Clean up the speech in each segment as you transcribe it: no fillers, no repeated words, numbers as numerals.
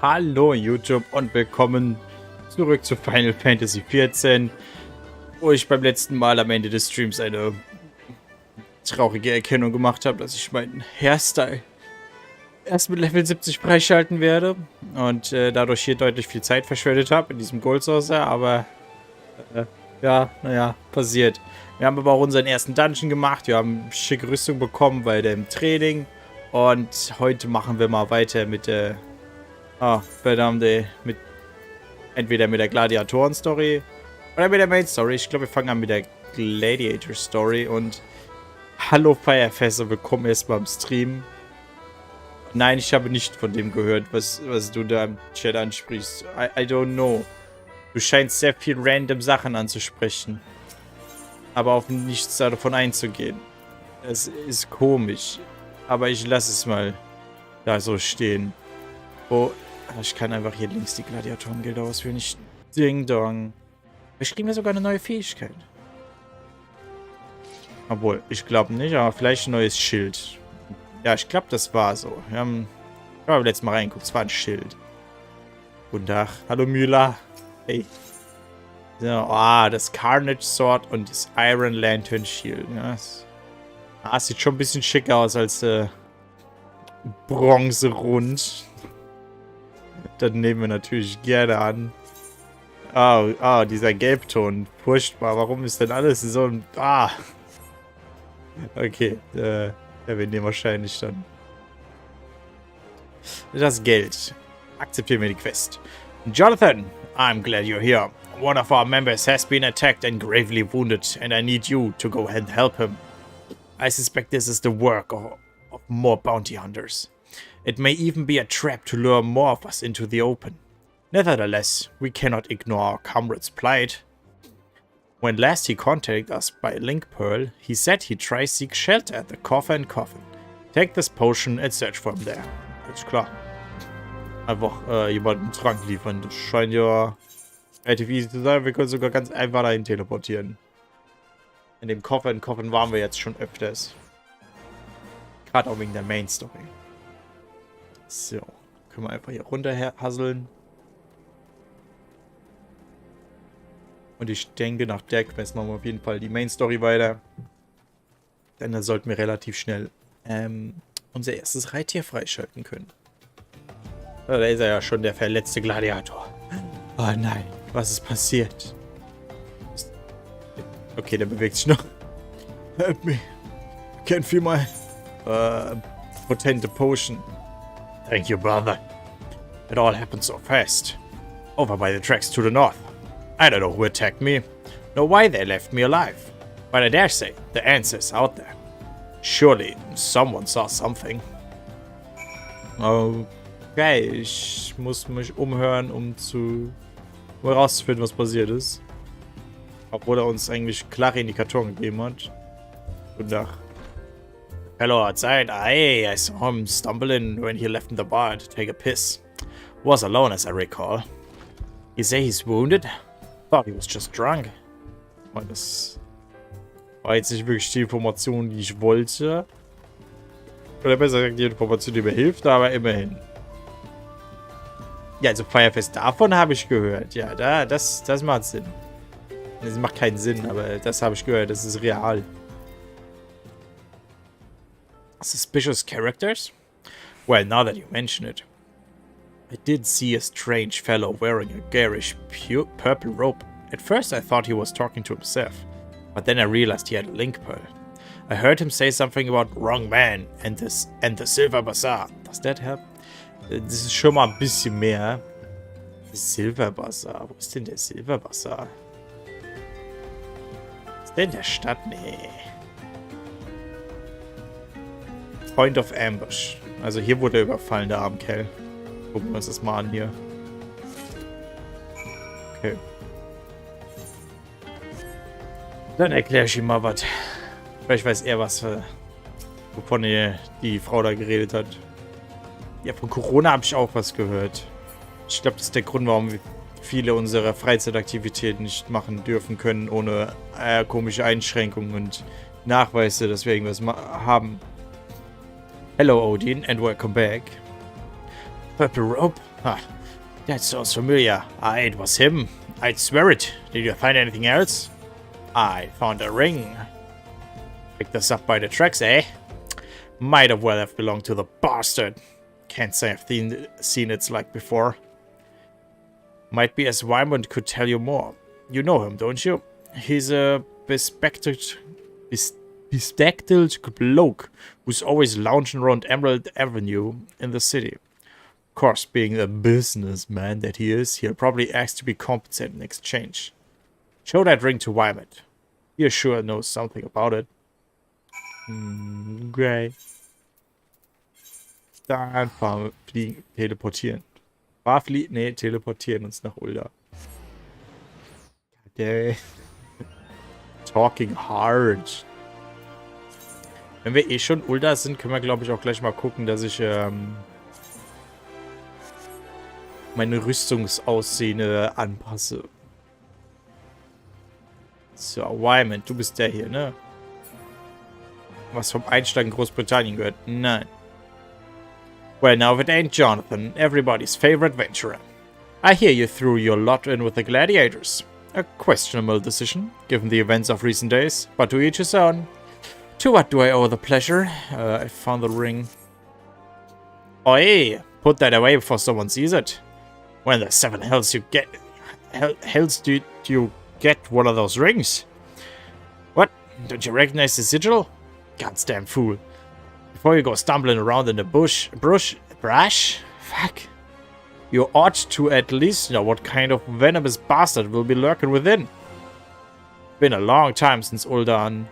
Hallo YouTube und willkommen zurück zu Final Fantasy XIV, wo ich beim letzten Mal am Ende des Streams eine traurige Erkennung gemacht habe, dass ich meinen Hairstyle erst mit Level 70 freischalten werde und dadurch hier deutlich viel Zeit verschwendet habe in diesem Gold Saucer, aber ja, naja, passiert. Wir haben aber auch unseren ersten Dungeon gemacht, wir haben schicke Rüstung bekommen bei dem Training und heute machen wir mal weiter mit der verdammt, entweder mit der Gladiatoren-Story oder mit der Main-Story. Ich glaube, wir fangen an mit der Gladiator-Story. Und hallo Firefässer, willkommen erstmal im Stream. Nein, ich habe nicht von dem gehört, was du da im Chat ansprichst. I don't know. Du scheinst sehr viel random Sachen anzusprechen. Aber auf nichts davon einzugehen. Es ist komisch. Aber ich lasse es mal da so stehen. Oh, ich kann einfach hier links die Gladiatoren-Gilde ausführen. Ding Dong. Wir kriegen ja sogar eine neue Fähigkeit. Obwohl, ich glaube nicht, aber vielleicht ein neues Schild. Ja, ich glaube, das war so. Wir haben letztes Mal reingeguckt. Es war ein Schild. Guten Tag. Hallo Müller. Hey. So, das Carnage Sword und das Iron Lantern Shield. Ja, es sieht schon ein bisschen schicker aus als Bronze rund. Das nehmen wir natürlich gerne an. Dieser Gelbton. Furchtbar. Warum ist denn alles so ein... Okay. Ja, wir nehmen wahrscheinlich dann das Geld. Akzeptieren wir die Quest. Jonathan, I'm glad you're here. One of our members has been attacked and gravely wounded, and I need you to go and help him. I suspect this is the work of more bounty hunters. It may even be a trap to lure more of us into the open. Nevertheless, we cannot ignore our comrade's plight. When last he contacted us by Link Pearl, he said he'd try seek shelter at the Coffin. Take this potion and search for him there. Alles klar. Einfach jemanden Trank liefern. Das scheint ja relativ easy zu sein. Wir können sogar ganz einfach dahin teleportieren. In dem Coffin waren wir jetzt schon öfters. Gerade auch wegen der Main Story. So, können wir einfach hier runter hasseln. Und ich denke, nach der Quest machen wir auf jeden Fall die Main Story weiter. Denn dann sollten wir relativ schnell unser erstes Reittier freischalten können. Da ist er ja schon, der verletzte Gladiator. Oh nein, was ist passiert? Okay, der bewegt sich noch. Help me. I can't feel my potente potion. Thank you, brother. It all happened so fast. Over by the tracks to the north. I don't know who attacked me, nor why they left me alive. But I dare say, the answer's out there. Surely, someone saw something. Okay, ich muss mich umhören, um herauszufinden, was passiert ist. Obwohl er uns eigentlich klare Indikatoren gegeben hat. Guten Tag. Hello outside. I saw him stumbling when he left in the bar to take a piss. Was alone as I recall. You say he's wounded? Thought he was just drunk. Und das war jetzt nicht wirklich die Information, die ich wollte. Oder besser gesagt, die Information, die mir hilft, aber immerhin. Ja, also Firefest, davon habe ich gehört. Ja, das macht Sinn. Das macht keinen Sinn, aber das habe ich gehört, das ist real. Suspicious characters? Well, now that you mention it. I did see a strange fellow wearing a garish purple robe. At first I thought he was talking to himself, but then I realized he had a link pearl. I heard him say something about wrong man and the silver bazaar. Does that help? Das ist schon mal ein bisschen mehr. Silver Bazaar. Wo ist denn der Silver Bazaar? Ist der in der Stadt? Nee. Point of Ambush. Also hier wurde er überfallen, der arme Kerl. Gucken wir uns das mal an hier. Okay. Dann erkläre ich ihm mal was. Vielleicht weiß er was, wovon die Frau da geredet hat. Ja, von Corona habe ich auch was gehört. Ich glaube, das ist der Grund, warum wir viele unserer Freizeitaktivitäten nicht machen dürfen können, ohne komische Einschränkungen und Nachweise, dass wir irgendwas haben. Hello Odin and welcome back. Purple rope? Huh. That sounds familiar. It was him. I'd swear it. Did you find anything else? I found a ring. Picked this up by the tracks, eh? Might have well have belonged to the bastard. Can't say I've seen its like before. Might be as Wyman could tell you more. You know him, don't you? He's a bespectacled bloke who's always lounging around Emerald Avenue in the city. Of course, being the businessman that he is, he'll probably ask to be compensated in exchange. Show that ring to Wyman. He sure knows something about it. Great. Dann fahren wir, teleportieren. Nee, teleportieren uns nach Ulda. Okay. Talking hard. Wenn wir eh schon Ulda sind, können wir, glaube ich, auch gleich mal gucken, dass ich meine Rüstungsaussehen anpasse. So, Wyman, du bist der hier, ne? Was vom Einsteigen in Großbritannien gehört? Nein. Well, now it ain't Jonathan, everybody's favorite venturer. I hear you threw your lot in with the gladiators. A questionable decision, given the events of recent days, but to each his own. To what do I owe the pleasure? I found the ring. Oi! Put that away before someone sees it. When the seven hells you get... hells do you get one of those rings? What? Don't you recognize the sigil? Goddamn fool. Before you go stumbling around in the brush? Fuck. You ought to at least know what kind of venomous bastard will be lurking within. Been a long time since Uldan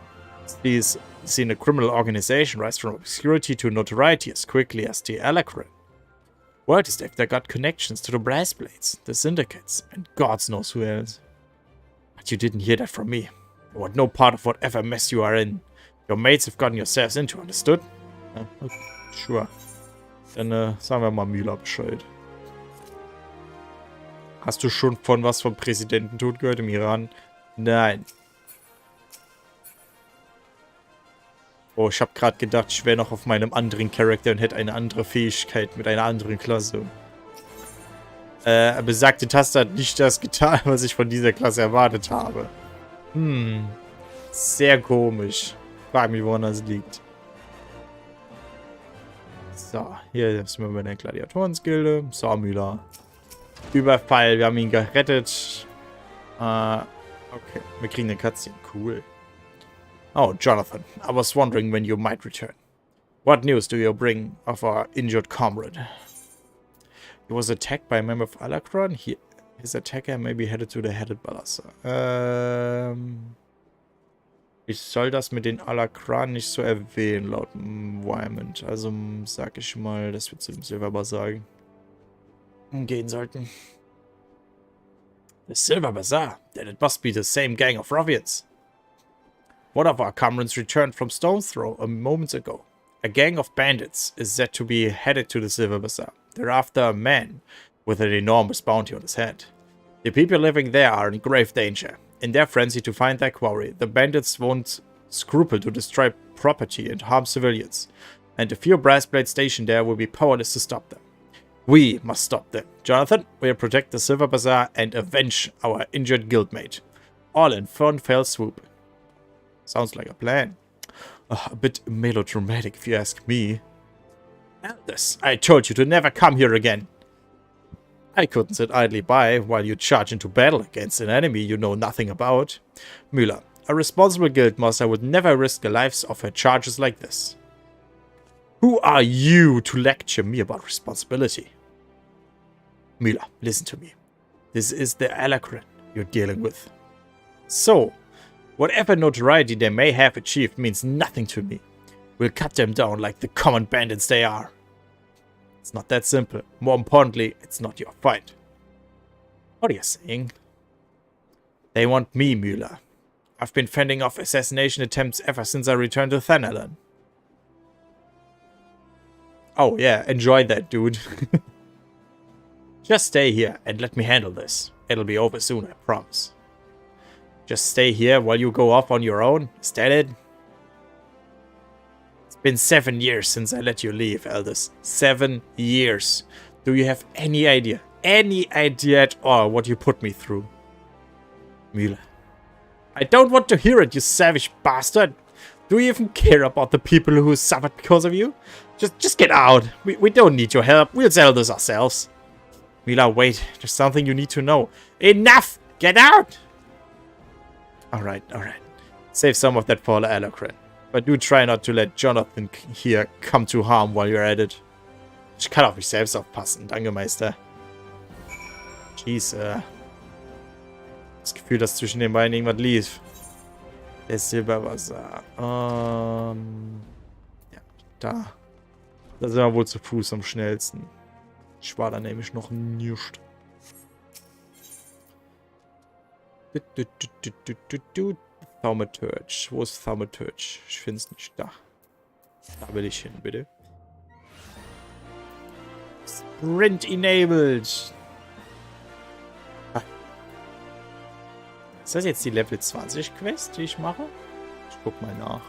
has seen a criminal organization rise from obscurity to notoriety as quickly as the Alacron. Word is that they got connections to the brass blades, the syndicates, and God knows who else. But you didn't hear that from me. You want no part of whatever mess you are in. Your mates have gotten yourselves into, understood? Okay, sure. Dann sagen wir mal Müller Bescheid. Hast du schon von was vom Präsidententod gehört im Iran? Nein. Oh, ich habe gerade gedacht, ich wäre noch auf meinem anderen Charakter und hätte eine andere Fähigkeit mit einer anderen Klasse. Besagte Taste hat nicht das getan, was ich von dieser Klasse erwartet habe. Sehr komisch. Frag mich, woran das liegt. So, hier sind wir bei der Gladiatoren-Gilde. So, Müller. Überfall, wir haben ihn gerettet. Okay, wir kriegen eine Cutscene. Cool. Oh, Jonathan, I was wondering when you might return. What news do you bring of our injured comrade? He was attacked by a member of Alacron. His attacker may be headed to the Headed Balasser. Ich soll das mit den Alacran nicht so erwähnen, laut Wyman. Also sag ich mal, dass wir zu dem Silver Bazaar gehen sollten. The Silver Bazaar? Then it must be the same gang of ruffians. One of our comrades returned from Stone's Throw a moment ago. A gang of bandits is said to be headed to the Silver Bazaar. They're after a man with an enormous bounty on his head. The people living there are in grave danger. In their frenzy to find their quarry, the bandits won't scruple to destroy property and harm civilians, and the few brass blades stationed there will be powerless to stop them. We must stop them. Jonathan, we'll protect the Silver Bazaar and avenge our injured guildmate. All in one fell swoop. Sounds like a plan. A bit melodramatic if you ask me. Aldous, I told you to never come here again. I couldn't sit idly by while you charge into battle against an enemy you know nothing about. Müller, a responsible guildmaster would never risk the lives of her charges like this. Who are you to lecture me about responsibility? Müller, listen to me. This is the Alacron you're dealing with. So, whatever notoriety they may have achieved means nothing to me. We'll cut them down like the common bandits they are. It's not that simple. More importantly, it's not your fight. What are you saying? They want me, Müller. I've been fending off assassination attempts ever since I returned to Thanalan. Oh yeah, enjoy that, dude. Just stay here and let me handle this. It'll be over soon, I promise. Just stay here while you go off on your own? Is that it? It's been 7 years since I let you leave, Aldous. 7 years. Do you have any idea at all what you put me through? Mila. I don't want to hear it, you savage bastard. Do you even care about the people who suffered because of you? Just get out. We don't need your help. We'll settle this ourselves. Mila, wait. There's something you need to know. Enough! Get out! Alright. Save some of that for Alacran. But do try not to let Jonathan here come to harm while you're at it. Ich kann auf mich selbst aufpassen. Danke, Meister. Jeez, das Gefühl, dass zwischen den beiden irgendwas lief. Der Silberwasser. Ja, da. Da sind wir wohl zu Fuß am schnellsten. Ich war da nämlich noch nicht. Thaumaturge. Wo ist Thaumaturge? Ich finde es nicht da. Da will ich hin, bitte. Sprint enabled. Ist das jetzt die Level 20 Quest, die ich mache? Ich guck mal nach.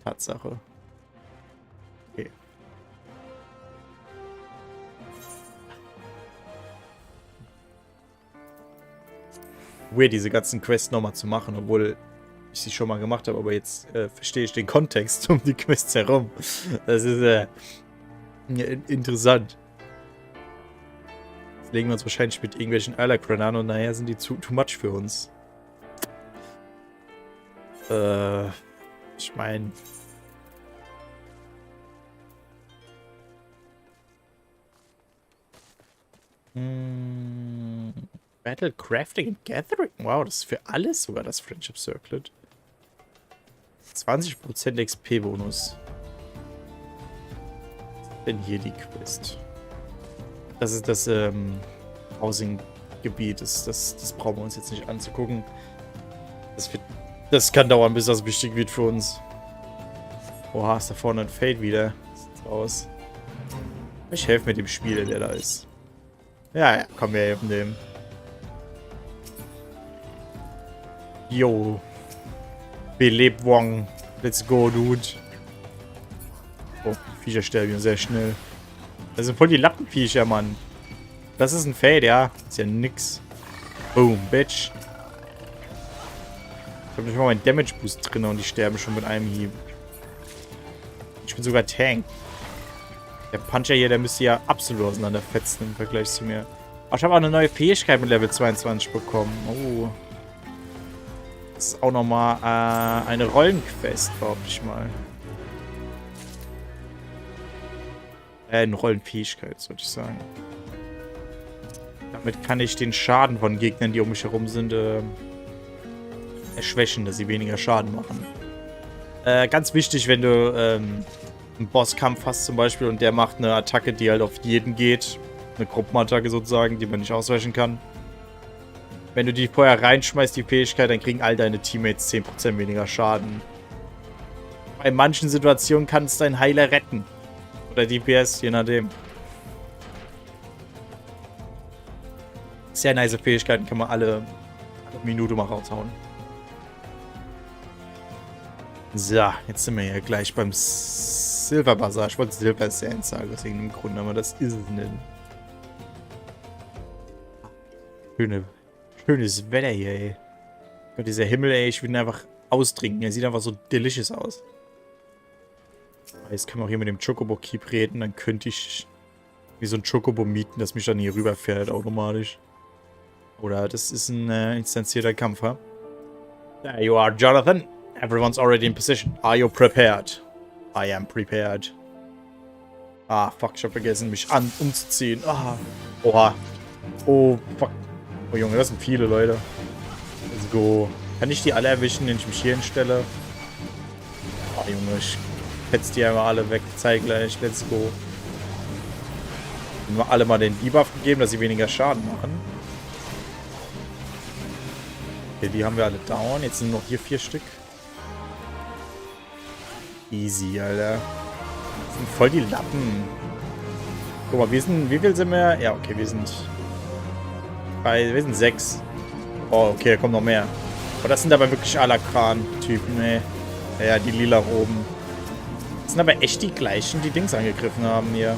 Tatsache. Okay. Weird, diese ganzen Quests nochmal zu machen, obwohl ich sie schon mal gemacht habe, aber jetzt verstehe ich den Kontext um die Quests herum. Das ist interessant. Jetzt legen wir uns wahrscheinlich mit irgendwelchen Alacran an und nachher sind die too much für uns. Ich meine... Battle Crafting and Gathering. Wow, das ist für alles sogar das Friendship Circlet. 20% XP-Bonus. Denn hier die Quest. Das ist das Housing-Gebiet. Das brauchen wir uns jetzt nicht anzugucken. Das kann dauern, bis das wichtig wird für uns. Oha, ist da vorne ein Fade wieder. Sieht's aus. Ich helfe mit dem Spieler, der da ist. Ja, komm, wir helfen dem. Yo. Belebt Wong. Let's go, dude. Oh, Viecher sterben sehr schnell. Das sind voll die Lappenviecher, Mann. Das ist ein Fade, ja. Ist ja nix. Boom, bitch. Ich habe nicht mal meinen Damage Boost drin und die sterben schon mit einem Hieb. Ich bin sogar Tank. Der Puncher hier, der müsste ja absolut auseinanderfetzen im Vergleich zu mir. Aber ich habe auch eine neue Fähigkeit mit Level 22 bekommen. Oh. Das ist auch nochmal eine Rollenquest, behaupte ich mal. Eine Rollenfähigkeit, sollte ich sagen. Damit kann ich den Schaden von Gegnern, die um mich herum sind, erschwächen, dass sie weniger Schaden machen. Ganz wichtig, wenn du einen Bosskampf hast zum Beispiel und der macht eine Attacke, die halt auf jeden geht. Eine Gruppenattacke sozusagen, die man nicht ausweichen kann. Wenn du die vorher reinschmeißt, die Fähigkeit, dann kriegen all deine Teammates 10% weniger Schaden. Bei manchen Situationen kann es dein Heiler retten. Oder DPS, je nachdem. Sehr nice Fähigkeiten, kann man alle Minute mal raushauen. So, jetzt sind wir ja gleich beim Silver Bazaar. Ich wollte Silver Sand sagen, aus irgendeinem Grund, aber das ist es nicht. Schönes Wetter hier, ey. Und dieser Himmel, ey, ich will ihn einfach austrinken. Er sieht einfach so delicious aus. Jetzt können wir auch hier mit dem Chocobo Keep reden. Dann könnte ich wie so ein Chocobo mieten, das mich dann hier rüberfährt automatisch. Oder das ist ein instanzierter Kampf, ha? There you are, Jonathan. Everyone's already in position. Are you prepared? I am prepared. Ah, fuck, ich hab vergessen, mich umzuziehen. Ah. Oha. Oh, fuck. Oh, Junge, das sind viele Leute. Let's go. Kann ich die alle erwischen, wenn ich mich hier hinstelle? Ah, Junge, ich fetz die einmal alle weg. Zeitgleich. Let's go. Haben wir alle mal den Debuff gegeben, dass sie weniger Schaden machen. Okay, die haben wir alle down. Jetzt sind noch hier 4 Stück. Easy, Alter. Das sind voll die Lappen. Guck mal, wie viel sind wir? Ja, okay, wir sind 6. Oh, okay, da kommt noch mehr. Aber das sind aber wirklich Alakran-Typen, ey. Ja, die lila oben. Das sind aber echt die gleichen, die Dings angegriffen haben hier.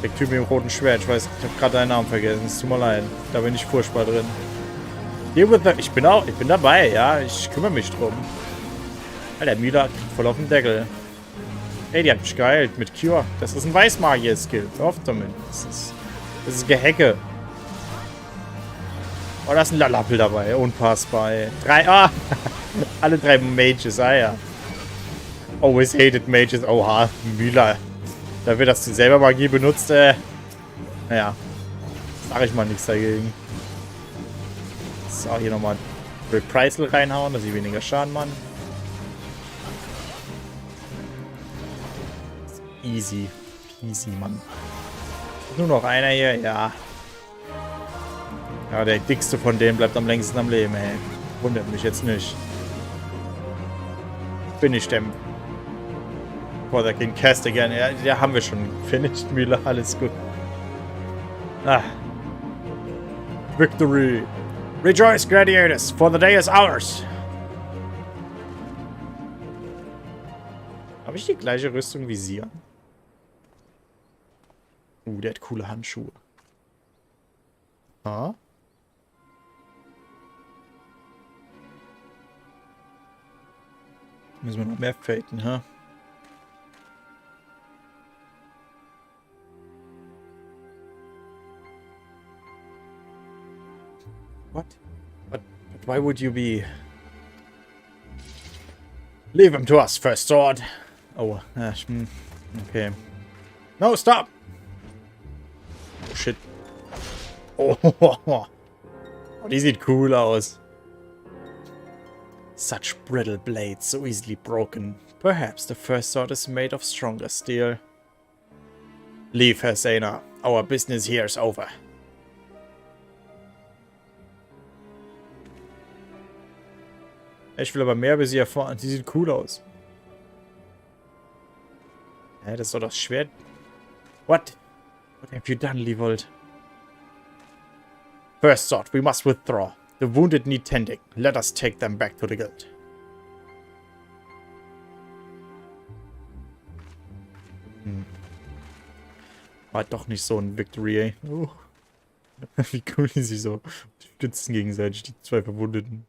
Der Typ mit dem roten Schwert. Ich weiß, ich habe gerade deinen Namen vergessen. Es tut mir leid. Da bin ich furchtbar drin. Ich bin dabei, ja. Ich kümmere mich drum. Alter, Mila voll auf den Deckel. Ey, die hat mich geheilt mit Cure. Das ist ein Weißmagier-Skill. Hör auf damit. Das ist Gehecke. Oh, da ist ein Lalappel dabei. Unpassbar, ey. Alle 3 Mages, ja. Always hated Mages. Oha, Mila. Dafür, dass du selber Magie benutzt, naja. Sag ich mal nichts dagegen. So, hier nochmal Reprisal reinhauen, dass ich weniger Schaden mache. Easy. Easy, Mann. Nur noch einer hier, ja. Ja, der dickste von denen bleibt am längsten am Leben, ey. Wundert mich jetzt nicht. Bin ich dem. For the King Cast again. Ja, haben wir schon finished, Müller. Alles gut. Victory. Rejoice, gladiators, for the day is ours. Habe ich die gleiche Rüstung wie sie? Der hat coole Handschuhe. Ah? Müssen wir noch mehr faken, ha? What? But why would you be... Leave him to us, first sword. Oh, okay. No, stop! Oh, shit. Oh, die sieht cool aus. Such brittle blades, so easily broken. Perhaps the first sword is made of stronger steel. Leave her, Zena. Our business here is over. Ich will aber mehr über sie erfahren. Sie sieht cool aus. Hä, das ist doch das Schwert. What? What have you done, Levold? First sword, we must withdraw. The wounded need tending. Let us take them back to the guild. War doch nicht so ein Victory, ey. Oh. Wie cool die sich so stützen gegenseitig, die 2 Verwundeten.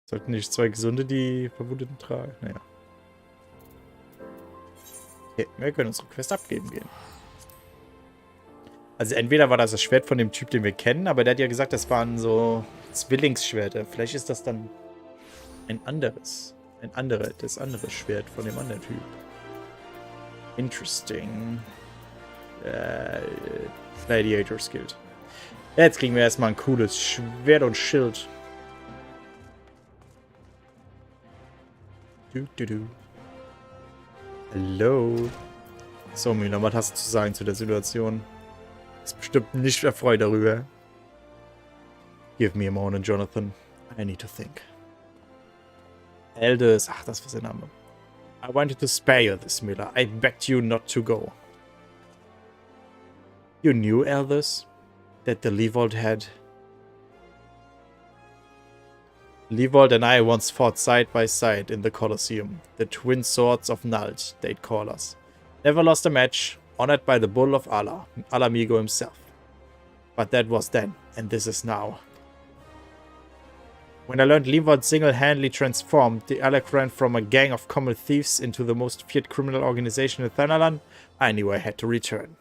Sollten nicht 2 Gesunde die Verwundeten tragen? Naja. Okay, wir können unsere Quest abgeben gehen. Also entweder war das Schwert von dem Typ, den wir kennen, aber der hat ja gesagt, das waren so Zwillingsschwerter. Vielleicht ist das dann ein anderes. Das andere Schwert von dem anderen Typ. Interesting. Gladiator Skill. Jetzt kriegen wir erstmal ein cooles Schwert und Schild. Hallo. So, Mina, was hast du zu sagen zu der Situation? Ist bestimmt nicht erfreut darüber. Give me a moment, Jonathan. I need to think. Elders. Ach, das war sein Name. I wanted to spare you this, Miller. I begged you not to go. You knew, Elders, that the Levold had... Levold and I once fought side by side in the Colosseum. The twin swords of Nald, they'd call us. Never lost a match, honored by the bull of Allah, Alamigo himself. But that was then, and this is now. When I learned Levold single-handedly transformed the Alakran from a gang of common thieves into the most feared criminal organization in Thanalan, I knew I had to return.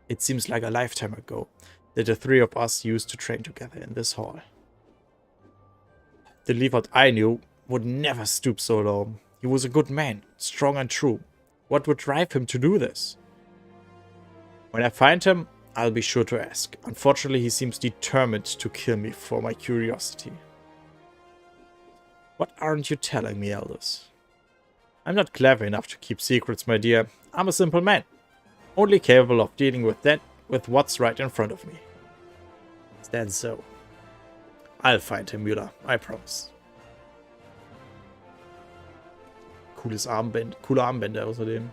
It seems like a lifetime ago that the 3 of us used to train together in this hall. The Levold I knew would never stoop so low. He was a good man, strong and true. What would drive him to do this? When I find him, I'll be sure to ask. Unfortunately, he seems determined to kill me for my curiosity. What aren't you telling me, Elders? I'm not clever enough to keep secrets, my dear. I'm a simple man, only capable of dealing with what's right in front of me. Is that so? I'll find him, Müller. I promise. Coole Armbänder außerdem.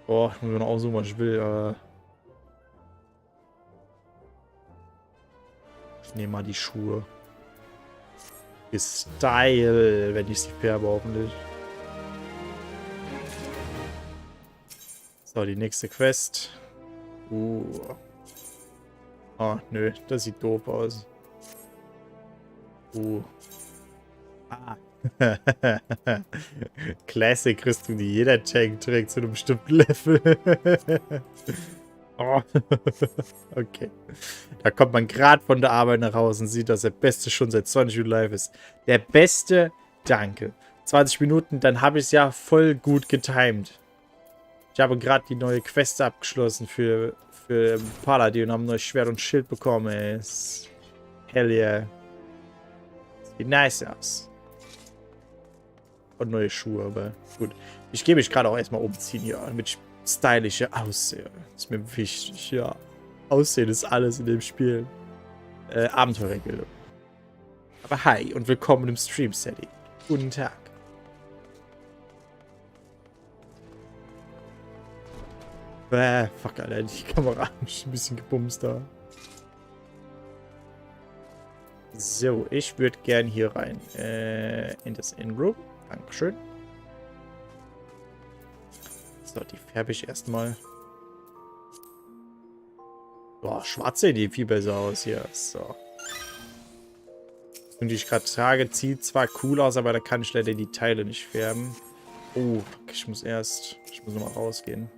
Boah, ich muss mir noch aussuchen, was ich will. Ich nehme mal die Schuhe. Ist Style, wenn ich sie färbe, hoffentlich. So, die nächste Quest. Oh, nö, das sieht doof aus. Ah. Classic-Rüstung, die jeder Tank trägt zu einem bestimmten Level. Oh. Okay. Da kommt man gerade von der Arbeit nach Hause und sieht, dass der Beste schon seit 20 Minuten live ist. Der Beste, danke. 20 Minuten, dann habe ich es ja voll gut getimed. Ich habe gerade die neue Quest abgeschlossen für Paladin und habe ein neues Schwert und Schild bekommen, ey. Hell yeah. Sieht nice aus. Und neue Schuhe, aber gut. Ich gehe mich gerade auch erstmal umziehen hier, damit ich stylische aussehe. Das ist mir wichtig, ja. Aussehen ist alles in dem Spiel. Abenteuerregeln. Aber hi und willkommen im Stream-Setting. Guten Tag. Fuck, Alter, die Kamera hat mich ein bisschen gebumst da. So, ich würde gern hier rein. In das In-Room. Dankeschön. So, die färbe ich erstmal. Boah, schwarz sehen die viel besser aus hier. So. Und die ich gerade trage, sieht zwar cool aus, aber da kann ich leider die Teile nicht färben. Oh, ich muss nochmal rausgehen.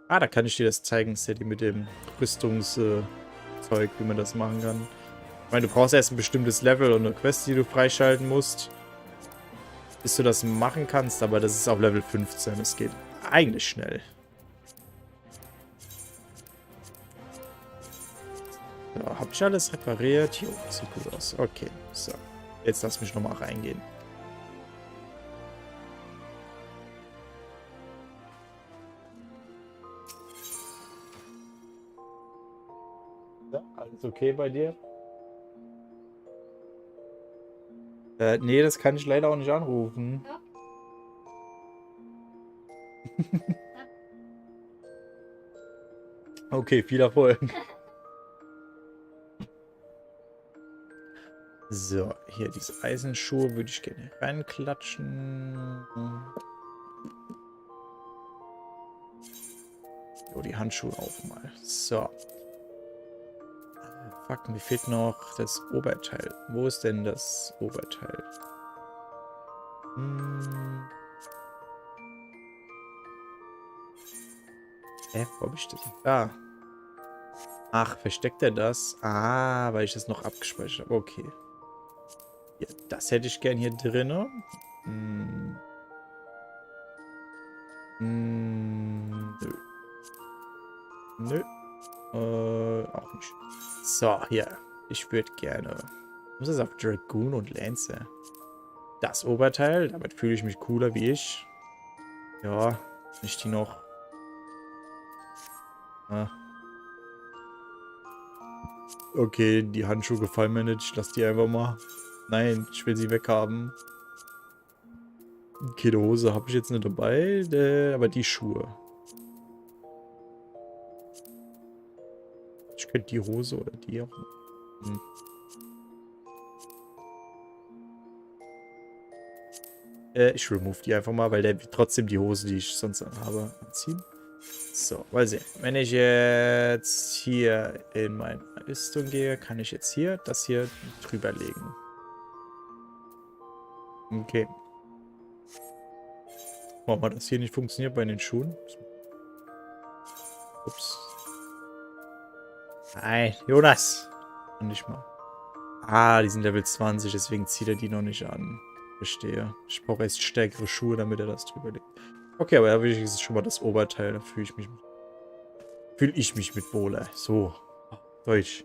Ah, da kann ich dir das zeigen, Sadie, mit dem Rüstungszeug, wie man das machen kann. Ich meine, du brauchst erst ein bestimmtes Level und eine Quest, die du freischalten musst, bis du das machen kannst, aber das ist auf Level 15. Das geht eigentlich schnell. So, hab ich alles repariert? Jo, sieht gut aus. Okay, so. Jetzt lass mich nochmal reingehen. Ja, alles okay bei dir? Nee, das kann ich leider auch nicht anrufen. Ja. Okay, viel Erfolg. So, hier diese Eisenschuhe würde ich gerne reinklatschen. So, die Handschuhe auch mal. So. Fuck, mir fehlt noch das Oberteil. Wo ist denn das Oberteil? Wo hab ich das? Da. Ach, versteckt er das? Ah, weil ich das noch abgespeichert habe. Okay. Ja, das hätte ich gern hier drin. Nö. Nö. Auch nicht. So, hier. Ich würde gerne. Ich muss es auf Dragoon und Lancer. Das Oberteil. Damit fühle ich mich cooler wie ich. Ja. Nicht die noch. Ah. Okay, die Handschuhe gefallen mir nicht. Ich lasse die einfach mal. Nein, ich will sie weghaben. Okay, die Hose habe ich jetzt nicht dabei. Aber die Schuhe. Ich könnte die Hose oder die auch. Ich remove die einfach mal, weil der trotzdem die Hose, die ich sonst habe, anziehen. So, mal sehen. Wenn ich jetzt hier in meine Rüstung gehe, kann ich jetzt hier das hier drüber legen. Okay. Warum hat das hier nicht funktioniert bei den Schuhen? Ups. Nein, Jonas. Nicht mal. Ah, die sind Level 20, deswegen zieht er die noch nicht an. Verstehe. Ich brauche erst stärkere Schuhe, damit er das drüber legt. Okay, aber da will ich schon mal das Oberteil. Da fühle ich mich mit wohler. So. Deutsch.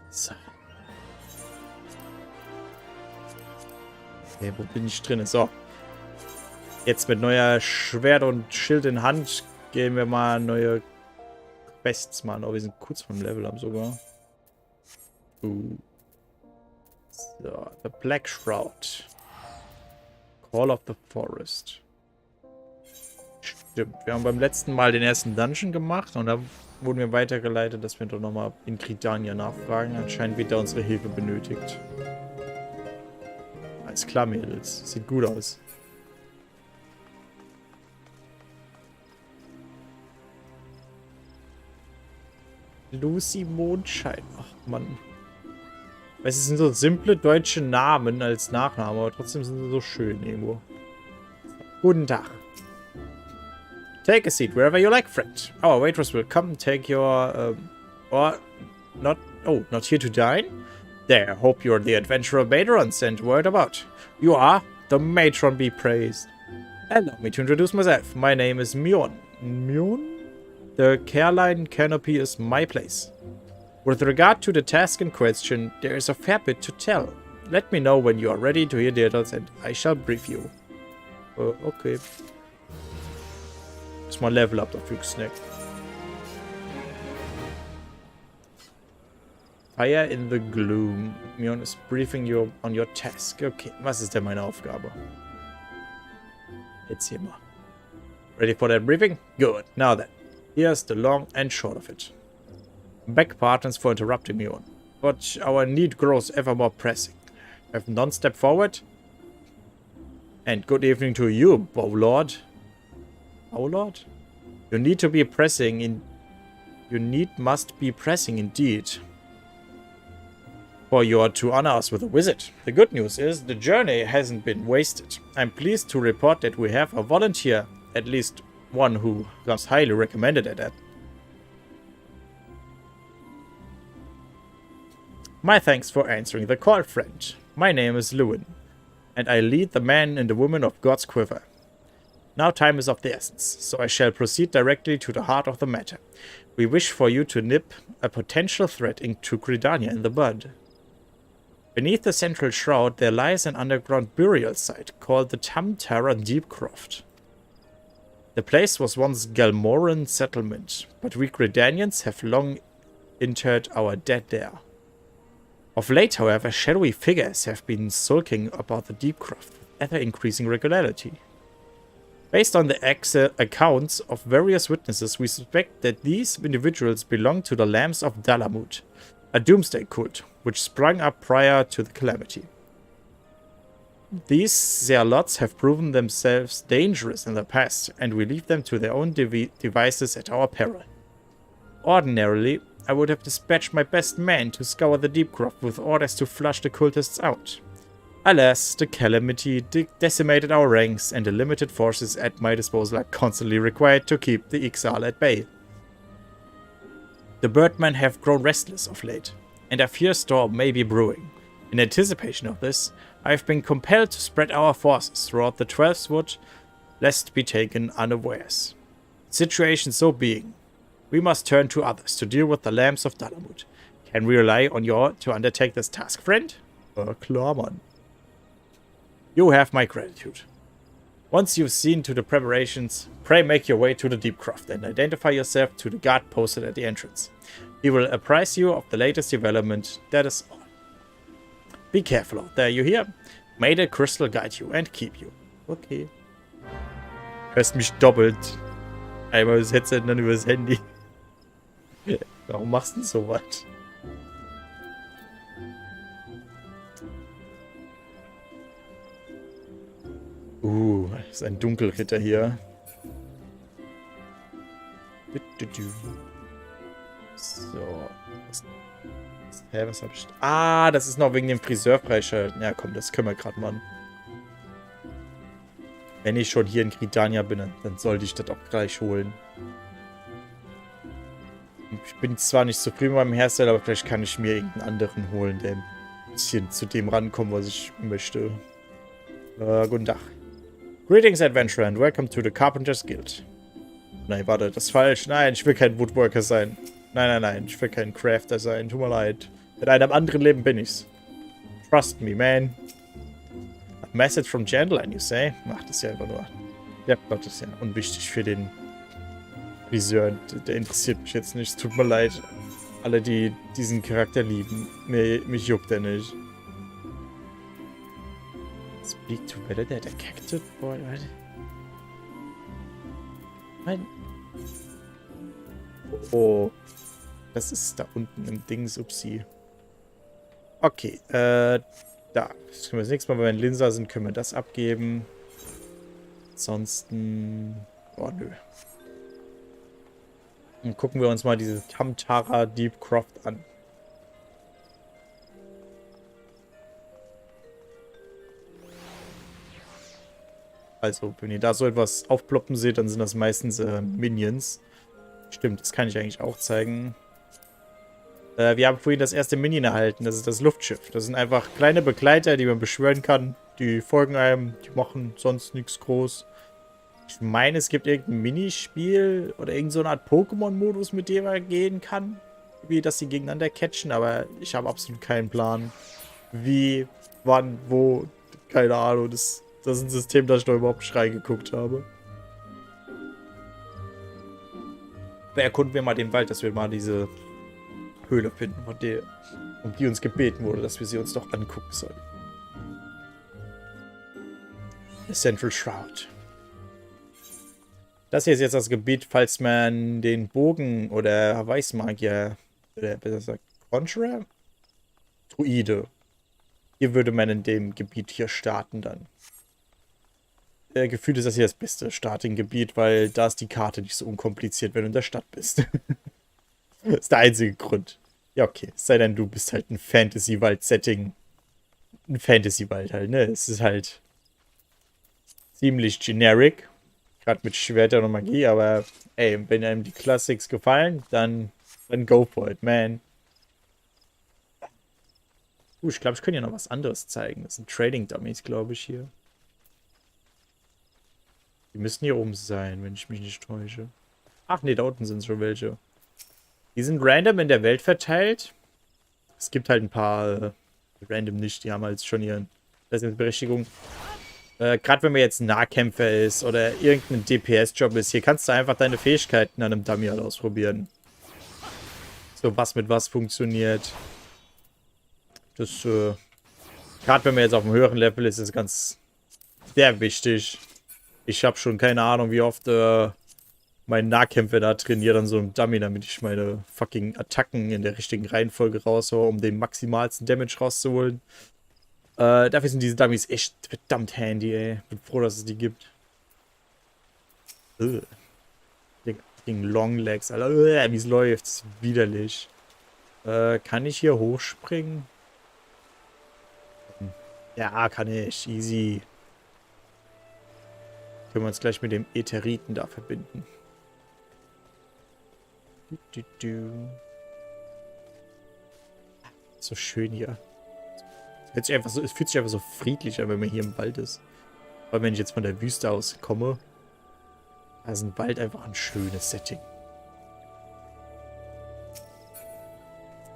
So. Okay, wo bin ich drin? So. Jetzt mit neuer Schwert und Schild in Hand gehen wir mal neue Quests machen. Oh, wir sind kurz vom Level up sogar. So, The Black Shroud. Call of the Forest. Stimmt, wir haben beim letzten Mal den ersten Dungeon gemacht und da wurden wir weitergeleitet, dass wir doch nochmal in Gridania nachfragen. Anscheinend wird da unsere Hilfe benötigt. Alles klar, Mädels. Sieht gut aus. Lucy Mondschein. Ach, Mann. Es sind so simple deutsche Namen als Nachname, aber trotzdem sind sie so schön irgendwo. Guten Tag. Take a seat wherever you like, friend. Our waitress will come take your... or... not... Oh, not here to dine? There, hope you're the adventurer Marijonutz sent word about. You are? The matron be praised. Allow me to introduce myself. My name is Mion. Mion? The Caroline canopy is my place. With regard to the task in question, there is a fair bit to tell. Let me know when you are ready to hear details and I shall brief you. Okay. Ist mal Level Up dafür gesnackt. Fire in the gloom. Mion is briefing you on your task. Okay, was ist denn meine Aufgabe? Erzähl mal. Ready for that briefing? Good. Now then, here's the long and short of it. Beg pardons for interrupting Mion, but our need grows ever more pressing. Have none stepped forward? And good evening to you, Bowlord. Bowlord? You need to be pressing in... You must be pressing indeed. For you are to honor us with a visit. The good news is the journey hasn't been wasted. I'm pleased to report that we have a volunteer, at least one who was highly recommended at that. My thanks for answering the call, friend. My name is Lewin, and I lead the men and the women of God's Quiver. Now time is of the essence, so I shall proceed directly to the heart of the matter. We wish for you to nip a potential threat into Gridania in the bud. Beneath the central shroud there lies an underground burial site called the Tamtara Deepcroft. The place was once Galmoran settlement, but we Gridanians have long interred our dead there. Of late, however, shadowy figures have been sulking about the Deepcroft with ever-increasing regularity. Based on the accounts of various witnesses, we suspect that these individuals belong to the Lambs of Dalamut, a doomsday cult, which sprung up prior to the calamity. These zealots have proven themselves dangerous in the past, and we leave them to their own devices at our peril. Ordinarily, I would have dispatched my best men to scour the Deepcroft with orders to flush the cultists out. Alas, the calamity decimated our ranks, and the limited forces at my disposal are constantly required to keep the Ixal at bay. The birdmen have grown restless of late, and a fierce storm may be brewing. In anticipation of this, I have been compelled to spread our forces throughout the Twelfth Wood, lest be taken unawares. Situation so being, we must turn to others to deal with the Lambs of Dalamut. Can we rely on you to undertake this task, friend? Klar, Mann. You have my gratitude. Once you've seen to the preparations, pray make your way to the Deepcroft and identify yourself to the guard posted at the entrance. He will apprise you of the latest development, that is all. Be careful out there, you hear? May the crystal guide you and keep you. Okay. Hörst mich doppelt. Einmal das Headset und dann übers Handy. Warum machst du denn so was? Das ist ein Dunkelritter hier. So. Was hab ich... Ah, das ist noch wegen dem Friseur freischalten. Ja, komm, das können wir gerade machen. Wenn ich schon hier in Gridania bin, dann sollte ich das auch gleich holen. Ich bin zwar nicht zufrieden mit meinem Hersteller, aber vielleicht kann ich mir irgendeinen anderen holen, der ein bisschen zu dem rankommt, was ich möchte. Guten Tag. Greetings, Adventurer, and welcome to the Carpenter's Guild. Nein, warte, das ist falsch. Nein, ich will kein Woodworker sein. Nein, ich will kein Crafter sein. Tut mir leid. In einem anderen Leben bin ich's. Trust me, man. A message from Gentleman, you say? Ach, das ist ja einfach nur... Ja, Gott, das ist ja unwichtig für den Friseur. Der interessiert mich jetzt nicht. Es tut mir leid. Alle, die diesen Charakter lieben. Mich juckt er nicht. Speak to better der Cactus Boy. Nein. Oh. Das ist da unten im Dings. Upsi. Okay, Da, das können wir das nächste Mal, wenn wir in Linsa sind, können wir das abgeben. Ansonsten... Oh, nö. Dann gucken wir uns mal diese Tamtara Deep Croft an. Also, wenn ihr da so etwas aufploppen seht, dann sind das meistens Minions. Stimmt, das kann ich eigentlich auch zeigen. Wir haben vorhin das erste Minion erhalten, das ist das Luftschiff. Das sind einfach kleine Begleiter, die man beschwören kann. Die folgen einem, die machen sonst nichts groß. Ich meine, es gibt irgendein Minispiel oder irgend so eine Art Pokémon-Modus, mit dem man gehen kann. Wie, dass sie gegeneinander catchen, aber ich habe absolut keinen Plan. Wie, wann, wo, keine Ahnung. Das ist ein System, das ich noch überhaupt nicht reingeguckt habe. Aber erkunden wir mal den Wald, dass wir mal diese Höhle finden, um die uns gebeten wurde, dass wir sie uns doch angucken sollen. The Central Shroud. Das hier ist jetzt das Gebiet, falls man den Bogen oder Weißmagier, oder besser gesagt, Conjurer? Druide. Hier würde man in dem Gebiet hier starten dann. Gefühlt ist das hier das beste Starting-Gebiet, weil da ist die Karte nicht so unkompliziert, wenn du in der Stadt bist. Das ist der einzige Grund. Ja, okay. Es sei denn, du bist halt ein Fantasy-Wald-Setting. Ein Fantasy-Wald halt, ne? Es ist halt ziemlich generic. Gerade mit Schwertern und Magie, aber ey, wenn einem die Classics gefallen, dann go for it, man. Ich glaube, ich könnte ja noch was anderes zeigen. Das sind Trading-Dummies, glaube ich, hier. Die müssten hier oben sein, wenn ich mich nicht täusche. Ach nee, da unten sind schon welche. Die sind random in der Welt verteilt. Es gibt halt ein paar random nicht, die haben halt schon ihren Berechtigung. Gerade wenn man jetzt ein Nahkämpfer ist oder irgendein DPS-Job ist, hier kannst du einfach deine Fähigkeiten an einem Dummy halt ausprobieren. So, was mit was funktioniert. Das, gerade wenn man jetzt auf einem höheren Level ist, ist ganz sehr wichtig. Ich habe schon keine Ahnung, wie oft mein Nahkämpfer da trainiert an so einem Dummy, damit ich meine fucking Attacken in der richtigen Reihenfolge raushaue, um den maximalsten Damage rauszuholen. Dafür sind diese Dummies echt verdammt handy, ey. Bin froh, dass es die gibt. Gegen Longlegs, Alter. Wie es läuft. Das ist widerlich. Kann ich hier hochspringen? Ja, kann ich. Easy. Können wir uns gleich mit dem Ätheriten da verbinden. So schön hier. Es fühlt sich einfach so friedlich an, wenn man hier im Wald ist. Weil wenn ich jetzt von der Wüste aus komme, da ist ein Wald einfach ein schönes Setting.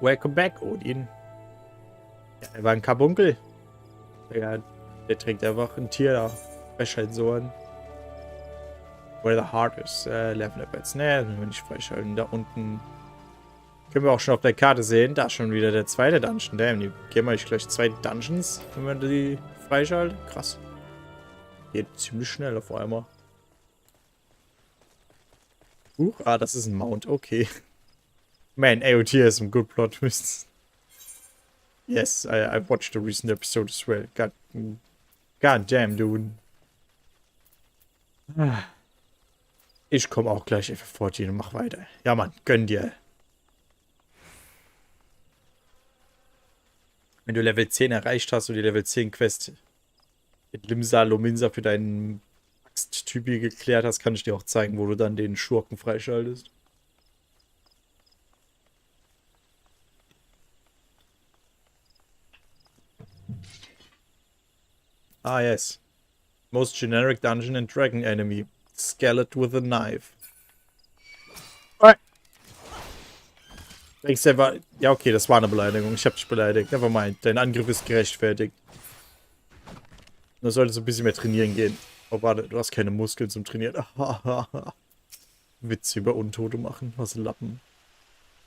Welcome back, Odin. Ja, er war ein Karbunkel. Ja, der trägt einfach ein Tier da. Frechheitsohren. Where the heart is. Level up jetzt. Ne, wenn wir nicht freischalten. Da unten können wir auch schon auf der Karte sehen. Da ist schon wieder der zweite Dungeon. Damn, die gehen wir gleich 2 Dungeons, wenn man die freischalten. Krass. Geht ziemlich schnell auf einmal. Das ist ein Mount. Okay. Man, AOT has some good plot twists. Yes, I watched the recent episode as well. God damn, dude. Ich komme auch gleich FF14 und mach weiter. Ja, Mann, gönn dir. Wenn du Level 10 erreicht hast und die Level 10 Quest mit Limsa Lominsa für deinen Axt-Typi geklärt hast, kann ich dir auch zeigen, wo du dann den Schurken freischaltest. Ah, yes. Most generic dungeon and dragon enemy. Skeleton with a knife. Denkst du, war... Ja, okay, das war eine Beleidigung. Ich hab dich beleidigt. Nevermind. Dein Angriff ist gerechtfertigt. Du solltest ein bisschen mehr trainieren gehen. Oh, warte, du hast keine Muskeln zum Trainieren. Witze über Untote machen. Was ein Lappen.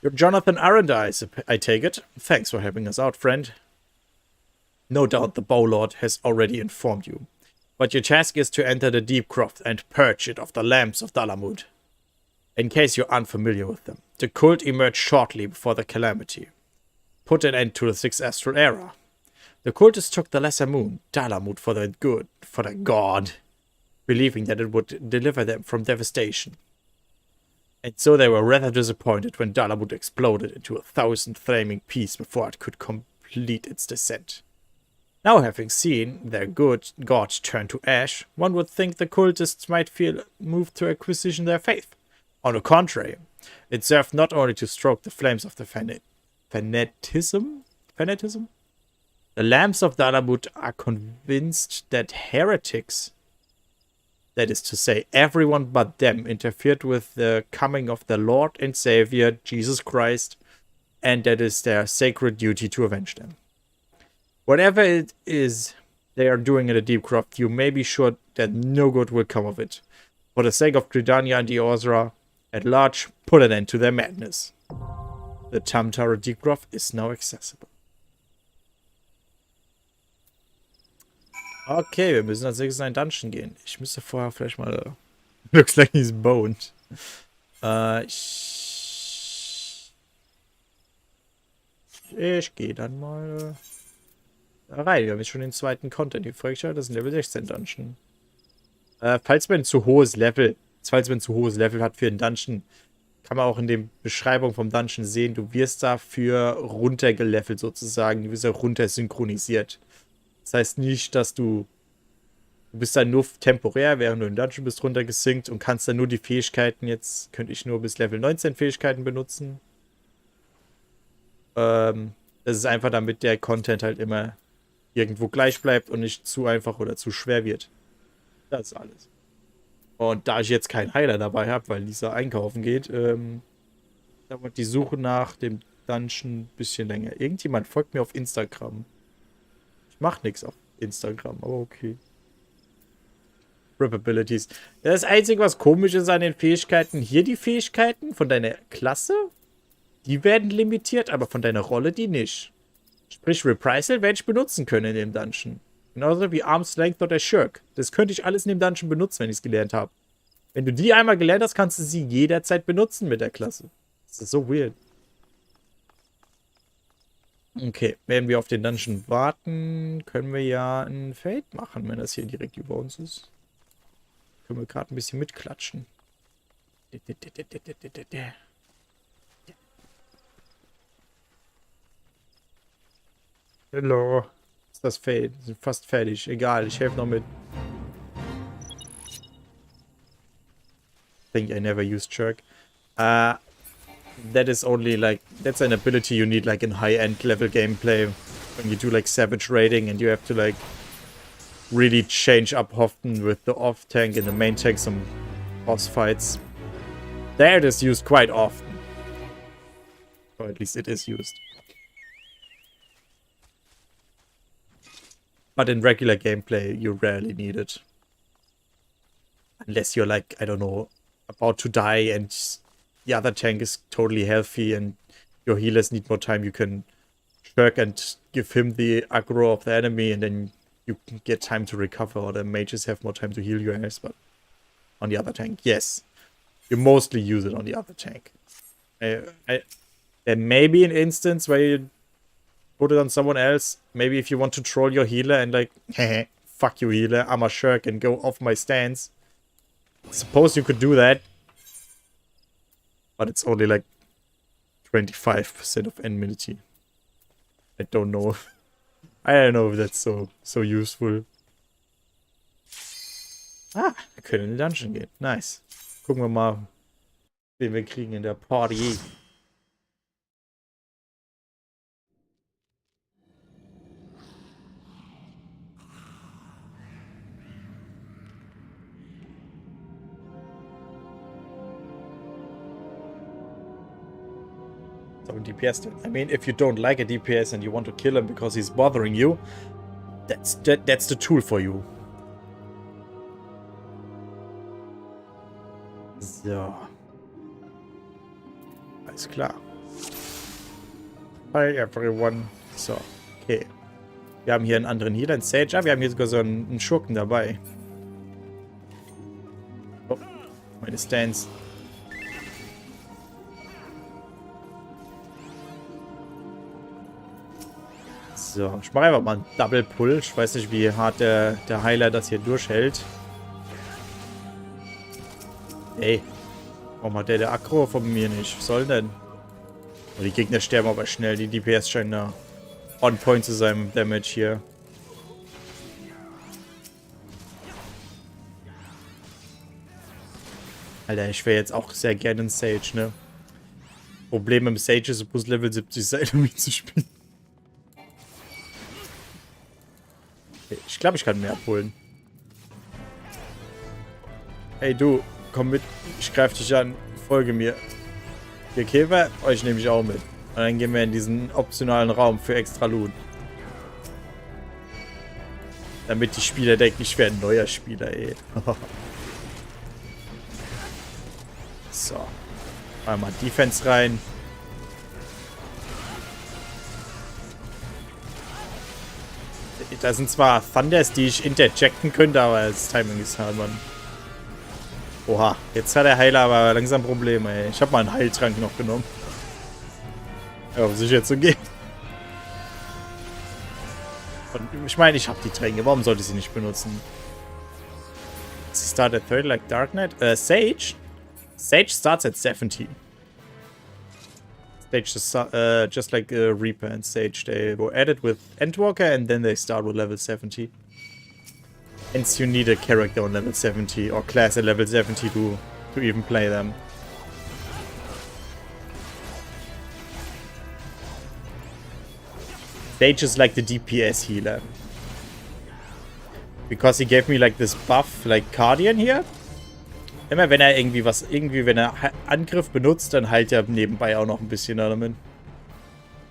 You're Jonathan Arendra, I take it. Thanks for helping us out, friend. No doubt the Bowlord has already informed you. But your task is to enter the Deep Croft and purge it of the lamps of Dalamud. In case you're unfamiliar with them, the cult emerged shortly before the calamity. Put an end to the 6th Astral Era. The cultists took the lesser moon, Dalamut, for their god, believing that it would deliver them from devastation. And so they were rather disappointed when Dalamut exploded into 1,000 flaming pieces before it could complete its descent. Now, having seen their good god turn to ash, one would think the cultists might feel moved to acquisition their faith. On the contrary, it served not only to stoke the flames of the fanatism? The lambs of Dalamut are convinced that heretics, that is to say, everyone but them, interfered with the coming of their Lord and Savior, Jesus Christ, and that is their sacred duty to avenge them. Whatever it is they are doing in the Deep Croft, you may be sure that no good will come of it. For the sake of Gridania and the Ozra at large, put an end to their madness. The Tamtara Deep Croft is now accessible. Okay, wir müssen als nächstes in ein Dungeon gehen. Ich müsste vorher vielleicht mal... Looks like he's boned. Ich gehe dann mal da rein. Wir haben jetzt schon den zweiten Content hier freigeschaltet. Das ist ein Level 16 Dungeon. Falls man ein zu hohes Level hat für einen Dungeon, kann man auch in der Beschreibung vom Dungeon sehen, du wirst dafür runtergelevelt sozusagen. Du wirst ja runter synchronisiert. Das heißt nicht, dass du bist dann nur temporär, während du im Dungeon bist, runtergesinkt und kannst dann nur die Fähigkeiten, jetzt könnte ich nur bis Level 19 Fähigkeiten benutzen. Das ist einfach, damit der Content halt immer irgendwo gleich bleibt und nicht zu einfach oder zu schwer wird. Das ist alles. Und da ich jetzt keinen Heiler dabei habe, weil Lisa einkaufen geht, dauert die Suche nach dem Dungeon ein bisschen länger. Irgendjemand folgt mir auf Instagram. Ich mache nichts auf Instagram, aber okay. Abilities. Das Einzige, was komisch ist an den Fähigkeiten, hier die Fähigkeiten von deiner Klasse, die werden limitiert, aber von deiner Rolle die nicht. Sprich, Reprisal werde ich benutzen können in dem Dungeon. Genauso wie Arm's Length oder Shirk. Das könnte ich alles in dem Dungeon benutzen, wenn ich es gelernt habe. Wenn du die einmal gelernt hast, kannst du sie jederzeit benutzen mit der Klasse. Das ist so weird. Okay, wenn wir auf den Dungeon warten, können wir ja ein Fade machen, wenn das hier direkt über uns ist. Können wir gerade ein bisschen mitklatschen. Hallo. Ist das Fade? Sind fast fertig. Egal, ich helfe noch mit. I think I never used Jerk. That is only like, that's an ability you need like in high-end level gameplay. When you do like savage raiding and you have to like really change up often with the off tank and the main tank, some boss fights. There it is used quite often. Or at least it is used. But in regular gameplay, you rarely need it. Unless you're like, I don't know, about to die and the other tank is totally healthy and your healers need more time, you can shirk and give him the aggro of the enemy and then you can get time to recover, or the mages have more time to heal your ass. But on the other tank, yes, you mostly use it on the other tank. There may be an instance where you put it on someone else. Maybe if you want to troll your healer and like, fuck you healer, I'm a shirk and go off my stance. Suppose you could do that. But it's only like 25% of enmity. I don't know. I don't know if that's so useful. Ah, wir können in den Dungeon gehen. Nice. Gucken wir mal, wen wir kriegen in der Party. DPS. I mean, if you don't like a DPS and you want to kill him because he's bothering you, that's the tool for you. So. Alles klar. Hi everyone. So, okay. Wir haben hier einen anderen Healer, einen Sage. Ah, wir haben hier sogar so einen Schurken dabei. Oh, meine Stance. So, ich mache einfach mal einen Double Pull. Ich weiß nicht, wie hart der Heiler das hier durchhält. Ey. Warum hat der Aggro von mir nicht? Was soll denn? Oh, die Gegner sterben aber schnell. Die DPS scheinen da on point zu sein mit Damage hier. Alter, ich wäre jetzt auch sehr gerne ein Sage, ne? Problem im Sage ist, es muss Level 70 sein, um ihn zu spielen. Okay, ich glaube, ich kann mehr abholen. Hey du, komm mit. Ich greife dich an. Folge mir. Ihr Käfer, euch nehme ich auch mit. Und dann gehen wir in diesen optionalen Raum für extra Loot. Damit die Spieler denken, ich wäre ein neuer Spieler, ey. So. Einmal Defense rein. Da sind zwar Thunders, die ich interjecten könnte, aber das Timing ist halt, Mann. Oha, jetzt hat der Heiler aber langsam Probleme, ey. Ich habe mal einen Heiltrank noch genommen. Ja, um sich jetzt so geht. Und ich meine, ich habe die Tränke. Warum sollte ich sie nicht benutzen? Start at 30 like Dark Knight? Sage? Sage starts at 70. Sage is just like Reaper and Sage. They were added with Endwalker and then they start with level 70. Hence you need a character on level 70 or class at level 70 to even play them. Sage is like the DPS healer. Because he gave me like this buff, like Guardian hier. Immer wenn er wenn er Angriff benutzt, dann heilt er nebenbei auch noch ein bisschen damit.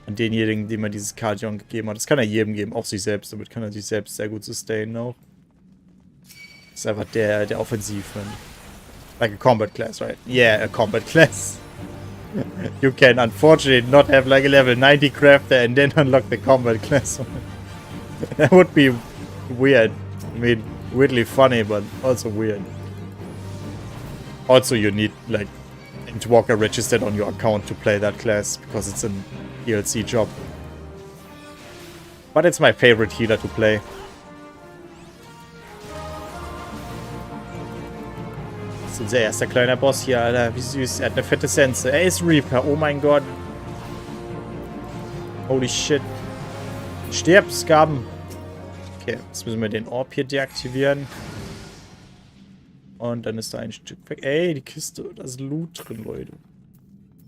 An denjenigen, dem er dieses Guardian gegeben hat. Das kann er jedem geben, auch sich selbst. Damit kann er sich selbst sehr gut sustainen auch. Das ist einfach der Offensiven. Like a combat class, right? Yeah, a combat class. You can unfortunately not have like a level 90 crafter and then unlock the combat class. That would be weird. I mean, weirdly funny, but also weird. Also, you need like Endwalker registered on your account to play that class because it's a DLC job. But it's my favorite healer to play. Das ist unser erster kleiner Boss hier, Alter. Wie süß. Er hat eine fette Sense. Er ist Reaper. Oh mein Gott. Holy shit. Stirb, Skaben. Okay, jetzt müssen wir den Orb hier deaktivieren. Und dann ist da ein Stück weg. Ey, die Kiste. Da ist Loot drin, Leute.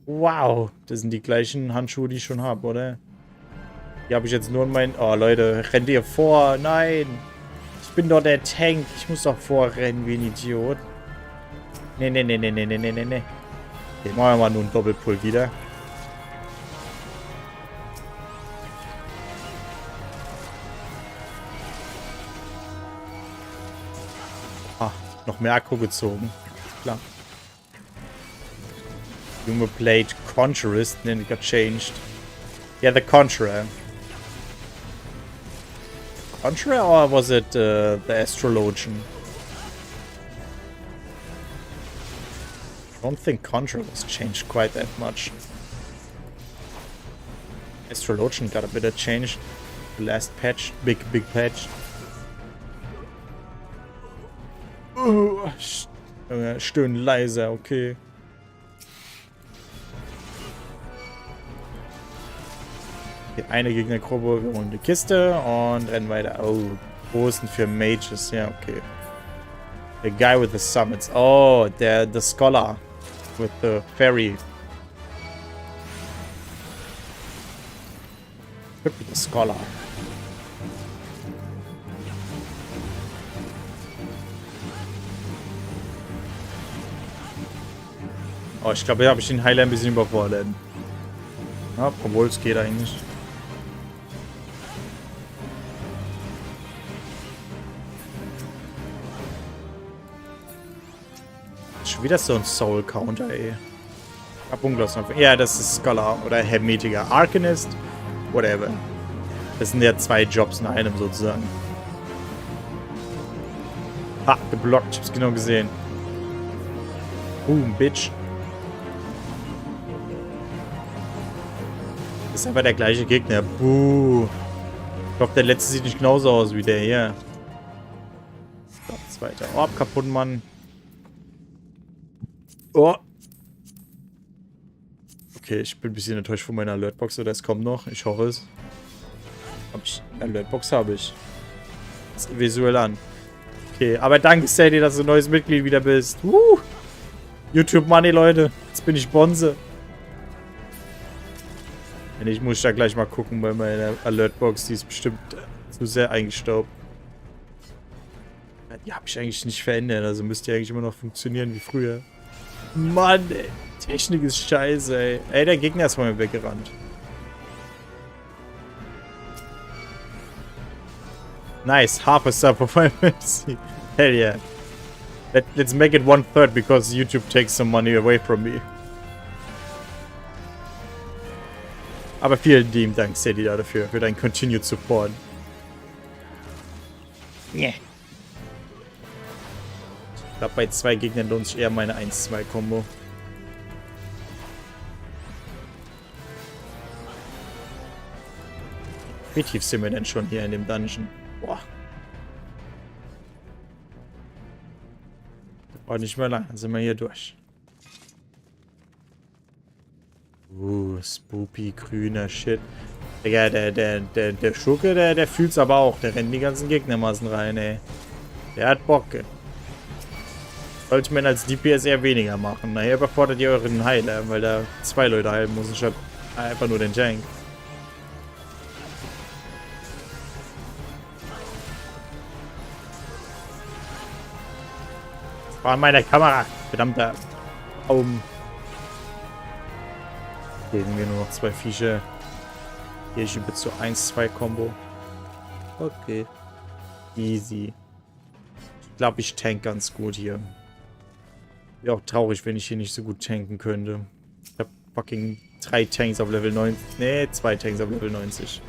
Wow. Das sind die gleichen Handschuhe, die ich schon habe, oder? Die habe ich jetzt nur in meinen... Oh, Leute. Rennt ihr vor? Nein. Ich bin doch der Tank. Ich muss doch vorrennen wie ein Idiot. Nee. Okay, machen wir mal nur einen Doppelpull wieder. Noch mehr Akku gezogen. Klar. Junge played Conjurist, then it got changed. Yeah, the Conjurer. Conjurer or was it the Astrologian? I don't think Conjurer was changed quite that much. Astrologian got a bit of change. The last patch. Big patch. Stöhnen leiser, okay. Okay, eine Gegnergruppe, wir holen die Kiste und rennen weiter. Oh, Großen für Mages, ja, okay. The guy with the summits. Oh, the scholar with the fairy. Could be the scholar. Oh, ich glaube, hier habe ich den Heiler ein bisschen überfordert. Ja, obwohl es geht eigentlich. Schon wieder so ein Soul-Counter, ey. Ja, das ist Scholar oder Hermetiker. Arcanist, whatever. Das sind ja zwei Jobs in einem sozusagen. Ha, geblockt, ich hab's genau gesehen. Boom, Bitch. Das ist aber der gleiche Gegner. Buh. hoffe, der letzte sieht nicht genauso aus wie der hier. So, zweiter Orb kaputt, Mann. Oh. Okay, ich bin ein bisschen enttäuscht von meiner Alertbox, oder es kommt noch. Ich hoffe es. Hab ich. Alertbox habe ich. Das sieht visuell an. Okay, aber danke, Sadie, dass du ein neues Mitglied wieder bist. YouTube Money, Leute. Jetzt bin ich Bonze. Wenn nicht, muss ich da gleich mal gucken bei meiner Alertbox. Die ist bestimmt zu sehr eingestaubt. Die habe ich eigentlich nicht verändert. Also müsste die eigentlich immer noch funktionieren wie früher. Mann, ey. Technik ist scheiße, ey. Ey, der Gegner ist von mir weggerannt. Nice. Half a sub of my mercy. Hell yeah. Let's make it 1/3 because YouTube takes some money away from me. Aber vielen lieben Dank, Sadie, dafür, für deinen Continued Support. Yeah. Ich glaube, bei 2 Gegnern lohnt sich eher meine 1-2-Kombo. Wie tief sind wir denn schon hier in dem Dungeon? Boah. War nicht mehr lang, dann sind wir hier durch. Spoopy, grüner Shit. Digga, der Schurke, der fühlt's aber auch. Der rennt die ganzen Gegnermassen rein, ey. Der hat Bock. Sollte man als DPS eher weniger machen. Nachher überfordert ihr euren Heiler, weil da 2 Leute heilen muss. Ich hab einfach nur den Tank. Das war an meiner Kamera. Verdammter Baum. Hier sind wir nur noch 2 Viecher. Hier ist bitte so 1-2-Kombo. Okay. Easy. Ich glaube, ich tank ganz gut hier. Wäre auch traurig, wenn ich hier nicht so gut tanken könnte. Ich habe fucking 3 Tanks auf Level 90. Ne, 2 Tanks auf Level 90.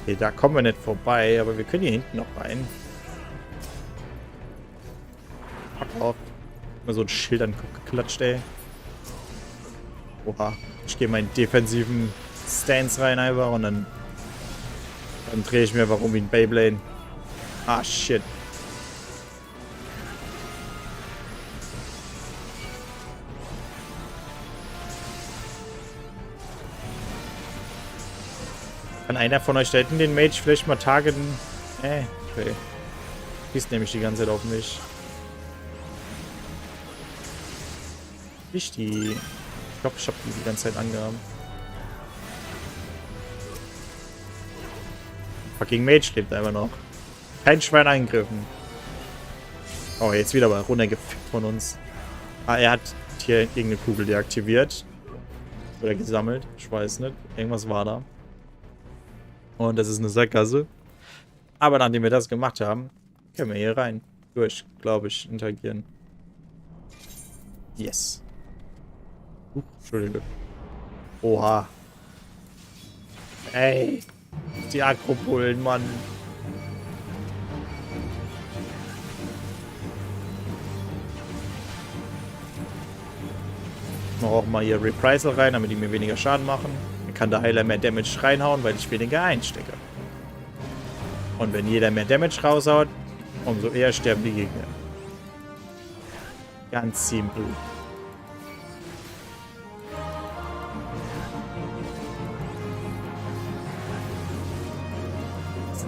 Okay, da kommen wir nicht vorbei, aber wir können hier hinten noch rein. Fuck auf. Mal so ein Schild angeklatscht, ey. Oha. Ich gehe meinen defensiven Stance rein einfach und dann drehe ich mir einfach um wie ein Beyblade. Ah, shit. Kann einer von euch da hinten den Mage vielleicht mal targeten? Okay. Schießt nämlich die ganze Zeit auf mich. Wichtig. Ich glaube, ich habe die ganze Zeit angehaben. Fucking Mage lebt einfach noch. Kein Schwein eingegriffen. Oh, jetzt wieder mal runtergefickt von uns. Ah, er hat hier irgendeine Kugel deaktiviert. Oder gesammelt. Ich weiß nicht. Irgendwas war da. Und das ist eine Sackgasse. Aber nachdem wir das gemacht haben, können wir hier rein. Durch, glaube ich, interagieren. Yes. Entschuldigung. Oha. Ey. Die Akropolen, Mann. Ich mache auch mal hier Reprisal rein, damit die mir weniger Schaden machen. Dann kann der Heiler mehr Damage reinhauen, weil ich weniger einstecke. Und wenn jeder mehr Damage raushaut, umso eher sterben die Gegner. Ganz simpel.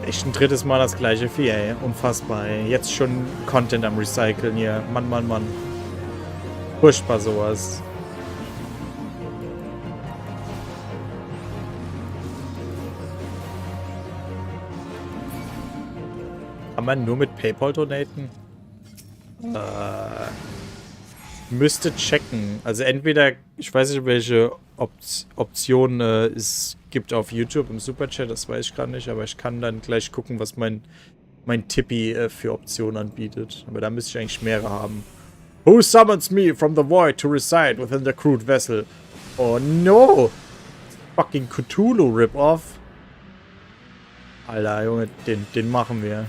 Echt ein drittes Mal das gleiche Vieh, ey. Unfassbar, ey. Jetzt schon Content am Recyceln hier. Mann, Mann, Mann. Furchtbar sowas. Kann man nur mit PayPal donaten? Müsste checken. Also entweder, ich weiß nicht, welche Optionen es gibt auf YouTube im Superchat, das weiß ich gerade nicht, aber ich kann dann gleich gucken, was mein Tippi für Optionen anbietet. Aber da müsste ich eigentlich mehrere haben. Who summons me from the void to reside within the crewed vessel? Oh no! Fucking Cthulhu Rip-Off. Alter, Junge, den machen wir.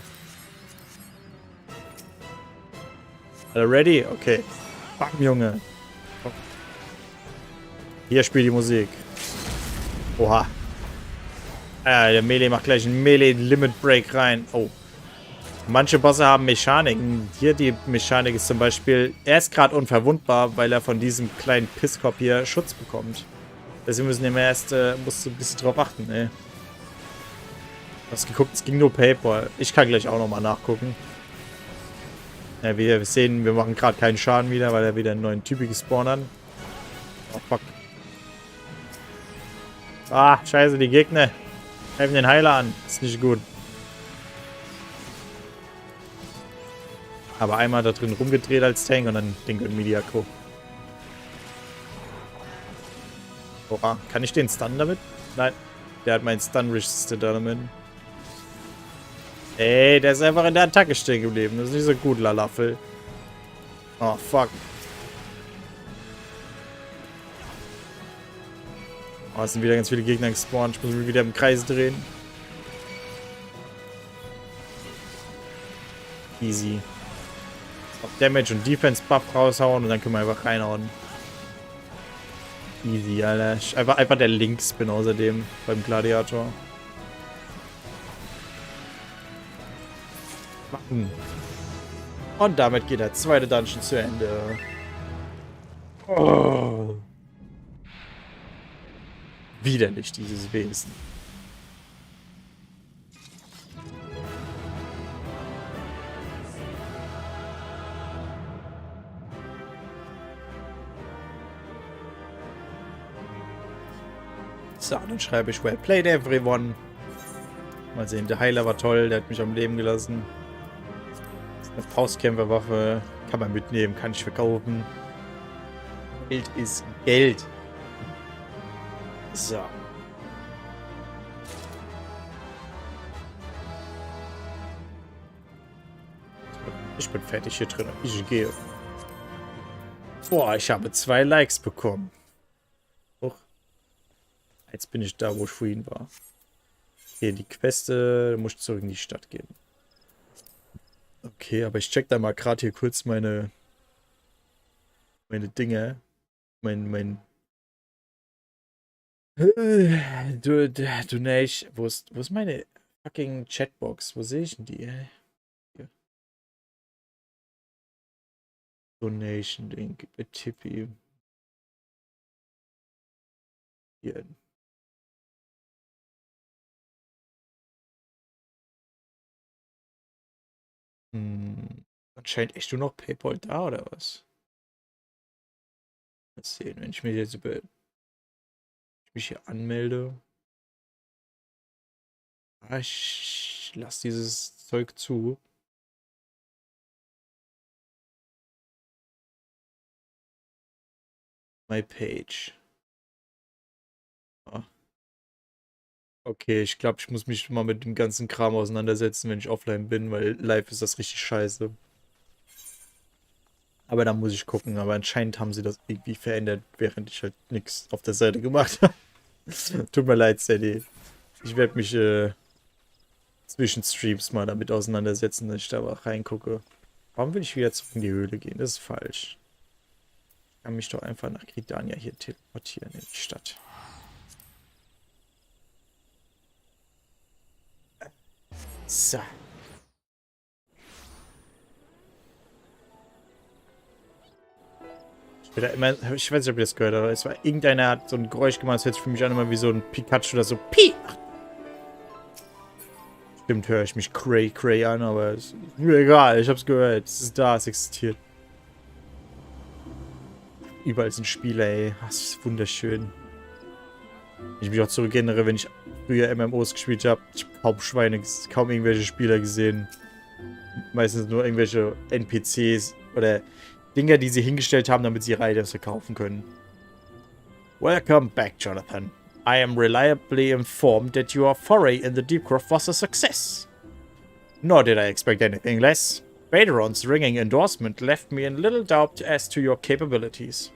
Alle ready? Okay. Bam, Junge. Hier spielt die Musik. Oha. Ah, der Melee macht gleich einen Melee-Limit-Break rein. Oh. Manche Bosse haben Mechaniken. Hier die Mechanik ist zum Beispiel, er ist gerade unverwundbar, weil er von diesem kleinen Pisskopf hier Schutz bekommt. Deswegen müssen wir erst, musst du ein bisschen drauf achten, ey. Du hast geguckt, es ging nur PayPal. Ich kann gleich auch nochmal nachgucken. Ja, wir sehen, wir machen gerade keinen Schaden wieder, weil er wieder einen neuen Typ gespawnt hat. Oh, fuck. Ah, scheiße, die Gegner. Greifen den Heiler an. Ist nicht gut. Aber einmal da drin rumgedreht als Tank und dann den gönnen Mediako. Oha, kann ich den stunnen damit? Nein. Der hat meinen Stun resisted damit. Ey, der ist einfach in der Attacke stehen geblieben. Das ist nicht so gut, Lalafel. Oh, fuck. Oh, es sind wieder ganz viele Gegner gespawnt. Ich muss mich wieder im Kreis drehen. Easy. Auf Damage und Defense Buff raushauen und dann können wir einfach reinhauen. Easy, Alter. Einfach der Links-Spin außerdem beim Gladiator. Und damit geht der zweite Dungeon zu Ende. Oh. Widerlich, dieses Wesen. So, dann schreibe ich well played everyone. Mal sehen, der Heiler war toll, der hat mich am Leben gelassen. Das ist eine Faustkämpferwaffe. Kann man mitnehmen, kann ich verkaufen. Geld ist Geld. So. Ich bin fertig hier drin. Ich gehe. Boah, ich habe 2 Likes bekommen. Hoch. Jetzt bin ich da, wo ich vorhin war. Hier, die Queste, da muss ich zurück in die Stadt gehen. Okay, aber ich check da mal gerade hier kurz meine Dinge. Mein Donation. Wo ist meine fucking Chatbox? Wo sehe ich denn die? Hier. Donation Link. Tippi. Hier. Anscheinend echt nur noch PayPal da, oder was? Mal sehen, wenn ich mich hier anmelde. Ah, ich lasse dieses Zeug zu. My page. Ah. Okay, ich glaube, ich muss mich mal mit dem ganzen Kram auseinandersetzen, wenn ich offline bin, weil live ist das richtig scheiße. Aber da muss ich gucken. Aber anscheinend haben sie das irgendwie verändert, während ich halt nichts auf der Seite gemacht habe. Tut mir leid, Sadie. Ich werde mich zwischen Streams mal damit auseinandersetzen, dass ich da mal reingucke. Warum will ich wieder zurück in die Höhle gehen? Das ist falsch. Ich kann mich doch einfach nach Gridania hier teleportieren in die Stadt. So. Ich weiß nicht, ob ihr das gehört habt, aber es war irgendeiner hat so ein Geräusch gemacht, das hört sich für mich an immer wie so ein Pikachu oder so. Pi! Stimmt, höre ich mich cray an, aber ist mir egal, ich hab's gehört. Es ist da, es existiert. Überall sind Spiele, ey. Das ist wunderschön. Ich mich auch zurückerinnere, wenn ich früher MMOs gespielt habe. Ich habe kaum irgendwelche Spieler gesehen. Meistens nur irgendwelche NPCs oder Dinger, die sie hingestellt haben, damit sie ihre Items verkaufen können. Welcome back, Jonathan. I am reliably informed that your foray in the Deepcroft was a success. Nor did I expect anything less. Baderon's ringing endorsement left me in little doubt as to your capabilities.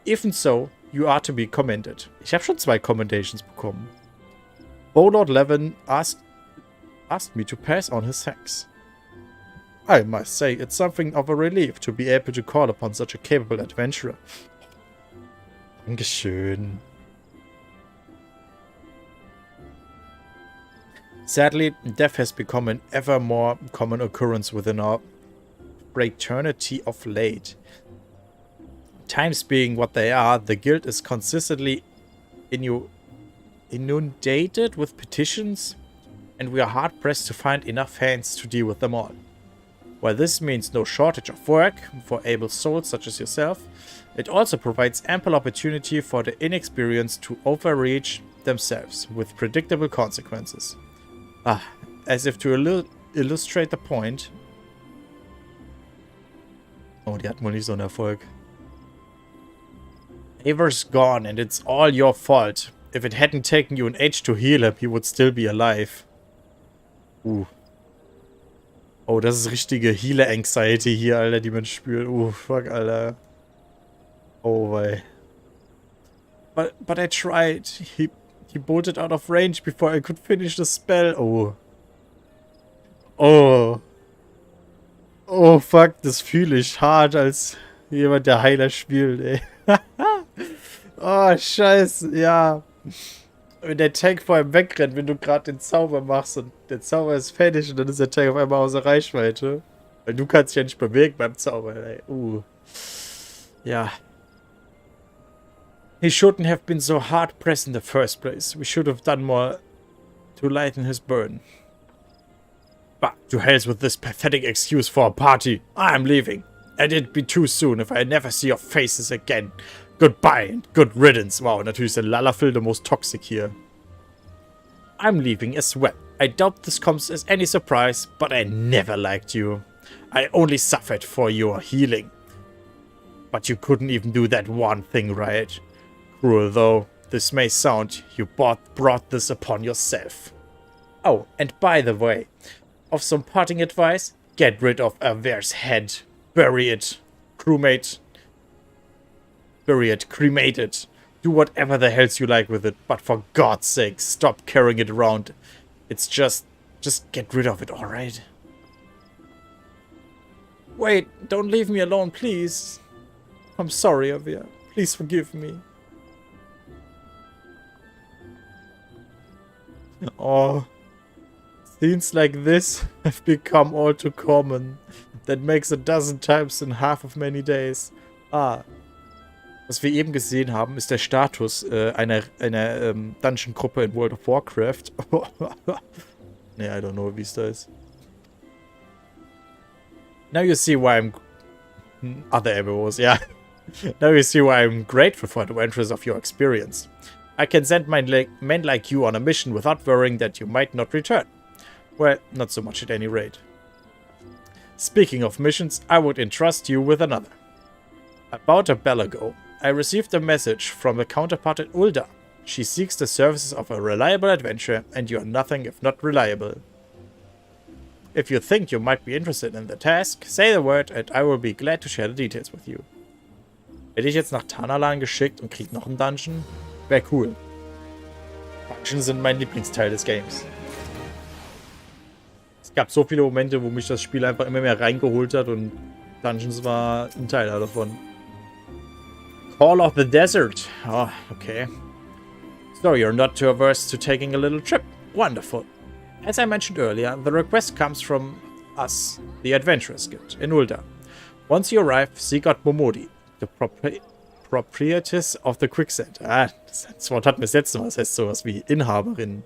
Even so, you are to be commended. Ich habe schon 2 Commendations bekommen. Bowlord Levin asked me to pass on his thanks. I must say, it's something of a relief to be able to call upon such a capable adventurer. Dankeschön. Sadly, death has become an ever more common occurrence within our fraternity of late. Times being what they are, the guild is consistently inundated with petitions, and we are hard-pressed to find enough hands to deal with them all. While this means no shortage of work for able souls such as yourself, it also provides ample opportunity for the inexperienced to overreach themselves with predictable consequences. As if to illustrate the point. Oh, die hatten wohl nicht so einen Erfolg. Aver's gone and it's all your fault. If it hadn't taken you an age to heal him, he would still be alive. Oh, das ist richtige Healer-Anxiety hier, Alter, die man spürt. Fuck, Alter. Oh, wei. But I tried. He bolted out of range before I could finish the spell. Oh, fuck, das fühle ich hart als jemand, der Heiler spielt, ey. Oh, scheiße, ja. Wenn der Tank vor ihm wegrennt, wenn du gerade den Zauber machst und der Zauber ist fertig und dann ist der Tank auf einmal außer Reichweite. Weil du kannst dich ja nicht bewegen beim Zauber, ey. Ja. He shouldn't have been so hard-pressed in the first place. We should have done more to lighten his burden. But to hell with this pathetic excuse for a party. I'm leaving. And it'd be too soon if I never see your faces again. Goodbye and good riddance. Wow, natürlich ist der Lalafil the most toxic here. I'm leaving as well. I doubt this comes as any surprise, but I never liked you. I only suffered for your healing. But you couldn't even do that one thing right. Cruel though this may sound, you brought this upon yourself. Oh, and by the way, of some parting advice, get rid of Aver's head. Bury it. Cremate it. Do whatever the hells you like with it, but for God's sake, stop carrying it around. It's just get rid of it, alright? Wait, don't leave me alone, please. I'm sorry, Aver. Please forgive me. Oh, scenes like this have become all too common. That makes a dozen times in half of many days. Was wir eben gesehen haben, ist der Status einer Dungeon-Gruppe in World of Warcraft. Ne, I don't know, wie es da ist. Now you see why I'm... Other MMOs, yeah. Now you see why I'm grateful for the interest of your experience. I can send men like you on a mission without worrying that you might not return. Well, not so much at any rate. Speaking of missions, I would entrust you with another. About a bell ago, I received a message from a counterpart at Ul'dah. She seeks the services of a reliable adventurer, and you are nothing if not reliable. If you think you might be interested in the task, say the word and I will be glad to share the details with you. Hätte ich jetzt nach Tanalan geschickt und krieg noch einen Dungeon? Wäre cool. Dungeons sind mein Lieblingsteil des Games. Es gab so viele Momente, wo mich das Spiel einfach immer mehr reingeholt hat und Dungeons war ein Teil davon. Call of the Desert. Oh, okay. So you're not too averse to taking a little trip. Wonderful. As I mentioned earlier, the request comes from us, the Adventurers Guild, in Ul'dah. Once you arrive, seek out Momodi, the proprietress of the Quicksand. Das Wort hatten wir das letzte Mal. Das heißt sowas wie Inhaberin.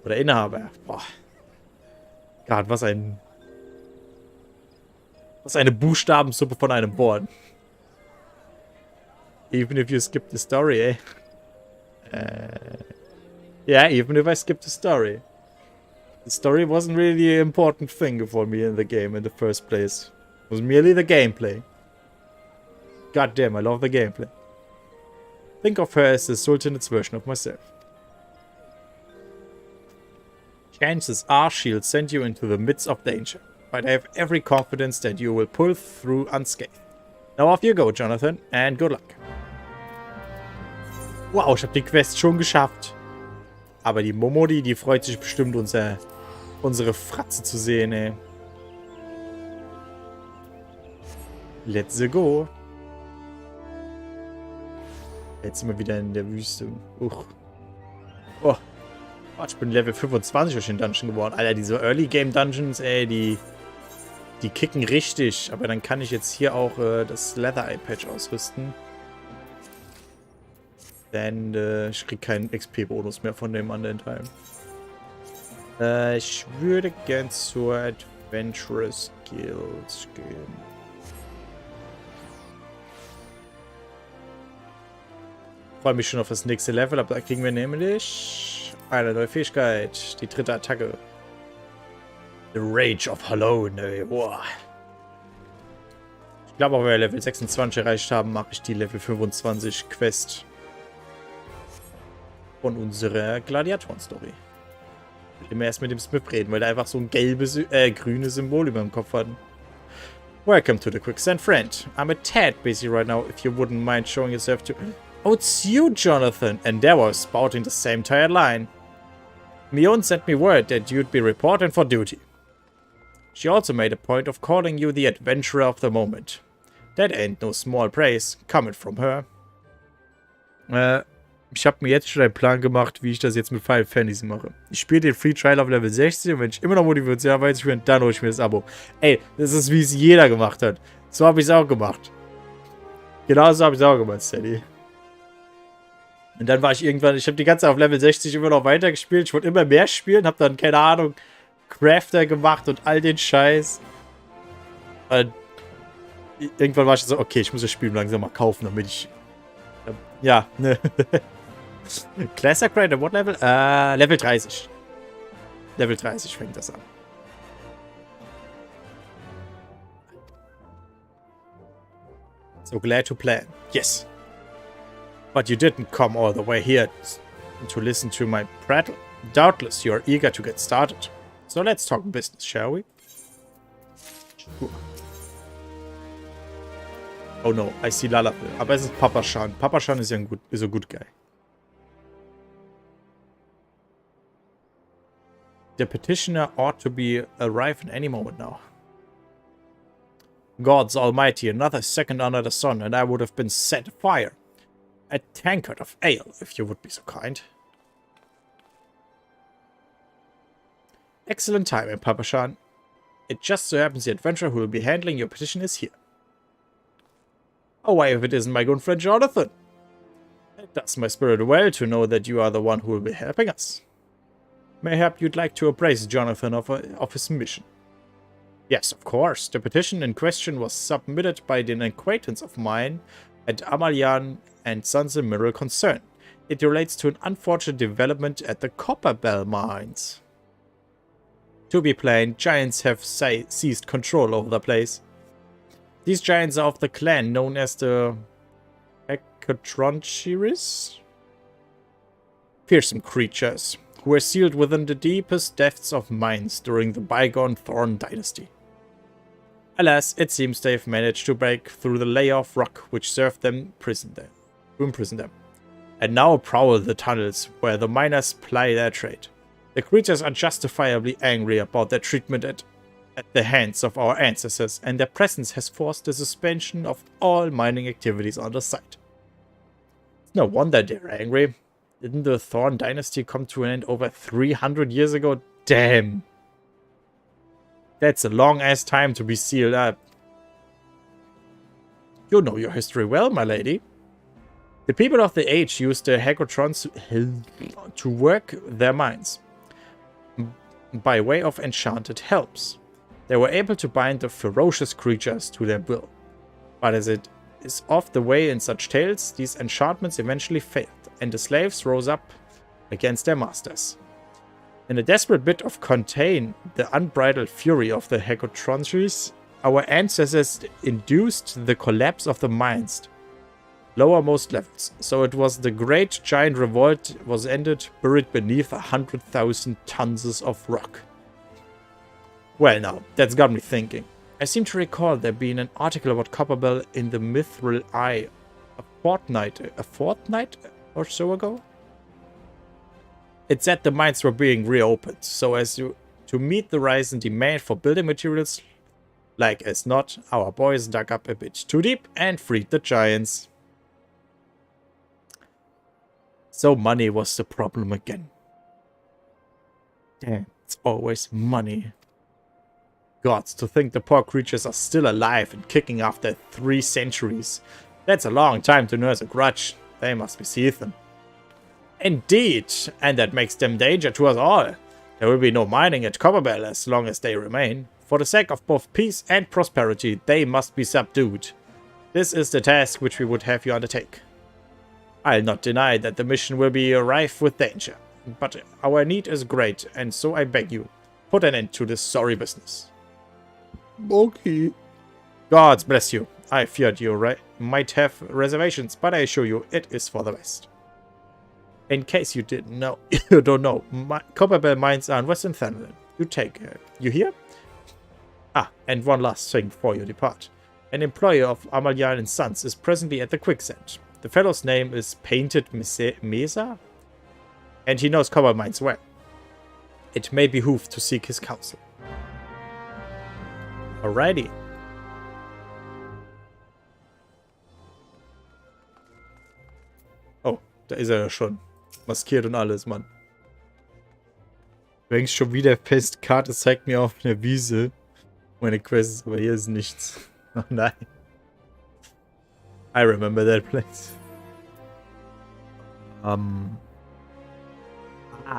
Oder Inhaber. Boah. Gott, was eine Buchstabensuppe von einem Board. Even if you skip the story, eh? Yeah, even if I skipped the story. The story wasn't really the important thing for me in the game in the first place. It was merely the gameplay. God damn, I love the gameplay. Think of her as the Sultan's version of myself. Chances are she'll send you into the midst of danger, but I have every confidence that you will pull through unscathed. Now off you go, Jonathan, and good luck. Wow, ich habe die Quest schon geschafft. Aber die Momodi, die freut sich bestimmt, unsere Fratze zu sehen, ey. Let's go. Jetzt sind wir wieder in der Wüste. Oh. Oh, ich bin Level 25 durch den Dungeon geworden. Alter, diese Early Game Dungeons, ey, die kicken richtig. Aber dann kann ich jetzt hier auch das Leather Eye Patch ausrüsten. Denn ich krieg keinen XP-Bonus mehr von dem anderen Teil. Ich würde gern zur Adventurous Guild gehen. Freue mich schon auf das nächste Level, aber da kriegen wir nämlich eine neue Fähigkeit. Die dritte Attacke. The Rage of Halone. Boah. Ich glaube, auch wenn wir Level 26 erreicht haben, mache ich die Level 25 Quest von unserer Gladiatoren-Story. Ich will erst mit dem Smith reden, weil er einfach so ein grünes Symbol über dem Kopf hat. Welcome to the Quicksand Friend. I'm a tad busy right now, if you wouldn't mind showing yourself to... Oh, it's you, Jonathan! And there was spouting the same tired line. Mion sent me word that you'd be reporting for duty. She also made a point of calling you the adventurer of the moment. That ain't no small praise, coming from her. Ich habe mir jetzt schon einen Plan gemacht, wie ich das jetzt mit Final Fantasy mache. Ich spiele den Free Trial auf Level 60 und wenn ich immer noch motiviert weiß, dann hole ich mir das Abo. Ey, das ist wie es jeder gemacht hat. So habe ich es auch gemacht. Genauso habe ich es auch gemacht, Steady. Und dann war ich irgendwann, ich habe die ganze Zeit auf Level 60 immer noch weitergespielt. Ich wollte immer mehr spielen, habe dann, keine Ahnung, Crafter gemacht und all den Scheiß. Und irgendwann war ich so, okay, ich muss das Spiel langsam mal kaufen, damit ich... Ja, ne. Class Upgrade, what Level? Level 30. Level 30 fängt das an. So glad to plan. Yes. But you didn't come all the way here to listen to my prattle. Doubtless you're eager to get started. So let's talk business, shall we? Sure. Oh no, I see Lalapel. Aber es ist Papa Shan. Papa Shan ist ja ein good guy. The petitioner ought to be arriving any moment now. Gods almighty, another second under the sun and I would have been set afire. A tankard of ale, if you would be so kind. Excellent timing, Papa Shan. It just so happens the adventurer who will be handling your petition is here. Oh, why if it isn't my good friend Jonathan? It does my spirit well to know that you are the one who will be helping us. Mayhap you'd like to appraise Jonathan of his mission. Yes, of course. The petition in question was submitted by an acquaintance of mine at Amalian and Sons in Mineral Concern. It relates to an unfortunate development at the Copper Bell mines. To be plain, giants have seized control over the place. These giants are of the clan known as the Hecatronchiris? Fearsome creatures, who were sealed within the deepest depths of mines during the bygone Thorn dynasty. Alas, it seems they've managed to break through the layer of rock which served them to imprison them, and now prowl the tunnels where the miners ply their trade. The creatures are justifiably angry about their treatment at the hands of our ancestors, and their presence has forced the suspension of all mining activities on the site. It's no wonder they're angry. Didn't the Thorn dynasty come to an end over 300 years ago? Damn! That's a long-ass time to be sealed up. You know your history well, my lady. The people of the age used the Hecatrons to work their mines by way of enchanted helps. They were able to bind the ferocious creatures to their will. But as it is oft the way in such tales, these enchantments eventually failed, and the slaves rose up against their masters. In a desperate bid to contain the unbridled fury of the Hecatronchiris, our ancestors induced the collapse of the mines lowermost levels. So it was the great giant revolt was ended, buried beneath 100,000 tons of rock. Well now, that's got me thinking. I seem to recall there being an article about Copperbell in the Mithril Eye a fortnight or so ago? It said the mines were being reopened, so as to meet the rise in demand for building materials, like as not, our boys dug up a bit too deep and freed the giants. So money was the problem again. Damn, it's always money. Gods, to think the poor creatures are still alive and kicking after 3 centuries. That's a long time to nurse a grudge. They must be seething. Indeed, and that makes them danger to us all. There will be no mining at Copperbell as long as they remain. For the sake of both peace and prosperity, they must be subdued. This is the task which we would have you undertake. I'll not deny that the mission will be rife with danger, but our need is great, and so I beg you, put an end to this sorry business. Okay. Gods bless you. I feared you might have reservations, but I assure you it is for the best. In case you didn't know, you don't know, Copperbell mines are in Western Thunderland. You hear? Ah, and one last thing before you depart. An employee of Amalian & Sons is presently at the quicksand. The fellow's name is Painted Mesa, and he knows copper mines well. It may behoove to seek his counsel. Alrighty. Oh, da ist er ja schon. Maskiert und alles, Mann. Du hängst schon wieder fest. Karte zeigt mir auf einer Wiese meine Quests, aber hier ist nichts. Oh nein. I remember that place.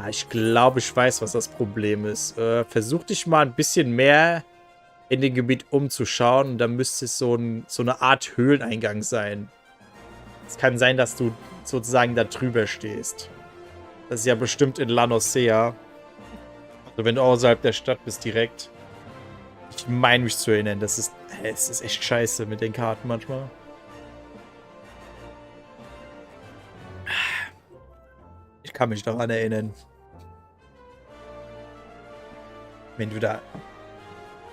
Ich glaube, ich weiß, was das Problem ist. Versuch dich mal ein bisschen mehr in dem Gebiet umzuschauen. Da müsste es so eine Art Höhleneingang sein. Es kann sein, dass du sozusagen da drüber stehst. Das ist ja bestimmt in Lanosea. Also wenn du außerhalb der Stadt bist direkt. Ich meine mich zu erinnern, es ist echt scheiße mit den Karten manchmal. Ich kann mich daran erinnern. Wenn du da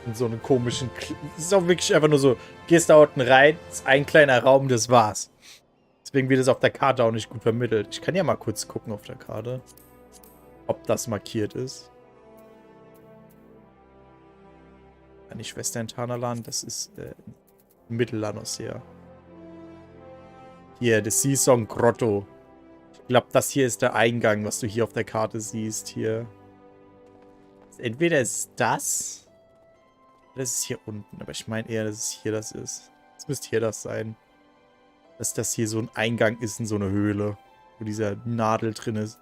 in so einem komischen... Es ist auch wirklich einfach nur so, gehst da unten rein, ist ein kleiner Raum, das war's. Deswegen wird es auf der Karte auch nicht gut vermittelt. Ich kann ja mal kurz gucken auf der Karte, ob das markiert ist. Nicht Western-Tanaland, das ist Mittellanosea. Hier, das Seasong Grotto. Ich glaube, das hier ist der Eingang, was du hier auf der Karte siehst. Hier. Entweder ist das. Oder das ist hier unten. Aber ich meine eher, dass es hier das ist. Es müsste hier das sein. Dass das hier so ein Eingang ist in so eine Höhle. Wo dieser Nadel drin ist.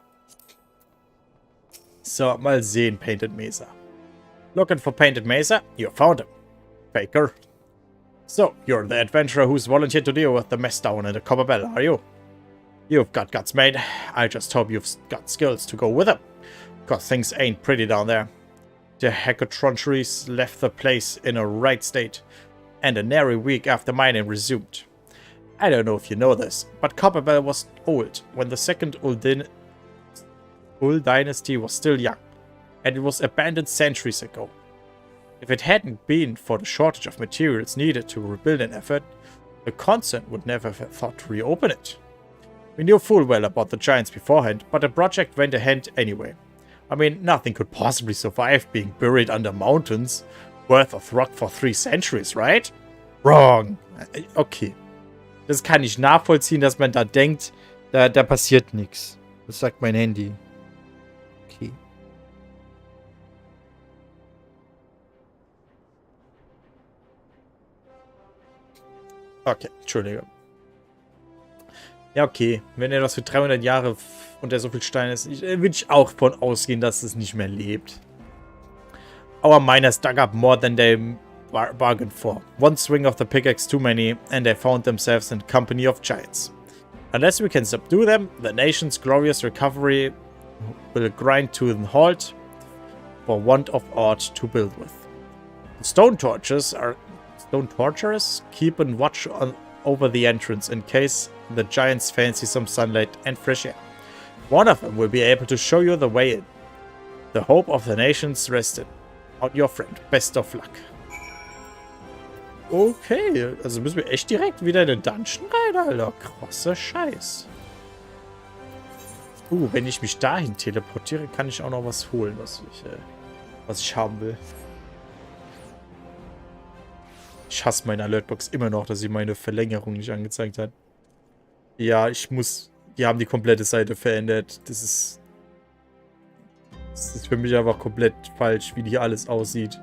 So, mal sehen, Painted Mesa. Looking for Painted Mesa? You found him. Faker. So, you're the adventurer who's volunteered to deal with the mess down in the Copperbell, are you? You've got guts, mate. I just hope you've got skills to go with them. Cause things ain't pretty down there. The hecatoncheires left the place in a right state, and a nary week after mining resumed. I don't know if you know this, but Copperbell was old when the second Ul dynasty was still young, and it was abandoned centuries ago. If it hadn't been for the shortage of materials needed to rebuild an effort, the concern would never have thought to reopen it. We knew full well about the giants beforehand, but the project went ahead anyway. I mean, nothing could possibly survive being buried under mountains worth of rock for 3 centuries, right? Wrong. Okay. Das kann ich nachvollziehen, dass man da denkt, da passiert nichts. Das sagt mein Handy. Okay. Okay, Entschuldigung. Ja, okay. Wenn er das für 300 Jahre unter so viel Stein ist, würde ich auch von ausgehen, dass es nicht mehr lebt. Our miners dug up more than they bargained for. One swing of the pickaxe too many, and they found themselves in company of giants. Unless we can subdue them, the nation's glorious recovery will grind to a halt for want of aught to build with. The stone torturers keeping watch over the entrance in case the giants fancy some sunlight and fresh air. One of them will be able to show you the way in. The hope of the nations rested on your friend. Best of luck. Okay, also müssen wir echt direkt wieder in den Dungeon rein, Alter. Krasser Scheiß. Wenn ich mich dahin teleportiere, kann ich auch noch was holen, was ich haben will. Ich hasse meine Alertbox immer noch, dass sie meine Verlängerung nicht angezeigt hat. Ja, die haben die komplette Seite verändert. Das ist... Das ist für mich einfach komplett falsch, wie hier alles aussieht.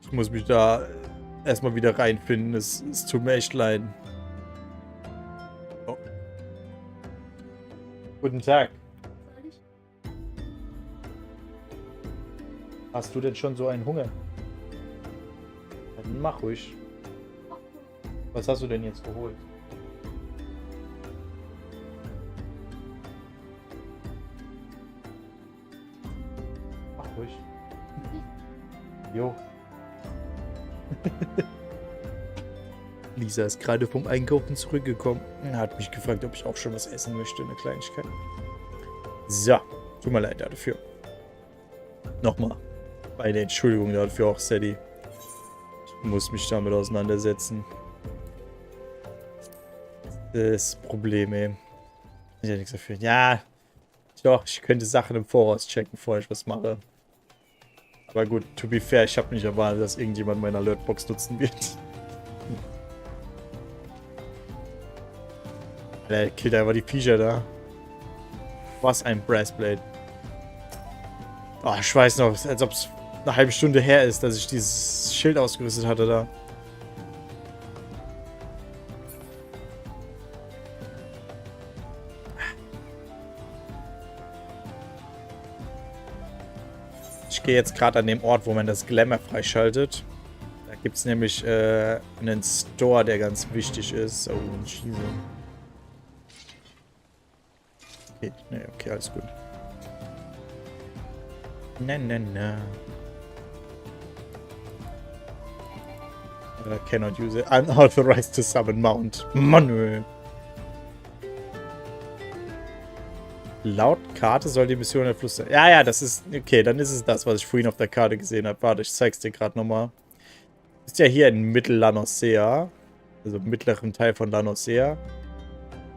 Ich muss mich da erstmal wieder reinfinden. Es tut mir echt leid. Oh. Guten Tag. Hast du denn schon so einen Hunger? Dann mach ruhig. Was hast du denn jetzt geholt? Mach ruhig. Jo. Lisa ist gerade vom Einkaufen zurückgekommen. Hat mich gefragt, ob ich auch schon was essen möchte. Eine Kleinigkeit. So. Tut mir leid dafür. Nochmal. Eine Entschuldigung dafür auch, Sadie. Ich muss mich damit auseinandersetzen. Das Problem, ey. Ich habe nichts dafür. Ja. Doch, ich könnte Sachen im Voraus checken, bevor ich was mache. Aber gut, to be fair, ich habe nicht erwartet, dass irgendjemand meine Alertbox nutzen wird. Der killt einfach die Viecher da. Was ein Brassblade. Oh, ich weiß noch, als ob es eine halbe Stunde her ist, dass ich dieses Schild ausgerüstet hatte da. Ich gehe jetzt gerade an dem Ort, wo man das Glamour freischaltet. Da gibt es nämlich einen Store, der ganz wichtig ist. Oh, Jesus. Okay, nee, okay, alles gut. Na. Cannot use it. Unauthorized to summon Mount. Manuel. Laut Karte soll die Mission der Fluss sein. Ja, das ist... Okay, dann ist es das, was ich vorhin auf der Karte gesehen habe. Warte, ich zeig's dir gerade nochmal. Ist ja hier in Mittel-Lanosea. Also im mittleren Teil von Lanosea.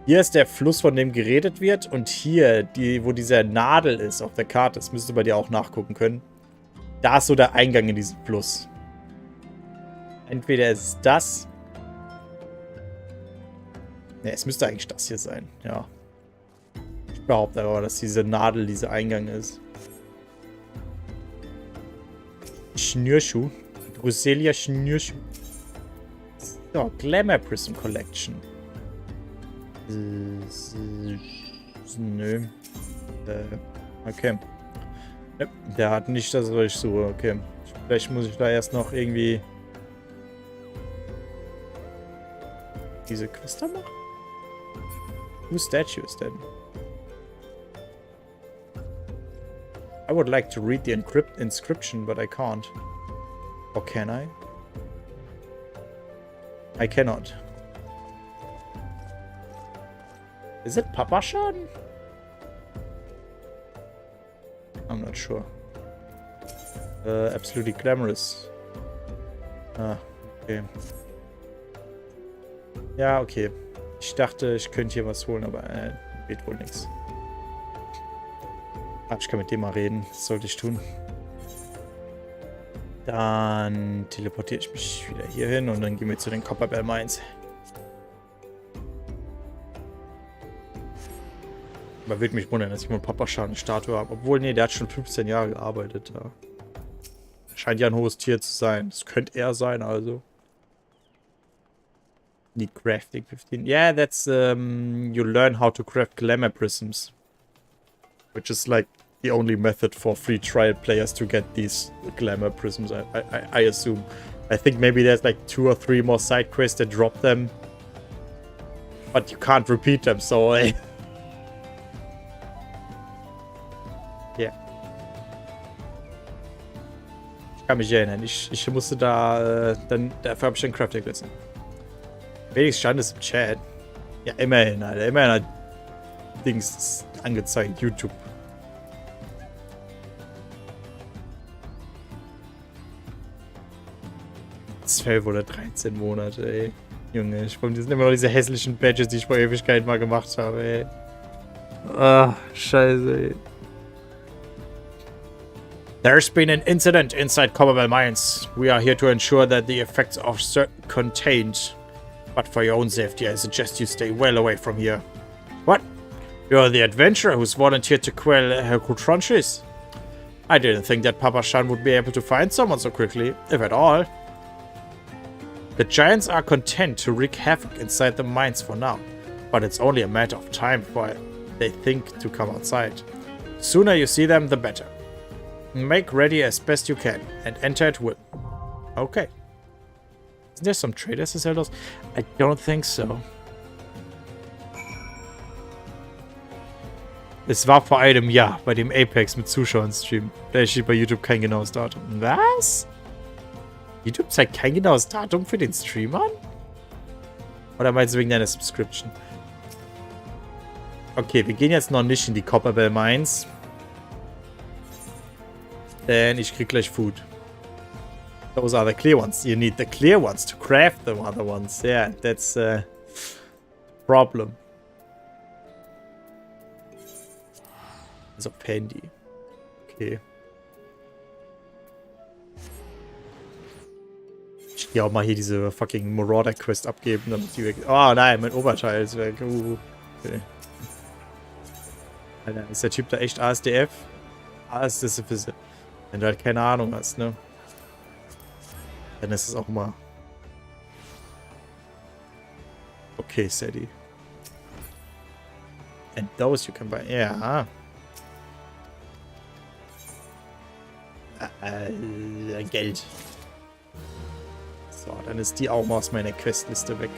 Hier ist der Fluss, von dem geredet wird. Und hier, wo dieser Nadel ist auf der Karte, das müsstest du bei dir auch nachgucken können. Da ist so der Eingang in diesen Fluss. Entweder ist es das. Ne, es müsste eigentlich das hier sein. Ja. Ich behaupte aber, dass diese Nadel dieser Eingang ist. Schnürschuh. Druselia Schnürschuh. So, Glamour Prism Collection. Nö. Okay. Ja, der hat nicht das, was ich suche. Okay. Vielleicht muss ich da erst noch irgendwie diese Quest machen? Whose statue is that? I would like to read the inscription, but I can't. Or can I? I cannot. Is it Papa Schaden? I'm not sure. Absolutely glamorous. Ah, okay. Ja, okay. Ich dachte, ich könnte hier was holen, aber geht wohl nichts. Aber ich kann mit dem mal reden. Das sollte ich tun. Dann teleportiere ich mich wieder hier hin und dann gehen wir zu den Copperbell Mines. Aber würde mich wundern, dass ich mit Papa Schaden eine Statue habe. Obwohl, nee, der hat schon 15 Jahre gearbeitet. Ja. Scheint ja ein hohes Tier zu sein. Das könnte er sein, also. Need crafting 15. Yeah, that's you learn how to craft glamour prisms, which is like the only method for free trial players to get these glamour prisms. I assume. I think maybe there's like 2 or 3 more side quests that drop them, but you can't repeat them. So yeah. Ich kann mich erinnern. Ich musste da dafür habe ich den Crafting wissen. Wenigstens stand es im Chat. Ja, immerhin, Alter. Immerhin hat Dings angezeigt. YouTube. ...12 oder 13 Monate, ey. Junge, das sind immer noch diese hässlichen Badges, die ich vor Ewigkeit mal gemacht habe, ey. Ah, scheiße, ey. There's been an incident inside Copperbell Mines. We are here to ensure that the effects are contained. But for your own safety, I suggest you stay well away from here. What? You're the adventurer who's volunteered to quell her crunches. I didn't think that Papa Shan would be able to find someone so quickly, if at all. The giants are content to wreak havoc inside the mines for now, but it's only a matter of time before they think to come outside. The sooner you see them, the better. Make ready as best you can, and enter at will. Okay. Isn't there some traders in Zeldos? I don't think so. Es war vor einem Jahr bei dem Apex mit Zuschauern-Stream. Da steht bei YouTube kein genaues Datum. Was? YouTube zeigt kein genaues Datum für den Stream an? Oder meinst du wegen deiner Subscription? Okay, wir gehen jetzt noch nicht in die Copperbell Mines. Denn ich krieg gleich Food. Those are the clear ones. You need the clear ones to craft the other ones. Yeah, that's a problem. Also Handy. Okay. Ich gehe auch mal hier diese fucking Marauder-Quest abgeben, damit die weg... Oh nein, mein Oberteil ist weg. Okay. Alter, ist der Typ da echt ASDF? ASDF. Wenn du halt keine Ahnung hast, ne? Dann ist es auch mal... Okay, Sadie. And those you can buy. Ja. Geld. So, dann ist die auch mal aus meiner Questliste weg.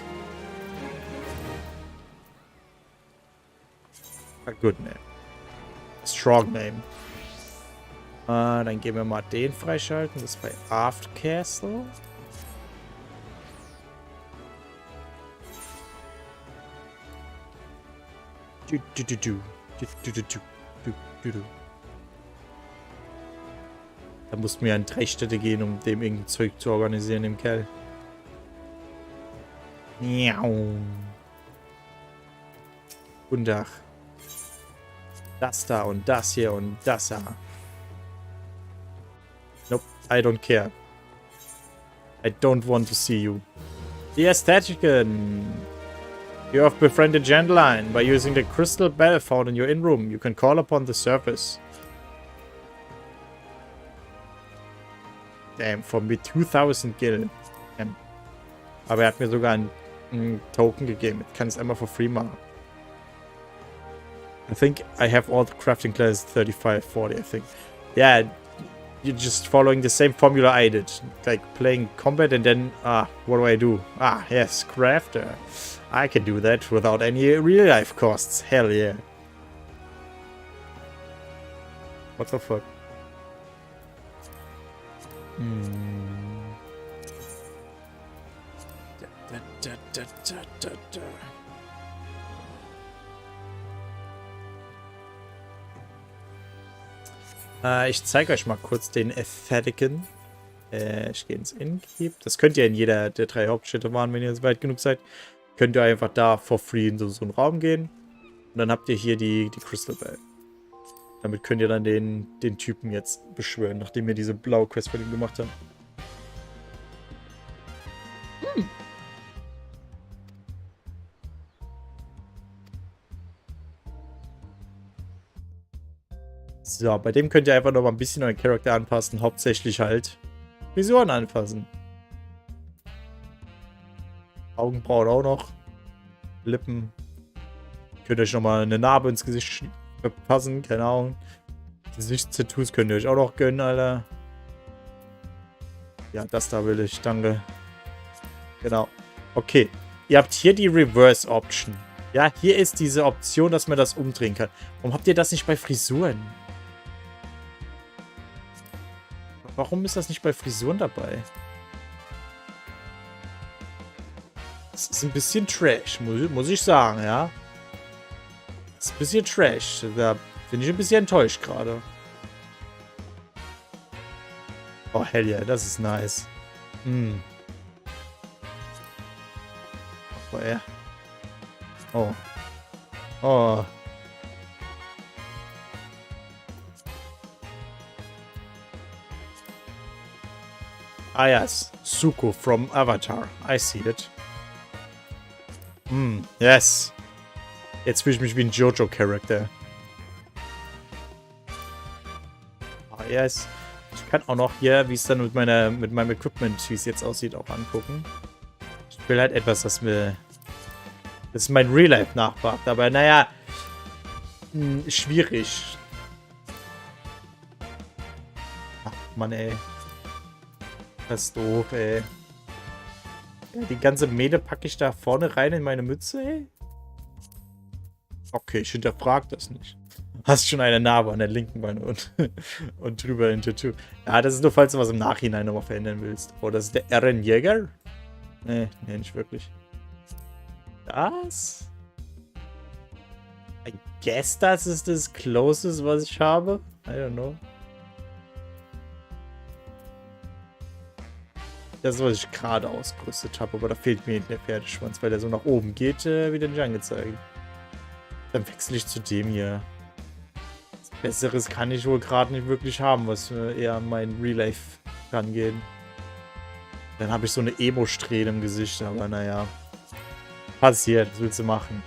A good name. Strong name. Dann gehen wir mal den freischalten. Das ist bei Aft Castle. Da mussten wir an 3 Städte gehen, um dem irgendein Zeug zu organisieren, dem Kerl. Miau. Guten Tag. Das da und das hier und das da. Nope, I don't care. I don't want to see you. The Aesthetician. You have befriended Gentleline. By using the crystal bell found in your in-room, you can call upon the surface. Damn, for me 2000 Gil. Aber er hat mir sogar einen Token gegeben. Ich kann es einmal for free machen. I think I have all the crafting classes 35, 40, I think. Yeah, you're just following the same formula I did. Like playing combat and then, what do? Yes, crafter. I can do that without any real life costs. Hell yeah. What the fuck? Ich zeige euch mal kurz den Aesthetiken. Ich gehe ins Innkeep. Das könnt ihr in jeder der 3 Hauptstädte machen, wenn ihr so weit genug seid. Könnt ihr einfach da for free in so einen Raum gehen. Und dann habt ihr hier die Crystal Bell. Damit könnt ihr dann den Typen jetzt beschwören, nachdem ihr diese blaue Quest für ihn gemacht habt. So, bei dem könnt ihr einfach noch mal ein bisschen euren Charakter anpassen. Hauptsächlich halt Frisuren anpassen. Augenbrauen auch noch. Lippen. Könnt ihr euch nochmal eine Narbe ins Gesicht verpassen. Keine Ahnung. Gesichtstattoos könnt ihr euch auch noch gönnen, Alter. Ja, das da will ich. Danke. Genau. Okay. Ihr habt hier die Reverse Option. Ja, hier ist diese Option, dass man das umdrehen kann. Warum habt ihr das nicht bei Frisuren? Warum ist das nicht bei Frisuren dabei? Das ist ein bisschen Trash, muss ich sagen, ja. Das ist ein bisschen Trash. Da bin ich ein bisschen enttäuscht gerade. Oh, hell yeah, das ist nice. Oh, ja. Oh. Oh. Ah, yes. Suko from Avatar. I see it. Yes. Jetzt fühle ich mich wie ein Jojo-Charakter. Ah, yes. Ich kann auch noch hier, wie es dann mit meinem Equipment, wie es jetzt aussieht, auch angucken. Ich will halt etwas, das mein Real Life nachmacht. Aber naja, schwierig. Ach, Mann, ey. Das ist doof, ey. Ja, die ganze Mähne packe ich da vorne rein in meine Mütze, ey? Okay, ich hinterfrage das nicht. Hast schon eine Narbe an der linken Beine und drüber ein Tattoo. Ja, das ist nur, falls du was im Nachhinein nochmal verändern willst. Oh, das ist der Ehrenjäger? Nee, nicht wirklich. Das? I guess das ist das Closest, was ich habe. I don't know. Das ist, was ich gerade ausgerüstet habe, aber da fehlt mir der Pferdeschwanz, weil der so nach oben geht, wieder nicht angezeigt. Dann wechsle ich zu dem hier. Was Besseres kann ich wohl gerade nicht wirklich haben, was eher an mein Real Life rangeht. Dann habe ich so eine Emo-Strähne im Gesicht, aber naja. Passiert, was willst du machen?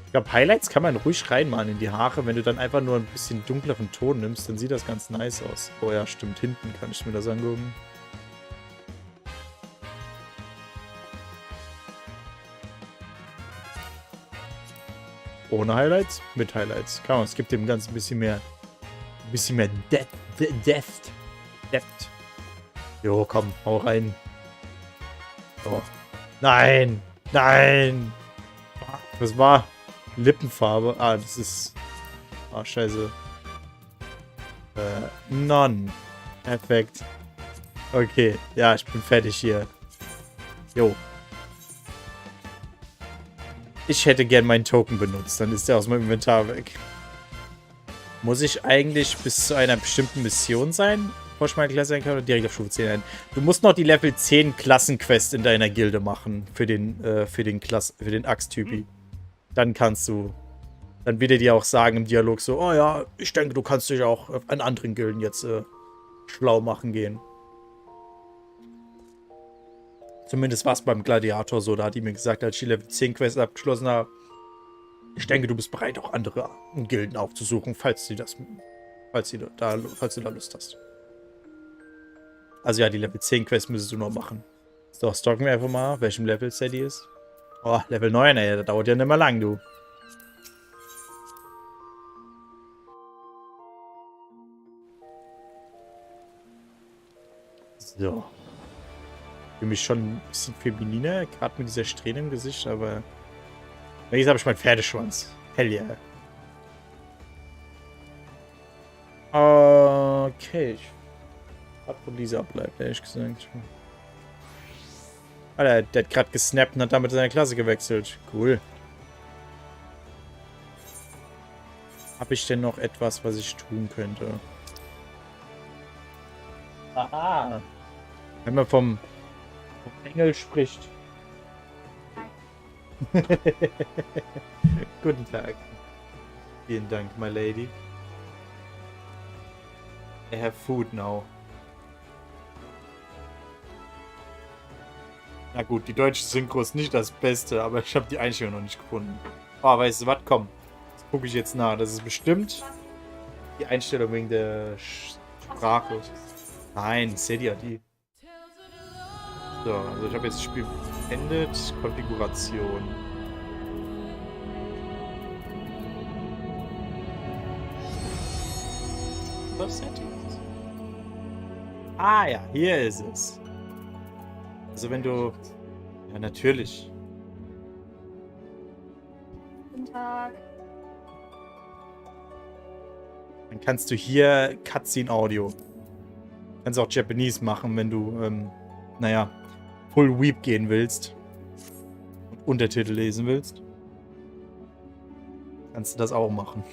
Ich glaube, Highlights kann man ruhig reinmalen in die Haare. Wenn du dann einfach nur ein bisschen dunkleren Ton nimmst, dann sieht das ganz nice aus. Oh ja, stimmt, hinten kann ich mir das angucken. Ohne Highlights? Mit Highlights. Kann man, es gibt dem Ganzen ein bisschen mehr Depth. Jo, komm, hau rein. Oh. Nein! Nein! Was war? Lippenfarbe. Ah, das ist... Ah, scheiße. None. Perfekt. Okay, ja, ich bin fertig hier. Jo. Ich hätte gern meinen Token benutzt, dann ist der aus meinem Inventar weg. Muss ich eigentlich bis zu einer bestimmten Mission sein, bevor ich meine Klasse sein kann, oder direkt auf Stufe 10 ein? Du musst noch die Level 10 Klassenquest in deiner Gilde machen, für den Axt-Typi. Dann kannst du, dann wird er dir auch sagen im Dialog so, oh ja, ich denke, du kannst dich auch an anderen Gilden jetzt schlau machen gehen. Zumindest war es beim Gladiator so, da hat die mir gesagt, als ich die Level 10 Quest abgeschlossen habe, ich denke, du bist bereit, auch andere Gilden aufzusuchen, falls du da Lust hast. Also ja, die Level 10 Quest müsstest du noch machen. So, stalken wir einfach mal, welchem Level Sadie ist. Oh, Level 9, ey, das dauert ja nicht mehr lang, du. So. Ich fühle mich schon ein bisschen femininer, gerade mit dieser Strähne im Gesicht, aber... Jetzt habe ich meinen Pferdeschwanz. Hell yeah. Okay. Wo Lisa bleibt, ehrlich gesagt. Alter, der hat gerade gesnappt und hat damit seine Klasse gewechselt. Cool. Habe ich denn noch etwas, was ich tun könnte? Aha. Wenn man vom Engel spricht. Guten Tag. Vielen Dank, my lady. I have food now. Na gut, die deutsche Synchro ist nicht das Beste, aber ich habe die Einstellung noch nicht gefunden. Oh, weißt du was? Komm. Das gucke ich jetzt nach. Das ist bestimmt die Einstellung wegen der Sprache. Nein, Zodiark, die. So, also ich habe jetzt das Spiel beendet. Konfiguration. Settings. Ah ja, hier ist es. Also wenn du... Ja, natürlich. Guten Tag. Dann kannst du hier Cutscene Audio. Kannst auch Japanese machen, wenn du, naja, Full Weep gehen willst. Und Untertitel lesen willst. Kannst du das auch machen.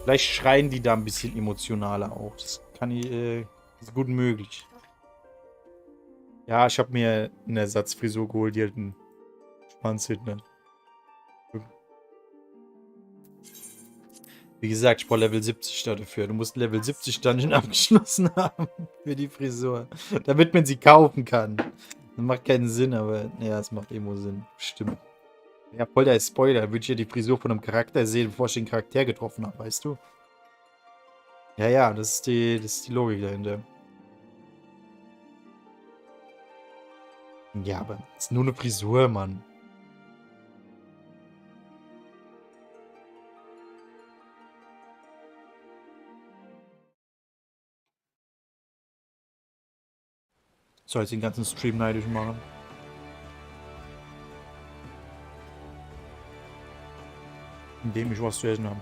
Vielleicht schreien die da ein bisschen emotionaler auch. Das kann ich, ist gut möglich. Ja, ich habe mir eine Ersatzfrisur geholt, die halt einen Schwanz hinten hat. Wie gesagt, ich brauche Level 70 dafür. Du musst Level 70 Dungeon abgeschlossen haben für die Frisur. Damit man sie kaufen kann. Das macht keinen Sinn, aber ja, es macht irgendwo Sinn. Stimmt. Ja, voll der Spoiler. Würde ich ja die Frisur von einem Charakter sehen, bevor ich den Charakter getroffen habe, weißt du? Ja, ja, das ist die Logik dahinter. Ja, aber es ist nur eine Frisur, Mann. Soll ich den ganzen Stream neidisch machen? Indem ich was zu essen habe.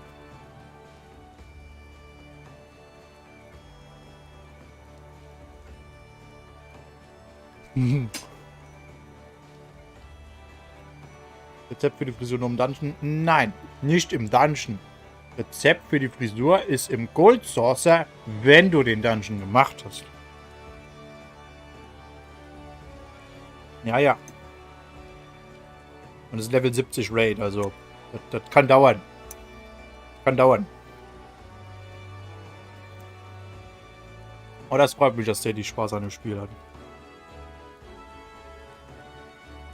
Rezept für die Frisur nur im Dungeon? Nein, nicht im Dungeon. Rezept für die Frisur ist im Gold Saucer, wenn du den Dungeon gemacht hast. Ja, ja. Und es ist Level 70 Raid, also das kann dauern. Kann dauern. Aber das freut mich, dass der die Spaß an dem Spiel hat.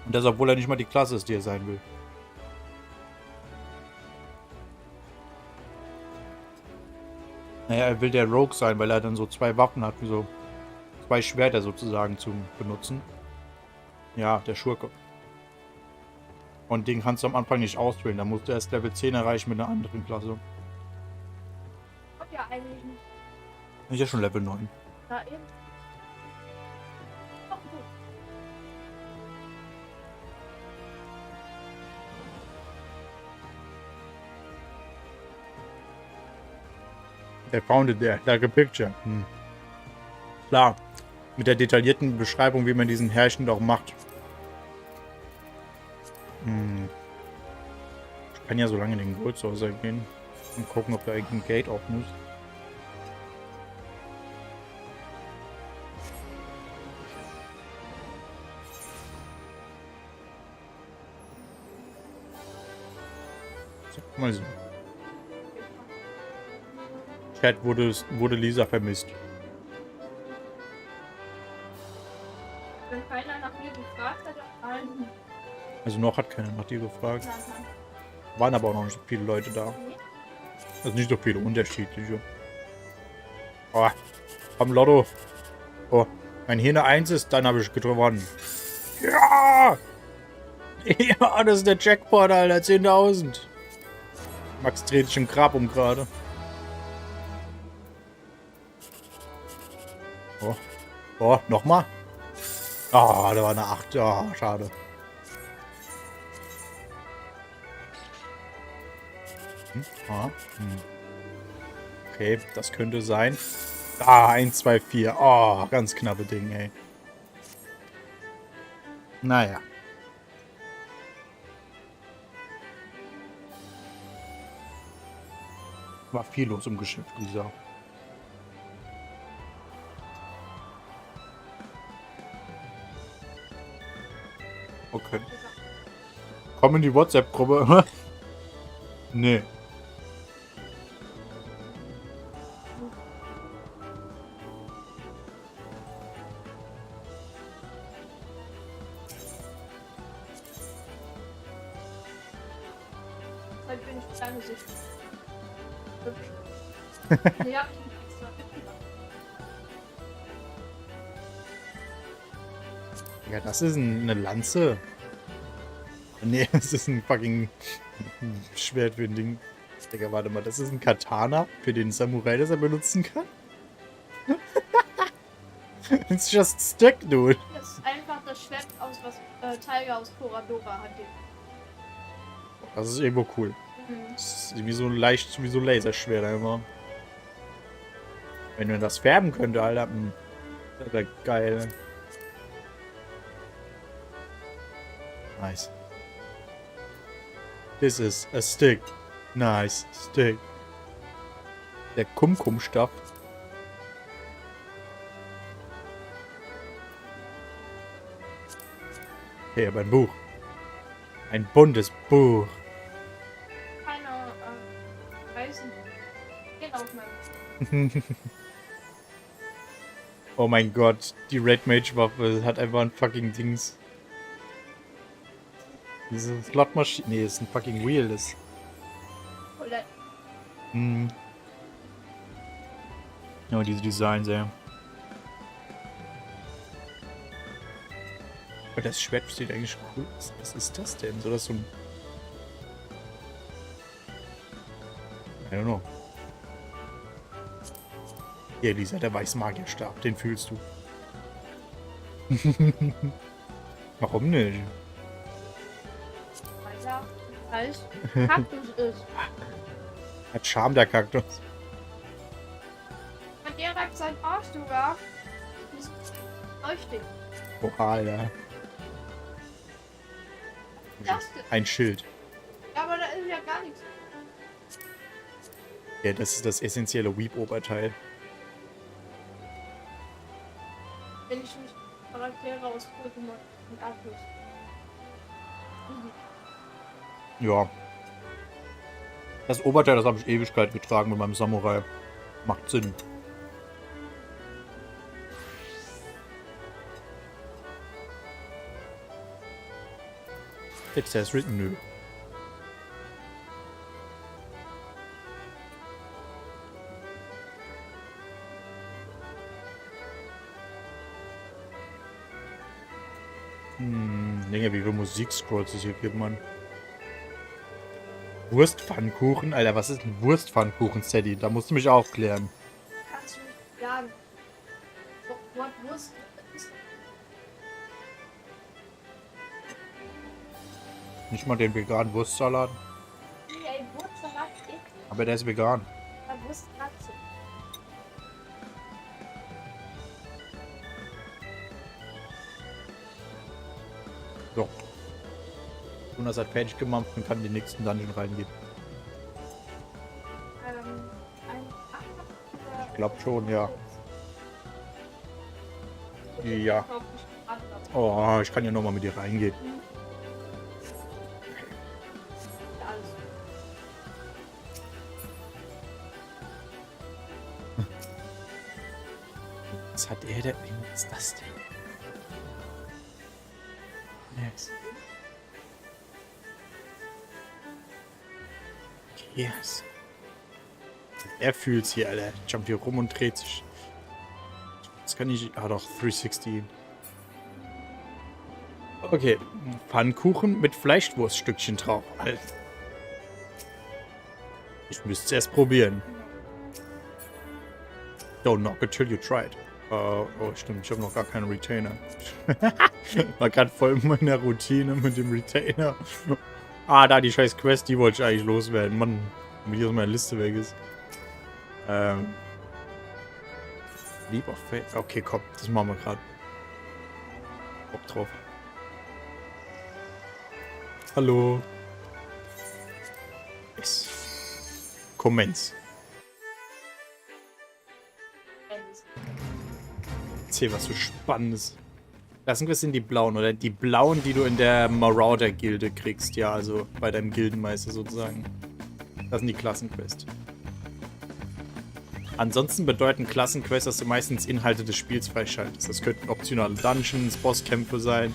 Und das, obwohl er nicht mal die Klasse ist, die er sein will. Naja, er will der Rogue sein, weil er dann so 2 Waffen hat, wie so 2 Schwerter sozusagen zum Benutzen. Ja, der Schurke. Und den kannst du am Anfang nicht auswählen. Da musst du erst Level 10 erreichen mit einer anderen Klasse. Und ja, eigentlich nicht. Ich ja schon Level 9. Da eben. Doch gut. Der founded there, like a picture. Klar. Mit der detaillierten Beschreibung, wie man diesen Herrchen auch macht. Ich kann ja so lange in den Gold Saucer gehen und gucken, ob da irgendein Gate offen ist. So, mal sehen. Chat wurde Lisa vermisst. Wenn keiner nach mir gefragt hat, dann Also noch hat keiner nach dir gefragt. nein. Waren aber auch noch nicht so viele Leute da. Also nicht so viele unterschiedliche. Oh, am Lotto. Oh, wenn hier eine 1 ist, dann habe ich gewonnen. Ja! Ja, das ist der Jackpot, Alter. 10.000. Max dreht sich im Grab um gerade. Oh, oh, nochmal. Ah, da war eine 8. Ah, schade. Okay, das könnte sein. Ah, 1, 2, 4. Oh, ganz knappe Ding, ey. Naja. War viel los im Geschäft, Lisa. Okay. Komm in die WhatsApp-Gruppe. Nee. Heute bin ich deine Sicht. Ja. Ja, das ist eine Lanze. Nee, das ist ein fucking Schwert für ein Ding. Digga, warte mal, das ist ein Katana für den Samurai, das er benutzen kann? It's just stick, dude. Das ist einfach das Schwert aus, was Tiger aus Toradora hat. Das ist irgendwo cool. Das ist wie so leicht, wie so Laserschwert einfach. Wenn man das färben könnte, Alter. Das wäre geil. Nice. This is a stick. Nice stick. Der Kumkum-Stoff. Okay, aber ein Buch. Ein buntes Buch. Keine Reisen. Geht auf meinem. Oh mein Gott, die Red Mage Waffe hat einfach ein fucking Dings. Diese Slotmaschine. Nee, das ist ein fucking Wheel. Das. Oder Hm. Ja, diese Designs, ja. Aber das Schwert sieht eigentlich cool aus. Was ist das denn? Soll das so ein. I don't know. Hier, Lisa, der Weißmagierstab. Den fühlst du. Warum nicht? weiter als Kaktus ist. Hat Charme, der Kaktus. Und der reibt sein Arsch sogar. Das ist leuchtig. Oha, ja. Das, Ein Schild. aber da ist ja gar nichts. Ja, das ist das essentielle Weep-Oberteil. Wenn ich mich Charaktere aus Pokémon und Abschluss. Ja. Das Oberteil, das habe ich Ewigkeit getragen mit meinem Samurai. Macht Sinn. Access written, nö. Dinge, wie viel Musik-Scrolls es hier gibt, Mann. Wurstpfannkuchen? Alter, was ist ein Wurstpfannkuchen, Sadie? Da musst du mich aufklären. Kannst du nicht sagen. What was ist Nicht mal den veganen Wurstsalat. wie ein Wurstsalat ist? Aber der ist vegan. Ein Wurstratze. So. Jonas hat fertig gemacht und kann in den nächsten Dungeon reingehen. Ein Achter. Ich glaube schon, ja. Ja. Oh, ich kann ja nochmal mit dir reingehen. Was hat er denn? Was ist das denn? Yes. Yes. Er fühlt's hier, Alter. Jump hier rum und dreht sich. Das kann ich. Ah, doch, 360. Okay. Pfannkuchen mit Fleischwurststückchen drauf. Alter. Ich müsste es erst probieren. Don't knock it till you try it. Oh, stimmt. Ich habe noch gar keinen Retainer. Man kann voll in meiner Routine mit dem Retainer. Ah, da die scheiß Quest, die wollte ich eigentlich loswerden. Mann, wie hier aus meiner Liste weg ist. Leap of Faith. Okay, komm, das machen wir gerade. Bock drauf. Hallo. Yes. Comments. Erzähl was so Spannendes. Klassenquests sind die blauen, oder? Die blauen, die du in der Marauder-Gilde kriegst. Ja, also bei deinem Gildenmeister sozusagen. Das sind die Klassenquests. Ansonsten bedeuten Klassenquests, dass du meistens Inhalte des Spiels freischaltest. Das könnten optionale Dungeons, Bosskämpfe sein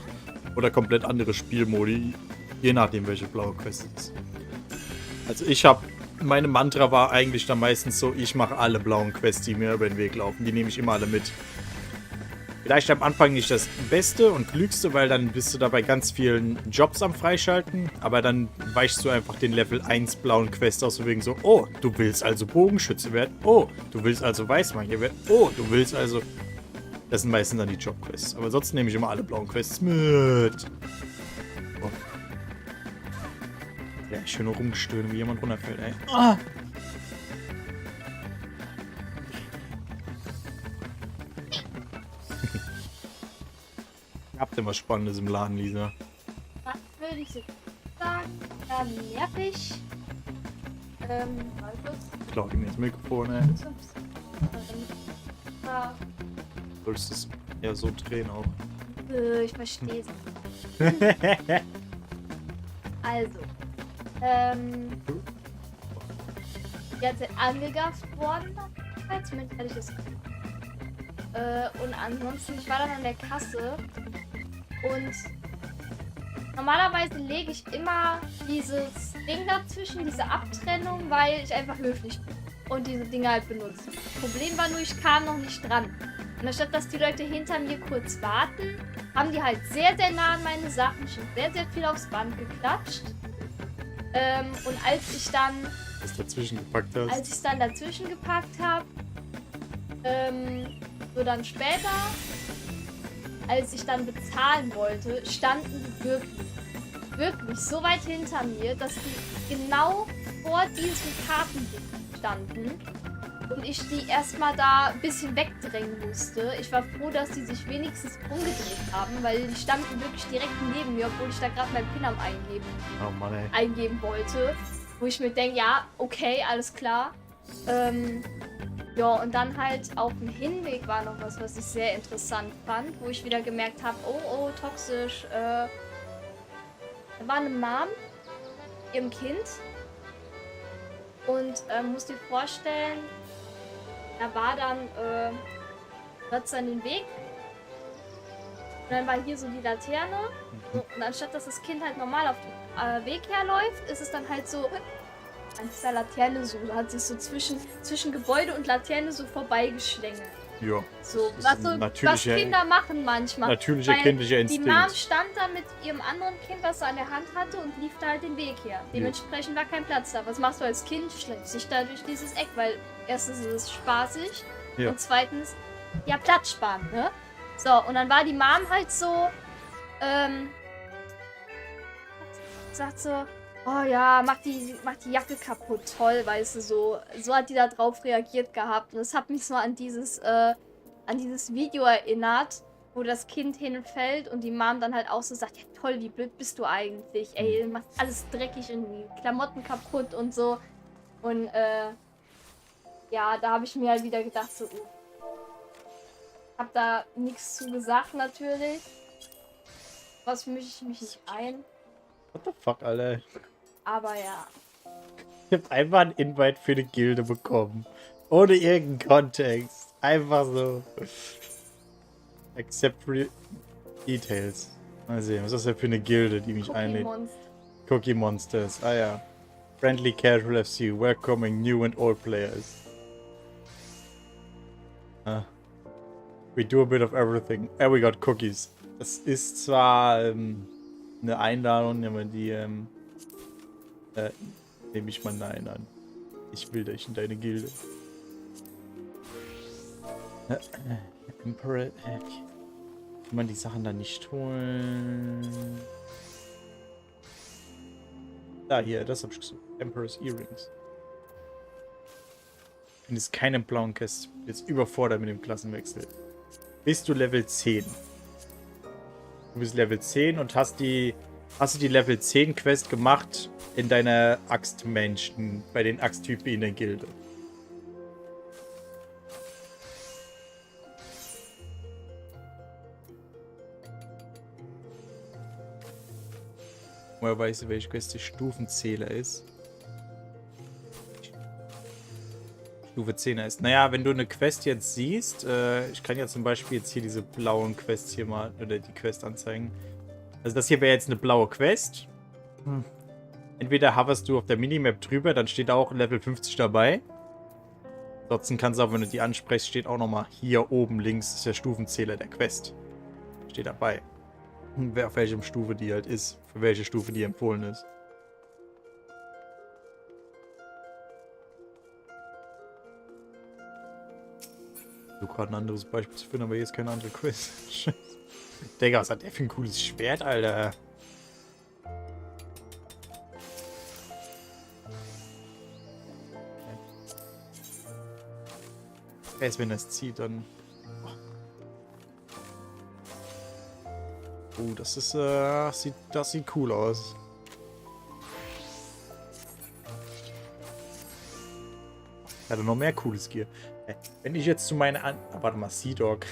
oder komplett andere Spielmodi, je nachdem, welche blaue Quest es ist. Also meine Mantra war eigentlich dann meistens so, ich mache alle blauen Quests, die mir über den Weg laufen. Die nehme ich immer alle mit. Vielleicht am Anfang nicht das Beste und Klügste, weil dann bist du da bei ganz vielen Jobs am Freischalten, aber dann weichst du einfach den Level 1 blauen Quest aus, so wegen so, oh, du willst also Bogenschütze werden, oh, du willst also Weißmagier werden, oh, du willst also... Das sind meistens dann die Jobquests, aber sonst nehme ich immer alle blauen Quests mit. Oh. Ja, ich höre nur rumstöhnen, wie jemand runterfällt, ey. Ah! Habt ihr was Spannendes im Laden, Lisa? Was würde ich so sagen? Nervig. Klau ihm das Mikrofon, ey. Sollst du es eher so drehen auch? Ich verstehe es. Also. Die ganze Zeit angegafft worden. Zumindest hatte ich das. Und ansonsten, ich war dann an der Kasse und Normalerweise lege ich immer dieses Ding dazwischen, diese Abtrennung, weil ich einfach höflich bin und diese Dinge halt benutze. Problem war nur, ich kam noch nicht dran. Und anstatt dass die Leute hinter mir kurz warten, haben die halt sehr, sehr nah an meine Sachen schon sehr, sehr viel aufs Band geklatscht. Und als ich dann dazwischen gepackt habe, so dann später, als ich dann bezahlen wollte, standen die wirklich so weit hinter mir, dass die genau vor diesem Kartending standen und ich die erstmal da ein bisschen wegdrängen musste. Ich war froh, dass die sich wenigstens umgedreht haben, weil die standen wirklich direkt neben mir, obwohl ich da gerade meinen PIN am eingeben wollte. Wo ich mir denke, ja, okay, alles klar. Ja, und dann halt auf dem Hinweg war noch was ich sehr interessant fand, wo ich wieder gemerkt habe, oh, toxisch. Da war eine Mom, ihrem Kind. Und musst dir vorstellen, da war dann, hört dann den Weg. Und dann war hier so die Laterne. Und anstatt dass das Kind halt normal auf dem Weg herläuft, ist es dann halt so an dieser Laterne so. Da hat sich so zwischen Gebäude und Laterne so vorbeigeschlängelt. Ja. So, was Kinder machen manchmal. Natürlicher kindlicher Instinkt. Die Mom stand da mit ihrem anderen Kind, was sie an der Hand hatte, und lief da halt den Weg her. Dementsprechend war kein Platz da. Was machst du als Kind? Schlägst dich da durch dieses Eck, weil erstens ist es spaßig und zweitens, ja, Platz sparen, ne? So, und dann war die Mom halt so, sagt so, oh ja, mach die Jacke kaputt, toll, weißt du, so hat die da drauf reagiert gehabt. Und das hat mich so an dieses Video erinnert, wo das Kind hinfällt und die Mom dann halt auch so sagt, ja toll, wie blöd bist du eigentlich, ey, du machst alles dreckig und die Klamotten kaputt und so. Und ja, da habe ich mir halt wieder gedacht, so, hab da nichts zu gesagt natürlich. Was mische ich mich nicht ein. What the fuck, Alter? Aber ja. Ich hab einfach einen Invite für eine Gilde bekommen. Ohne irgendeinen Kontext. Einfach so. Accept Details. Mal sehen, was ist das denn für eine Gilde, die mich einlädt? Cookie Monsters. Ah ja. Friendly Casual FC. Welcoming new and old players. We do a bit of everything. And we got cookies. Das ist zwar eine Einladung, aber die nehme ich mal Nein an. Ich will dich in deine Gilde. Emperor. Kann man die Sachen dann nicht holen? Da, hier, das hab ich gesucht. Emperor's Earrings. Ich finde es keinen blauen Quest. Jetzt überfordert mit dem Klassenwechsel. Bist du Level 10? Du bist Level 10 und hast du die Level 10 Quest gemacht in deiner Axtmenschen, bei den Axttypen in der Gilde. Woher weißt du, welche Quest der Stufenzähler ist? Stufe 10 ist. Naja, wenn du eine Quest jetzt siehst, ich kann ja zum Beispiel jetzt hier diese blauen Quests hier mal, oder die Quest anzeigen. Also das hier wäre jetzt eine blaue Quest. Entweder hoverst du auf der Minimap drüber, dann steht auch Level 50 dabei. Ansonsten kannst du auch, wenn du die ansprichst, steht auch nochmal hier oben links ist der Stufenzähler der Quest. Steht dabei. Wer auf welchem Stufe die halt ist, für welche Stufe die empfohlen ist. So gerade ein anderes Beispiel zu finden, aber hier ist keine andere Quest. Scheiße. Digga, was hat der für ein cooles Schwert, Alter? Erst wenn das zieht, dann... Oh, das ist, das sieht cool aus. Hat er noch mehr cooles Gear. Wenn ich jetzt zu meiner warte mal, Zodiark.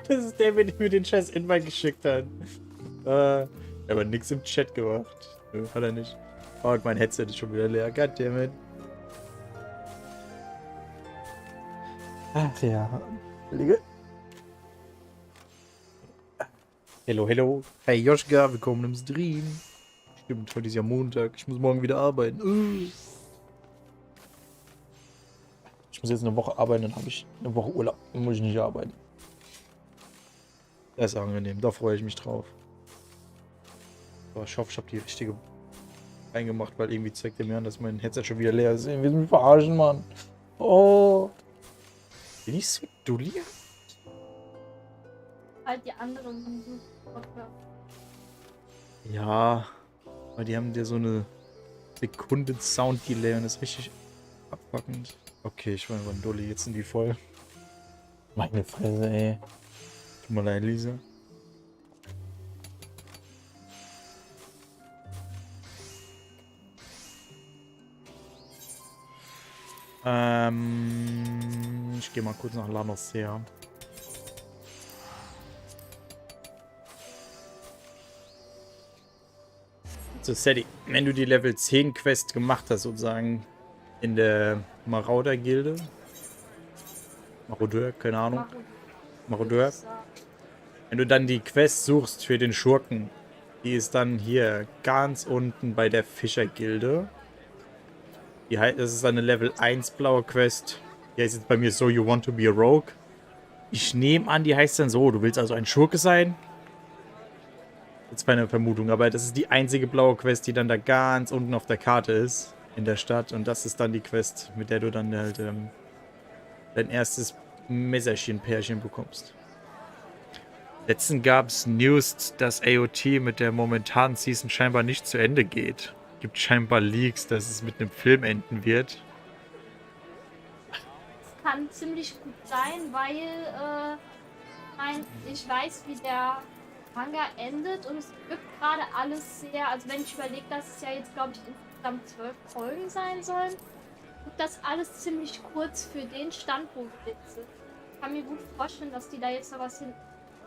Das ist der, der mir den scheiß Invite geschickt hat. Aber nix im Chat gemacht. Nö, hat er nicht. Oh, und mein Headset ist schon wieder leer. Goddammit. Ach ja. Hello, hello. Hey Joschka, willkommen im Stream. Stimmt, heute ist ja Montag. Ich muss morgen wieder arbeiten. Ich muss jetzt eine Woche arbeiten, dann habe ich eine Woche Urlaub. Dann muss ich nicht arbeiten. Das ist angenehm, da freue ich mich drauf. Aber ich hoffe, ich habe die richtige reingemacht, weil irgendwie zeigt er mir an, dass mein Headset schon wieder leer ist. Wir sind mich verarschen, Mann. Oh. Bin ich so dulli? Halt die anderen. Ja, aber die haben dir so eine Sekunden Sound-Delay und das ist richtig abpackend. Okay, ich war ein Dulli, jetzt sind die voll. Meine Fresse, ey. Tut mir leid, Lisa. Ich gehe mal kurz nach Lanos her. So, Sadie, wenn du die Level 10 Quest gemacht hast, sozusagen in der Marauder-Gilde. Marodeur, keine Ahnung. Marodeur. Wenn du dann die Quest suchst für den Schurken, die ist dann hier ganz unten bei der Fischer-Gilde. Das ist eine Level 1 blaue Quest. Die heißt jetzt bei mir so, you want to be a rogue. Ich nehme an, die heißt dann so, du willst also ein Schurke sein. Jetzt meine Vermutung, aber das ist die einzige blaue Quest, die dann da ganz unten auf der Karte ist. In der Stadt. Und das ist dann die Quest, mit der du dann halt dein erstes Messerchen-Pärchen bekommst. Letztens gab es News, dass AOT mit der momentanen Season scheinbar nicht zu Ende geht. Gibt scheinbar Leaks, dass es mit einem Film enden wird. Das kann ziemlich gut sein, weil ich weiß, wie der Manga endet und es wirkt gerade alles sehr, also wenn ich überlege, dass es ja jetzt, glaube ich, insgesamt 12 Folgen sein sollen, wirkt das alles ziemlich kurz für den Stand, wo wir jetzt sind. Ich kann mir gut vorstellen, dass die da jetzt noch was hinten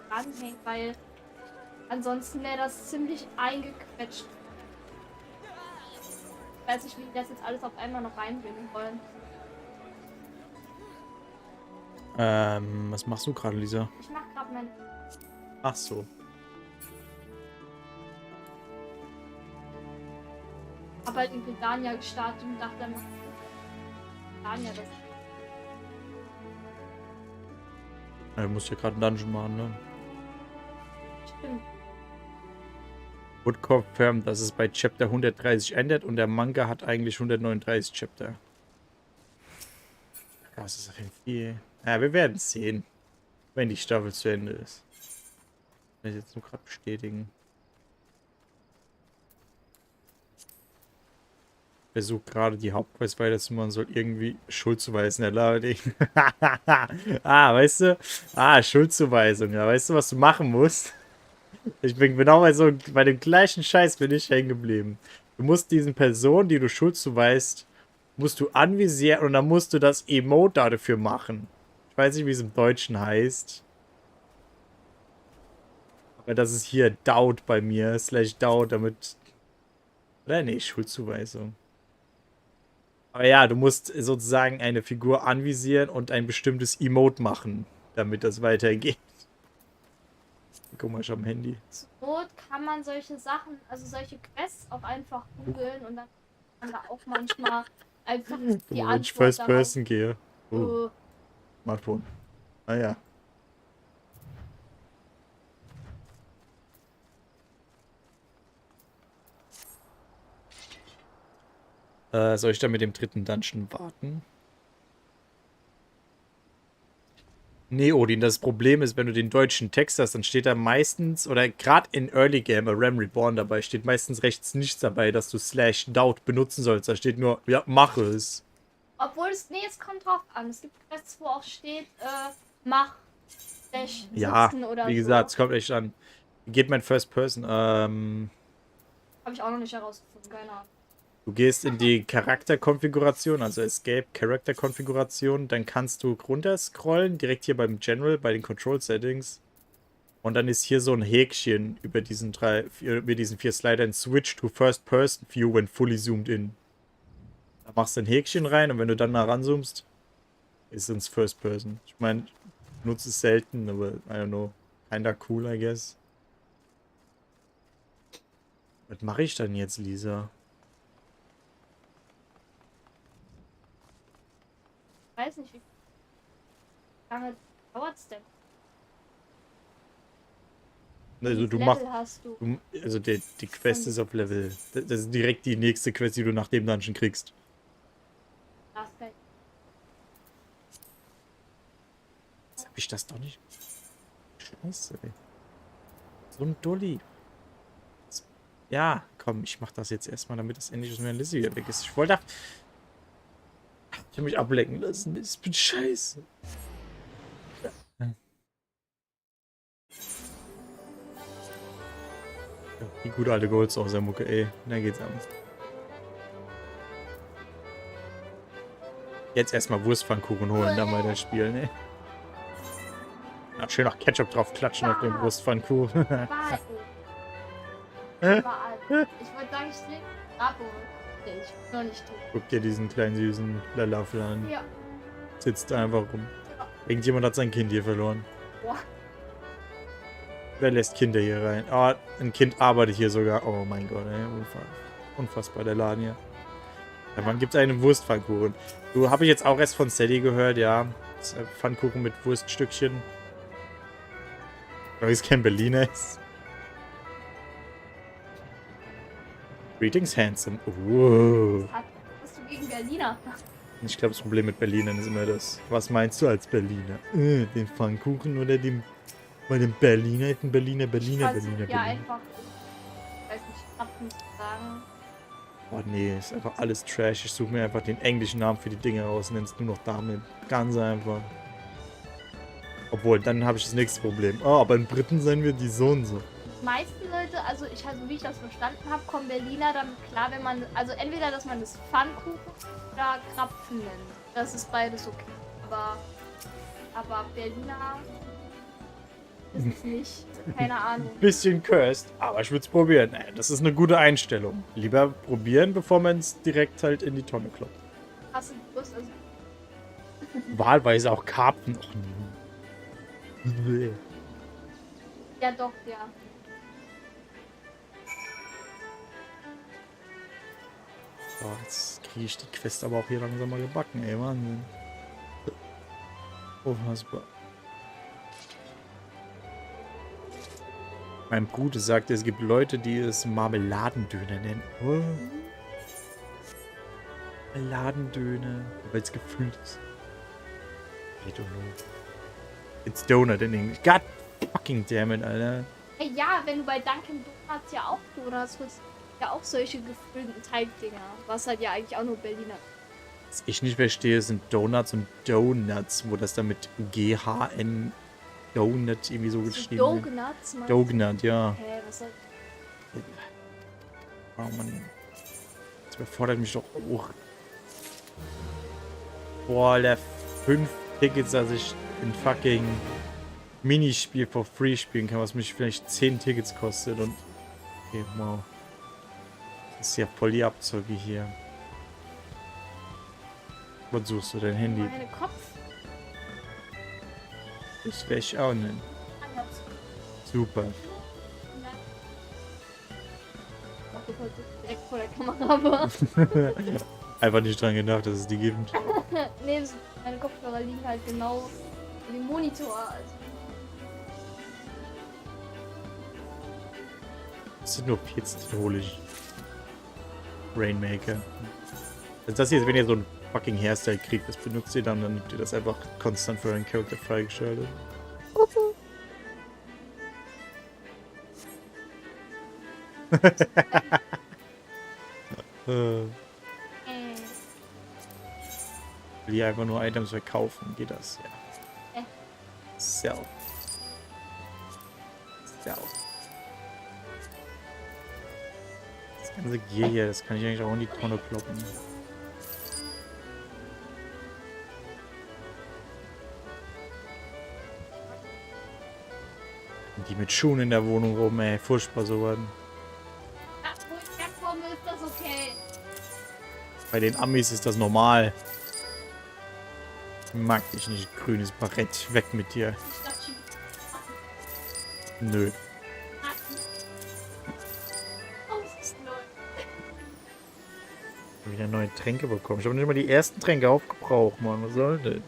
dranhängt, weil ansonsten wäre das ziemlich eingequetscht. Ich weiß nicht, wie die das jetzt alles auf einmal noch reinbringen wollen. Was machst du gerade, Lisa? Ich mach gerade mein... Ach so. Hab halt in Gridania gestartet und dachte dann, Gridania das. Ja, du musst ja gerade einen Dungeon machen, ne? Stimmt. Wurde confirmed, dass es bei Chapter 130 endet und der Manga hat eigentlich 139 Chapter. Das ist auf jeden Fall viel. Ja, wir werden es sehen, wenn die Staffel zu Ende ist. Kann ich jetzt nur gerade bestätigen. Ich versuche gerade die Hauptquest weiterzumachen, soll irgendwie Schuldzuweisen erledigen. Weißt du? Schuldzuweisung. Ja, weißt du, was du machen musst? Ich bin genau bei dem gleichen Scheiß bin ich hängen geblieben. Du musst diesen Personen, die du Schuld zuweist, musst du anvisieren und dann musst du das Emote dafür machen. Ich weiß nicht, wie es im Deutschen heißt. Aber das ist hier Doubt bei mir. /Doubt, damit... Oder nee, Schuldzuweisung. Aber ja, du musst sozusagen eine Figur anvisieren und ein bestimmtes Emote machen, damit das weitergeht. Guck mal, ich hab ein Handy. Zur Not kann man solche Sachen, also solche Quests auch einfach googeln und dann kann man da auch manchmal einfach die Wenn ich Antwort First Person gehe. darauf. Smartphone. Ah ja. Soll ich dann mit dem dritten Dungeon warten? Nee, Odin, das Problem ist, wenn du den deutschen Text hast, dann steht da meistens, oder gerade in Early Game, Ram Reborn dabei, steht meistens rechts nichts dabei, dass du /Doubt benutzen sollst. Da steht nur, ja, mache es. Obwohl es, nee, es kommt drauf an. Es gibt Quests, wo auch steht, mach Ja, oder wie gesagt, es kommt echt an. Geht mein First Person. Habe ich auch noch nicht herausgefunden, keine Ahnung. Du gehst in die Charakterkonfiguration, also Escape Charakterkonfiguration, dann kannst du runterscrollen, direkt hier beim General, bei den Control Settings. Und dann ist hier so ein Häkchen über diesen 4 Slidern, Switch to First Person View when fully zoomed in. Da machst du ein Häkchen rein und wenn du dann nah ranzoomst, ist es First Person. Ich meine, ich nutze es selten, aber I don't know, kinda cool, I guess. Was mache ich dann jetzt, Lisa? Ich weiß nicht, wie lange dauert's denn? Also du Level machst... hast du? Also die Quest ist auf Level... Das ist direkt die nächste Quest, die du nach dem Dungeon kriegst. Jetzt hab ich das doch nicht... Scheiße, ey. So ein Dulli. Ja, komm, ich mach das jetzt erstmal, damit das endlich aus meiner Liste wieder weg ist. Ich wollte... Ich hab mich ablenken lassen. Ich bin scheiße. Ja. Die gute alte Golds aus der Mucke, ey. Da geht's an. Jetzt erstmal Wurstpfannkuchen holen, dann weiter spielen, ey. Ja, schön noch Ketchup drauf klatschen auf den Wurstpfannkuchen. Überall. Überall. Ich wollte sagen, ich trinke Abo. Nee, ich will noch nicht trinken. Guck dir diesen kleinen süßen Lalafel an. Ja. Sitzt da einfach rum. Irgendjemand hat sein Kind hier verloren. Boah. Wer lässt Kinder hier rein? Ah, ein Kind arbeitet hier sogar. Oh mein Gott, ey. Unfassbar, der Laden hier. Ja, man gibt einen Wurstpfannkuchen. Du, habe ich jetzt auch erst von Sally gehört, ja. Das ist ein Pfannkuchen mit Wurststückchen. Aber es kein Berliner ist. Greetings, handsome. Wow. Was hast du gegen Berliner? Ich glaube, das Problem mit Berlinern ist immer das. Was meinst du als Berliner? Den Pfannkuchen oder dem... Bei dem Berliner ist ein Berliner. Ja, Berliner. einfach. Ich weiß nicht, ich hab nichts zu sagen. Oh nee, ist einfach alles Trash. Ich suche mir einfach den englischen Namen für die Dinge raus und nenn's nur noch damit. Ganz einfach. Obwohl, dann habe ich das nächste Problem. Oh, aber in Briten seien wir die so und so. Die meisten Leute, also wie ich das verstanden habe, kommen Berliner damit klar, wenn man, also entweder, dass man das Pfannkuchen oder Krapfen nennt. Das ist beides okay. Aber Berliner ist es nicht. Keine Ahnung. Bisschen cursed, aber ich würde es probieren. Das ist eine gute Einstellung. Lieber probieren, bevor man es direkt halt in die Tonne kloppt. Hast du gewusst, also Wahlweise auch Karpfen. Och, nee. ja doch, ja. So, jetzt kriege ich die Quest aber auch hier langsam mal gebacken, ey, Wahnsinn. Unfassbar. Mein Bruder sagte, es gibt Leute, die es Marmeladendöner nennen. Oh. Marmeladendöner, weil es gefüllt ist. I don't know. It's Donut in English. God fucking damn it, Alter. Hey, ja, wenn du bei Dunkin' Donuts ja auch Donuts holst, ja auch solche gefüllten Teigdinger. Was halt ja eigentlich auch nur Berliner. Was ich nicht verstehe, sind Donuts und Donuts, wo das dann mit G-H-N Donut irgendwie so geschrieben wird. Donuts? Donut, ja. Hä, was soll... Oh Mann. Das überfordert mich doch auch. Boah, Alter, 5 Tickets, dass ich ein fucking Minispiel for free spielen kann, was mich vielleicht 10 Tickets kostet und... Okay, wow. Das ist ja voll die Abzocke hier. Was suchst du, dein Handy? Meine Kopf. Das werde ich auch nennen. Super. Direkt vor der Kamera. Einfach nicht dran gedacht, dass es die gibt. Nee, meine Kopfhörer liegen halt genau in dem Monitor. Also. Das sind nur 14, hole ich. Rainmaker. Also das hier ist, wenn ihr so ein fucking Hairstyle kriegt, das benutzt ihr dann habt ihr das einfach konstant für euren Charakter freigeschaltet. Will hier einfach nur Items verkaufen, geht das? Ja. Sell. Sell. Das ganze Gear hier, das kann ich eigentlich auch in die Tonne kloppen. Die mit Schuhen in der Wohnung rum, ey, furchtbar sowas. Ja, wo ich herkomme, ist das okay. Bei den Amis ist das normal. Mag ich nicht, grünes Barett, weg mit dir. Ich dachte, Nö. oh, Wieder neue Tränke bekommen. Ich habe nicht mal die ersten Tränke aufgebraucht, Mann. Was soll denn?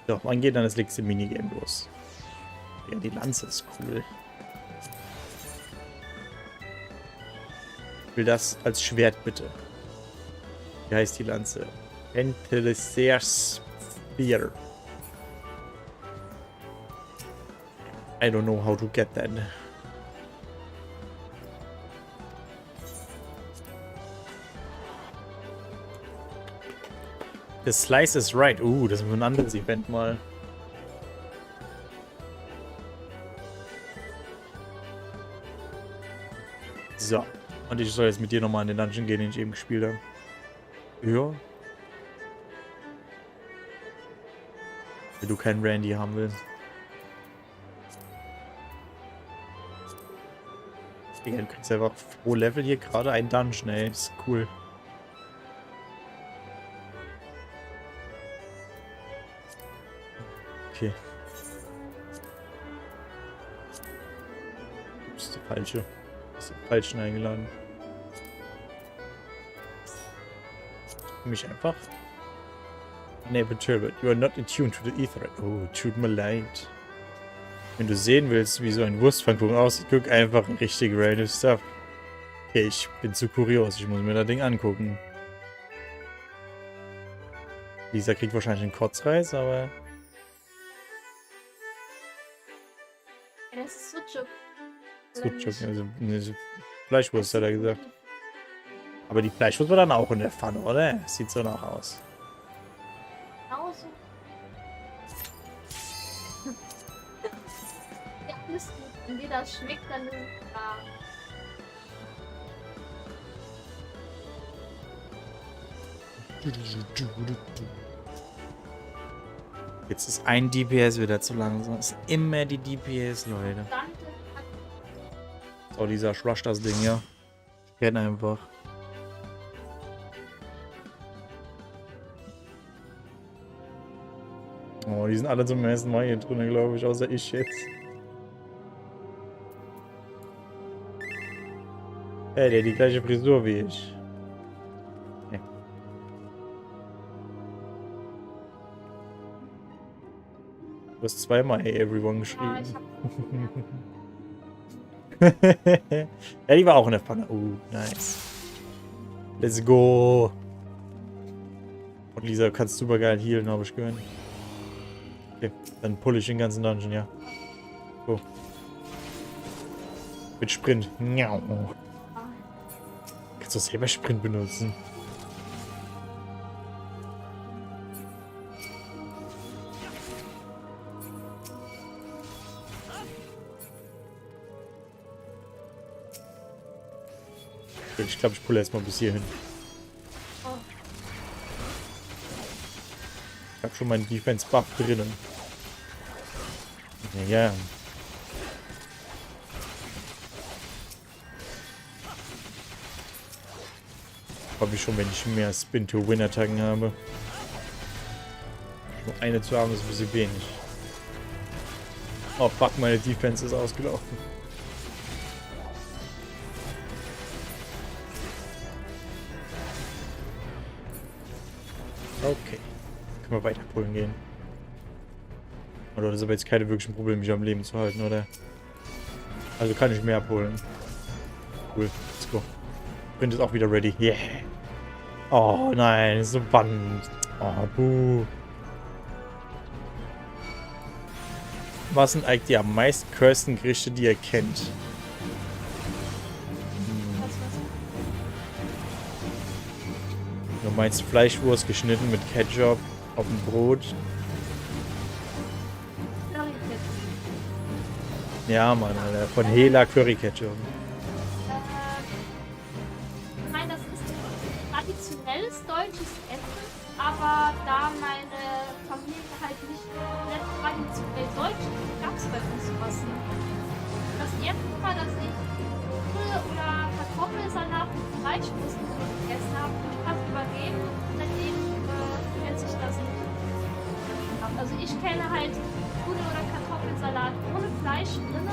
So, wann geht dann das nächste Minigame los? Ja, die Lanze ist cool. Ich will das als Schwert, bitte. Wie heißt die Lanze? Spear. I don't know how to get that. The slice is right. Das ist ein anderes Event mal. So. Und ich soll jetzt mit dir nochmal in den Dungeon gehen, den ich eben gespielt habe. Ja. Wenn du keinen Randy haben willst. Digga, du kriegst einfach pro Level hier gerade einen Dungeon, ey. Das ist cool. Okay. Das ist der falsche. Das ist der falschen eingeladen. Mich einfach. Nee, perturbed. You are not attuned to the ether. Oh, tut mir leid. Wenn du sehen willst, wie so ein Wurstpfannkuchen aussieht, guck einfach richtig random Stuff. Okay, ich bin zu kurios. Ich muss mir das Ding angucken. Lisa kriegt wahrscheinlich einen Kotzreiz, aber... Ja, das ist Sucuk. Sucuk, also eine Fleischwurst, hat er gesagt. Aber die Fleischwurst war dann auch in der Pfanne, oder? Sieht so nach aus. Genauso. Ja, alles gut. Wenn dir das schmeckt, dann ist es klar. Jetzt ist ein DPS wieder zu langsam. Es sind immer die DPS, Leute. So, dieser Rush das Ding, ja. Ich kenne einfach. Oh, die sind alle zum ersten Mal hier drin, glaube ich, außer ich jetzt. Hey, der hat die gleiche Frisur wie ich. Nee. Du hast zweimal Hey Everyone geschrieben. Ja, ich hab ja, die war auch in der Pfanne. Nice. Let's go. Und Lisa, kannst super geil healen, habe ich gehört. Okay, dann pull ich den ganzen Dungeon, ja. So. Mit Sprint. Kannst du selber Sprint benutzen? Okay, ich glaube, ich pulle erstmal bis hierhin. Ich habe schon meinen Defense-Buff drinnen. Ja. Habe ich schon, wenn ich mehr Spin-to-Win-Attacken habe. Nur eine zu haben, ist ein bisschen wenig. Oh fuck, meine Defense ist ausgelaufen. Okay. Können wir weiter pullen gehen. Oder das ist aber jetzt keine wirklichen Probleme, mich am Leben zu halten, oder? Also kann ich mehr pullen. Cool, let's go. Sprint ist auch wieder ready. Yeah. Oh nein, so Band. Oh, buh. Was sind eigentlich die am meisten cursten Gerichte, die ihr kennt? Du meinst Fleischwurst geschnitten mit Ketchup auf dem Brot? Ja, Mann, Alter. Von Hela Curry Ketchup. Ich meine, das ist traditionelles deutsches Essen, aber da meine Familie halt nicht komplett traditionell deutsch ist, gab es bei uns sowas nicht. Das erste Mal, dass ich Nudeln oder Kartoffelsalat mit Fleischwurst gegessen habe, fast überleben. Seitdem nennt sich das nicht. Also ich kenne halt Nudeln oder Kartoffelsalat Salat ohne Fleisch drin.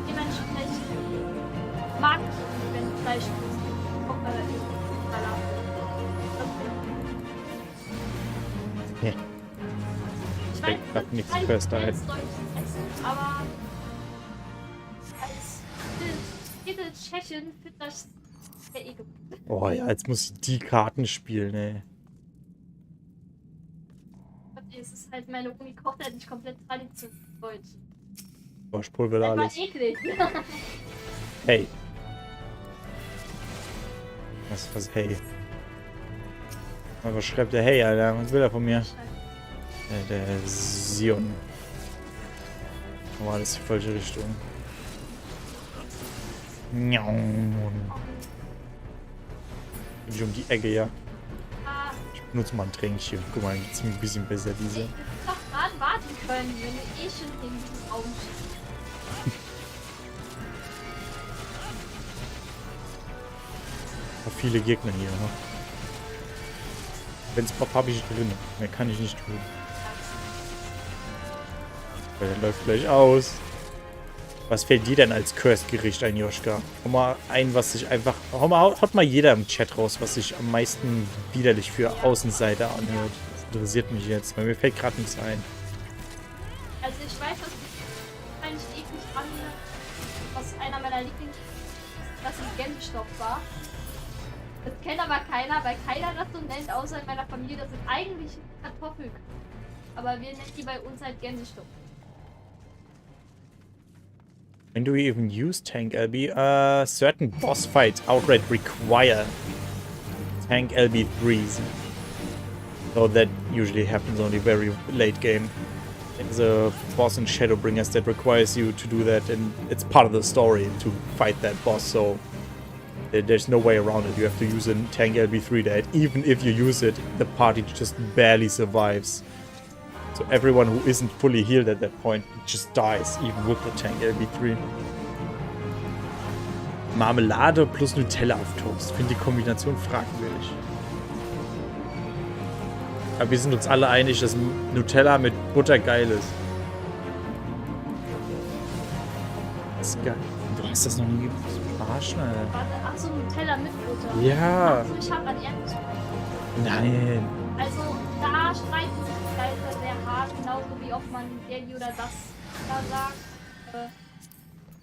Dementsprechend mag ich, wenn Fleisch ist. Salat. Ja. Ich weiß, Ich hab nichts das ist First ein. deutsches Essen, aber als Titel Tschechien finde das sehr ekelhaft. Oh ja, jetzt muss ich die Karten spielen, ey. Es ist halt, meine Uni kocht halt nicht komplett traditionell deutsch. Oh, Spulver Das war alles. eklig. Hey. Was, hey? Was schreibt der Hey, Alter? Was will er von mir? Der Sion. Oh, das ist die falsche Richtung. Bin ich um die Ecke, ja. Ah, Ich benutze mal ein Tränkchen. Guck mal, geht's mir ein bisschen besser, diese. ich hätte doch gerade warten können, wenn du eh schon in diesem Raum stehst. Viele Gegner hier, ne? Wenn's Bock habe ich drin. Mehr kann ich nicht tun. Weil der läuft gleich aus. Was fällt dir denn als Cursed-Gericht ein, Joschka? Hau mal ein, was sich einfach... Haut mal jeder im Chat raus, was sich am meisten widerlich für Außenseiter anhört. Das interessiert mich jetzt, weil mir fällt gerade nichts ein. Also ich weiß, was eigentlich eklig anhört, was einer meiner Lieblings... Das ein Gänsestoff war. Das kennt aber keiner, weil keiner das so nennt, außer in meiner Familie. Das sind eigentlich Kartoffeln. Aber wir nennen die bei uns halt Gänsestoff. When do we even use Tank LB? Certain boss fights outright require Tank LB3s. So that usually happens only very late game. There's a boss in Shadowbringers that requires you to do that, and it's part of the story to fight that boss, so there's no way around it. You have to use a Tank LB3 that even if you use it, the party just barely survives. So everyone who isn't fully healed at that point just dies, even with the Tank LB3. Marmelade plus Nutella auf Toast. Finde die Kombination fragwürdig. Aber wir sind uns alle einig, dass Nutella mit Butter geil ist. Das ist geil. Du hast das noch nie verarschen, Alter. Warte, ach so, Nutella mit Butter. Ja. Ach so, ich habe an Erdnuss. Nein. Also, da streiten sich die Geister sehr hart, genauso wie ob man der oder das da sagt.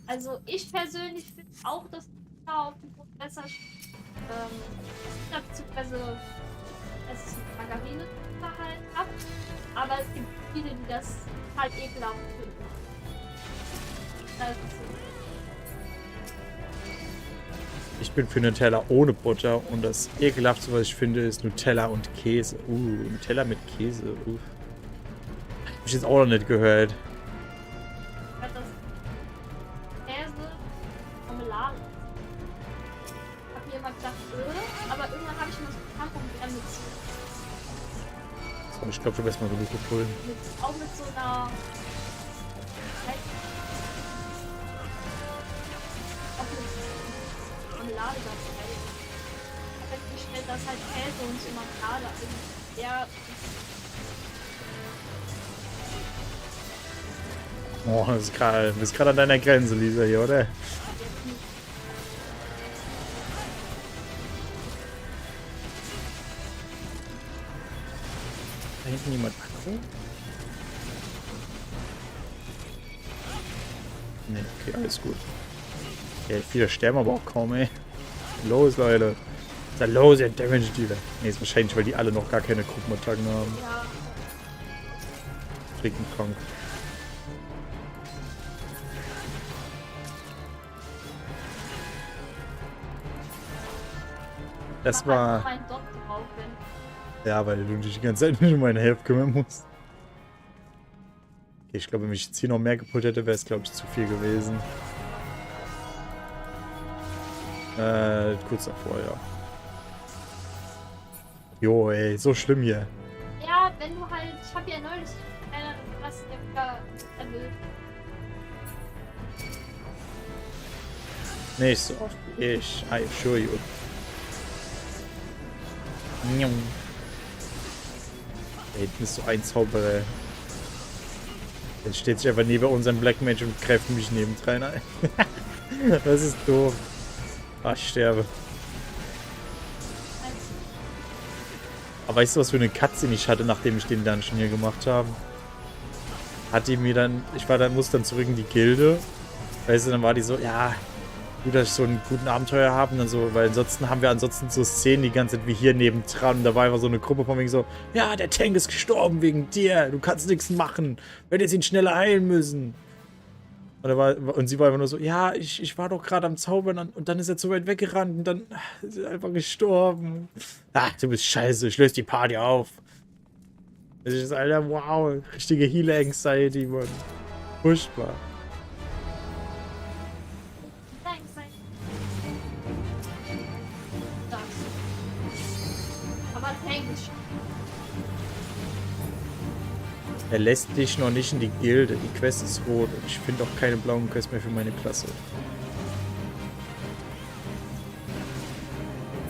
Also, ich persönlich finde auch, dass Butter auf dem Brot besser beziehungsweise es ist Margarine halt ab. Aber es gibt viele, die das halt ekelhaft finden. Also, Ich bin für Nutella ohne Butter und das ekelhaftste, was ich finde, ist Nutella und Käse. Nutella mit Käse. Hab ich jetzt auch noch nicht gehört. weil das Käse, Marmelade. Ich hab mir immer gedacht, aber irgendwann habe ich mir so gekannt und wieder Ich glaube, du wirst mal so gut gefunden. auch mit so einer Marmelade dabei. Ich habe festgestellt, dass halt Käse und so Marmelade eher Oh, das ist gerade, du bist gerade an deiner Grenze, Lisa, hier, oder? Da hinten jemand Akku? Ne, okay, alles gut. Ja, viele sterben aber auch kaum, ey. Los, Leute. Ist da los, ihr Damage Dealer. Ne, ist wahrscheinlich, weil die alle noch gar keine Gruppenattacken haben. ja. Freaking krank. Das war... Mein Dot drauf, wenn Ja, weil du dich die ganze Zeit nicht um meine Hilfe kümmern musst. Okay, ich glaube, wenn ich jetzt hier noch mehr gepult hätte, wäre es, glaube ich, zu viel gewesen. Kurz davor, ja. Jo, ey, so schlimm hier. ja, wenn du halt, ich habe ja neulich was der will. Nicht so oft wie ich, I assure you. Da hinten ist so ein Zauberer. Jetzt steht sich einfach neben unseren Black Mage und greift mich nebendrein ein. Das ist doof. Ach, ich sterbe. Aber weißt du, was für eine Cutscene ich hatte, nachdem ich den Dungeon hier gemacht habe? Hat die mir dann, musste dann zurück in die Gilde. Weißt du, dann war die so, ja, gut, dass ich so einen guten Abenteuer habe. Und dann so, weil ansonsten haben wir so Szenen die ganze Zeit wie hier nebendran. Und da war einfach so eine Gruppe von wegen so, ja, der Tank ist gestorben wegen dir. Du kannst nichts machen. Wir hätten jetzt ihn schneller heilen müssen. Und sie war einfach nur so, ja, ich war doch gerade am Zaubern und dann ist er zu weit weggerannt und dann ist er einfach gestorben. Ach, du bist scheiße, ich löse die Party auf. Das ist, Alter, wow, richtige Healer-Anxiety, Mann. Furchtbar. Aber Tank ist Er lässt dich noch nicht in die Gilde. Die Quest ist rot und ich finde auch keine blauen Quests mehr für meine Klasse.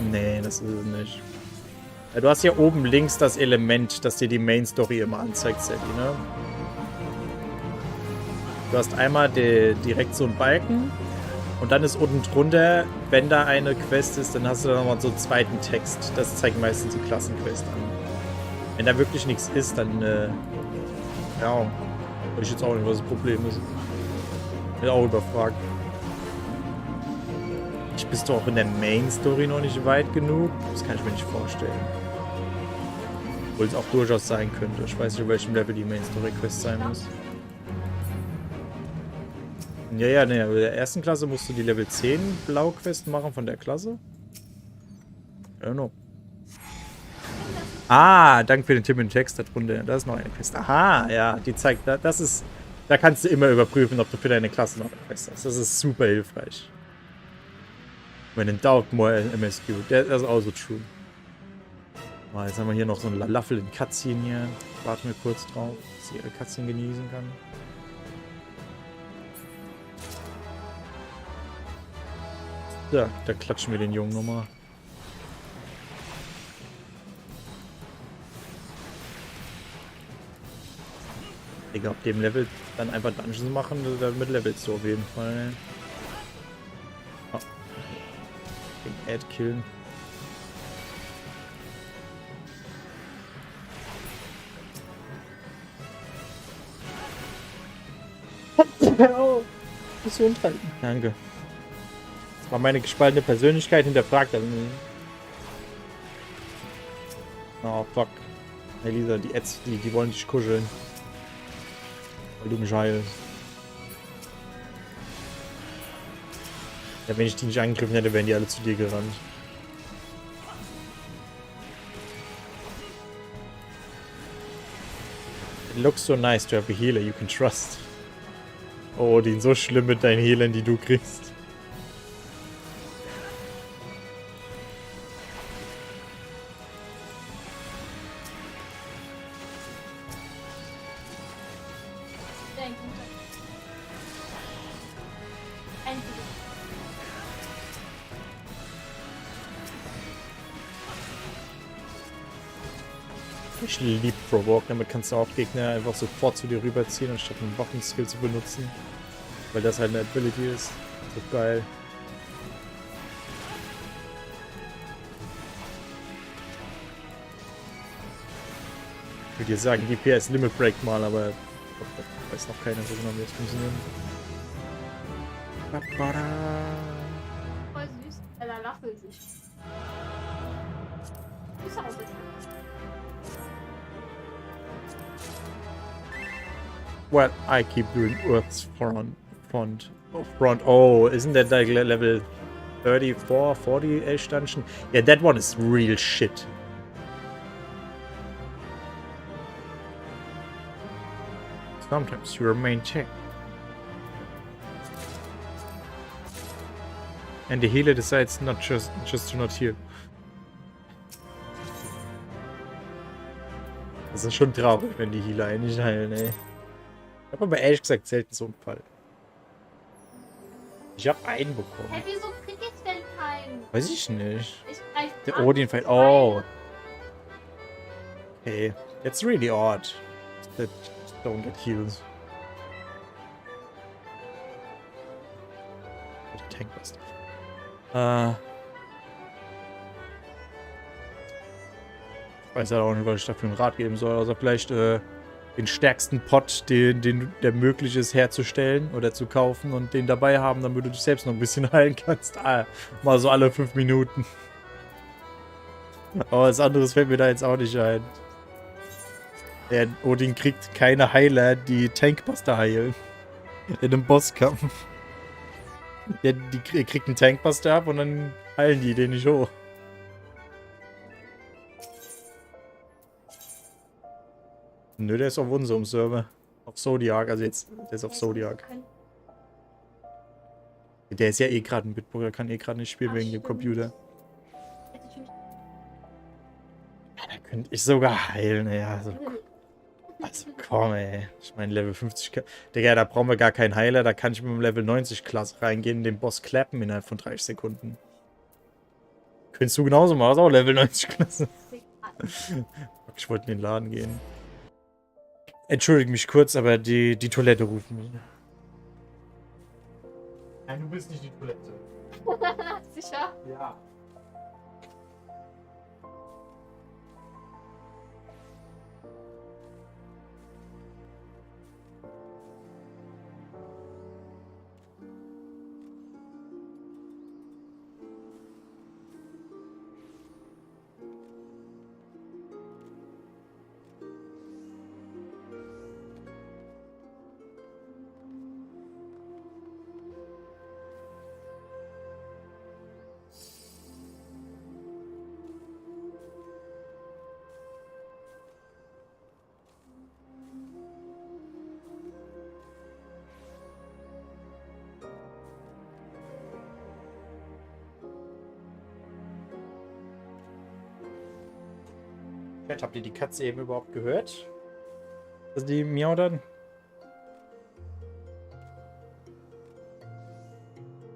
Nee, das ist es nicht. Ja, du hast hier oben links das Element, das dir die Main Story immer anzeigt, Sally, ne? Du hast einmal direkt so einen Balken und dann ist unten drunter, wenn da eine Quest ist, dann hast du da nochmal so einen zweiten Text. Das zeigt meistens die Klassenquest an. Wenn da wirklich nichts ist, dann ja, weiß ich jetzt auch nicht, was das Problem ist. Bin auch überfragt. Bist du auch in der Main Story noch nicht weit genug? Das kann ich mir nicht vorstellen. Obwohl es auch durchaus sein könnte. Ich weiß nicht, auf welchem Level die Main Story Quest sein muss. Ja, ne, in der ersten Klasse musst du die Level 10 Blau-Quest machen von der Klasse. I don't know. Ah, danke für den Tipp im Text darunter. Da ist noch eine Quest. Aha, ja, die zeigt, das ist, da kannst du immer überprüfen, ob du für deine Klasse noch eine Quest hast. Das ist super hilfreich. When in doubt, more MSQ. Das ist auch so true. Mal, jetzt haben wir hier noch so einen Laffel in Cutscene hier. Warten wir kurz drauf, dass sie ihre Cutscene genießen kann. Ja, da klatschen wir den Jungen nochmal. Digga, auf dem Level dann einfach Dungeons machen, damit levelst du auf jeden Fall. Oh. Den Ad killen. Gesundheit. Danke. Das war meine gespaltene Persönlichkeit hinterfragt. Oh, fuck. Hey Lisa, die Ads, die wollen dich kuscheln. Weil du mich heilst. Ja, wenn ich die nicht angegriffen hätte, wären die alle zu dir gerannt. It looks so nice to have a healer you can trust. Oh, die sind so schlimm mit deinen Healern, die du kriegst. Ich liebe Provoke, damit kannst du auch Gegner einfach sofort zu dir rüberziehen, anstatt einen Waffenskill zu benutzen. Weil das halt eine Ability ist. So geil. Ich würde dir sagen, DPS Limit Break mal, aber ich weiß noch keiner, so genau wie das funktioniert. voll süß, weil er laffelt sich. Süß aus. Well, I keep doing Earth's front. Oh, isn't that like level 34, 40-ish dungeon? Yeah, that one is real shit. Sometimes you remain checked. And the healer decides not just to not heal. Das ist schon traurig, wenn die Healer einen nicht heilen, ey. Ich habe aber ehrlich gesagt selten so einen Fall. Ich habe einen bekommen. Hey, wieso krieg ich denn keinen? Weiß ich nicht. Ich greif Der an, Odin Fight. Oh. Okay. That's really odd. That don't get heals. Ich weiß ja auch nicht, was ich dafür einen Rat geben soll. Also vielleicht den stärksten Pot, der möglich ist, herzustellen oder zu kaufen und den dabei haben, damit du dich selbst noch ein bisschen heilen kannst. Mal so alle 5 Minuten. Aber was anderes fällt mir da jetzt auch nicht ein. Der Odin kriegt keine Heiler, die Tankbuster heilen. In einem Bosskampf. Der kriegt einen Tankbuster ab und dann heilen die den nicht hoch. Nö, der ist auf unserem Server. Auf Zodiark, also jetzt, der ist auf Zodiark. Der ist ja eh gerade ein Bitburger, kann eh gerade nicht spielen wegen dem Computer. Ja, da könnte ich sogar heilen, ey. Also komm, ey. Ich meine, Level 50. Digga, da brauchen wir gar keinen Heiler. Da kann ich mit dem Level 90 Klasse reingehen und den Boss klappen innerhalb von 30 Sekunden. Könntest du genauso machen, auch Level 90 Klasse. Ich wollte in den Laden gehen. Entschuldige mich kurz, aber die Toilette rufen mich. Nein, du bist nicht die Toilette. Sicher? Ja. Habt ihr die Katze eben überhaupt gehört? Dass die miaut dann?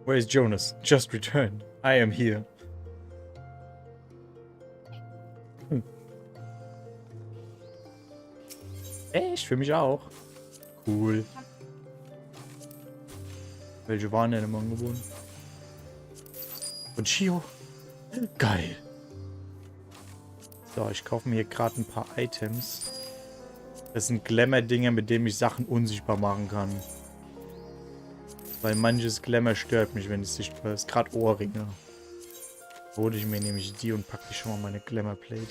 Where is Jonas? Just returned. I am here. Echt? Für mich auch. Cool. Welche waren denn im Angebot? Und Chio? Geil. So, ich kaufe mir hier gerade ein paar Items. Das sind Glamour-Dinger, mit denen ich Sachen unsichtbar machen kann. Weil manches Glamour stört mich, wenn es sichtbar ist. Gerade Ohrringe. Hole ich mir nämlich die und packe die schon mal meine Glamour-Plate.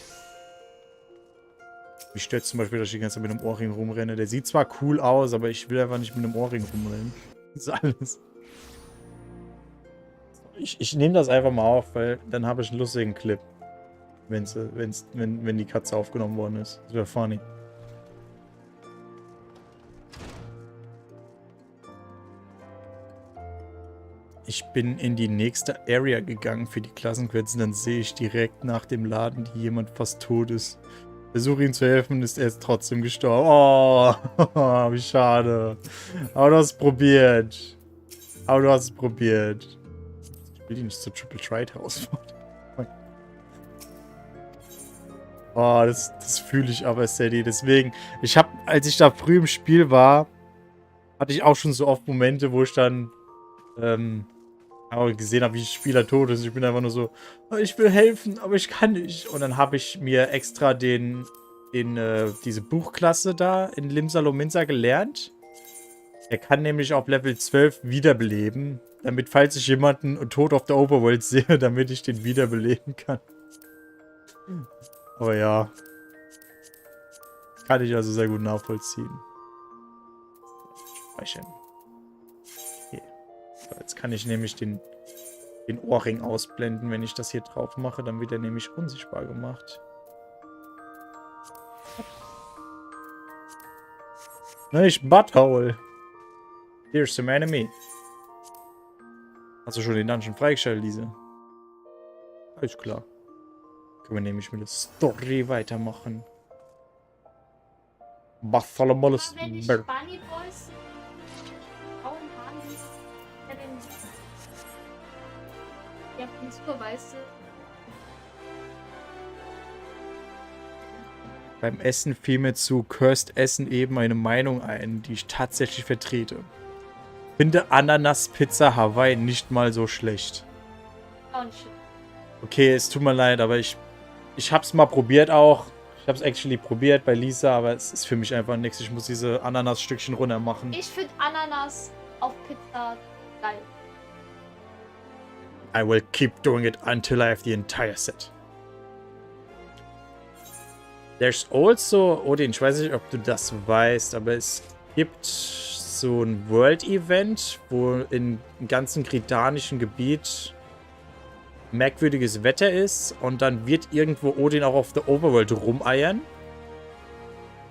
Mich stört zum Beispiel, dass ich die ganze Zeit mit einem Ohrring rumrenne. Der sieht zwar cool aus, aber ich will einfach nicht mit einem Ohrring rumrennen. Das ist alles. Ich nehme das einfach mal auf, weil dann habe ich einen lustigen Clip. Wenn die Katze aufgenommen worden ist. Das wäre funny. Ich bin in die nächste Area gegangen für die Klassenquests. Dann sehe ich direkt nach dem Laden, wie jemand fast tot ist. Versuche ihm zu helfen, ist er trotzdem gestorben. Oh, wie schade. Aber du hast es probiert. Ich will die nicht zur Triple Try herausfordern. Oh, das fühle ich aber, Sadie. Deswegen, als ich da früh im Spiel war, hatte ich auch schon so oft Momente, wo ich dann gesehen habe, wie ein Spieler tot ist. Ich bin einfach nur so, oh, ich will helfen, aber ich kann nicht. Und dann habe ich mir extra diese Buchklasse da in Limsa gelernt. Er kann nämlich auf Level 12 wiederbeleben, damit, falls ich jemanden tot auf der Overworld sehe, damit ich den wiederbeleben kann. Aber ja. Kann ich also sehr gut nachvollziehen. Speichern. Okay. So, jetzt kann ich nämlich den Ohrring ausblenden, wenn ich das hier drauf mache. Dann wird er nämlich unsichtbar gemacht. Nicht Butthole. Here's some enemy. Hast du schon den Dungeon freigestellt, Lise? Alles klar. Können wir nämlich mit der Story weitermachen. Bartholomew. Wenn die Bunny Boys Frauen haben, ja, den super, weißt du. Beim Essen fiel mir zu Cursed Essen eben eine Meinung ein, die ich tatsächlich vertrete. Finde Ananas-Pizza Hawaii nicht mal so schlecht. Auch nicht schön. Okay, es tut mir leid, aber ich hab's mal probiert auch. Ich hab's actually probiert bei Lisa, aber es ist für mich einfach nichts. Ich muss diese Ananasstückchen runter machen. Ich finde Ananas auf Pizza geil. I will keep doing it until I have the entire set. There's also, Odin, ich weiß nicht, ob du das weißt, aber es gibt so ein World-Event, wo im ganzen kretanischen Gebiet merkwürdiges Wetter ist und dann wird irgendwo Odin auch auf der Overworld rumeiern.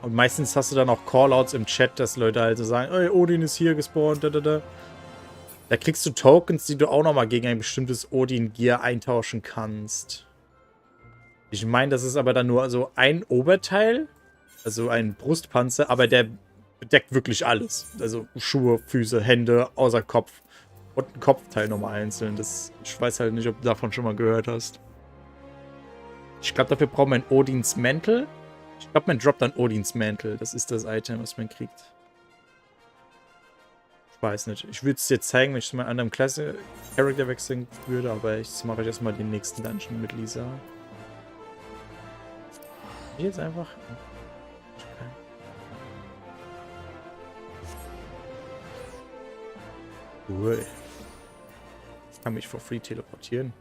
Und meistens hast du dann auch Callouts im Chat, dass Leute halt so sagen, ey, Odin ist hier gespawnt, da. Da kriegst du Tokens, die du auch nochmal gegen ein bestimmtes Odin-Gear eintauschen kannst. Ich meine, das ist aber dann nur so ein Oberteil, also ein Brustpanzer, aber der bedeckt wirklich alles. Also Schuhe, Füße, Hände, außer Kopf. Und ein Kopfteil nochmal einzeln. Ich weiß halt nicht, ob du davon schon mal gehört hast. Ich glaube, dafür braucht man Odins Mantel. Ich glaube, man droppt dann Odins Mantel. Das ist das Item, was man kriegt. Ich weiß nicht. Ich würde es dir zeigen, wenn ich zu meinem anderen Klasse-Charakter wechseln würde, aber jetzt mache ich erstmal den nächsten Dungeon mit Lisa. Jetzt einfach. Okay. Cool. Ich kann mich for free teleportieren.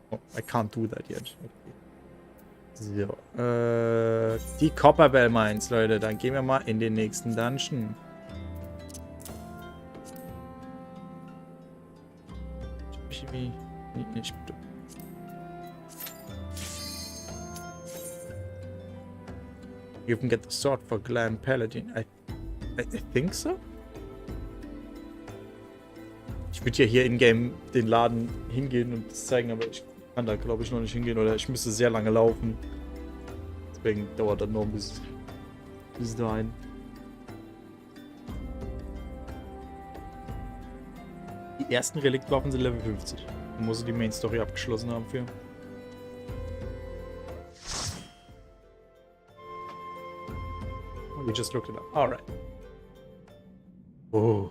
Oh, I can't do that yet. Okay. So. Die Copper Bell Mines, Leute. Dann gehen wir mal in den nächsten Dungeon. Ich wie. Nicht. You can get the sword for Glam Paladin. I think so? Ich würde ja hier in-game den Laden hingehen und das zeigen, aber ich kann da, glaube ich, noch nicht hingehen. Oder ich müsste sehr lange laufen. Deswegen dauert das noch ein bisschen bis dahin. Die ersten Reliktwaffen sind Level 50. Da muss ich die Main Story abgeschlossen haben für. We just looked it up. Alright. Oh.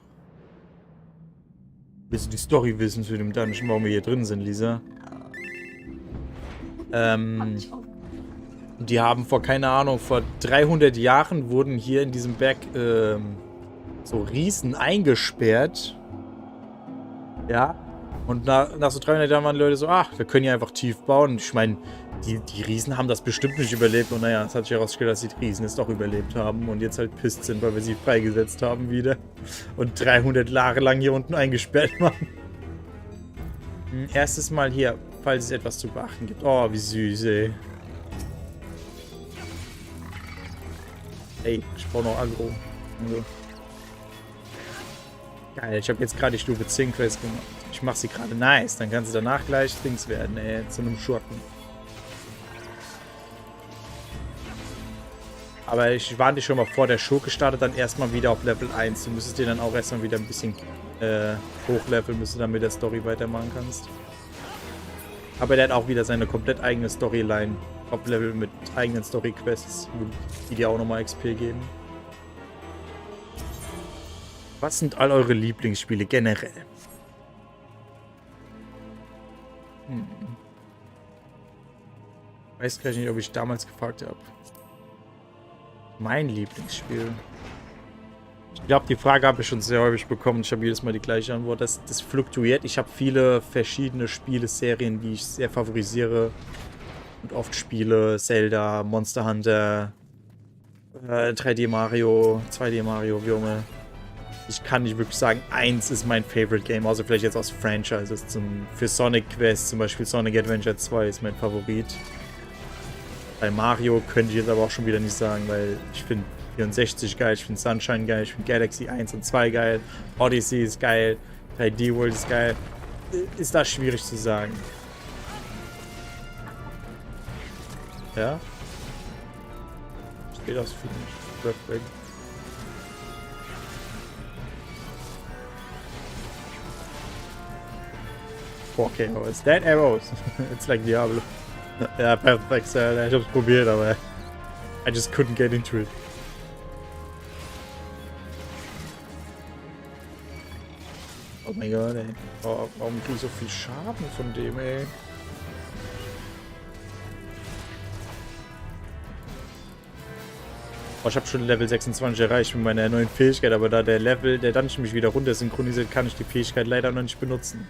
Willst du die Story wissen zu dem Dungeon, warum wir hier drin sind, Lisa? Die haben keine Ahnung, vor 300 Jahren wurden hier in diesem Berg so Riesen eingesperrt. Ja. Und nach so 300 Jahren waren die Leute so, ach, wir können hier einfach tief bauen. Ich meine, die Riesen haben das bestimmt nicht überlebt. Und naja, es hat sich herausgestellt, dass die Riesen es doch überlebt haben. Und jetzt halt pisst sind, weil wir sie freigesetzt haben wieder. Und 300 Jahre lang hier unten eingesperrt waren. Erstes Mal hier, falls es etwas zu beachten gibt. Oh, wie süß, ey. Ey, ich brauche noch Agro. Also. Geil, ich habe jetzt gerade die Stufe 10 Quest gemacht. Ich mache sie gerade nice. Dann kann sie danach gleich Dings werden, ey. Zu einem Schurken. Aber ich warne dich schon mal vor, der Schurke startet dann erstmal wieder auf Level 1. Du müsstest dir dann auch erstmal wieder ein bisschen hochleveln, bis du dann mit der Story weitermachen kannst. Aber der hat auch wieder seine komplett eigene Storyline. Auf Level mit eigenen Story-Quests, die dir auch nochmal XP geben. Was sind all eure Lieblingsspiele generell? Ich weiß gar nicht, ob ich damals gefragt habe. Mein Lieblingsspiel. Ich glaube, die Frage habe ich schon sehr häufig bekommen. Ich habe jedes Mal die gleiche Antwort. Das fluktuiert. Ich habe viele verschiedene Spieleserien, die ich sehr favorisiere und oft spiele. Zelda, Monster Hunter, 3D Mario, 2D Mario, wie immer. Ich kann nicht wirklich sagen, eins ist mein Favorite Game, außer vielleicht jetzt aus Franchises. Für Sonic Quest, zum Beispiel Sonic Adventure 2 ist mein Favorit. Bei Mario könnte ich jetzt aber auch schon wieder nicht sagen, weil ich finde 64 geil, ich finde Sunshine geil, ich finde Galaxy 1 und 2 geil, Odyssey ist geil, 3D World ist geil. Ist das schwierig zu sagen. Ja? Steht das für mich. Perfekt. Okay, oh, it's dead arrows. It's like Diablo. Ja, perfekt, ich hab's probiert, aber I just couldn't get into it. Oh, mein Gott, ey. Oh, warum krieg ich so viel Schaden von dem, ey? Oh, ich habe schon Level 26 erreicht mit meiner neuen Fähigkeit, aber da der Dungeon mich wieder runter synchronisiert, kann ich die Fähigkeit leider noch nicht benutzen.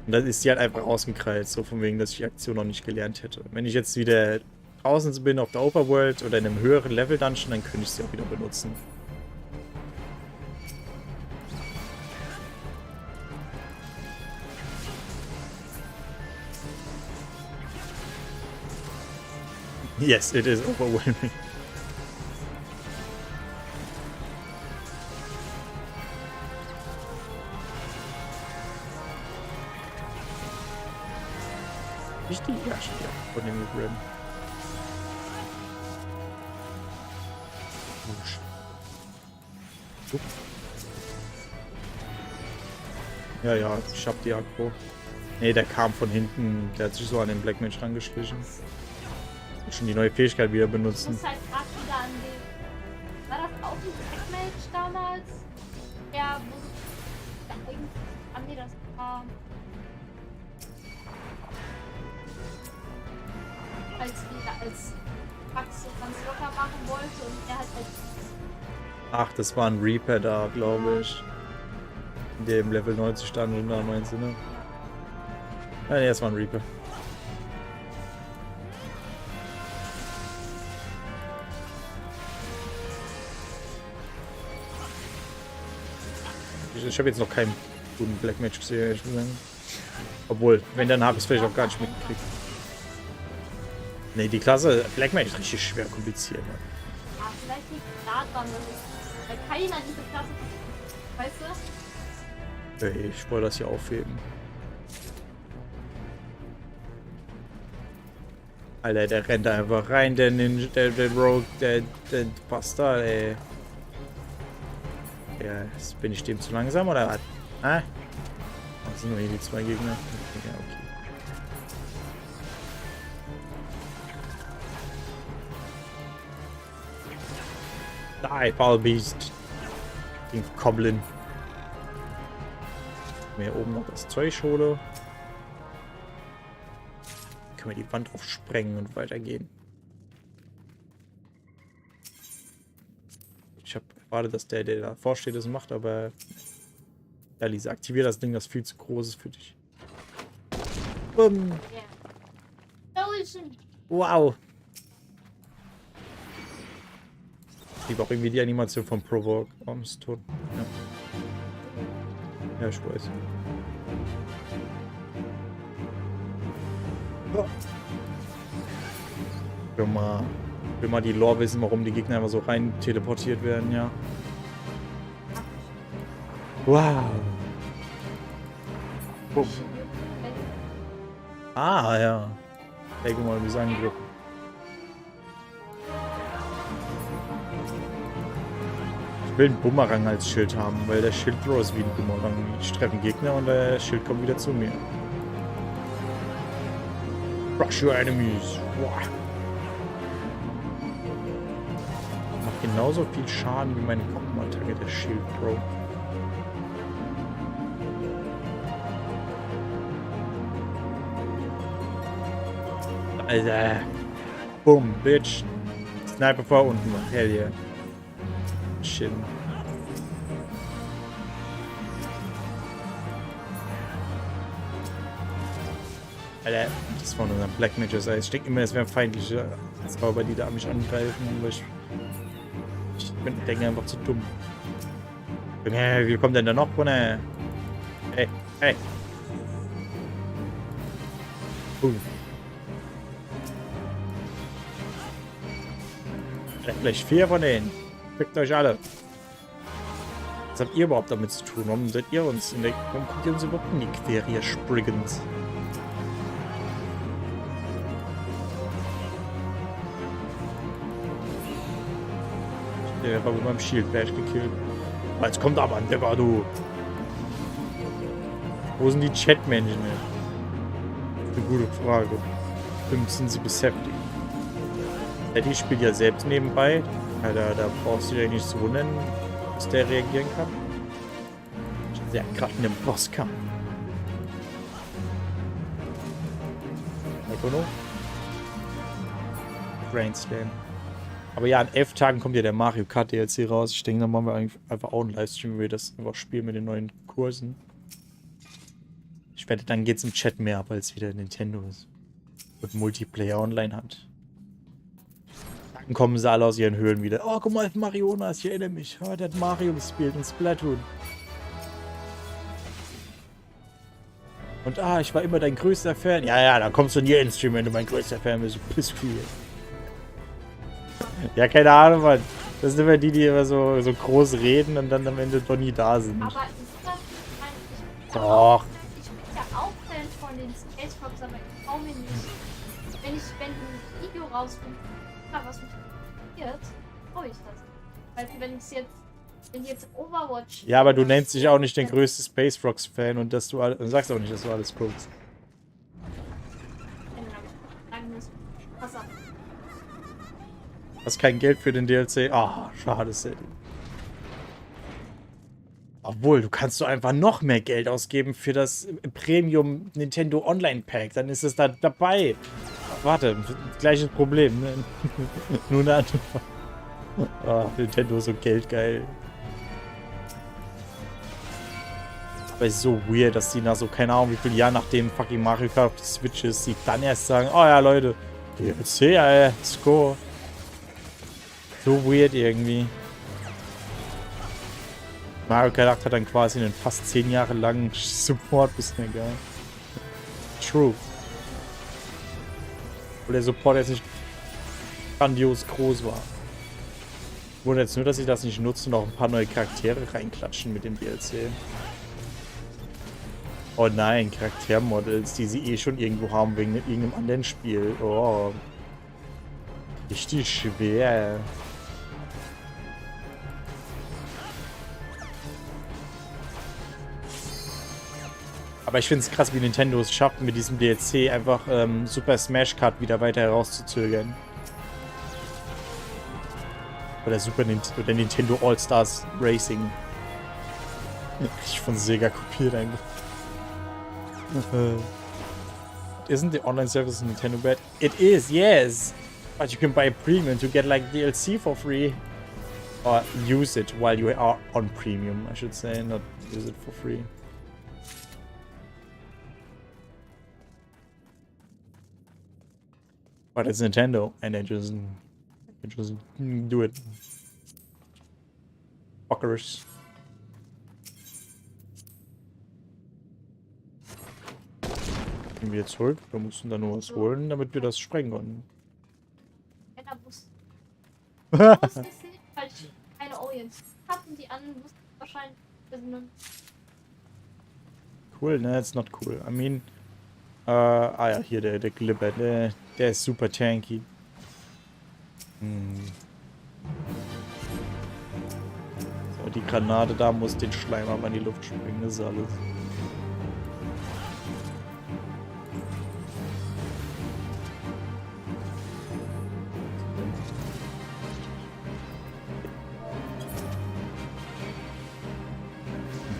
Und dann ist die halt einfach ausgekrallt, so von wegen, dass ich die Aktion noch nicht gelernt hätte. Wenn ich jetzt wieder draußen bin auf der Overworld oder in einem höheren Level-Dungeon, dann könnte ich sie auch wieder benutzen. Yes, it is overwhelming. Nicht die erste von dem Ream. Ja, ja, ich hab die Akku. Ne, der kam von hinten. Der hat sich so an den Black Mage rangeschlichen. Schon die neue Fähigkeit wieder benutzen. Ich muss halt gerade wieder an den. War das auch ein Black Mage damals? Ja, wo. Nee, das war. Als Max so ganz locker machen wollte und er hat halt. Ach, das war ein Reaper da, glaube ich. Der im Level 90 stand und da meinst du, ne? Ja, ne, das war ein Reaper. Ich habe jetzt noch keinen guten Black Mage gesehen, ehrlich gesagt. Obwohl, wenn, dann habe ich es vielleicht auch gar nicht mitgekriegt. Ne, die Klasse Black Mage ist richtig schwer kompliziert. Ne? Ah, vielleicht liegt da dran, weil keiner diese Klasse. Weißt du? Hey, ich wollte das hier aufheben. Alter, der rennt da einfach rein, der Ninja, der Rogue, der Bastard, ey. Ja, bin ich dem zu langsam oder was? Ah? Das sind nur hier die zwei Gegner. Ja, okay. Die Foul Beast. Den Goblin. Mir oben noch das Zeug hole. Können wir die Wand drauf sprengen und weitergehen. Ich habe erwartet, dass der davor steht, das macht, aber ja, Lisa, aktiviere das Ding, das viel zu groß ist für dich. Bumm. Wow. Ich liebe auch irgendwie die Animation von Provoke. Warum ist es tot? Ja. Ja, ich weiß. Will mal die Lore wissen, warum die Gegner immer so rein teleportiert werden, ja. Wow. Oh. Ah, ja. Ey, guck mal, wie sagen wir. Ich will einen Bumerang als Schild haben, weil der Schild-Throw ist wie ein Bumerang. Ich treffe einen Gegner und der Schild kommt wieder zu mir. Crush your enemies. Wow. Macht genauso viel Schaden wie meine Kopfmattacke, der Shield-Throw. Alter. Boom, Bitch. Sniper vor unten. Hell yeah. Shit. Alter, das von unseren Black Mages. Ich denke immer, es wären feindliche Zauber, die da mich angreifen. Aber ich denke einfach zu dumm. Hey, wie kommt denn da noch runter? Hey, hey. Vielleicht 4 von denen. Fickt euch alle. Was habt ihr überhaupt damit zu tun? Warum seid ihr uns in der... Warum kommt ihr uns überhaupt in die Quere, ihr Spriggans? Der war mit meinem Shield Bash gekillt. Jetzt kommt aber ein Depper, du. Wo sind die Chatmenschen? Eine gute Frage. Sind sie beschäftigt? Ja, die spielt ja selbst nebenbei. Ja, da brauchst du dich ja nicht zu wundern, dass der reagieren kann. Der gerade in einem Bosskampf. Brainslam. Aber ja, in 11 Tagen kommt ja der Mario Kart DLC raus. Ich denke, dann machen wir einfach auch einen Livestream, wo wir das einfach spielen mit den neuen Kursen. Ich wette, dann geht's im Chat mehr ab, als wieder Nintendo ist. Und Multiplayer online hat. Dann kommen sie alle aus ihren Höhlen wieder. Oh, guck mal, Marijonas, ich erinnere mich. Oh, der hat Mario gespielt in Splatoon. Und ich war immer dein größter Fan. Ja, da kommst du in jeden Stream, wenn du mein größter Fan bist. Du bist viel. Ja, keine Ahnung, Mann. Das sind immer die immer so groß reden und dann am Ende doch nie da sind. Aber ist das, doch. Ich bin ja auch Fan von den Spacebox, aber ich traue mir nicht. Wenn ein Video rauskommt, was mich interessiert, traue ich das. Weil wenn jetzt Overwatch... Ja, aber du nennst dich auch nicht den größten Space Rocks Fan und dass du sagst auch nicht, dass du alles guckst. Pass auf. Hast kein Geld für den DLC? Schade, Sadie. Obwohl, du kannst einfach noch mehr Geld ausgeben für das Premium Nintendo Online Pack. Dann ist es da dabei. Warte, gleiches Problem. Ne? Nur eine andere. Nintendo ist so geldgeil. Aber ist so weird, dass die nach so, keine Ahnung, wie viele Jahre nachdem fucking Mario Kart auf die Switch ist, die dann erst sagen, oh ja, Leute, DLC, let's go. So weird irgendwie. Mario Kart hat dann quasi einen fast 10 Jahre langen Support bisher, geil. True. Wo der Support jetzt nicht grandios groß war. Wundert jetzt nur, dass sie das nicht nutzen und auch ein paar neue Charaktere reinklatschen mit dem DLC. Oh nein, Charaktermodels, die sie eh schon irgendwo haben wegen irgendeinem anderen Spiel. Oh. Richtig schwer. Aber ich finde es krass, wie Nintendo es schafft, mit diesem DLC einfach Super Smash Kart wieder weiter herauszuzögern. Oder oder Nintendo All-Stars Racing. Ich von Sega kopiert einfach. Isn't the online service in Nintendo bad? It is, yes! But you can buy premium to get like DLC for free. Or use it while you are on premium, I should say, not use it for free. But it's Nintendo, and they just do it. Fuckers. Gehen wir zurück. Wir mussten da nur was holen, damit wir das sprengen konnten. Weil ich keine Orients hatten, die anderen wussten wahrscheinlich. Cool, ne? That's not cool. I mean, ja, hier der Glibber, der ist super tanky. So, die Granate da muss den Schleim aber in die Luft springen, das ist alles.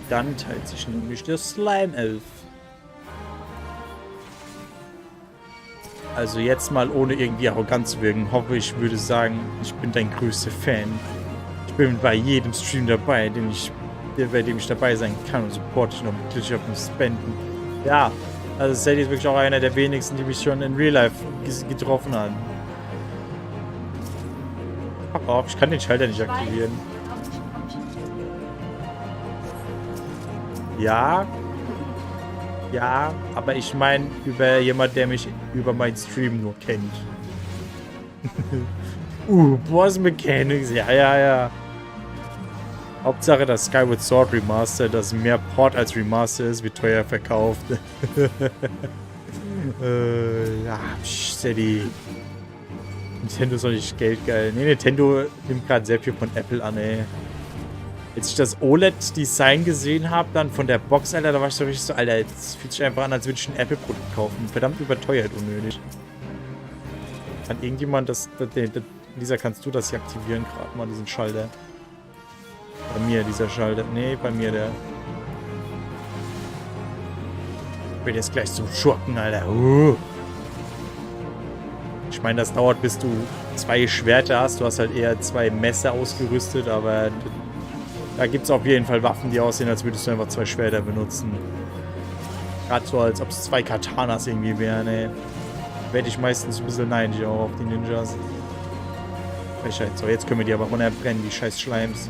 Dann teilt sich nämlich der Slime auf. Also jetzt mal ohne irgendwie arrogant zu wirken, hoffe ich würde sagen, ich bin dein größter Fan. Ich bin bei jedem Stream dabei, bei dem ich dabei sein kann und supporte ich noch glücklich auf dem Spenden. Ja, also Sadie ist wirklich auch einer der wenigsten, die mich schon in Real Life getroffen haben. Fuck off, ich kann den Schalter nicht aktivieren. Ja, aber ich meine über jemand, der mich über meinen Stream nur kennt. Boss Mechanics, ja. Hauptsache das Skyward Sword Remaster, das mehr Port als Remaster ist, wird teuer verkauft. Ja, steady. Nintendo ist doch nicht geldgeil. Ne, Nintendo nimmt gerade sehr viel von Apple an, ey. Als ich das OLED-Design gesehen habe, dann von der Box, Alter, da war ich so richtig so, Alter, jetzt fühlt sich einfach an, als würde ich ein Apple-Produkt kaufen. Verdammt überteuert, unnötig. Kann irgendjemand Lisa, kannst du das hier aktivieren, gerade mal, diesen Schalter? Bei mir, dieser Schalter. Nee, bei mir der. Ich werde jetzt gleich zum Schurken, Alter. Ich meine, das dauert, bis du 2 Schwerter hast. Du hast halt eher 2 Messer ausgerüstet, aber da gibt es auf jeden Fall Waffen, die aussehen, als würdest du einfach 2 Schwerter benutzen. Gerade so, als ob es 2 Katanas irgendwie wären, ey. Werde ich meistens ein bisschen neidisch auch auf die Ninjas. Frechheit. So, jetzt können wir die aber runterbrennen, die scheiß Schleims.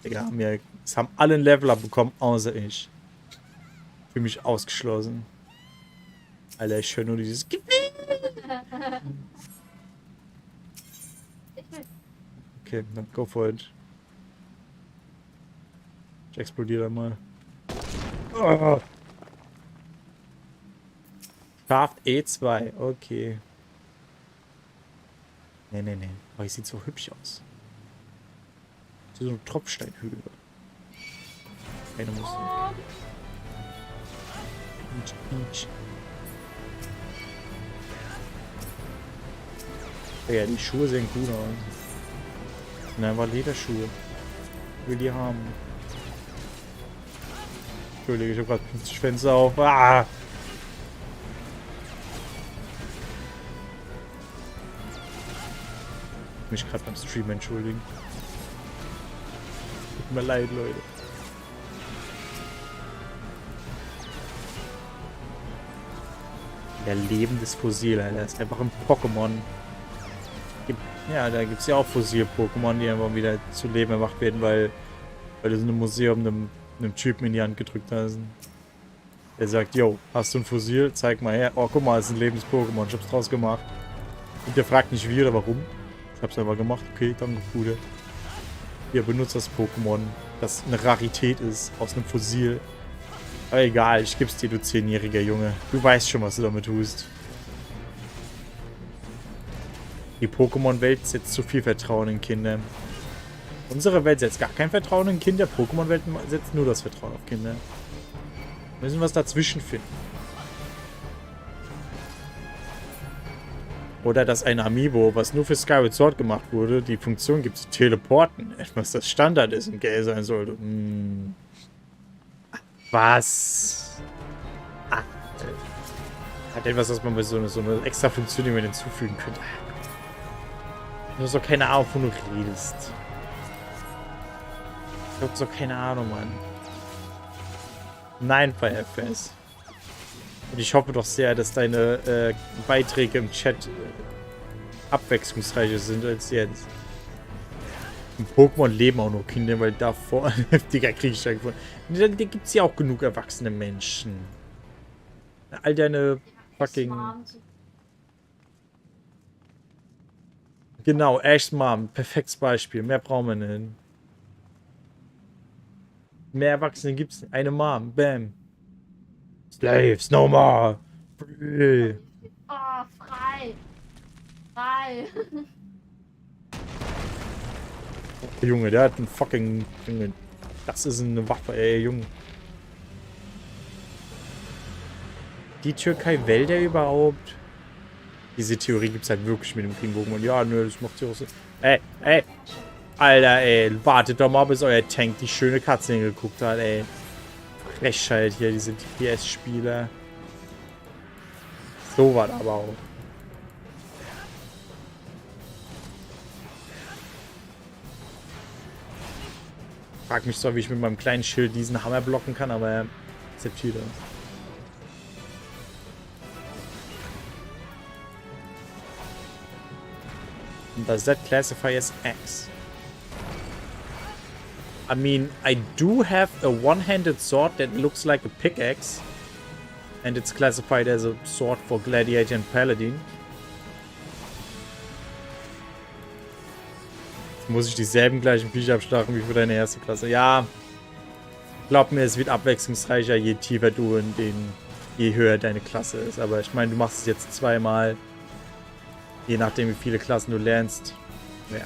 Digga, es haben alle ein Level-Up bekommen, außer ich. Für mich ausgeschlossen. Alter, ich höre nur dieses... Okay, dann go for it. Ich explodiere da mal. Oh. Shaft E2, okay. Nee. Aber es sieht so hübsch aus. So eine Tropfsteinhöhle. Keine Musik. Ja, die Schuhe sehen gut aus. Das sind einfach Lederschuhe. Ich will die haben. Entschuldige, ich habe gerade 50 Fenster auf. Ah! Mich gerade beim Stream entschuldigen. Tut mir leid, Leute. Der lebendes Fossil, Alter. Das ist einfach ein Pokémon. Ja, da gibt es ja auch Fossil-Pokémon, die einfach wieder zu Leben erwacht werden, weil du so ein Museum einem Typen in die Hand gedrückt hast. Der sagt, yo, hast du ein Fossil? Zeig mal her. Oh, guck mal, das ist ein lebendes Pokémon. Ich hab's draus gemacht. Und der fragt nicht wie oder warum. Ich hab's einfach gemacht. Okay, danke, Bruder. Ihr benutzt das Pokémon, das eine Rarität ist, aus einem Fossil. Aber egal, ich geb's dir, du 10-jähriger Junge. Du weißt schon, was du damit tust. Die Pokémon-Welt setzt zu viel Vertrauen in Kinder. Unsere Welt setzt gar kein Vertrauen in Kinder. Pokémon-Welt setzt nur das Vertrauen auf Kinder. Wir müssen was dazwischen finden. Oder dass ein Amiibo, was nur für Skyward Sword gemacht wurde, die Funktion gibt zu teleporten. Etwas, das Standard ist und geil sein sollte. Was? Hat etwas, was man bei so eine extra Funktion, die man hinzufügen könnte. Du hast doch keine Ahnung, wovon du redest. Ich hab doch keine Ahnung, Mann. Nein, FS. Und ich hoffe doch sehr, dass deine Beiträge im Chat abwechslungsreicher sind als jetzt. In Pokémon leben auch nur Kinder, weil davor ein heftiger Krieg stattgefunden hat. Da gibt es ja auch genug erwachsene Menschen. All deine fucking... Genau, Ash's Mom. Perfektes Beispiel. Mehr brauchen wir nicht. Mehr Erwachsene gibt's nicht. Eine Mom. Bam. Slaves, no more. Free. Oh, frei. Frei. Junge, der hat einen fucking... Junge, das ist eine Waffe, ey, Junge. Die Türkei-Wälder überhaupt? Diese Theorie gibt's halt wirklich mit dem King-Pokémon. Ja, nö, das macht ja auch so. Ey. Alter, ey, wartet doch mal, bis euer Tank die schöne Katze hingeguckt hat, ey. Frechheit hier, diese TPS-Spieler. So was aber auch. Frag mich zwar, wie ich mit meinem kleinen Schild diesen Hammer blocken kann, aber er akzeptiert das. Does that classify as X? I mean, I do have a one-handed sword that looks like a pickaxe. And it's classified as a sword for Gladiator and Paladin. Jetzt muss ich dieselben gleichen Viecher abschlagen wie für deine erste Klasse. Ja, glaub mir, es wird abwechslungsreicher, je tiefer du in den, je höher deine Klasse ist. Aber ich meine, du machst es jetzt zweimal. Je nachdem, wie viele Klassen du lernst. Ja.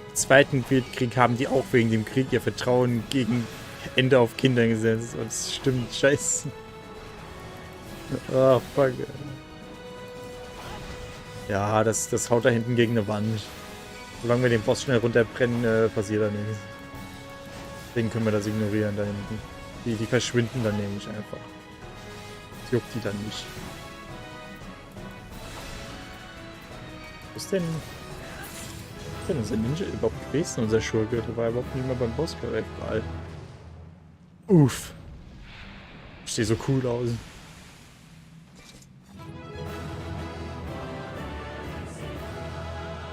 Im Zweiten Weltkrieg haben die auch wegen dem Krieg ihr Vertrauen gegen Ende auf Kinder gesetzt. Und das stimmt, scheiße. Oh, fuck. Ja, das haut da hinten gegen eine Wand. Solange wir den Boss schnell runterbrennen, passiert da nichts. Deswegen können wir das ignorieren. Dann die verschwinden dann nämlich einfach. Das juckt die dann nicht. Was ist denn unser Ninja überhaupt gewesen, unser Schurke? Der war überhaupt nicht mehr beim Boss egal. Uff. Ich sehe so cool aus.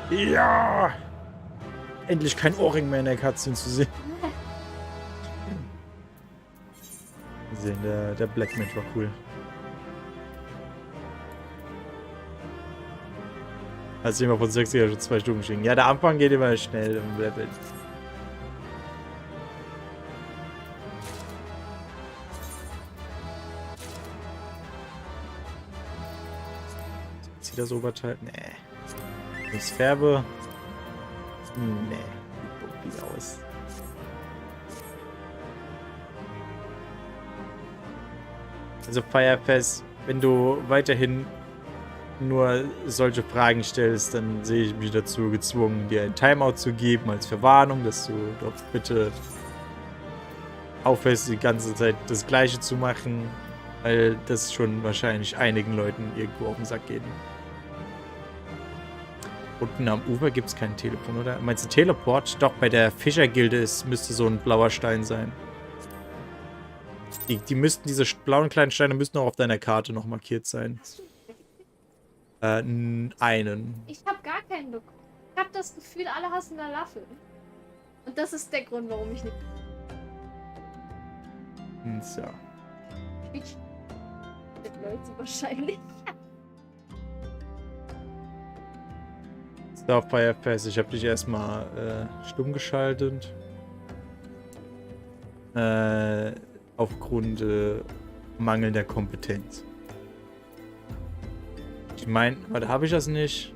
Ja! Endlich kein Ohrring mehr in der Cutscene zu sehen. Wir sehen, der Black Mage war cool. Als immer von 6 schon 2 Stunden schicken. Ja, der Anfang geht immer schnell im Level. Sieht das Oberteil? Nee. Ich färbe. Nee. Sieht aus. Also Firefest, wenn du weiterhin nur solche Fragen stellst, dann sehe ich mich dazu gezwungen, dir ein Timeout zu geben als Verwarnung, dass du doch bitte aufhörst, die ganze Zeit das Gleiche zu machen, weil das schon wahrscheinlich einigen Leuten irgendwo auf den Sack geht. Unten am Ufer gibt es kein Telefon, oder? Meinst du Teleport? Doch, bei der Fischergilde müsste so ein blauer Stein sein. Diese blauen kleinen Steine müssten auch auf deiner Karte noch markiert sein. Einen. Ich habe gar keinen bekommen. Ich habe das Gefühl, alle hassen Falafel. Und das ist der Grund, warum ich nicht... So. Ich... Leute wahrscheinlich. So, Firefest, ich habe dich erstmal stumm geschaltet. Aufgrund mangelnder Kompetenz. Ich meine, warte, habe ich das nicht?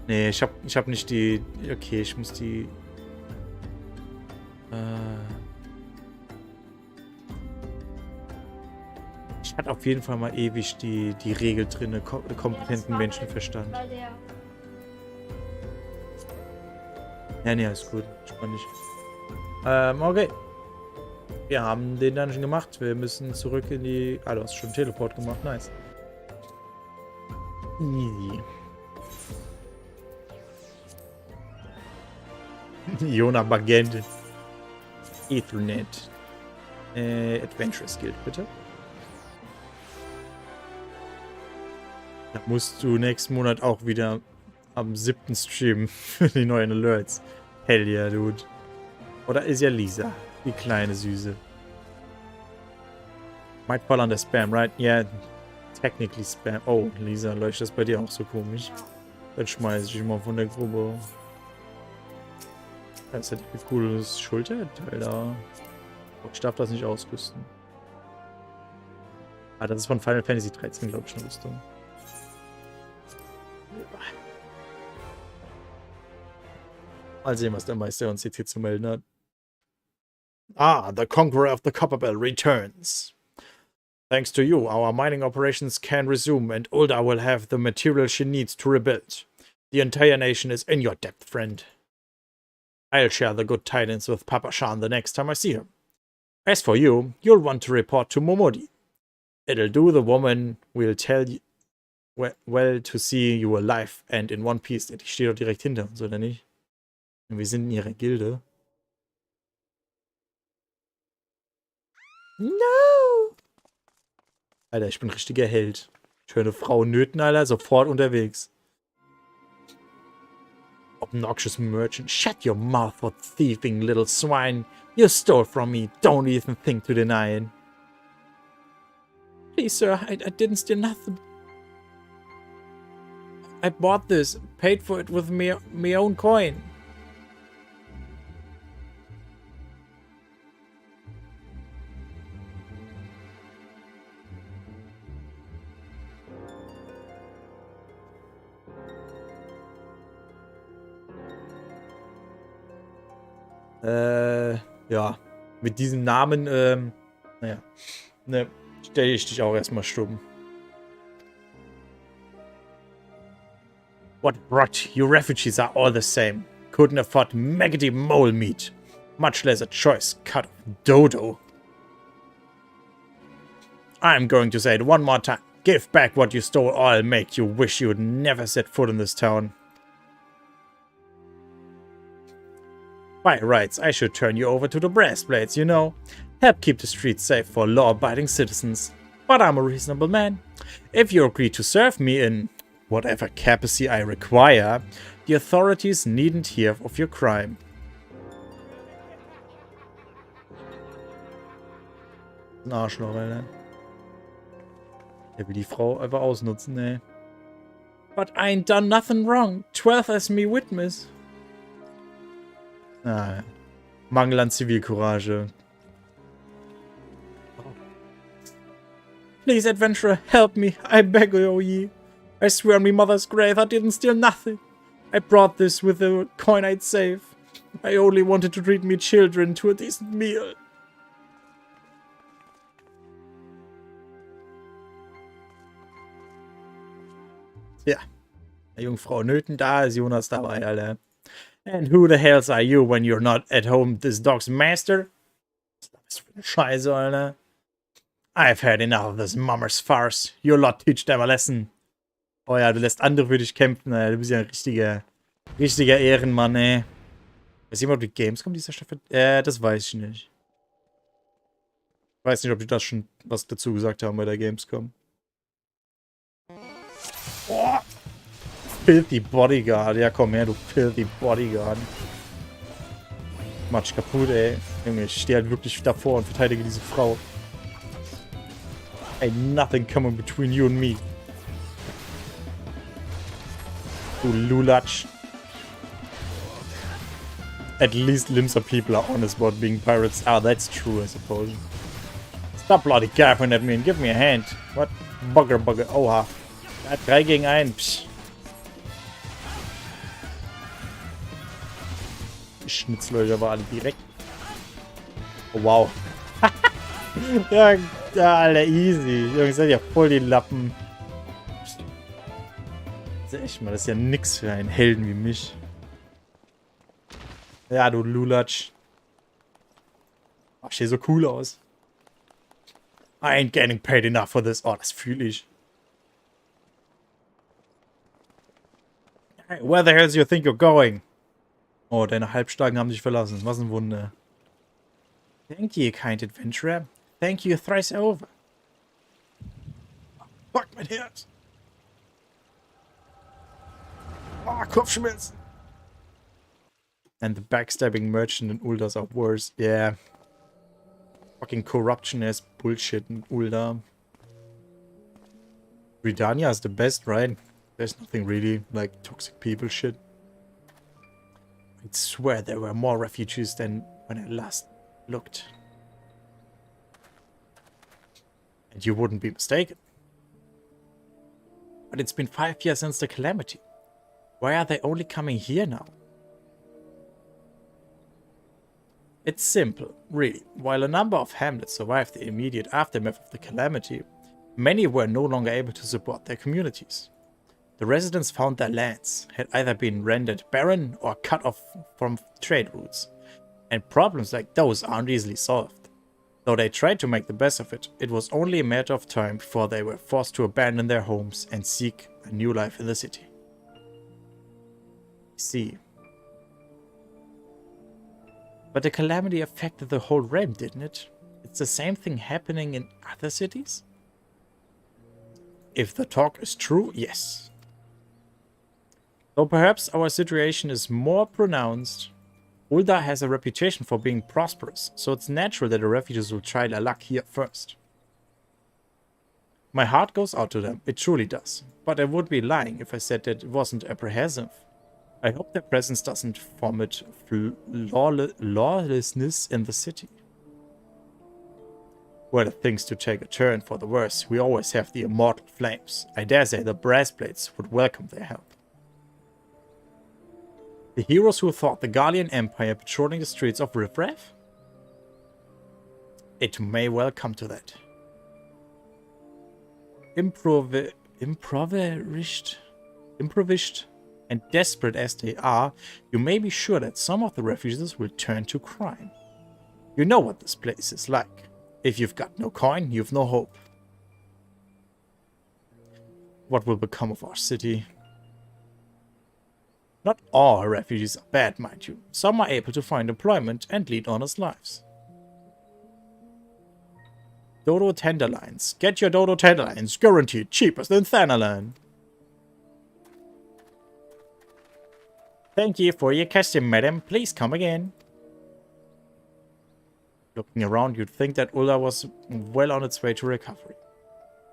Nee, ich hab nicht die... Okay, ich muss die... Ich hatte auf jeden Fall mal ewig die Regel drin, kompetenten Ja, Menschenverstand. Ja, nee, ist gut. Spann nicht. Okay. Wir haben den Dungeon gemacht. Wir müssen zurück in die... Ah, du hast schon Teleport gemacht. Nice. Easy. Jona Magent. Ethernet. Adventurous Guild, bitte. Da musst du nächsten Monat auch wieder am 7. streamen für die neuen Alerts. Hell yeah, dude. Oder ist ja Lisa, die kleine Süße. Might fall under Spam, right? Yeah, technically Spam. Oh, Lisa, leuchtet das bei dir auch so komisch? Dann schmeiß ich mal von der Gruppe. Das hat ein cooles Schulterteil da. Oh, ich darf das nicht ausrüsten. Ah, das ist von Final Fantasy 13, glaube ich, eine Rüstung. Mal sehen, was der Meister uns jetzt hier zu melden hat. Ah, the Conqueror of the Copperbell returns. Thanks to you, our mining operations can resume and Ulda will have the material she needs to rebuild. The entire nation is in your debt, friend. I'll share the good tidings with Papa Shan the next time I see her. As for you, you'll want to report to Momodi. It'll do, the woman will tell you well to see you alive and in one piece. Die steht doch direkt hinter uns, oder nicht? Wir sind in ihrer Gilde. No! Alter, ich bin ein richtiger Held. Ich höre eine Frau nöten, Alter, sofort unterwegs. Obnoxious merchant, shut your mouth, for thieving little swine. You stole from me, don't even think to deny it. Please, sir, I didn't steal nothing. I bought this, paid for it with my own coin. Ja, mit diesem Namen, naja, ne, stelle ich dich auch erstmal stumm. What rot, you refugees are all the same. Couldn't afford maggoty mole meat, much less a choice cut of dodo. I'm going to say it one more time. Give back what you stole or I'll make you wish you would never set foot in this town. By rights, I should turn you over to the brass blades, you know. Help keep the streets safe for law-abiding citizens. But I'm a reasonable man. If you agree to serve me in whatever capacity I require, the authorities needn't hear of your crime. Ein Arschloch, Alter. Der will die Frau einfach ausnutzen, ey. But I ain't done nothing wrong. 12 as me witness. Ah, Mangel an Zivilcourage. Please, adventurer, help me. I beg of ye. I swear on me mother's grave I didn't steal nothing. I brought this with the coin I'd save. I only wanted to treat me children to a decent meal. Ja. Die Jungfrau Nöten, da ist Jonas dabei, Alter. And who the hells are you when you're not at home this dog's master? Was ist das für eine Scheiße, Alter? I've had enough of this mummer's farce. Your lot teach them a lesson. Oh ja, du lässt andere für dich kämpfen, Alter. Du bist ja ein richtiger Ehrenmann, ey. Weiß jemand, ob die Gamescom dieser Staffel? Das weiß ich nicht. Ich weiß nicht, ob die das schon was dazu gesagt haben bei der Gamescom. Oh. Filthy Bodyguard. Ja, komm her, du Filthy Bodyguard. Matsch kaputt, ey. Junge, ich stehe halt wirklich davor und verteidige diese Frau. Ain't nothing coming between you and me. Du Lulatsch. At least Limsa people are honest about being pirates. Ah, that's true, I suppose. Stop bloody gaffing at me and give me a hand. What? Bugger. Oha. Ja, 3 gegen 1. Psch. Die Schnitzlöcher waren alle direkt. Oh, wow. Ja, Alter, easy. Jungs, seid ja voll die Lappen. Das ist echt mal, das ist ja nix für einen Helden wie mich. Ja, du Lulatsch. Ach, ich sehe so cool aus. I ain't getting paid enough for this. Oh, das fühle ich. Hey, where the hell do you think you're going? Oh, deine Halbstarken haben dich verlassen. Was ein Wunder. Thank you, kind adventurer. Thank you thrice over. Fuck, mein Herz. Oh, Kopfschmerzen. And the backstabbing merchant in Ulda's are worse. Yeah. Fucking corruption ass bullshit in Ulda. Britannia is the best, right? There's nothing really like toxic people shit. I swear there were more refugees than when I last looked. And you wouldn't be mistaken. But it's been 5 years since the calamity. Why are they only coming here now? It's simple, really. While a number of hamlets survived the immediate aftermath of the calamity, many were no longer able to support their communities. The residents found their lands had either been rendered barren or cut off from trade routes, and problems like those aren't easily solved. Though they tried to make the best of it, it was only a matter of time before they were forced to abandon their homes and seek a new life in the city. See. But the calamity affected the whole realm, didn't it? It's the same thing happening in other cities? If the talk is true, yes. Though perhaps our situation is more pronounced, Ulda has a reputation for being prosperous, so it's natural that the refugees will try their luck here first. My heart goes out to them, it truly does, but I would be lying if I said that it wasn't apprehensive. I hope their presence doesn't foment lawlessness in the city. Were things to take a turn for the worse, we always have the immortal flames. I dare say the brass blades would welcome their help. The heroes who fought the Gallian Empire patrolling the streets of Riffraff? It may well come to that. Improvised And desperate as they are, you may be sure that some of the refugees will turn to crime. You know what this place is like. If you've got no coin, you've no hope. What will become of our city? Not all refugees are bad, mind you. Some are able to find employment and lead honest lives. Dodo Tenderloins. Get your Dodo Tenderloins. Guaranteed cheaper than Thanalan. Thank you for your custom, madam. Please come again. Looking around, you'd think that Ulla was well on its way to recovery.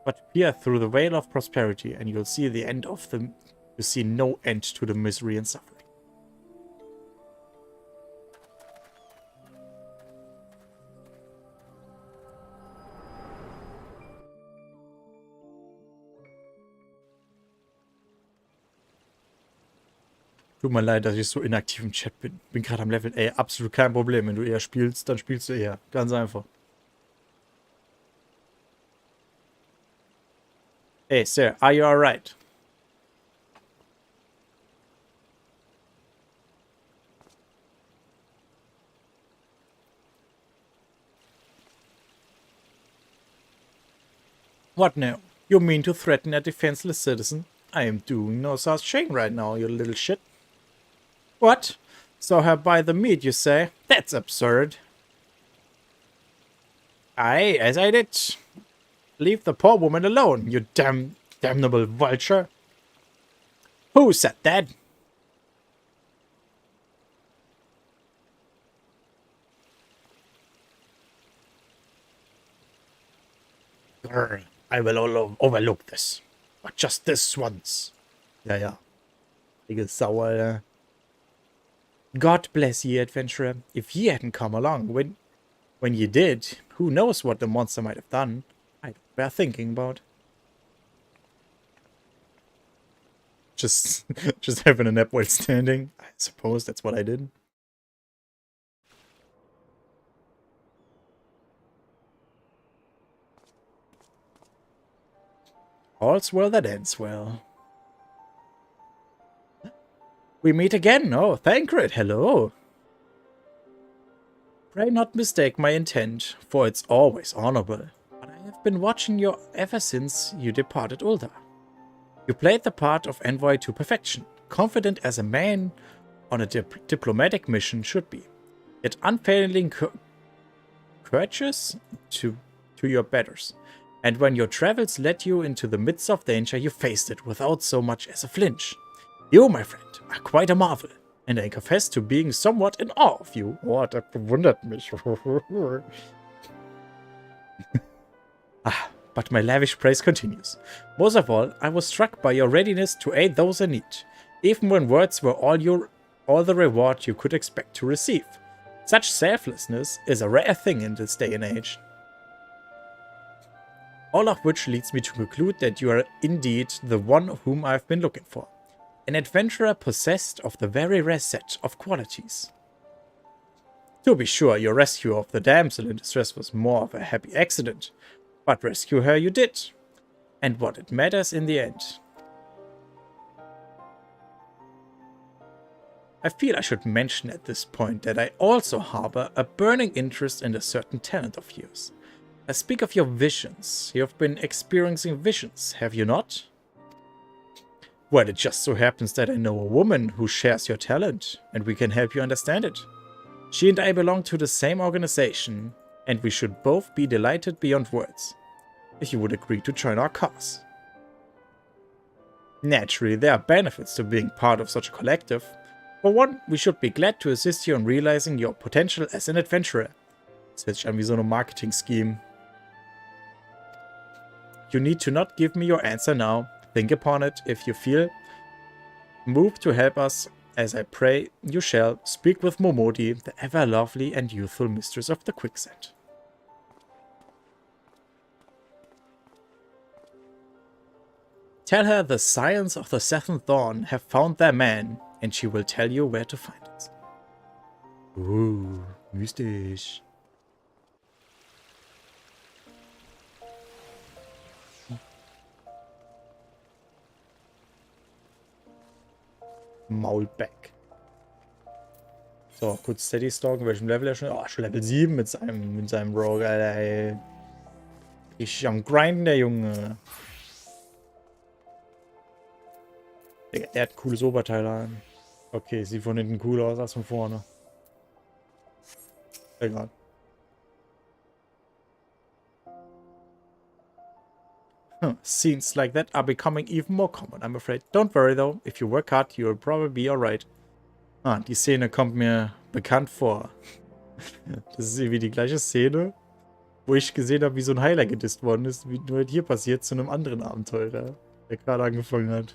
But peer through the veil of prosperity and you'll see the end of the... You see no end to the misery and suffering. Tut mir leid, dass ich so inaktiv im Chat bin. Bin gerade am Level. Ey, absolut kein Problem. Wenn du eher spielst, dann spielst du eher. Ganz einfach. Hey, sir, are you alright? What now? You mean to threaten a defenseless citizen? I am doing no such thing right now, you little shit. What? Saw her buy the meat, you say? That's absurd. Aye, as I did. Leave the poor woman alone, you damnable vulture. Who said that? Grr, I will overlook this. But just this once. Ja. Richtige Sau, Alter. God bless ye, adventurer. If ye hadn't come along when ye did, who knows what the monster might have done. I don't bear thinking about. Just having a nap while standing. I suppose that's what I did. All's well that ends well. We meet again. Oh, Thancred, hello. Pray not mistake my intent, for it's always honorable. But I have been watching you ever since you departed Ulda. You played the part of envoy to perfection, confident as a man on a diplomatic mission should be, yet unfailingly courteous to your betters. And when your travels led you into the midst of danger, you faced it without so much as a flinch. You, my friend, are quite a marvel, and I confess to being somewhat in awe of you. Oh, das bewundert mich. But my lavish praise continues. Most of all, I was struck by your readiness to aid those in need, even when words were all the reward you could expect to receive. Such selflessness is a rare thing in this day and age. All of which leads me to conclude that you are indeed the one whom I've been looking for. An adventurer possessed of the very rare set of qualities. To be sure, your rescue of the damsel in distress was more of a happy accident, but rescue her you did, and what it matters in the end. I feel I should mention at this point that I also harbor a burning interest in a certain talent of yours. I speak of your visions. You have been experiencing visions, have you not? Well, it just so happens that I know a woman who shares your talent, and we can help you understand it. She and I belong to the same organization, and we should both be delighted beyond words, if you would agree to join our cause. Naturally, there are benefits to being part of such a collective. For one, we should be glad to assist you in realizing your potential as an adventurer. Das hört sich an wie so eine Marketing-Scheme. You need to not give me your answer now. Think upon it if you feel moved to help us, as I pray you shall. Speak with Momodi, the ever lovely and youthful mistress of the quicksand. Tell her the Scions of the Seventh Dawn have found their man, and she will tell you where to find us. Ooh, mystisch. Maulback. So, kurz Steady stalken. Welchem Level er schon? Oh, schon Level 7 mit seinem Rogue, Alter, ey. Ich am Grinden, der Junge. Digga, der hat cooles Oberteil an. Okay, sieht von hinten cooler aus als von vorne. Egal. Scenes like that are becoming even more common, I'm afraid. Don't worry though, if you work hard, you'll probably be alright. Ah, die Szene kommt mir bekannt vor. Das ist irgendwie die gleiche Szene, wo ich gesehen habe, wie so ein Heiler gedisst worden ist, wie nur hier passiert zu einem anderen Abenteurer, der gerade angefangen hat.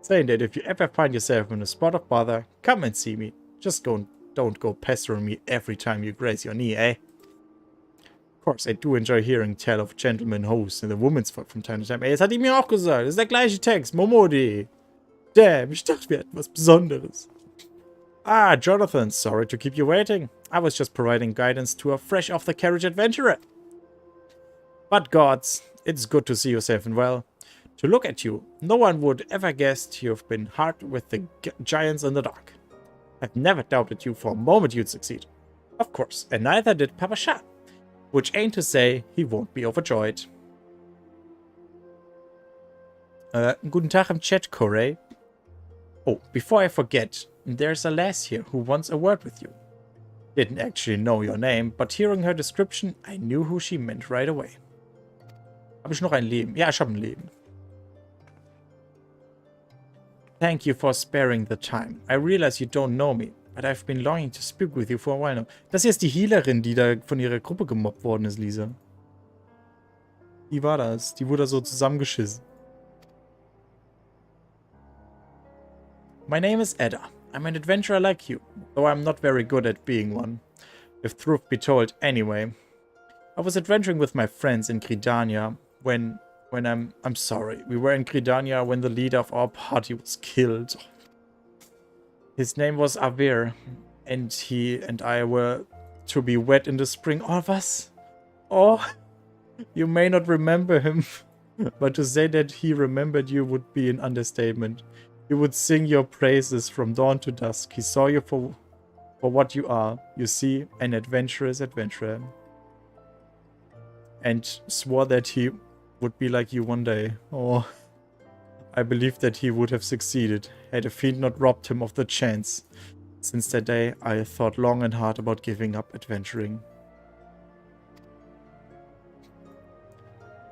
Saying that if you ever find yourself in a spot of bother, come and see me. Just don't go pestering me every time you graze your knee, eh? Of course, I do enjoy hearing tell of gentlemen hosts in the women's folk from time to time. Ey, das hat die mir auch gesagt. Das ist der gleiche Text. Momodi. Damn, ich dachte, wir hätten was Besonderes. Ah, Jonathan, sorry to keep you waiting. I was just providing guidance to a fresh off the carriage adventurer. But gods, it's good to see you safe and well. To look at you, no one would ever guessed you've been hard with the giants in the dark. I've never doubted you for a moment you'd succeed. Of course, and neither did Papa Shah. Which ain't to say he won't be overjoyed. Guten Tag im Chat, Corey. Oh, before I forget, there's a lass here who wants a word with you. Didn't actually know your name, but hearing her description, I knew who she meant right away. Habe ich noch ein Leben? Ja, ich habe ein Leben. Thank you for sparing the time. I realize you don't know me, but I've been longing to speak with you for a while now. Das hier ist die Healerin, die da von ihrer Gruppe gemobbt worden ist, Lisa. Wie war das? Die wurde so zusammengeschissen. My name is Edda. I'm an adventurer like you, though I'm not very good at being one. If truth be told, anyway. I was adventuring with my friends in Gridania when I'm sorry. We were in Gridania when the leader of our party was killed. His name was Avir, and he and I were to be wed in the spring. All of us? Oh, you may not remember him, but to say that he remembered you would be an understatement. He would sing your praises from dawn to dusk. He saw you for what you are. You see, an adventurous adventurer. And swore that he would be like you one day. Oh, I believe that he would have succeeded, had a fiend not robbed him of the chance. Since that day, I thought long and hard about giving up adventuring.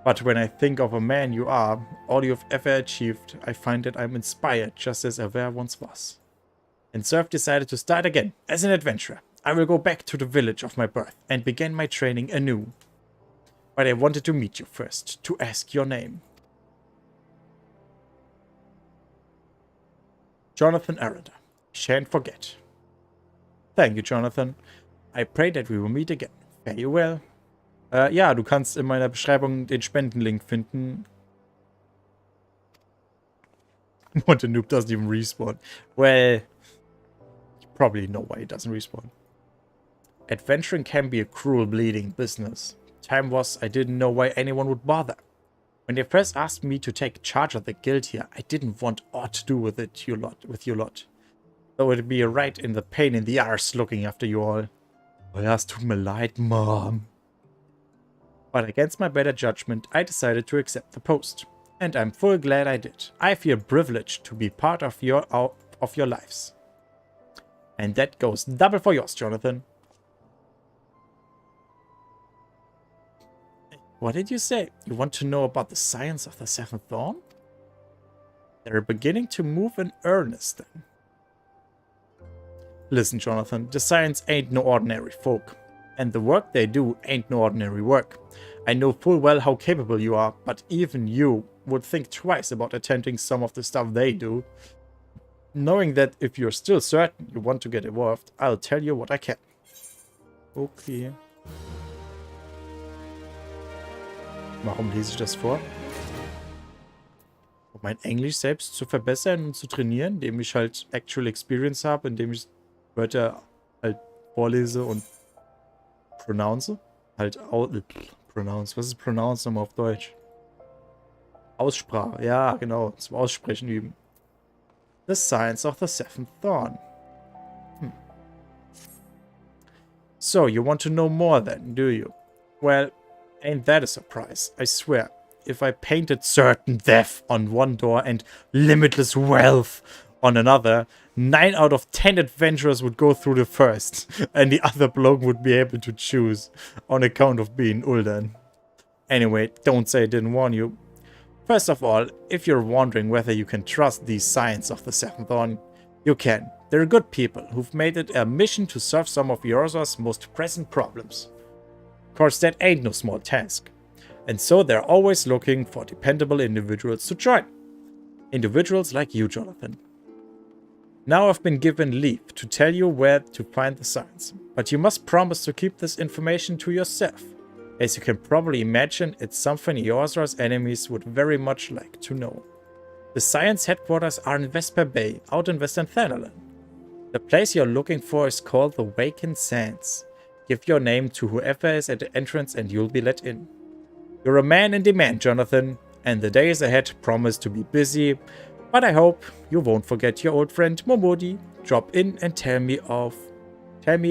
But when I think of a man you are, all you've ever achieved, I find that I'm inspired just as Aver once was. And so I've decided to start again, as an adventurer. I will go back to the village of my birth and begin my training anew. But I wanted to meet you first, to ask your name. Jonathan Arendra. Shan't forget. Thank you, Jonathan. I pray that we will meet again. Fare you well. Ja, du kannst in meiner Beschreibung den Spendenlink finden. What the noob doesn't even respawn. Well, you probably know why it doesn't respawn. Adventuring can be a cruel, bleeding business. Time was I didn't know why anyone would bother. When they first asked me to take charge of the guild here, I didn't want aught to do with you lot. Though it'd be a right in the pain in the arse looking after you all. Oh ja, es tut mir leid, Mom. But against my better judgment, I decided to accept the post. And I'm full glad I did. I feel privileged to be part of your lives. And that goes double for yours, Jonathan. What did you say? You want to know about the science of the Seventh Dawn? They're beginning to move in earnest then. Listen, Jonathan, the science ain't no ordinary folk. And the work they do ain't no ordinary work. I know full well how capable you are, but even you would think twice about attempting some of the stuff they do. Knowing that if you're still certain you want to get involved, I'll tell you what I can. Okay. Warum lese ich das vor? Um mein Englisch selbst zu verbessern und zu trainieren, indem ich halt Actual Experience habe, indem ich Wörter halt vorlese und pronounce. Halt pronounce. Was ist pronounce nochmal auf Deutsch? Aussprache. Ja, genau. Zum Aussprechen üben. the science of the seventh dawn. So, you want to know more then, do you? Well, ain't that a surprise, I swear. If I painted certain death on one door and limitless wealth on another, 9 out of 10 adventurers would go through the first, and the other bloke would be able to choose on account of being Uldan. Anyway, don't say I didn't warn you. First of all, if you're wondering whether you can trust these signs of the Seventh Dawn, you can. They're good people who've made it a mission to solve some of Yorza's most pressing problems. Of course, that ain't no small task. And so they're always looking for dependable individuals to join. Individuals like you, Jonathan. Now I've been given leave to tell you where to find the signs, but you must promise to keep this information to yourself. As you can probably imagine, it's something Yorza's enemies would very much like to know. The science headquarters are in Vesper Bay, out in Western Thanalan. The place you're looking for is called the Wakened Sands. Give your name to whoever is at the entrance and you'll be let in. You're a man in demand, Jonathan, and the days ahead promise to be busy, but I hope you won't forget your old friend Momodi. Drop in and tell me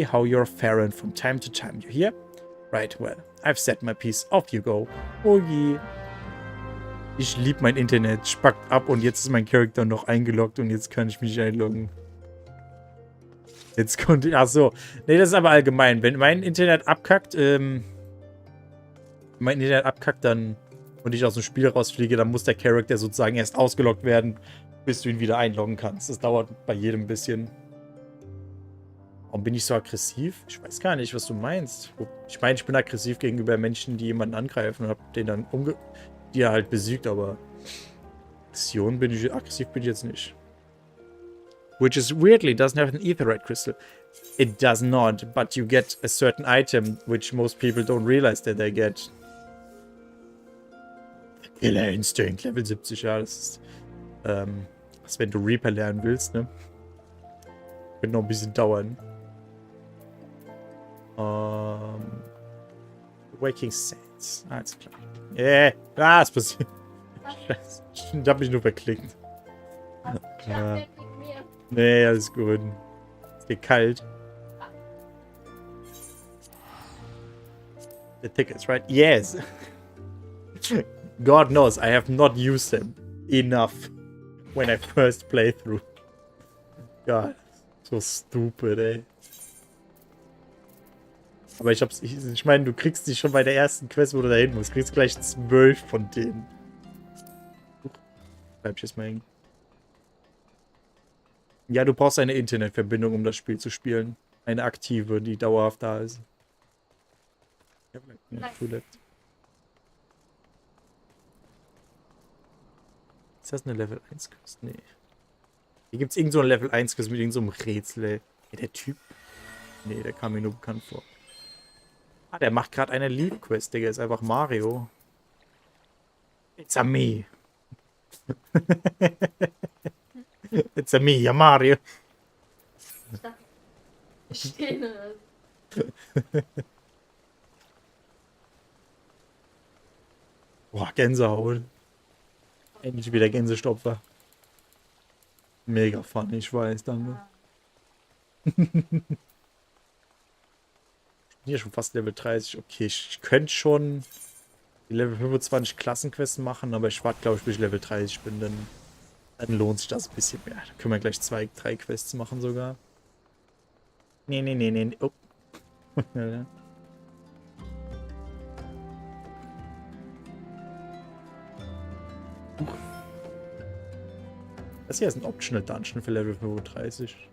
how you're faring from time to time, you hear? Right, well, I've said my piece, off you go. Oh je. Ich lieb mein Internet, spackt ab und jetzt ist mein Charakter noch eingeloggt und jetzt kann ich mich einloggen. Jetzt konnte ich, ach so. Nee, das ist aber allgemein. Wenn mein Internet abkackt, dann und ich aus dem Spiel rausfliege, dann muss der Charakter sozusagen erst ausgeloggt werden, bis du ihn wieder einloggen kannst. Das dauert bei jedem ein bisschen. Warum bin ich so aggressiv? Ich weiß gar nicht, was du meinst. Ich meine, ich bin aggressiv gegenüber Menschen, die jemanden angreifen und hab den dann die er halt besiegt, aber aggressiv bin ich jetzt nicht. Which is weirdly doesn't have an Aetherite crystal. It does not, but you get a certain item which most people don't realize that they get. Killer Instinct, Level 70, ja, das ist, was, wenn du Reaper lernen willst, ne? Wird noch ein bisschen dauern. Waking Sands. Ah, ist klar. Was passiert? Scheiße. Ich hab mich nur verklickt. Nee, alles gut. Ist dir kalt? The tickets, right? Yes. God knows, I have not used them enough when I first played through. God, so stupid, ey. Aber ich meine, du kriegst die schon bei der ersten Quest, wo du da hin musst. Du kriegst gleich 12 von denen. Bleib ich jetzt mal hängen. Ja, du brauchst eine Internetverbindung, um das Spiel zu spielen. Eine aktive, die dauerhaft da ist. Ja, ist das eine Level 1 Quest? Nee. Hier gibt es irgend so eine Level 1 Quest mit irgendeinem Rätsel, ey. Ja, der Typ. Nee, der kam mir nur bekannt vor. Ah, der macht gerade eine Lead-Quest, Digga. Ist einfach Mario. It's a me. It's a me, ja Mario. Ich stehe Boah, Gänsehaut. Endlich wieder Gänsestopfer. Mega funny, ich weiß, danke. Ich bin hier schon fast Level 30. Okay, ich könnte schon die Level 25 Klassenquests machen, aber ich warte, glaube ich, bis ich Level 30 bin, dann lohnt sich das ein bisschen mehr. Da können wir gleich 2, 3 Quests machen sogar. Nee. Oh. Das hier ist ein Optional Dungeon für Level 35.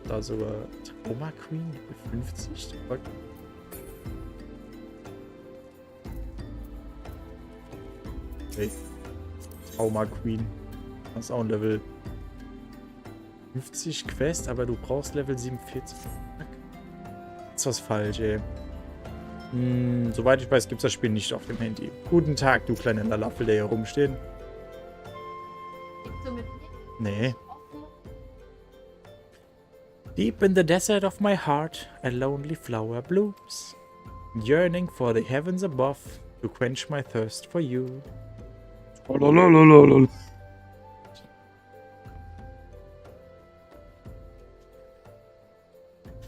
Da sogar Trauma Queen Level 50. Fuck. Okay. Trauma Queen. Das ist auch ein Level 50 Quest, aber du brauchst Level 47. Fuck. Ist was falsch, ey. Soweit ich weiß, gibt es das Spiel nicht auf dem Handy. Guten Tag, du kleiner Lalafel, der hier rumsteht. Nee. Deep in the desert of my heart, a lonely flower blooms, yearning for the heavens above to quench my thirst for you.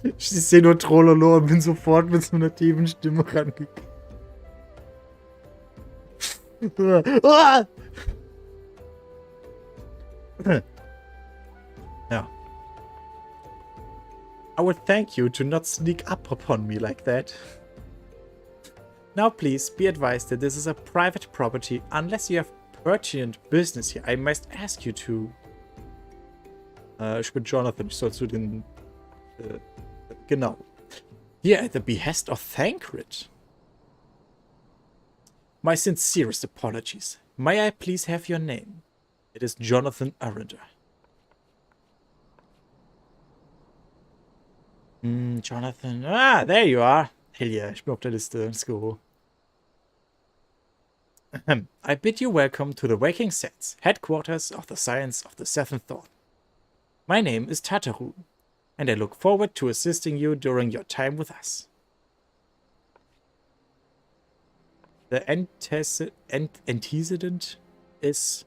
Ich sehe nur Trollolo und bin sofort mit so einer tiefen Stimme rangegangen. Ja. I would thank you to not sneak up upon me like that. Now please be advised that this is a private property. Unless you have pertinent business here, I must ask you to... ich bin Jonathan, ich soll zu den... genau. Here at the behest of Thancred. My sincerest apologies. May I please have your name? It is Jonathan Arendra. Jonathan. Ah, there you are. Hell yeah, ich bin auf der Liste. Let's go. I bid you welcome to the Waking Sets, headquarters of the science of the Seventh Dawn. My name is Tataru, and I look forward to assisting you during your time with us. The antecedent is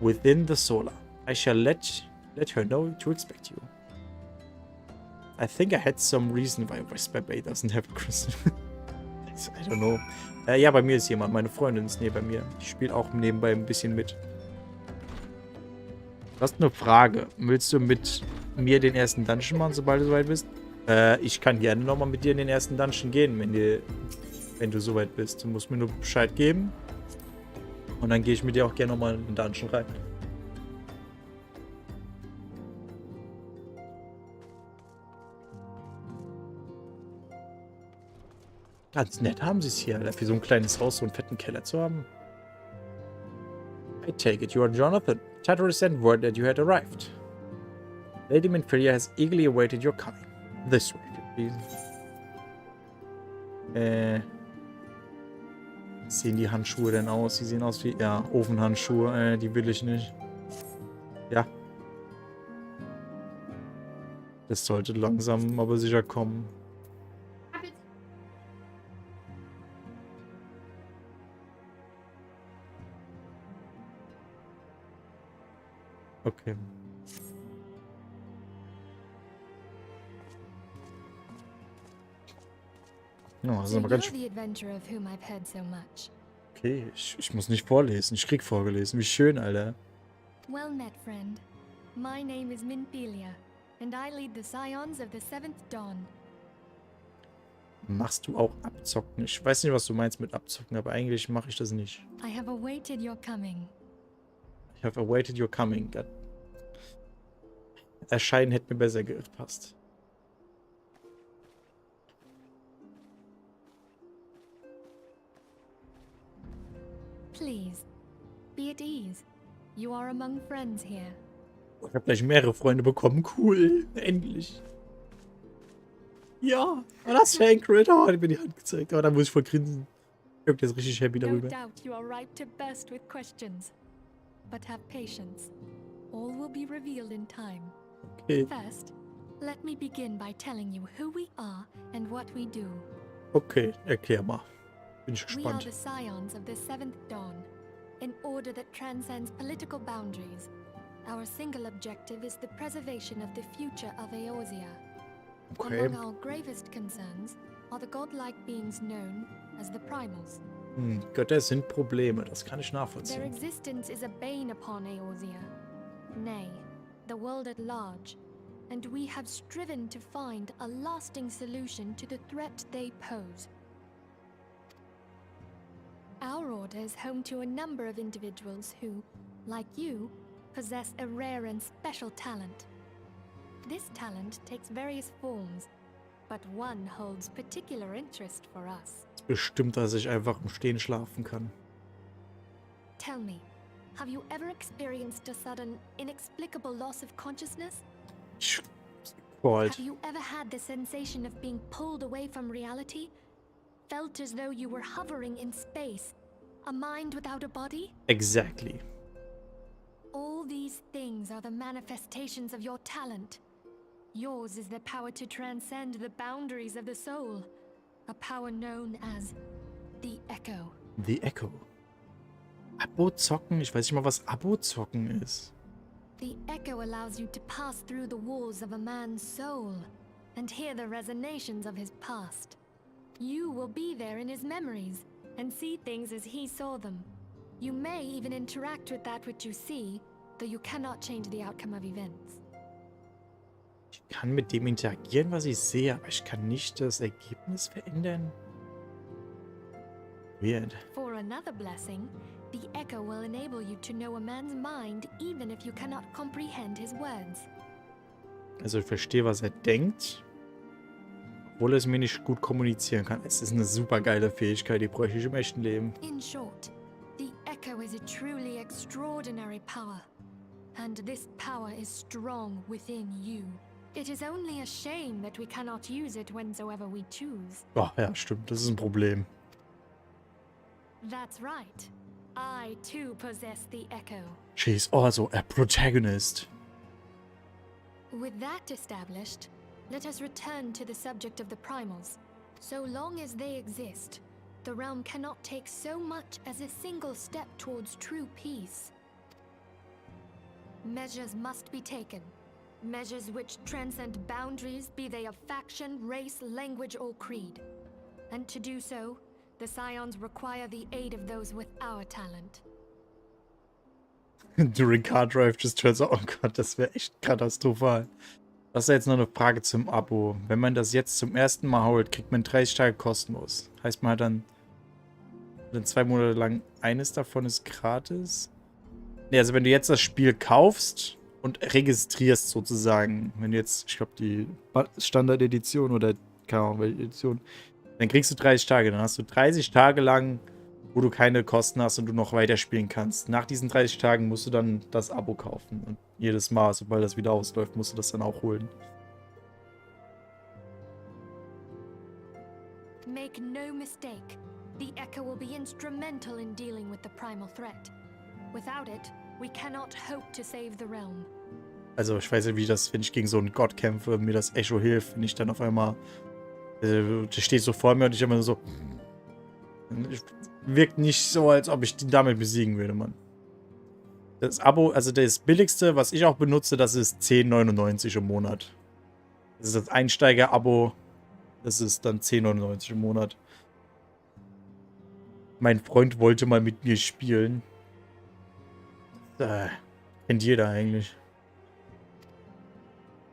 within the solar. I shall let her know to expect you. I think I had some reason why Whisper Bay doesn't have a Christmas. I don't know. Ja, bei mir ist jemand. Meine Freundin ist neben mir. Die spielt auch nebenbei ein bisschen mit. Du hast eine Frage. Willst du mit mir den ersten Dungeon machen, sobald du soweit bist? Ich kann gerne nochmal mit dir in den ersten Dungeon gehen, wenn du soweit bist. Du musst mir nur Bescheid geben. Und dann gehe ich mit dir auch gerne nochmal in den Dungeon rein. Ganz nett haben sie es hier, Alter, für so ein kleines Haus so einen fetten Keller zu haben. I take it you are Jonathan. Tataru sent word that you had arrived. Lady Minfilia has eagerly awaited your coming. This way, please. Wie sehen die Handschuhe denn aus? Die sehen aus wie, ja, Ofenhandschuhe. Die will ich nicht. Ja. Das sollte langsam aber sicher kommen. Okay. Ja, das ist aber ganz okay, ich muss nicht vorlesen. Ich krieg vorgelesen. Wie schön, Alter. Well met, friend. My name is Minfilia, and I lead the Scions of the Seventh Dawn. Machst du auch abzocken? Ich weiß nicht, was du meinst mit abzocken, aber eigentlich mache ich das nicht. I have awaited your coming. I have awaited your coming. Erscheinen hätte mir besser gepasst. Please, be at ease. You are among friends here. Ich habe gleich mehrere Freunde bekommen. Cool. Endlich. Ja. Das wäre ein Crit. Oh, hat mir die Hand gezeigt. Aber da muss ich voll grinsen. Ich bin jetzt richtig happy darüber. No doubt you are ripe to burst with questions. But have patience. All will be revealed in time. Okay. First, let me begin by telling you who we are and what we do. Okay, erklär mal. Bin ich We are gespannt. the Scions of the Seventh Dawn, an order that transcends political boundaries. Our single objective is the preservation of the future of Eorzea. Okay. Among our gravest concerns are the godlike beings known as the Primals. Götter sind Probleme, das kann ich Their nachvollziehen. existence is a bane upon Eorzea, nay, the world at large, and we have striven to find a lasting solution to the threat they pose. Our order is home to a number of individuals who, like you, possess a rare and special talent. This talent takes various forms, but one holds particular interest for us. Ist bestimmt, dass ich einfach im Stehen schlafen kann. Tell me, have you ever experienced a sudden, inexplicable loss of consciousness? Bald. Have you ever had the sensation of being pulled away from reality? Felt as though you were hovering in space, a mind without a body? Exactly. All these things are the manifestations of your talent. Yours is the power to transcend the boundaries of the soul, a power known as the Echo. The Echo. Abo-Zocken? Ich weiß nicht mal, was Abo-Zocken ist. The Echo allows you to pass through the walls of a man's soul. and hear the resonations of his past. You will be there in his memories and see things as he saw them. You may even interact with that which you see, though you cannot change the outcome of events. Ich kann mit dem interagieren, was ich sehe, aber ich kann nicht das Ergebnis verändern. Weird. For another blessing, the echo will enable you to know a man's mind even if you cannot comprehend his words. Also ich verstehe, was er denkt, obwohl er es mir nicht gut kommunizieren kann. Es ist eine super geile Fähigkeit, die bräuchte ich im echten Leben. In short, the echo is a truly extraordinary power, and this power is strong within you. It is only a shame that we cannot use it whensoever we choose. Oh, ja, stimmt. Das ist ein Problem. That's right. I too possess the echo. She's also a protagonist. With that established, let us return to the subject of the primals. So long as they exist, the realm cannot take so much as a single step towards true peace. Measures must be taken. Measures which transcend boundaries, be they of faction, race, language, or creed. And to do so, the Scions require the aid of those with our talent. During car drive just turns out, oh Gott, das wäre echt katastrophal. Das ist jetzt noch eine Frage zum Abo. Wenn man das jetzt zum ersten Mal holt, kriegt man 30 Tage kostenlos. Heißt, man hat dann 2 Monate lang eines davon ist gratis. Ne, also wenn du jetzt das Spiel kaufst und registrierst sozusagen, wenn du jetzt, ich glaube die Standard-Edition oder keine Ahnung welche Edition, dann kriegst du 30 Tage. Dann hast du 30 Tage lang, wo du keine Kosten hast und du noch weiterspielen kannst. Nach diesen 30 Tagen musst du dann das Abo kaufen. Und jedes Mal, sobald das wieder ausläuft, musst du das dann auch holen. Make no mistake, the Echo will be instrumental in dealing with the primal threat. Without it, we cannot hope to save the realm. Also ich weiß ja, wie das, wenn ich gegen so einen Gott kämpfe, mir das Echo hilft, wenn ich dann auf einmal, der steht so vor mir und ich immer so, wirkt nicht so, als ob ich die damit besiegen würde, Mann. Das Abo, also das billigste, was ich auch benutze, das ist 10,99 im Monat. Das ist das Einsteiger-Abo, das ist dann 10,99 im Monat. Mein Freund wollte mal mit mir spielen. Kennt jeder eigentlich.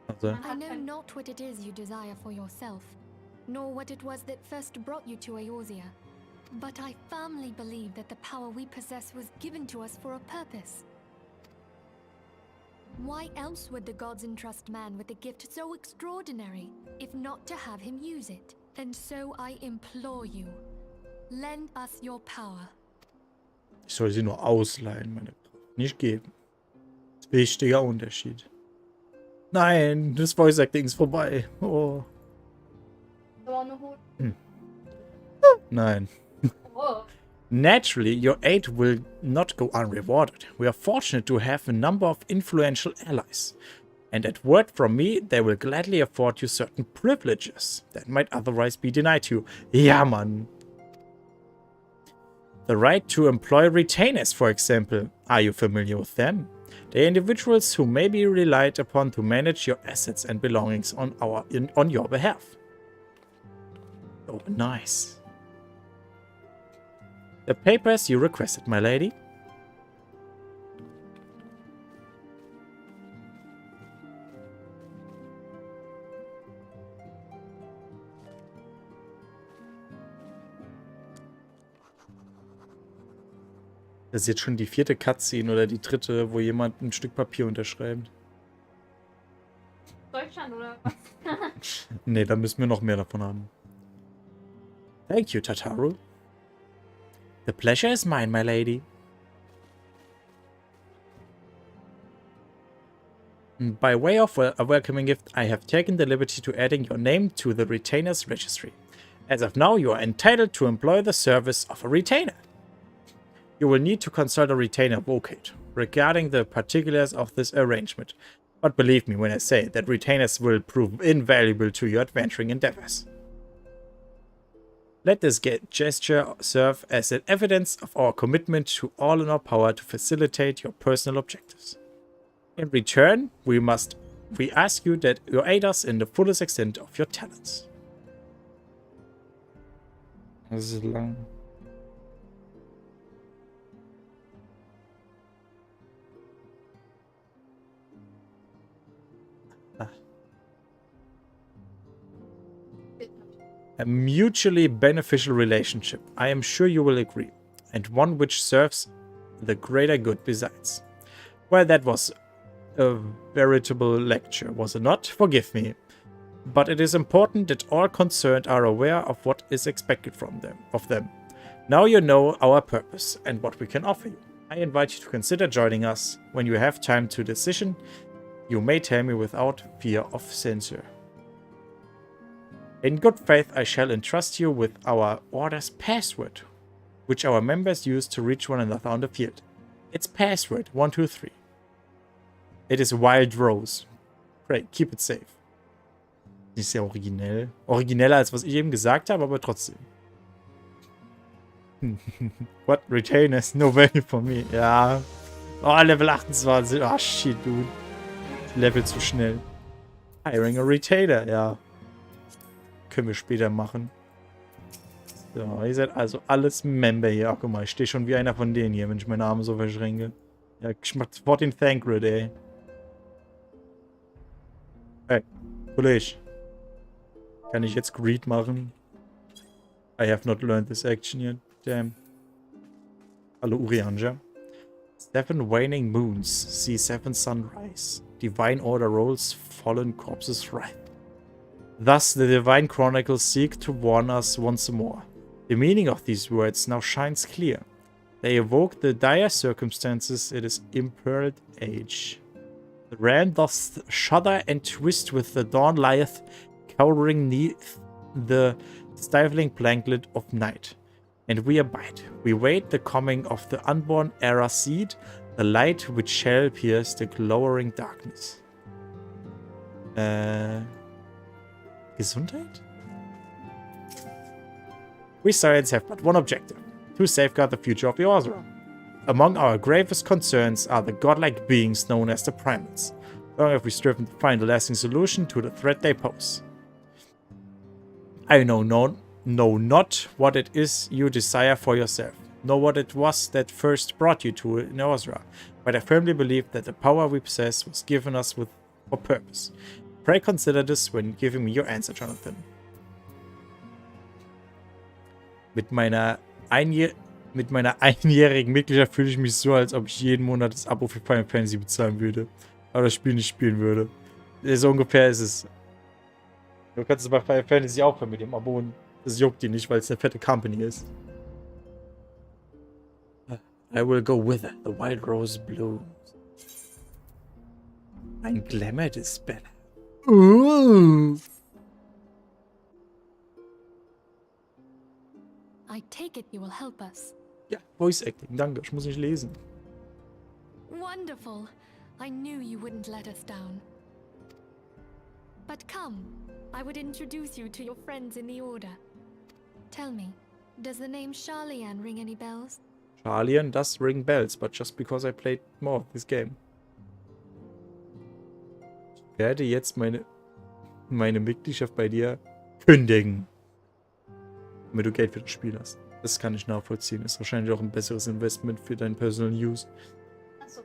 Also. I know not what it is you desire for yourself, nor what it was that first brought you to Eorzea. But I firmly believe that the power we possess was given to us for a purpose. Why else would the gods entrust man with a gift so extraordinary, if not to have him use it? And so I implore you, lend us your power. Ich soll sie nur ausleihen, meine Kraft. Nicht geben. Das ist ein wichtiger Unterschied. Nein, das Voice Acting ist vorbei. Oh. Nein. Oh. Naturally, your aid will not go unrewarded. We are fortunate to have a number of influential allies. And at word from me, they will gladly afford you certain privileges that might otherwise be denied you. Ja, Mann. The right to employ retainers, for example. Are you familiar with them? They are individuals who may be relied upon to manage your assets and belongings on your behalf. Oh, nice. The papers you requested, my lady. Das ist jetzt schon die 4. Cutscene oder die 3., wo jemand ein Stück Papier unterschreibt. Deutschland oder was? Nee, da müssen wir noch mehr davon haben. Thank you, Tataru. The pleasure is mine, my lady. By way of a welcoming gift, I have taken the liberty to adding your name to the retainer's registry. As of now, you are entitled to employ the service of a retainer. You will need to consult a retainer vocate regarding the particulars of this arrangement. But believe me when I say that retainers will prove invaluable to your adventuring endeavors. Let this gesture serve as an evidence of our commitment to all in our power to facilitate your personal objectives. In return, we must We ask you that you aid us in the fullest extent of your talents. Das ist lang. A mutually beneficial relationship, I am sure you will agree, and one which serves the greater good besides. Well, that was a veritable lecture, was it not? Forgive me. But it is important that all concerned are aware of what is expected of them. Now you know our purpose and what we can offer you. I invite you to consider joining us. When you have time to decision, you may tell me without fear of censure. In good faith, I shall entrust you with our order's password, which our members use to reach one another on the field. Its password, 123. It is Wild Rose. Pray, keep it safe. Nicht sehr originell. Origineller als was ich eben gesagt habe, aber trotzdem. What? Retainers? No value for me. Ja. Oh, Level 28. Ah, shit, dude. Level zu schnell. Hiring a Retainer, ja. Können wir später machen. So, ihr seid also alles Member hier. Ach, guck mal, ich stehe schon wie einer von denen hier, wenn ich meine Arme so verschränke. Ja, ich mach sofort den Thankred, ey. Hey, Kollege. Kann ich jetzt Greet machen? I have not learned this action yet. Damn. Hallo, Urianja. 7 waning moons see 7 sunrise. Divine order rolls fallen corpses ripe. Thus the Divine Chronicles seek to warn us once more. The meaning of these words now shines clear. They evoke the dire circumstances it is imperiled age. The realm doth shudder and twist with the dawn lieth cowering neath the stifling blanket of night. And we abide. We wait the coming of the unborn era seed, the light which shall pierce the glowering darkness. Gesundheit? We Science have but one objective, to safeguard the future of the Eorzea. Among our gravest concerns are the godlike beings known as the primates. Long have we striven to find a lasting solution to the threat they pose. I know not what it is you desire for yourself, nor what it was that first brought you to Eorzea, but I firmly believe that the power we possess was given us for purpose. Pray consider this when giving me your answer, Jonathan. Mit meiner einjährigen Mitgliedschaft fühle ich mich so, als ob ich jeden Monat das Abo für Final Fantasy bezahlen würde, aber das Spiel nicht spielen würde. So ungefähr ist es. Du kannst es bei Final Fantasy auch mit dem Abo und das juckt die nicht, weil es eine fette Company ist. I will go with it. The wild rose blooms. Ein Glamour Dispel. I take it you will help us. Ja, Voice Acting, danke. Ich muss nicht lesen. Wonderful. I knew you wouldn't let us down. But come, I would introduce you to your friends in the Order. Tell me, does the name Charlian ring any bells? Charlian does ring bells, but just because I played more of this game. Ich werde jetzt meine Mitgliedschaft bei dir kündigen. Damit du Geld für das Spiel hast. Das kann ich nachvollziehen. Ist wahrscheinlich auch ein besseres Investment für deinen Personal Use. Achso.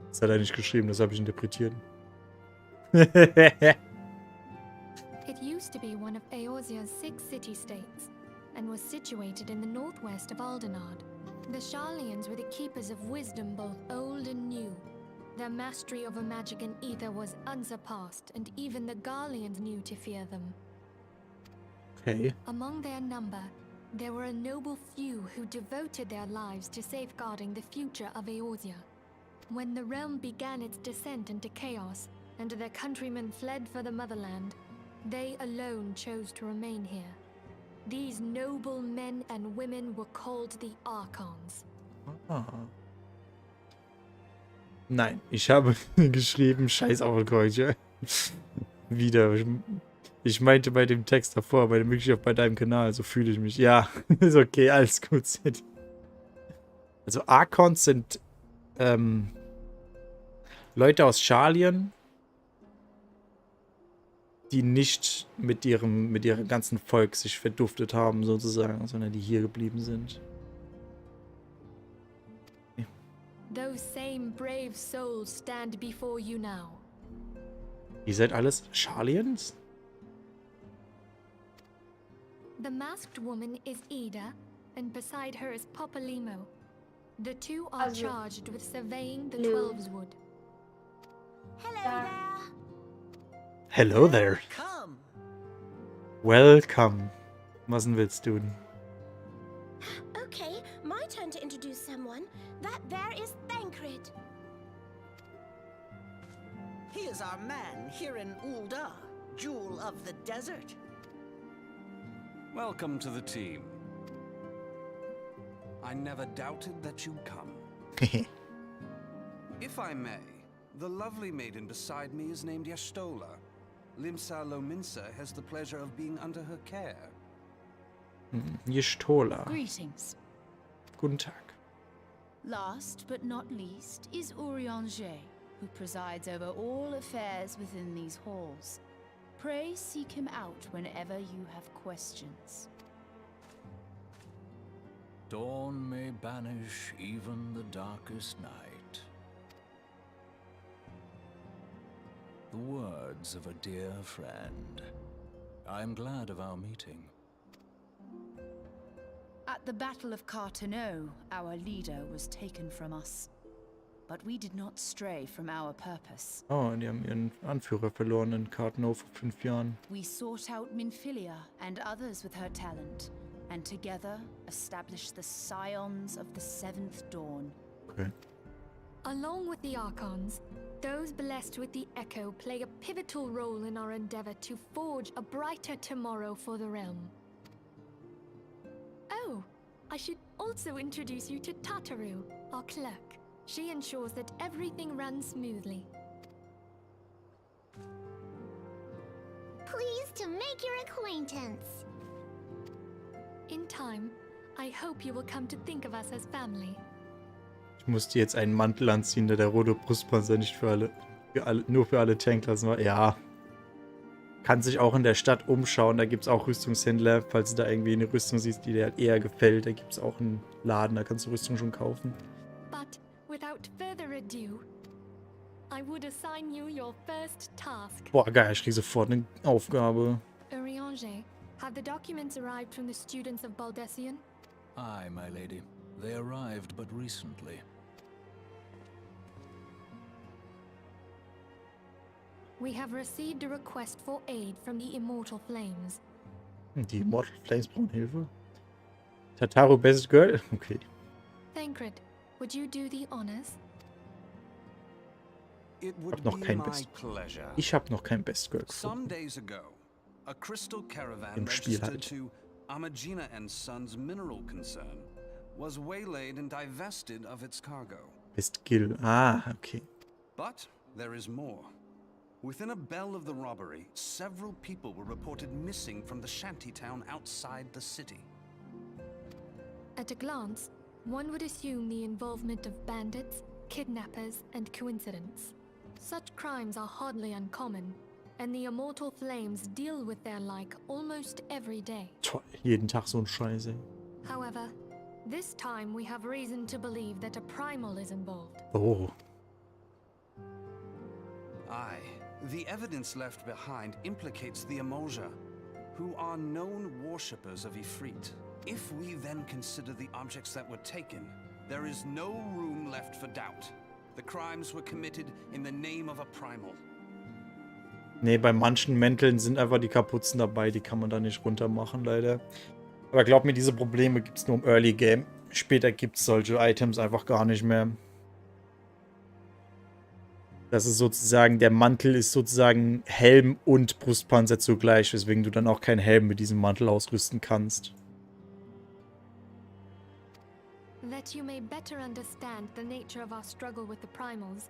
Das hat er nicht geschrieben, das habe ich interpretiert. It used to be one of Eorzea's 6 city-states, and was situated in the northwest of Aldenard. The Charlians were the keepers of wisdom both old and new. Their mastery over magic and ether was unsurpassed, and even the Garleans knew to fear them. Okay. Among their number, there were a noble few who devoted their lives to safeguarding the future of Eorzea. When the realm began its descent into chaos, and their countrymen fled for the motherland, they alone chose to remain here. These noble men and women were called the Archons. Ah. Nein, ich habe geschrieben, scheiß Augenkreuz. Wieder. Ich meinte bei dem Text davor, bei der Möglichkeit bei deinem Kanal, so fühle ich mich. Ja, ist okay, alles gut. Also Archons sind Leute aus Charlian, die nicht mit ihrem ganzen Volk sich verduftet haben, sozusagen, sondern die hier geblieben sind. Those same brave souls stand before you now. Ihr seid alles Charlians? The masked woman is Ida, and beside her is Papa Limo. The two are charged with surveying the Twelveswood. Hello there. Hello there. Come. Welcome. Was denn willst du denn? Okay, my turn to introduce someone. That there is Thancred. He is our man here in Ulda, Jewel of the Desert. Welcome to the team. I never doubted that you'd come. If I may, the lovely maiden beside me is named Yastola. Limsa Lominsa has the pleasure of being under her care. Yestola. Greetings. Guten Tag. Last but not least is Urianger, who presides over all affairs within these halls. Pray seek him out whenever you have questions. Dawn may banish even the darkest night. The words of a dear friend. I am glad of our meeting. At the Battle of Carteneau, our leader was taken from us. But we did not stray from our purpose. Oh, die haben ihren Anführer verloren in Carteneau vor 5 Jahren. We sought out Minfilia and others with her talent, and together established the Scions of the Seventh Dawn. Okay. Along with the Archons, those blessed with the Echo play a pivotal role in our endeavor to forge a brighter tomorrow for the realm. Oh, I should also introduce you to Tataru, our clerk. She ensures that everything runs smoothly. Pleased to make your acquaintance. In time, I hope you will come to think of us as family. Ich musste jetzt einen Mantel anziehen, der rote Brustpanzer nicht nur für alle Tanklassen war. Ja. Kann sich auch in der Stadt umschauen. Da gibt es auch Rüstungshändler. Falls du da irgendwie eine Rüstung siehst, die dir halt eher gefällt, da gibt es auch einen Laden, da kannst du Rüstung schon kaufen. But without further ado, I would assign you your first task. Boah, geil, ich krieg sofort eine Aufgabe. Urianger, have the documents arrived from the students of Baldessian? Aye, my lady. They arrived but recently. We have received a request for aid from the Immortal Flames. Die Immortal Flames brauchen Hilfe. Tataru Best Girl? Okay. Thancred, would you do the honors? It would noch be kein my Best. pleasure. Ich habe noch kein Best Girl Some gefunden. days ago, a crystal caravan Im Spiel registered halt. to Amagina and Sons mineral concern was waylaid and divested of its cargo. Best Gill. Ah, okay. But there is more. Within a bell of the robbery, several people were reported missing from the shantytown outside the city. At a glance, one would assume the involvement of bandits, kidnappers, and coincidence. Such crimes are hardly uncommon, and the Immortal Flames deal with their like almost every day. Toll, jeden Tag so ein Scheiße. However, this time we have reason to believe that a primal is involved. Oh. Aye, the evidence left behind implicates the Emoja, who are known worshippers of Ifrit. If we then consider the objects that were taken, there is no room left for doubt. The crimes were committed in the name of a primal. Nee, bei manchen Mänteln sind einfach die Kapuzen dabei, die kann man da nicht runter machen, leider. Aber glaub mir, diese Probleme gibt es nur im Early Game. Später gibt es solche Items einfach gar nicht mehr. Das ist sozusagen, der Mantel ist sozusagen Helm und Brustpanzer zugleich, weswegen du dann auch keinen Helm mit diesem Mantel ausrüsten kannst. That you may better understand the nature of our struggle with the primals,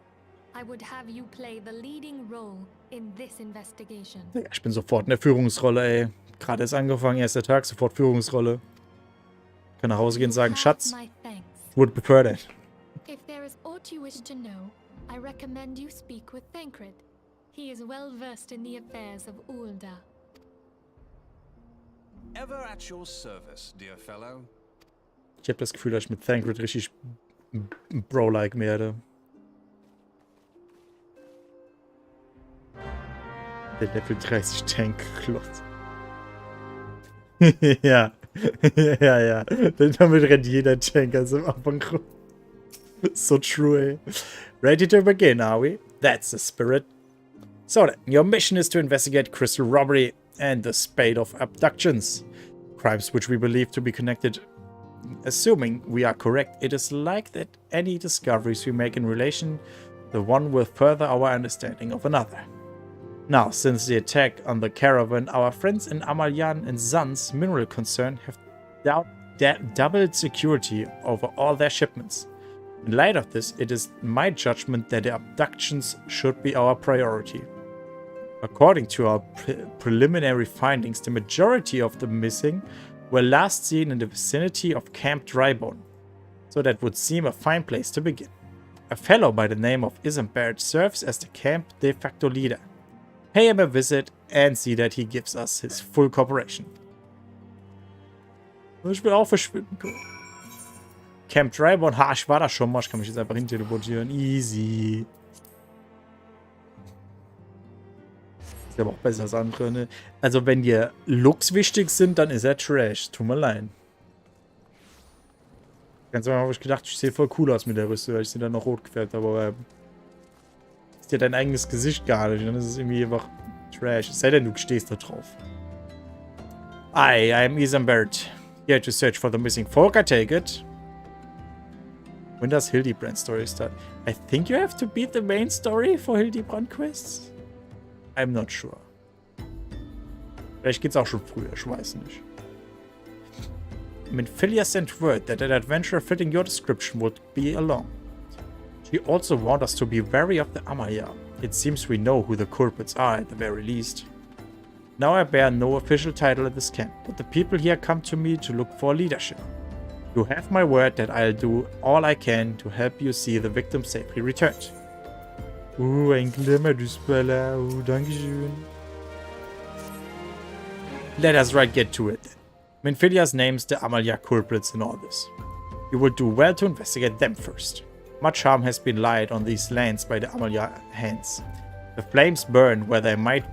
I would have you play the leading role in this investigation. Ja, ich bin sofort in der Führungsrolle, ey. Gerade erst angefangen, erster Tag, sofort Führungsrolle. Kann nach Hause gehen und sagen, Schatz, My thanks. would prefer that. If there is aught you wish to know, I recommend you speak with Thancred. He is well versed in the affairs of Ulda. Ever at your service, dear fellow. Ich habe das Gefühl, dass ich mit Thancred richtig Bro-like werde. Der Level 30 Tank-Klotz. Ja. Ja. Damit rennt jeder Tank also im Abgrund. So true, ey. Ready to begin, are we? That's the spirit. So then, your mission is to investigate crystal robbery and the spate of abductions. Crimes which we believe to be connected. Assuming we are correct, it is like that any discoveries we make in relation to one will further our understanding of another. Now, since the attack on the caravan, our friends in Amalyan and Sons mineral concern have doubled security over all their shipments. In light of this, it is my judgment that the abductions should be our priority. According to our preliminary findings, the majority of the missing were last seen in the vicinity of Camp Reborn, so that would seem a fine place to begin. A fellow by the name of Isambert serves as the camp de facto leader. Pay him a visit and see that he gives us his full cooperation. Ich will auch verschwinden können. Camp Reborn, ich war da schon mal, ich kann mich jetzt einfach hin teleportieren. Easy. Ist aber auch besser als andere, ne? Also wenn dir Looks wichtig sind, dann ist er Trash. Tut mir leid. Ganz am Anfang habe ich gedacht, ich sehe voll cool aus mit der Rüstung, weil ich sie dann noch rot gefärbt habe, aber ist ja dein eigenes Gesicht gar nicht, dann ist es irgendwie einfach Trash. Es sei denn, du stehst da drauf. I am Isambert, here to search for the missing folk, I take it. When does Hildebrand story start? I think you have to beat the main story for Hildebrand quests. I'm not sure. Vielleicht geht's auch schon früher, ich weiß nicht. Minfilia sent word that an adventurer fitting your description would be along. She also warned us to be wary of the Amaya. It seems we know who the culprits are at the very least. Now I bear no official title at this camp, but the people here come to me to look for leadership. You have my word that I'll do all I can to help you see the victim safely returned. Ein Glamour-Dispeller. Dankeschön. Let us right get to it then. Minfilias names the Amalia culprits in all this. You will do well to investigate them first. Much harm has been lied on these lands by the Amalia hands. The flames burn where they might,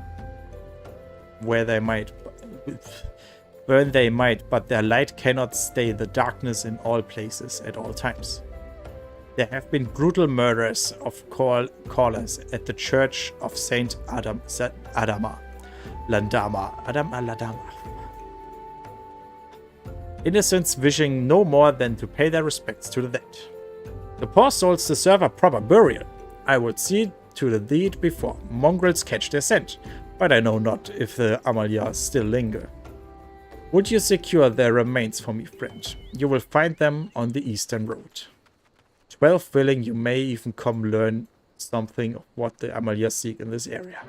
but their light cannot stay the darkness in all places at all times. There have been brutal murders of callers at the Church of Saint Ladama. Innocents wishing no more than to pay their respects to the dead. The poor souls deserve a proper burial. I would see to the deed before mongrels catch their scent, but I know not if the Amalia still linger. Would you secure their remains for me, friend? You will find them on the eastern road. 12 willing, you may even come learn something of what the Amalia seek in this area.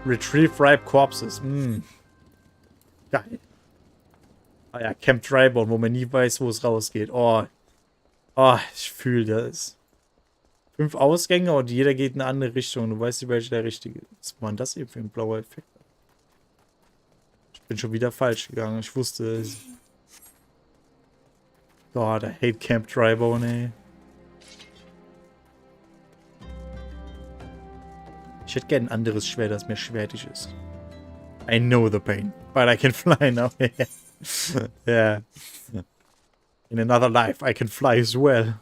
Retrieve ripe corpses. Geil. Ah ja, Camp Reborn, wo man nie weiß, wo es rausgeht. Oh, ich fühle das. 5 Ausgänge und jeder geht in eine andere Richtung. Du weißt nicht, welcher der richtige ist. Was war denn das eben für ein blauer Effekt? Ich bin schon wieder falsch gegangen. Ich wusste es. Oh, der Hate Camp Reborn, ey. Ich hätte gerne ein anderes Schwert, das mehr schwertig ist. I know the pain, but I can fly now. Yeah. In another life, I can fly as well.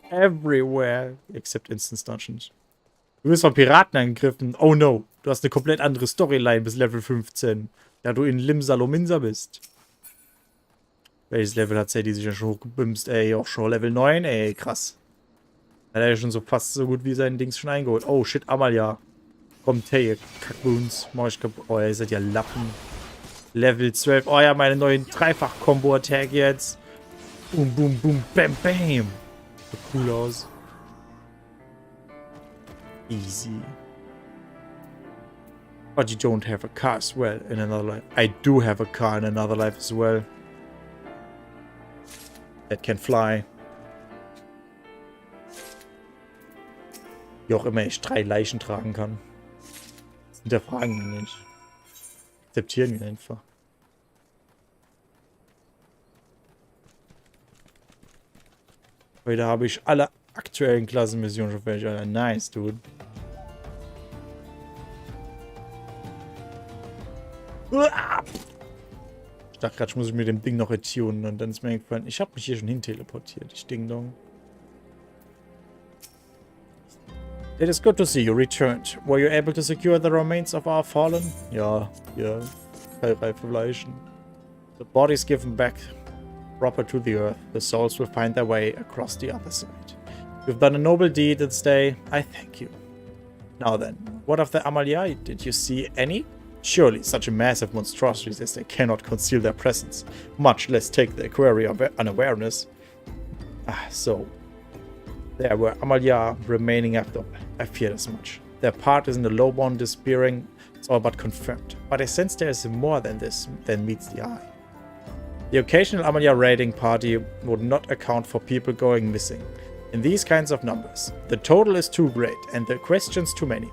Everywhere, except Instance Dungeons. Du wirst von Piraten angegriffen. Oh no, du hast eine komplett andere Storyline bis Level 15. Da du in Limsa-Lominsa bist. Welches Level hat die sich ja schon hochgebimst? Ey, auch schon Level 9, ey, krass. Hat er ja schon so fast so gut wie sein Dings schon eingeholt. Oh shit, Amalia. Kommt her, ihr Kackboons. Mach ich kaputt. Oh, ihr seid ja Lappen. Level 12. Oh ja, meine neuen Dreifach-Combo-Attack jetzt. Boom, boom, boom, bam, bam. Sieht cool aus. Easy. But you don't have a car as well in another life. I do have a car in another life as well. That can fly. Wie auch immer ich 3 Leichen tragen kann. Das hinterfragen wir nicht. Akzeptieren wir einfach. Heute habe ich alle aktuellen Klassenmissionen schon fertig. Alter. Nice, dude. Ich dachte gerade, ich muss mich mit dem Ding noch attunen und dann ist mir eingefallen, ich habe mich hier schon hin teleportiert. Ich Ding Dong. It is good to see you returned. Were you able to secure the remains of our fallen? Ja, hier. Reife Leichen. The bodies given back proper to the earth. The souls will find their way across the other side. You've done a noble deed this day. I thank you. Now then, what of the Amalia? Did you see any? Surely, such a massive monstrosities as they cannot conceal their presence, much less take the aquarium of unawareness. So, there were Amalia remaining after all. I feared as much. Their part is in the lowborn despairing, it's all but confirmed. But I sense there is more than this than meets the eye. The occasional Amalia raiding party would not account for people going missing. In these kinds of numbers, the total is too great and the questions too many.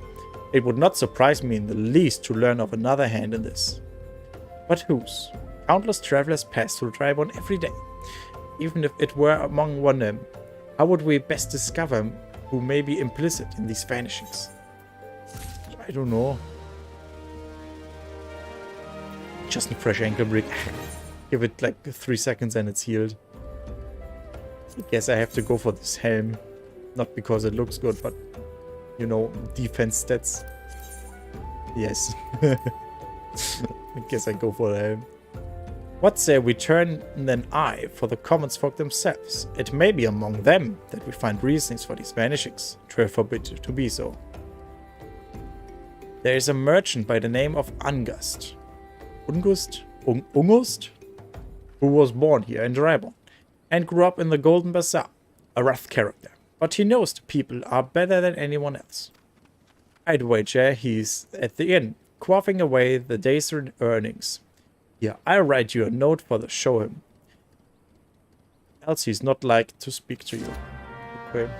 It would not surprise me in the least to learn of another hand in this. But whose? Countless travelers pass through Reborn every day. Even if it were among one of them, how would we best discover who may be implicit in these vanishings? I don't know. Just a fresh ankle break. Give it like 3 seconds and it's healed. I guess I have to go for this helm. Not because it looks good, but, you know, defense stats. Yes. I guess I go for the helm. What say we turn an eye for the commons folk themselves? It may be among them that we find reasons for these vanishings. Pray forbid it to be so. There is a merchant by the name of Ungust, who was born here in Reborn and grew up in the Golden Bazaar, a rough character. But he knows the people are better than anyone else. I'd wager he's at the inn, quaffing away the day's earnings. Yeah, I'll write you a note for the show him. Else he's not like to speak to you. Okay.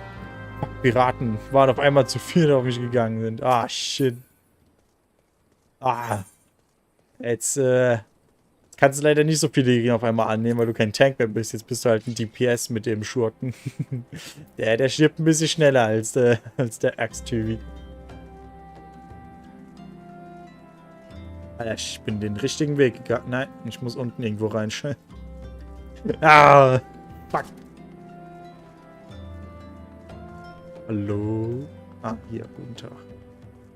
Piraten waren auf einmal zu viel auf mich gegangen sind. Ah, shit. Ah. Jetzt kannst du leider nicht so viele Gegner auf einmal annehmen, weil du kein Tank mehr bist. Jetzt bist du halt ein DPS mit dem Schurken. der stirbt ein bisschen schneller als der Axt-Typ. Alter, ich bin den richtigen Weg gegangen. Nein, ich muss unten irgendwo reinschalten. Ah, fuck. Hallo? Ah, hier, guten Tag.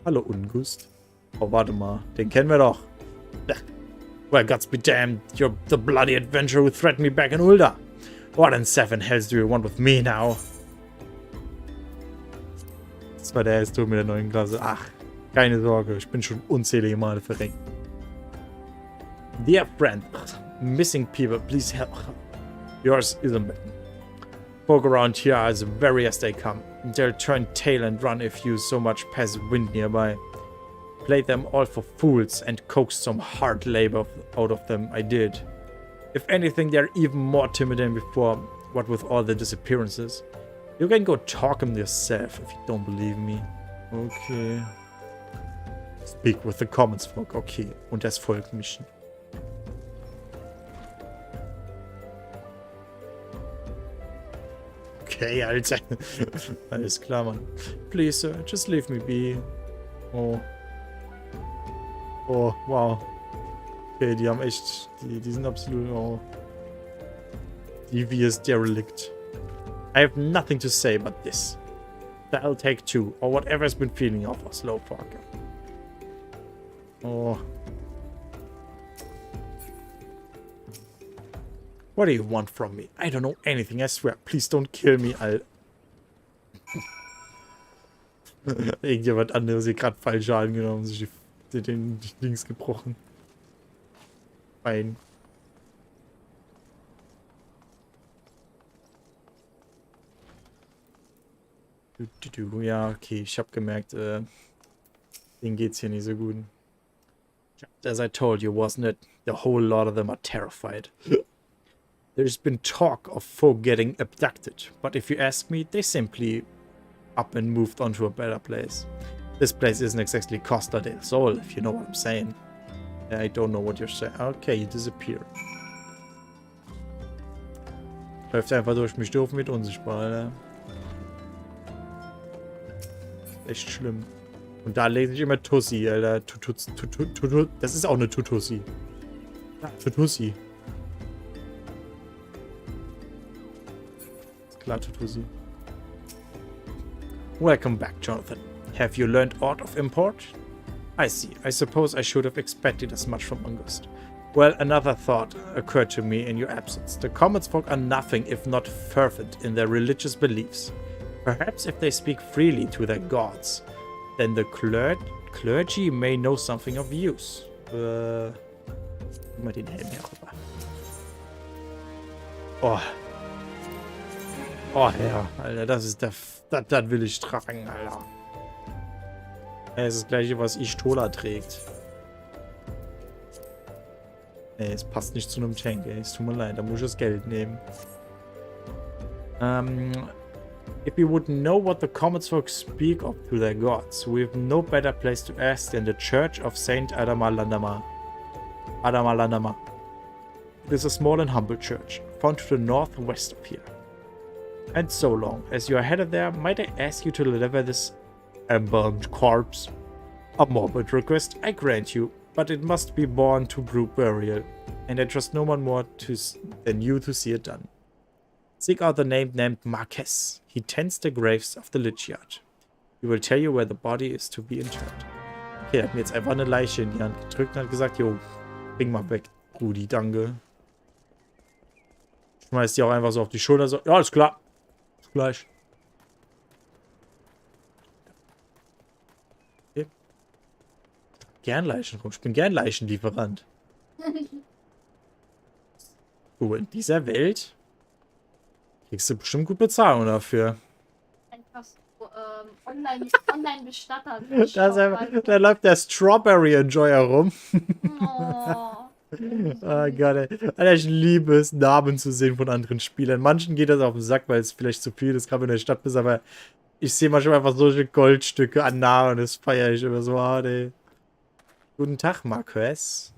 Hallo, Ungust. Oh, warte mal. Den kennen wir doch. Well, gods be damned. You're the bloody adventurer who threatened me back in Ulda. What in 7 hells do you want with me now? Das war der S-Tour mit der neuen Klasse. Ach, keine Sorge. Ich bin schon unzählige Male verrenkt. Dear friend, missing people, please help. Yours isn't bad. Folk around here are as very as they come. They'll turn tail and run if you so much pass wind nearby. Played them all for fools and coaxed some hard labor out of them, I did. If anything, they're even more timid than before, what with all the disappearances. You can go talk them yourself if you don't believe me. Okay. Speak with the commons folk, okay. Und das Volk mischen. Okay, Alter. Alles klar, Mann. Please, sir, just leave me be. Oh. Oh, wow. Okay, die haben echt... Die sind absolut... Oh. Devious derelict. I have nothing to say but this. That'll take 2, or whatever's been feeling of us, Slowpoke. Oh. What do you want from me? I don't know anything, I swear. Please don't kill me, Alter. Irgendjemand anderes hier gerade falsch angenommen, sich den Dings gebrochen. Fein. Ja, okay, ich habe gemerkt, denen geht's hier nicht so gut. As I told you, wasn't it? The whole lot of them are terrified. There's been talk of folk getting abducted, but if you ask me, they simply up and moved on to a better place. This place isn't exactly Costa del Sol, if you know what I'm saying. I don't know what you're saying. Okay, you disappear. Läuft einfach durch mich doof mit unsichtbar, Alter. Echt schlimm. Und da lese ich immer Tussi, Alter. Das ist auch eine Tutussi. Ja, Tutussi. Ist klar, Tutussi. Welcome back, Jonathan. Have you learned aught of import? I see. I suppose I should have expected as much from August. Well, another thought occurred to me in your absence. The Comets folk are nothing if not fervent in their religious beliefs. Perhaps if they speak freely to their gods, then the clergy may know something of use. Mal den Helm herüber. Oh. Oh ja, Alter, das ist der... Das will ich tragen, Alter. Das ist das gleiche, was Ishtola trägt. Ey, es passt nicht zu einem Tank, ey. Es tut mir leid, da muss ich das Geld nehmen. If we would know what the Comets folk speak of to their gods, we have no better place to ask than the Church of Saint Adamalandama. It is a small and humble church, found to the northwest of here. And so long as you are headed there, might I ask you to deliver this embalmed corpse? A morbid request, I grant you, but it must be borne to group burial, and I trust no one more than you to see it done. Seek out the named Marquez. He tends the graves of the Lich Yard. He will tell you where the body is to be interred. Okay, er hat mir jetzt einfach eine Leiche in die Hand gedrückt und hat gesagt, jo, bring mal weg, Brudi, danke. Schmeißt die auch einfach so auf die Schulter, so, ja, alles klar. Bis gleich. Okay. Gern Leichen rum. Ich bin gern Leichenlieferant. In dieser Welt kriegst du bestimmt gut Bezahlung dafür. Einfach so Online-Bestatter. Da läuft der Strawberry Enjoyer rum. Oh. Oh Gott, ey. Alter, ich liebe es, Namen zu sehen von anderen Spielern. Manchen geht das auf den Sack, weil es vielleicht zu viel ist, gerade wenn du in der Stadt bist, aber ich sehe manchmal einfach solche Goldstücke an Namen und das feiere ich immer so hart, ey. Guten Tag, Marquez.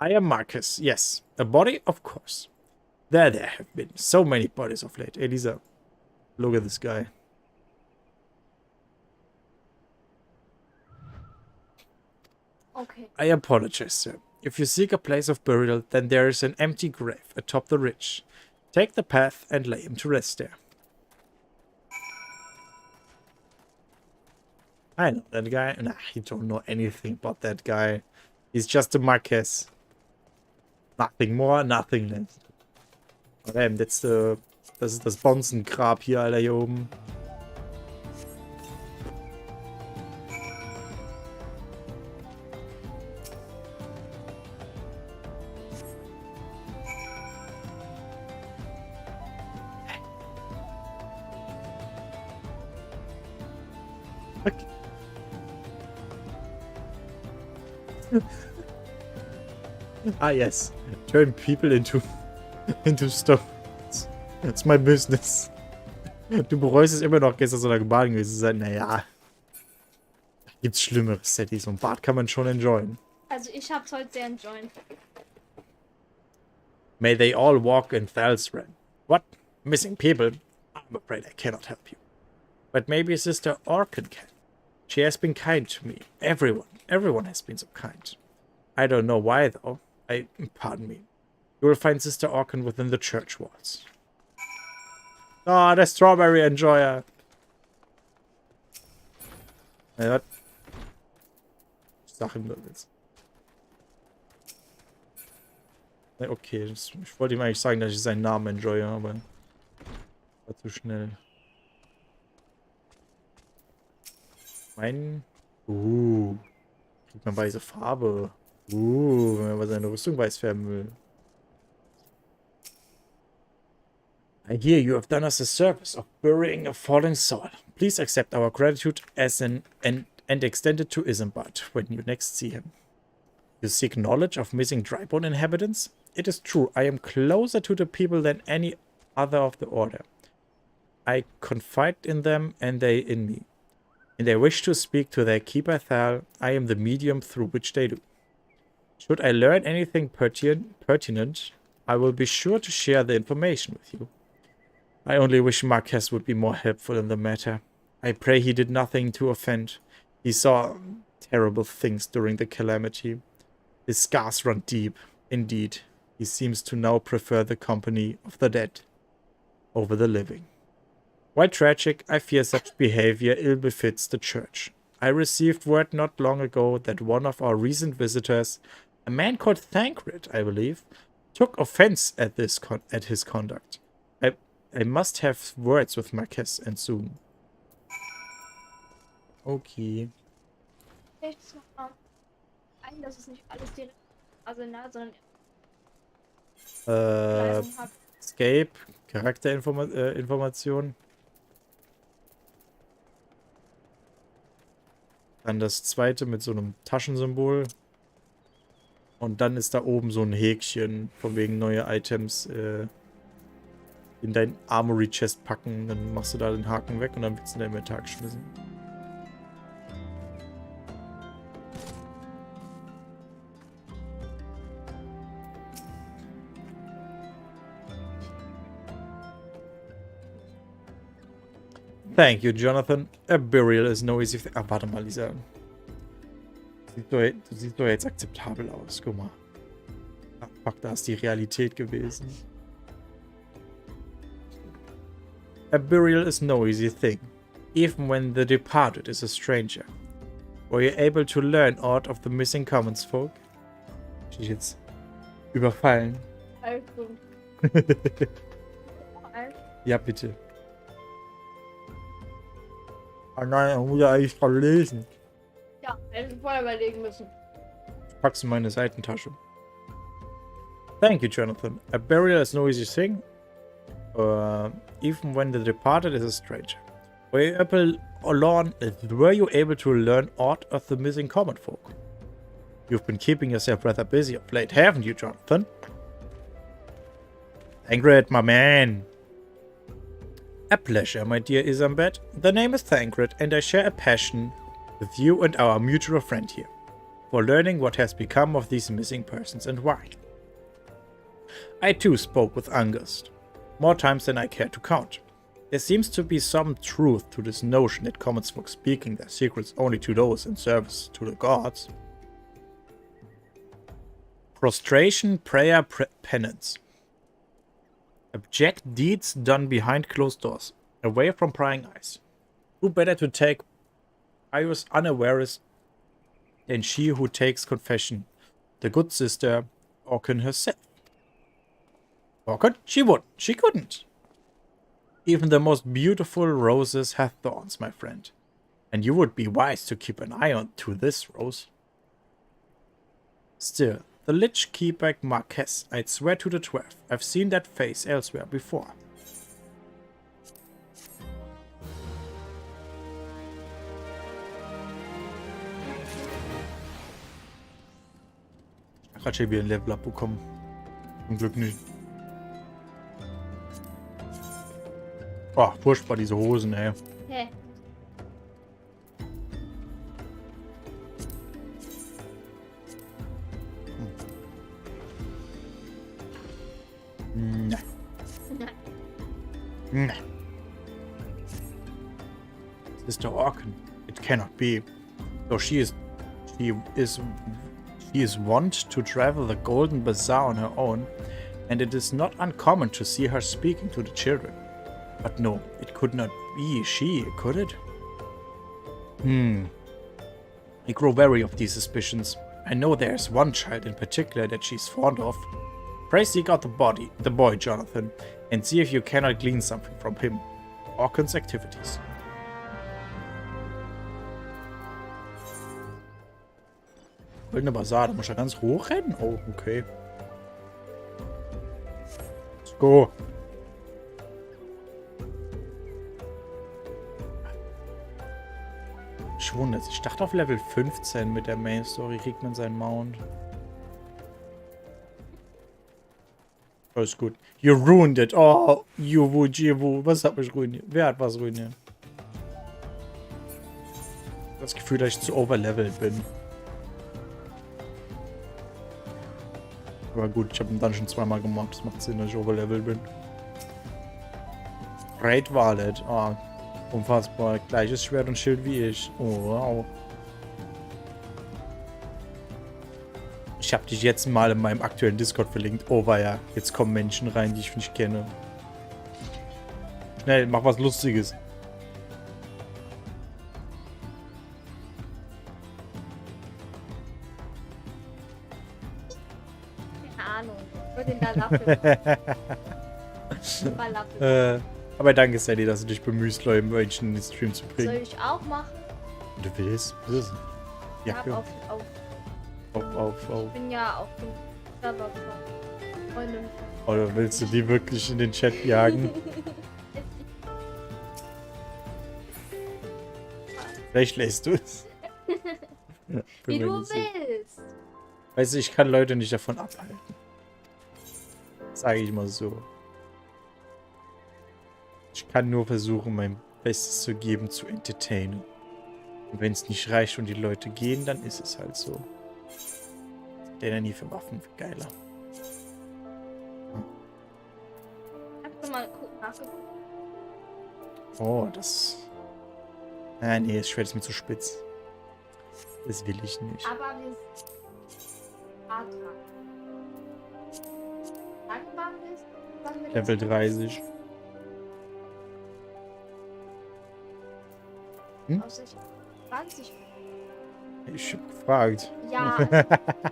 I am Marcus, yes. A body, of course. There have been so many bodies of late. Elisa, look at this guy. Okay. I apologize, sir. If you seek a place of burial, then there is an empty grave atop the ridge. Take the path and lay him to rest there. I know that guy. Nah, you don't know anything about that guy. He's just a Marquez. Nothing more, nothing less. Oh, damn, das ist das Bonzengrab hier, Alter, hier oben. Okay. Ah, yes. Turn people into stones. That's my business. Du bereust es immer noch, gestern so lange baden gewesen zu sein. Naja. Da gibt's Schlimmeres, Sadie. So ein Bad kann man schon enjoyen. Also ich hab's heute sehr enjoyed. May they all walk in Thalsran. What? Missing people? I'm afraid I cannot help you. But maybe Sister Orkin can. She has been kind to me. Everyone has been so kind. I don't know why, though. Pardon me. You will find Sister Orkin within the church walls. Ah, der Strawberry Enjoyer. Ja, was? Ich sag ihm das jetzt. Ja, okay, ich wollte ihm eigentlich sagen, dass ich seinen Namen enjoye, aber war zu schnell. Kriegt man weiße Farbe. Wenn man seine Rüstung weiß färben will. I hear you have done us a service of burying a fallen soul. Please accept our gratitude as and extend it to Isambard when you next see him. You seek knowledge of missing Drybone inhabitants? It is true, I am closer to the people than any other of the order. I confide in them and they in me. And they wish to speak to their keeper Thal. I am the medium through which they do. Should I learn anything pertinent, I will be sure to share the information with you. I only wish Marquez would be more helpful in the matter. I pray he did nothing to offend. He saw terrible things during the calamity. His scars run deep. Indeed, he seems to now prefer the company of the dead over the living. While tragic, I fear such behavior ill befits the church. I received word not long ago that one of our recent visitors, a man called Thancred, I believe, took offense at his conduct. I must have words with Marquez and soon. Okay. Nichts nochmal ein, dass es nicht alles direkt Arsenal, sondern Leistung hat. Escape, Charakterinformation. Dann das zweite mit so einem Taschensymbol. Und dann ist da oben so ein Häkchen, von wegen neue Items in dein Armory Chest packen. Dann machst du da den Haken weg und dann wird es in dein Inventar geschmissen. Thank you, Jonathan. A burial is no easy thing. Ah, warte mal, Lisa. Du siehst doch jetzt akzeptabel aus. Guck mal. Ah, fuck, da ist die Realität gewesen. A burial is no easy thing, even when the departed is a stranger. Were you able to learn aught of the missing commons folk? Ich jetzt überfallen. Also. Ja, bitte. Oh nein, ich muss ja eigentlich gerade lesen. Ja, hätte ich vorher überlegen müssen. Ich pack's in meine Seitentasche. Thank you, Jonathan. A burial is no easy thing, even when the departed is a stranger. Were you able to learn aught of the missing common folk? You've been keeping yourself rather busy of late, haven't you, Jonathan? Thancred, my man. A pleasure, my dear Isambet. The name is Thancred, and I share a passion with you and our mutual friend here for learning what has become of these missing persons and why. I too spoke with Angust, more times than I care to count. There seems to be some truth to this notion that commons folk speaking their secrets only to those in service to the gods. Prostration, prayer, penance. Abject deeds done behind closed doors, away from prying eyes. Who better to take pious unawares than she who takes confession, the good sister Orkin herself? Orkin? She would. She couldn't. Even the most beautiful roses have thorns, my friend. And you would be wise to keep an eye on to this rose. Still, the Lich Keeper Marquez, I'd swear to the 12th. I've seen that face elsewhere before. Ich hab schon wieder ein Level Up bekommen. Zum Glück nicht. Oh, furchtbar, diese Hosen, ey. Hä? Ne. Ne. Sister Orkin. It cannot be. So she is wont to travel the Golden Bazaar on her own, and it is not uncommon to see her speaking to the children. But no, it could not be she, could it? I grow wary of these suspicions. I know there is one child in particular that she's fond of. Pray seek out the boy, Jonathan, and see if you cannot glean something from him. Orkin's activities. Goldene Bazaar, da muss ich ja ganz hoch rennen? Oh, okay. Let's go. Schon jetzt. Ich dachte auf Level 15 mit der Main Story kriegt man seinen Mount. Alles gut. You ruined it. Oh, Juwu. Was hat mich ruiniert? Wer hat was ruiniert? Das Gefühl, dass ich zu overlevelt bin. Aber gut, ich habe den Dungeon zweimal gemacht. Das macht Sinn, dass ich overlevelt bin. Raid Wallet. Oh, unfassbar. Gleiches Schwert und Schild wie ich. Oh, wow. Ich habe dich jetzt mal in meinem aktuellen Discord verlinkt. Oh, war ja. Jetzt kommen Menschen rein, die ich nicht kenne. Schnell, mach was Lustiges. Keine Ahnung. Ich würde den da Lappe. Aber danke, Sally, dass du dich bemühst, Leute Menschen in den Stream zu bringen. Soll ich auch machen? Du willst? Was ist das? Jacke? Ja, Auf. Ich bin ja auf dem Server von Freundin. Oder willst du die wirklich in den Chat jagen? Vielleicht lässt du es. Ja, Wie du willst. Weißt du, ich kann Leute nicht davon abhalten. Sage ich mal so. Ich kann nur versuchen, mein Bestes zu geben, zu entertainen. Und wenn es nicht reicht und die Leute gehen, dann ist es halt so. Der ja nie für Waffen, geiler. Kannst du mal nachgucken? Oh, das... Ah, nee, das Schwert ist mir zu spitz. Das will ich nicht. Aber wir sind Level 30. Hm? 20. Ich hab gefragt. Ja,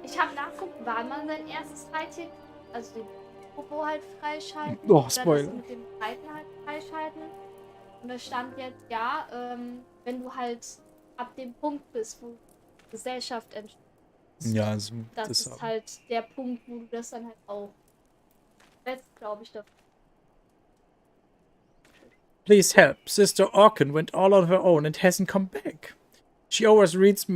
ich habe nachgeguckt, wann man sein erstes Freitick, also den Popo halt freischalten. Oh, dann Spoiler. das mit dem zweiten halt freischalten. Und da stand jetzt, ja, wenn du halt ab dem Punkt bist, wo Gesellschaft entsteht. Ja, also, Das ist halt der Punkt, wo du das dann halt auch lässt, glaube ich, dafür. Please help. Sister Orkin went all on her own and hasn't come back. She always reads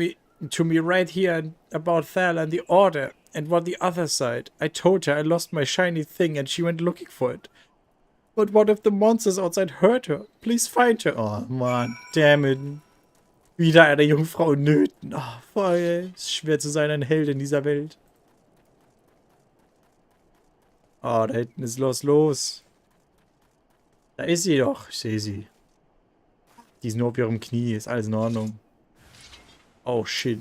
to me right here about Thal and the Order and what the other side. I told her I lost my shiny thing and she went looking for it. But what if the monsters outside hurt her? Please find her. Oh, man. Damn it. Wieder eine Jungfrau in Nöten. Oh, voll, ey. Es ist schwer zu sein, ein Held in dieser Welt. Oh, da hinten ist los. Da ist sie doch. Ich sehe sie. Die ist nur auf ihrem Knie. Ist alles in Ordnung. Oh, shit.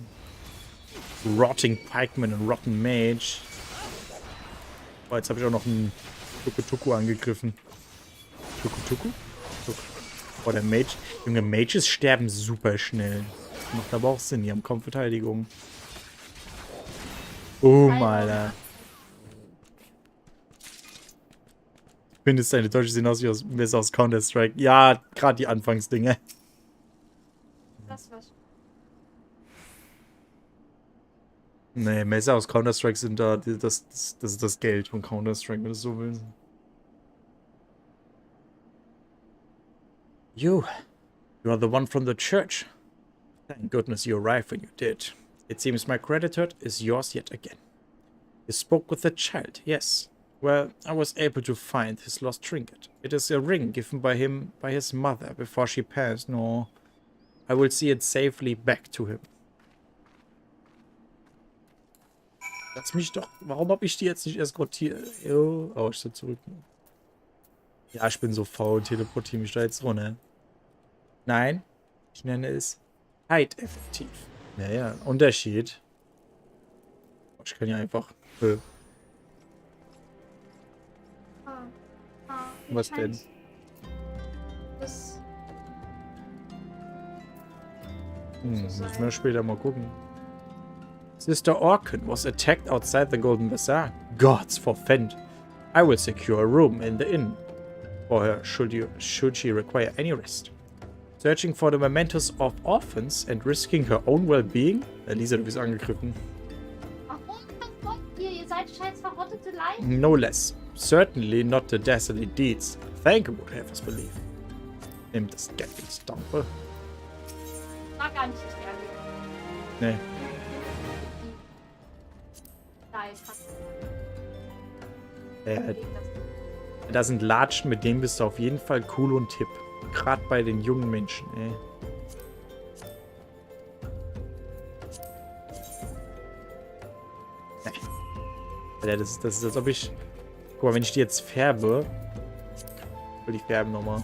Rotting Pikeman und Rotten Mage. Oh, jetzt habe ich auch noch einen Tuku angegriffen. Tuku? Oh, der Mage. Junge, Mages sterben super schnell. Macht aber auch Sinn. Die haben kaum Verteidigung. Alter. Ich finde, deine Deutsche sehen aus wie Messer aus Counter-Strike. Ja, gerade die Anfangsdinge. Das war's. Nee, Messer aus Counter-Strike sind da. Das ist das Geld von Counter-Strike, wenn du es so willst. You are the one from the church. Thank goodness you arrived when you did. It seems my gratitude is yours yet again. You spoke with the child, yes. Well, I was able to find his lost trinket. It is a ring given by him by his mother before she passed. No, I will see it safely back to him. Lass mich doch. Warum habe ich die jetzt nicht erst rotiert? Oh, ich soll zurück. Ja, ich bin so faul und teleportiere mich da jetzt runter. Nein, ich nenne es zeiteffektiv. Naja, Unterschied. Ich kann ja einfach. Was denn? Das Müssen wir später mal gucken. Sister Orkin was attacked outside the Golden Bazaar. Gods forfend. I will secure a room in the inn for her should she require any rest. Searching for the mementos of orphans and risking her own well-being? Lisa, du bist angegriffen. Warum? Was wollt ihr? Ihr seid scheiß verrottete Leichen. No less. Certainly not the dastardly deeds. Thank you would have us believe. Nimm das Geld ins Dampfe. War gar nicht der. Nee. Da ist Da sind Latschen, mit denen bist du auf jeden Fall cool und hip. Gerade bei den jungen Menschen, ey. Ja, das ist, als ob ich... Guck mal, wenn ich die jetzt färbe... Ich will die färben nochmal.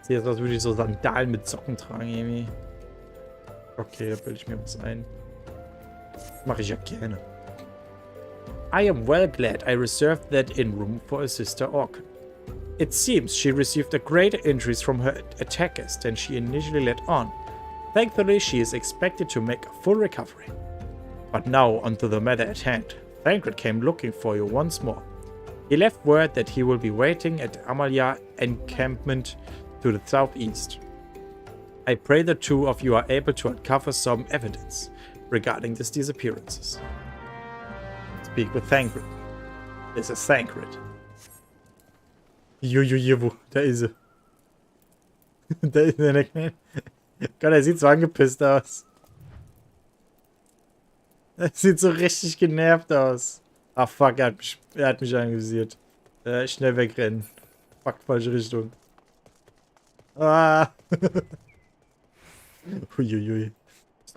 Sieht jetzt aus, als würde ich so Sandalen mit Socken tragen, irgendwie. Okay, da bilde ich mir was ein. Mache ich ja gerne. I am well glad I reserved that in-room for a sister orc. It seems she received a greater injuries from her attackers than she initially let on. Thankfully, she is expected to make a full recovery. But now, onto the matter at hand. Thancred came looking for you once more. He left word that he will be waiting at Amalia encampment to the southeast. I pray the two of you are able to uncover some evidence regarding these disappearances. Speak with Thancred. This is Thancred. Jujujuju, da ist sie. Da ist sie. Gott, er sieht so angepisst aus. Er sieht so richtig genervt aus. Ach fuck, er hat mich anvisiert. Schnell wegrennen. Fuck, falsche Richtung. Ah. Huiuiui.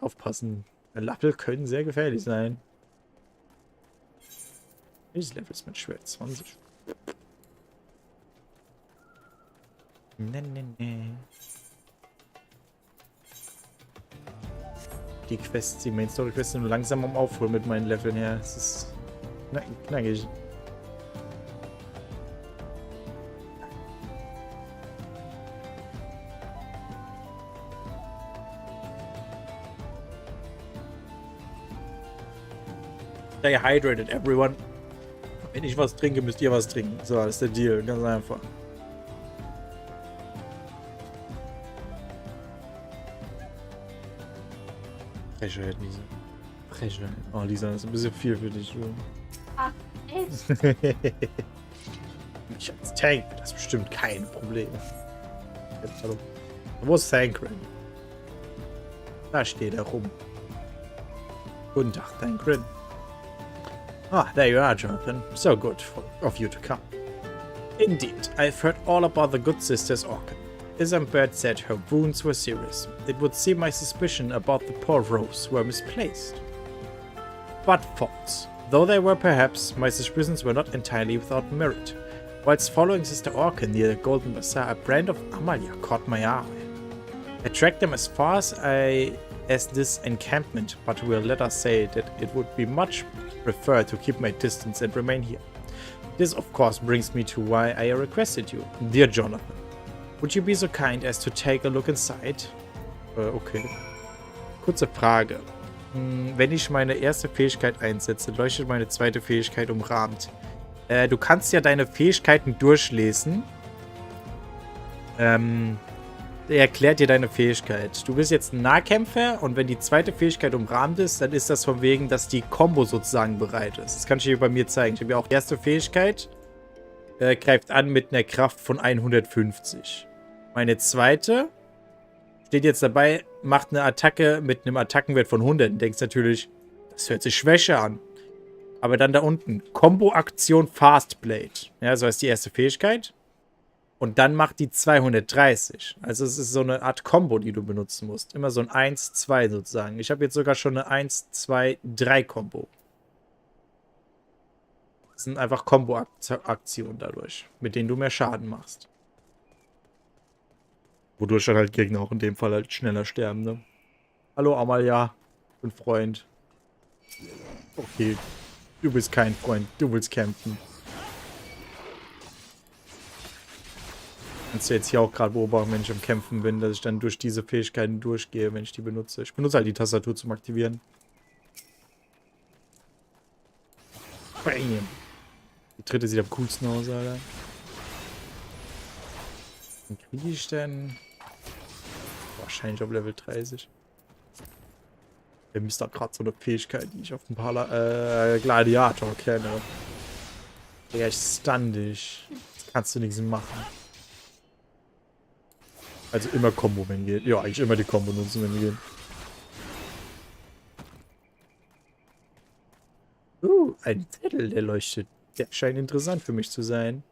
Aufpassen. Lappel können sehr gefährlich sein. Welches Level ist mein Schwert? 20. Ne. Die Quests, die Main Story Quests sind nur langsam am Aufholen mit meinen Leveln her. Es ist knackig. Stay hydrated, everyone. Wenn ich was trinke, müsst ihr was trinken. So, das ist der Deal. Ganz einfach. Pressure, Lisa. Pressure. Oh, Lisa, das ist ein bisschen viel für dich, du. Ach, echt? Ich als Tank, das ist bestimmt kein Problem. Jetzt, hallo. Wo ist Thancred? Da steht er rum. Guten Tag, Thancred. Ah, there you are, Jonathan. So good of you to come. Indeed, I've heard all about the good sister's orchid. Isambert said her wounds were serious. It would seem my suspicion about the poor Rose were misplaced. But false. Though they were perhaps, my suspicions were not entirely without merit. Whilst following Sister Orchid near the Golden Bazaar, a brand of Amalia caught my eye. I tracked them as far as this encampment, but will let us say that it would be much preferred to keep my distance and remain here. This, of course, brings me to why I requested you, dear Jonathan. Would you be so kind as to take a look inside? Okay. Kurze Frage. Wenn ich meine erste Fähigkeit einsetze, leuchtet meine zweite Fähigkeit umrahmt. Du kannst ja deine Fähigkeiten durchlesen. Er erklärt dir deine Fähigkeit. Du bist jetzt ein Nahkämpfer und wenn die zweite Fähigkeit umrahmt ist, dann ist das von wegen, dass die Combo sozusagen bereit ist. Das kann ich dir bei mir zeigen. Ich habe ja auch die erste Fähigkeit. Greift an mit einer Kraft von 150. Meine zweite steht jetzt dabei, macht eine Attacke mit einem Attackenwert von 100. Und denkst natürlich, das hört sich schwächer an. Aber dann da unten, Combo-Aktion Fastblade. Ja, so heißt die erste Fähigkeit. Und dann macht die 230. Also es ist so eine Art Combo, die du benutzen musst. Immer so ein 1, 2 sozusagen. Ich habe jetzt sogar schon eine 1, 2, 3 Combo. Das sind einfach Combo-Aktionen dadurch, mit denen du mehr Schaden machst. Wodurch dann halt Gegner auch in dem Fall halt schneller sterben, ne? Hallo Amalia, ich bin Freund. Okay, du bist kein Freund, du willst kämpfen. Kannst du jetzt hier auch gerade beobachten, wenn ich am Kämpfen bin, dass ich dann durch diese Fähigkeiten durchgehe, wenn ich die benutze. Ich benutze halt die Tastatur zum Aktivieren. Bam. Die dritte sieht am coolsten aus, Alter. Wie kriege ich denn? Wahrscheinlich auf Level 30. Der misst da gerade so eine Fähigkeit, die ich auf dem Gladiator kenne. Ja, ich stun dich. Das kannst du nichts machen. Also immer Combo, wenn geht. Ja, eigentlich immer die Combo nutzen, wenn wir gehen. Ein Zettel, der leuchtet Der scheint interessant für mich zu sein.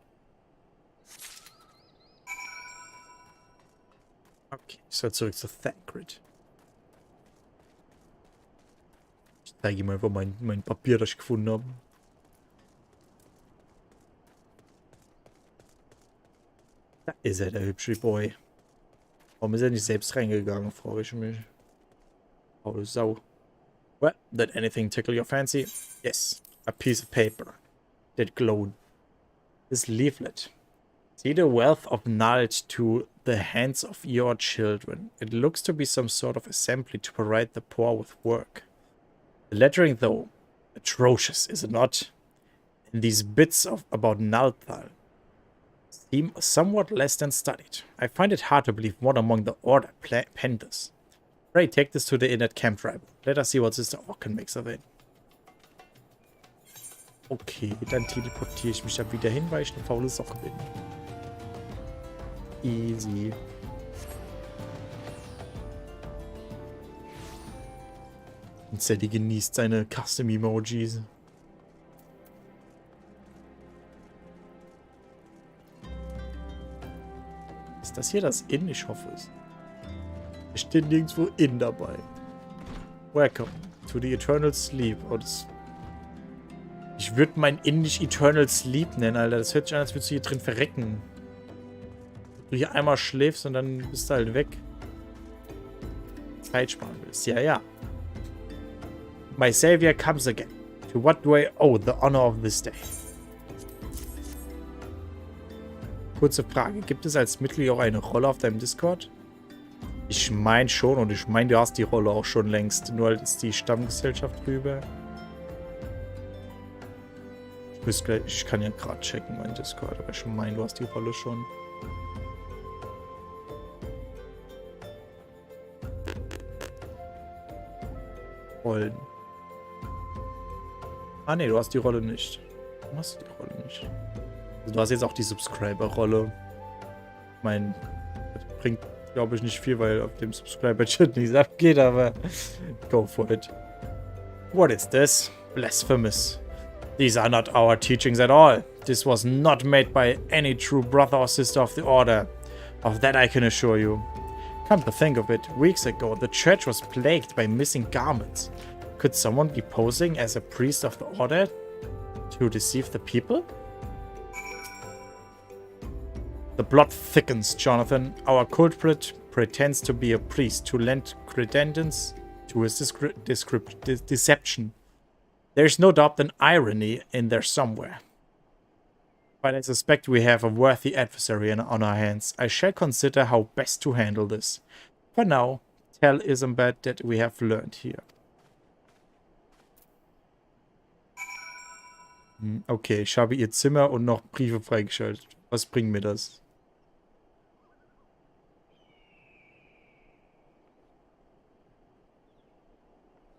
Okay, ich soll zurück zu Thancred. Ich zeige ihm einfach mein Papier, das ich gefunden habe. Da ist er, der hübsche Boy. Warum ist er nicht selbst reingegangen, frage ich mich. Oh, Sau. Well, did anything tickle your fancy? Yes, a piece of paper that glowed. This leaflet. See the wealth of knowledge to the hands of your children. It looks to be some sort of assembly to provide the poor with work. The lettering, though, atrocious, is it not? And these bits about Nalthal seem somewhat less than studied. I find it hard to believe one among the Order penned this. Pray take this to the inn at Camp Tribe. Let us see what Sister Orkin makes of it. Okay, dann teleportiere ich mich da wieder hin, weil ich eine faule Socke bin. Easy. Und Sadie genießt seine Custom-Emojis. Ist das hier das Inn? Ich hoffe es. Es steht nirgendwo Inn dabei. Welcome to the Eternal Sleep. Oh, ich würde mein Inn nicht Eternal Sleep nennen, Alter. Das hört sich an, als würdest du hier drin verrecken. Du hier einmal schläfst und dann bist du halt weg. Zeit sparen willst. Ja, ja. My savior comes again. To what do I owe the honor of this day? Kurze Frage. Gibt es als Mitglied auch eine Rolle auf deinem Discord? Ich meine schon und ich meine, du hast die Rolle auch schon längst. Nur halt ist die Stammgesellschaft drüber. Ich kann ja gerade checken, mein Discord, aber ich meine, du hast die Rolle schon. Rollen. Ah ne, du hast die Rolle nicht. Du hast die Rolle nicht. Also du hast jetzt auch die Subscriber-Rolle. Ich meine, das bringt, glaube ich, nicht viel, weil auf dem Subscriber-Chat nichts abgeht, aber go for it. What is this? Blasphemous. These are not our teachings at all. This was not made by any true brother or sister of the Order. Of that I can assure you. Come to think of it, weeks ago the church was plagued by missing garments. Could someone be posing as a priest of the Order to deceive the people? The plot thickens, Jonathan. Our culprit pretends to be a priest to lend credence to his deception. There's no doubt an irony in there somewhere. But I suspect we have a worthy adversary on our hands. I shall consider how best to handle this. For now, tell Isambard that we have learned here. Okay, ich habe ihr Zimmer und noch Briefe freigeschaltet. Was bringt mir das?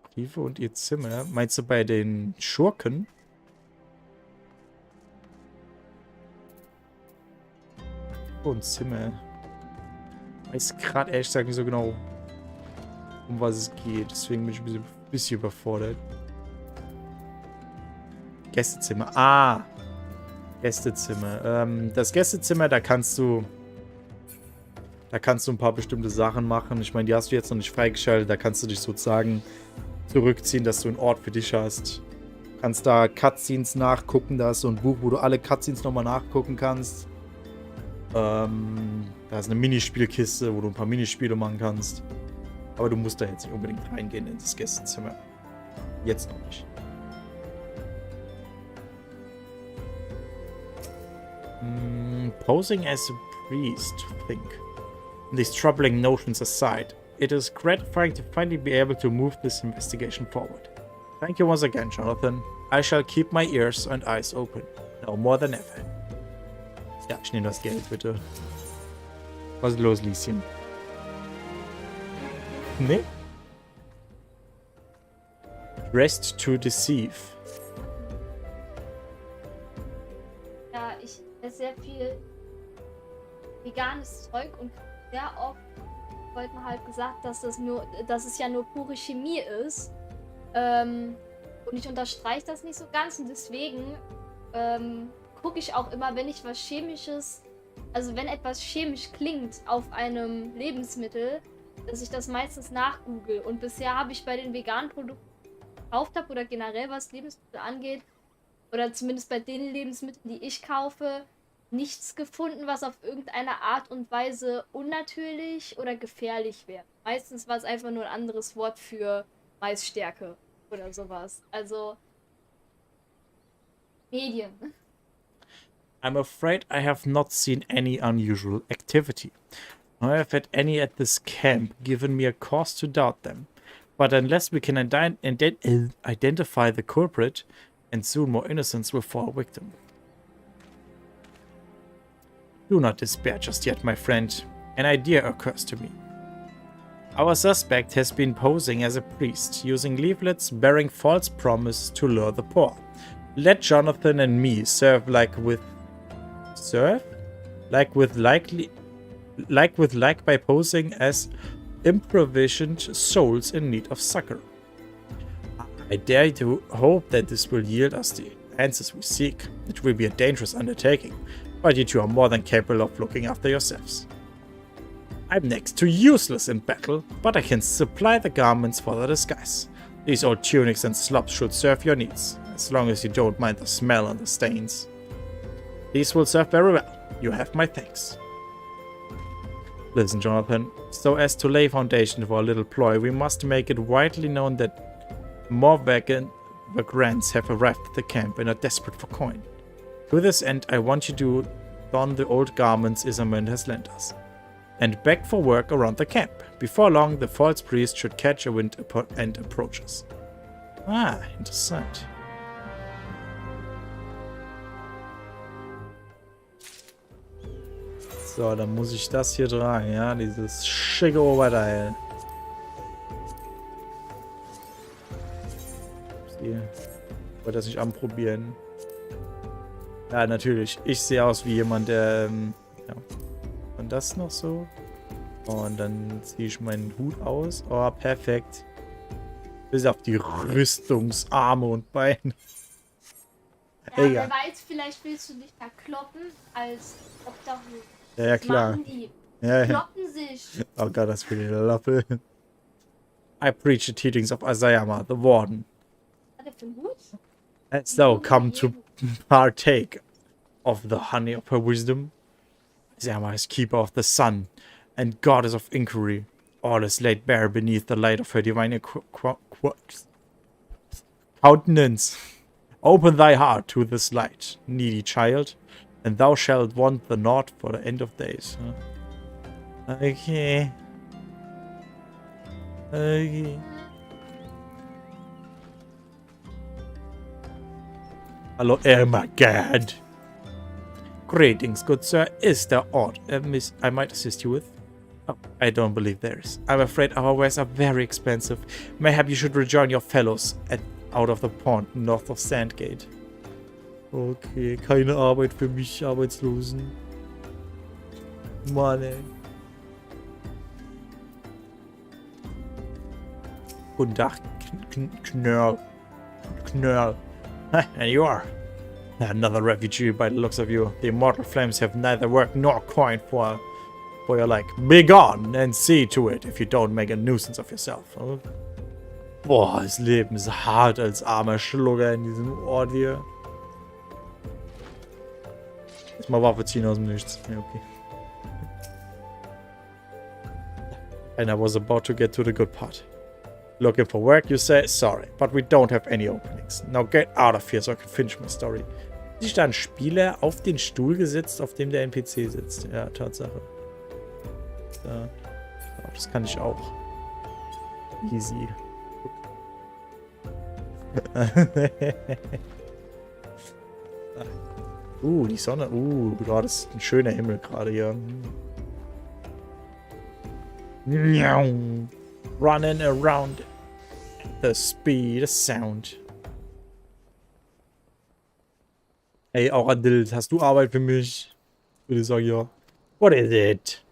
Briefe und ihr Zimmer? Meinst du bei den Schurken? Und Zimmer. Ich weiß gerade ehrlich gesagt nicht so genau, um was es geht. Deswegen bin ich ein bisschen überfordert. Gästezimmer. Ah! Gästezimmer. Das Gästezimmer, da kannst du ein paar bestimmte Sachen machen. Ich meine, die hast du jetzt noch nicht freigeschaltet. Da kannst du dich sozusagen zurückziehen, dass du einen Ort für dich hast. Du kannst da Cutscenes nachgucken. Da ist so ein Buch, wo du alle Cutscenes nochmal nachgucken kannst. Da ist eine Minispielkiste, wo du ein paar Minispiele machen kannst. Aber du musst da jetzt nicht unbedingt reingehen in das Gästezimmer. Jetzt noch nicht. Posing as a priest, think. These troubling notions aside, it is gratifying to finally be able to move this investigation forward. Thank you once again, Jonathan. I shall keep my ears and eyes open. No more than ever. Ja, ich nehme das Geld, bitte. Was ist los, Lieschen? Nee? Rest to deceive. Ja, ich esse sehr viel veganes Zeug und sehr oft wird mir halt gesagt, dass es ja nur pure Chemie ist. Und ich unterstreiche das nicht so ganz und deswegen gucke ich auch immer, wenn ich was Chemisches, also wenn etwas chemisch klingt auf einem Lebensmittel, dass ich das meistens nachgoogle. Und bisher habe ich bei den veganen Produkten gekauft habe oder generell was Lebensmittel angeht, oder zumindest bei den Lebensmitteln, die ich kaufe, nichts gefunden, was auf irgendeine Art und Weise unnatürlich oder gefährlich wäre. Meistens war es einfach nur ein anderes Wort für Maisstärke oder sowas. Also Medien. I'm afraid I have not seen any unusual activity. I have had any at this camp, given me a cause to doubt them. But unless we can identify the culprit, and soon more innocents will fall victim. Do not despair just yet, my friend. An idea occurs to me. Our suspect has been posing as a priest, using leaflets bearing false promise to lure the poor. Let Jonathan and me serve like by posing as improvisioned souls in need of succor. I dare to hope that this will yield us the answers we seek. It will be a dangerous undertaking, but you two are more than capable of looking after yourselves. I'm next to useless in battle, but I can supply the garments for the disguise. These old tunics and slops should serve your needs, as long as you don't mind the smell and the stains. These will serve very well. You have my thanks. Listen, Jonathan, so as to lay foundation for our little ploy, we must make it widely known that more vagrants have arrived at the camp and are desperate for coin. To this end, I want you to don the old garments Isamond has lent us, and beg for work around the camp. Before long, the false priest should catch a wind and approach us. Ah, interessant. So, dann muss ich das hier tragen, ja, dieses schicke Oberteil. Ich wollte das nicht anprobieren. Ja, natürlich. Ich sehe aus wie jemand, der, ja. Und das noch so. Und dann ziehe ich meinen Hut aus. Oh, perfekt. Bis auf die Rüstungsarme und Beine. Ja, Egal. wer weiß, vielleicht willst du dich da kloppen als Obdachlos. Ja, klar. Machen die. Ja, ja. Kloppen sich. Oh Gott, das will ich Lappe. I preach the teachings of Asayama, the warden. Was hat der für einen Hut? Hast thou come to partake of the honey of her wisdom? Asayama is keeper of the sun, and goddess of inquiry. All is laid bare beneath the light of her divine countenance. Open thy heart to this light, needy child, and thou shalt want the naught for the end of days. Okay. Okay. Hello, oh my god. Greetings, good sir. Is there aught I might assist you with? Oh, I don't believe there is. I'm afraid our wares are very expensive. Mayhap you should rejoin your fellows out of the pond north of Sandgate. Okay, keine Arbeit für mich, Arbeitslosen. Mann, ey. Guten Tag, Knörl. And you are. Another refugee by the looks of you. The immortal flames have neither work nor coin for your like. Begone and see to it if you don't make a nuisance of yourself. Boah, das Leben ist hart als armer Schlugger in diesem Ort hier. Jetzt mal Waffe ziehen aus dem Nichts. Ja, okay. And I was about to get to the good part. Looking for work, you say? Sorry, but we don't have any openings. Now get out of here so I can finish my story. Ist da ein Spieler auf den Stuhl gesetzt, auf dem der NPC sitzt? Ja, Tatsache. Da. Oh, das kann ich auch. Easy. Die Sonne. Gerade ist ein schöner Himmel gerade hier. Running around at the speed of sound. Hey, Auradild, hast du Arbeit für mich? Ich würde sagen, ja. What is it?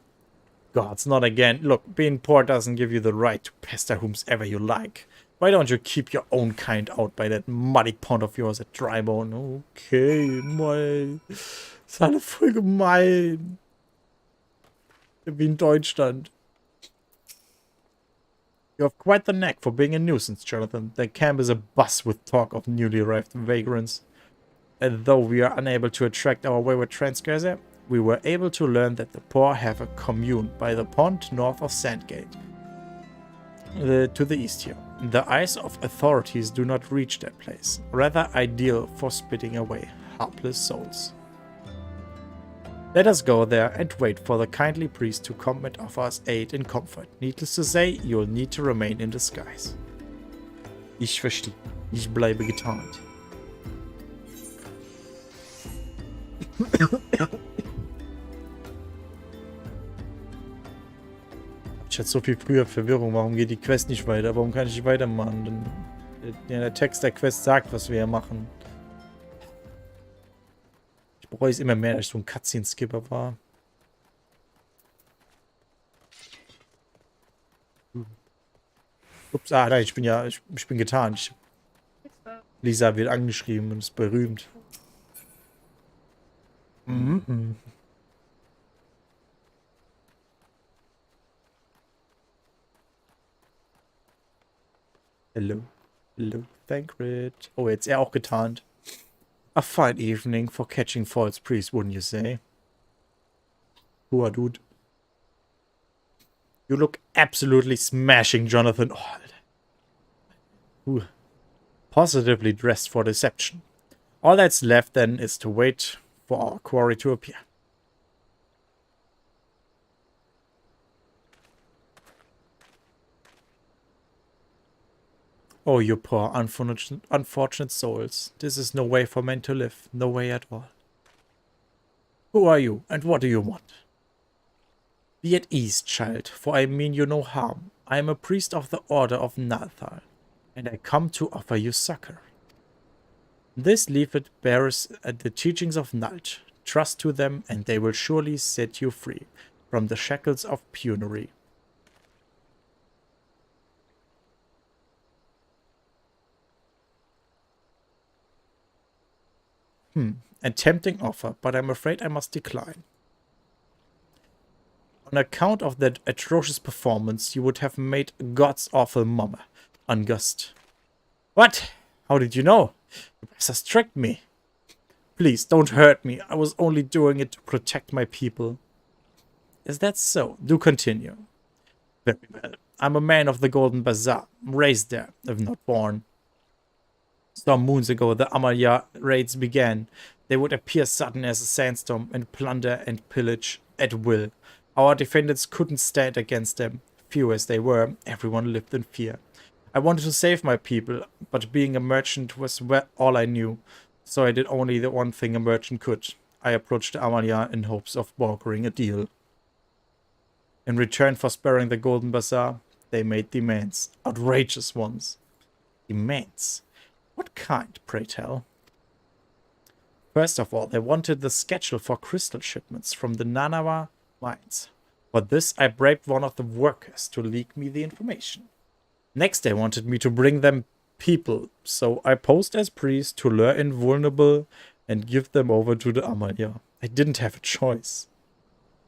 Gods, not again. Look, being poor doesn't give you the right to pester whomsoever you like. Why don't you keep your own kind out by that muddy pond of yours at Drybone? Okay, mal. Ist alle voll gemein. Wie in Deutschland. You have quite the knack for being a nuisance, Jonathan. The camp is abuzz with talk of newly arrived vagrants. And though we are unable to attract our wayward transgressor, we were able to learn that the poor have a commune by the pond north of Sandgate. To the east here. The eyes of authorities do not reach that place. Rather ideal for spitting away helpless souls. Let us go there and wait for the kindly priest to come and offer us aid and comfort. Needless to say, you'll need to remain in disguise. Ich verstehe. Ich bleibe getarnt. Ich hatte so viel früher Verwirrung. Warum geht die Quest nicht weiter? Warum kann ich nicht weitermachen? Denn der Text der Quest sagt, was wir hier machen. Ich bereue es immer mehr, dass ich so ein Cutscene-Skipper war. Ups, nein, ich bin getarnt. Lisa wird angeschrieben und ist berühmt. Mhm. Hello. Hello, Thancred. Oh, jetzt er auch getarnt. A fine evening for catching false priests, wouldn't you say? Poor dude. You look absolutely smashing, Jonathan. Oh, Alter. Ooh. Positively dressed for deception. All that's left then is to wait for our quarry to appear. Oh, you poor unfortunate souls. This is no way for men to live. No way at all. Who are you, and what do you want? Be at ease, child, for I mean you no harm. I am a priest of the Order of Nalthal, and I come to offer you succor. This leaflet bears the teachings of Nalt. Trust to them, and they will surely set you free from the shackles of penury. A tempting offer, but I'm afraid I must decline. On account of that atrocious performance, you would have made God's awful mummer. Ungust. What? How did you know? You must tricked me. Please, don't hurt me. I was only doing it to protect my people. Is that so? Do continue. Very well. I'm a man of the Golden Bazaar, raised there, if not born. Some moons ago, the Amalia raids began. They would appear sudden as a sandstorm and plunder and pillage at will. Our defendants couldn't stand against them. Few as they were, everyone lived in fear. I wanted to save my people, but being a merchant was all I knew. So I did only the one thing a merchant could. I approached the Amalia in hopes of brokering a deal. In return for sparing the Golden Bazaar, they made demands. Outrageous ones. Demands? What kind, pray tell? First of all, they wanted the schedule for crystal shipments from the Nanawa mines. For this, I bribed one of the workers to leak me the information. Next, they wanted me to bring them people, so I posed as priest to lure in vulnerable and give them over to the Amalia. I didn't have a choice.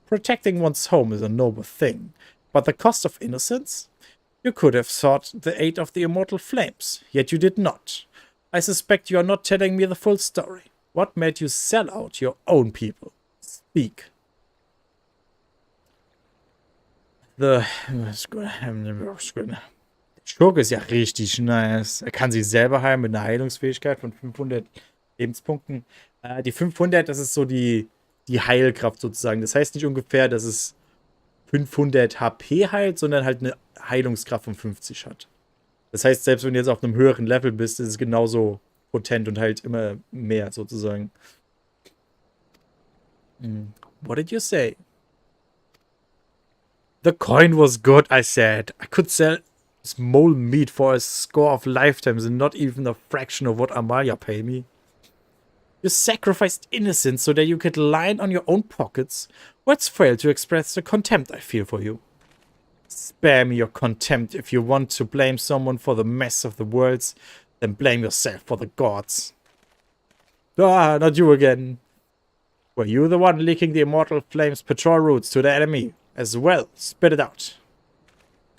Protecting one's home is a noble thing, but the cost of innocence? You could have sought the aid of the immortal flames, yet you did not. I suspect you are not telling me the full story. What made you sell out your own people? Speak. Der Schurke ist ja richtig nice. Er kann sich selber heilen mit einer Heilungsfähigkeit von 500 Lebenspunkten. Die 500, das ist so die Heilkraft sozusagen. Das heißt nicht ungefähr, dass es 500 HP heilt, sondern halt eine Heilungskraft von 50 hat. Das heißt, selbst wenn du jetzt auf einem höheren Level bist, ist es genauso potent und halt immer mehr sozusagen. What did you say? The coin was good, I said. I could sell small meat for a score of lifetimes and not even a fraction of what Amalia paid me. You sacrificed innocence so that you could line on your own pockets. Words fail to express the contempt I feel for you. Spare me your contempt. If you want to blame someone for the mess of the worlds, then blame yourself for the gods. Ah, not you again. Were you the one leaking the immortal flames patrol routes to the enemy as well? Spit it out.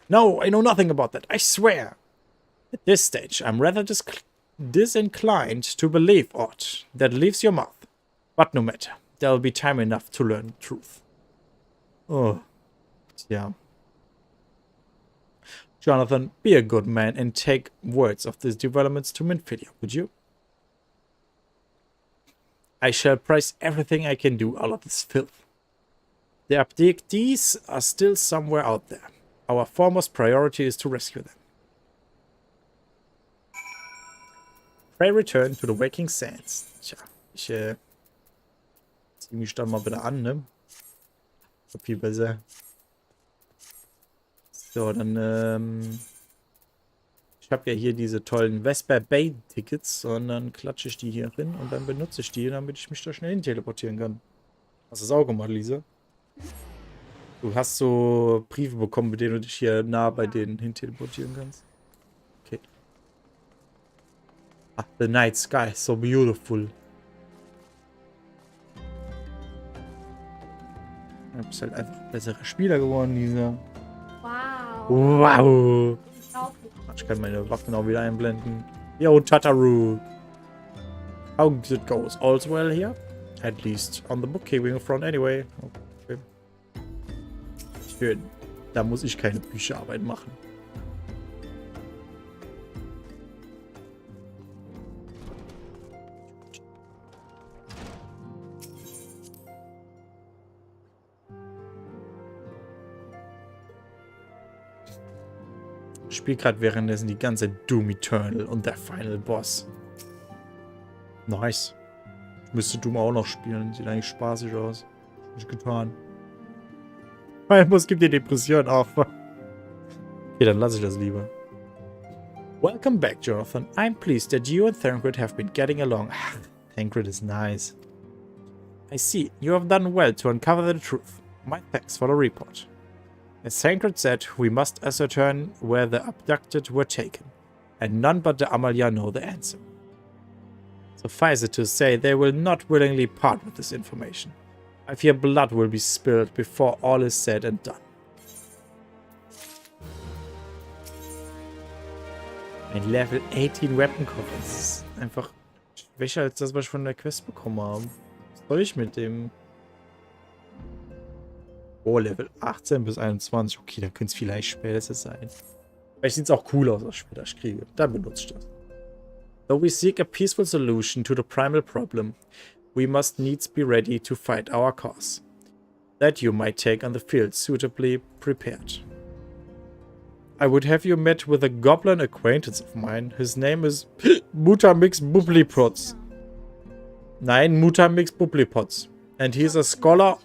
No, I know nothing about that, I swear. At this stage, I'm rather disinclined to believe aught that leaves your mouth. But no matter, there'll be time enough to learn the truth. Oh, yeah. Jonathan, be a good man and take words of these developments to Minfidia, would you? I shall price everything I can do out of this filth. The abductees are still somewhere out there. Our foremost priority is to rescue them. Pray return to the waking sands. Tja, ich ziehe mich dann mal wieder an, ne? So viel besser. So, dann, ich habe ja hier diese tollen Vesper Bay Tickets und dann klatsche ich die hier hin und dann benutze ich die, damit ich mich da schnell hin teleportieren kann. Hast du das auch gemacht, Lisa? Du hast so Briefe bekommen, mit denen du dich hier nah bei denen hin teleportieren kannst. Okay. Ah, the night sky, so beautiful. Du bist halt einfach ein besserer Spieler geworden, Lisa. Wow. Wow. Unglaublich. Ich kann meine Waffen auch wieder einblenden. Yo, Tataru. How it goes? All's well here? At least on the bookkeeping front anyway. Okay. Schön. Da muss ich keine Bücherarbeit machen. Ich spiele gerade währenddessen die ganze Doom Eternal und der Final Boss. Nice. Ich müsste Doom auch noch spielen. Sieht eigentlich spaßig aus. Nicht getan. Final Boss gibt dir Depressionen auf. Okay, dann lasse ich das lieber. Welcome back, Jonathan. I'm pleased that you and Thancred have been getting along. Thancred is nice. I see. You have done well to uncover the truth. My thanks for the report. As Thancred said, we must ascertain where the abducted were taken, and none but the Amalia know the answer. Suffice it to say, they will not willingly part with this information. I fear blood will be spilled before all is said and done. Ein Level 18 Weapon Koffer. Das ist einfach schwächer als das, was ich von der Quest bekommen habe. Was soll ich mit dem? Oh, Level 18 bis 21. Okay, dann könnte es vielleicht später sein. Vielleicht sieht es auch cool aus, was ich später kriege. Dann benutze ich das. Though we seek a peaceful solution to the primal problem, we must needs be ready to fight our cause. That you might take on the field suitably prepared. I would have you met with a goblin acquaintance of mine. His name is Mutamix Bublipots. Nein, Mutamix Bublipots. And he is a scholar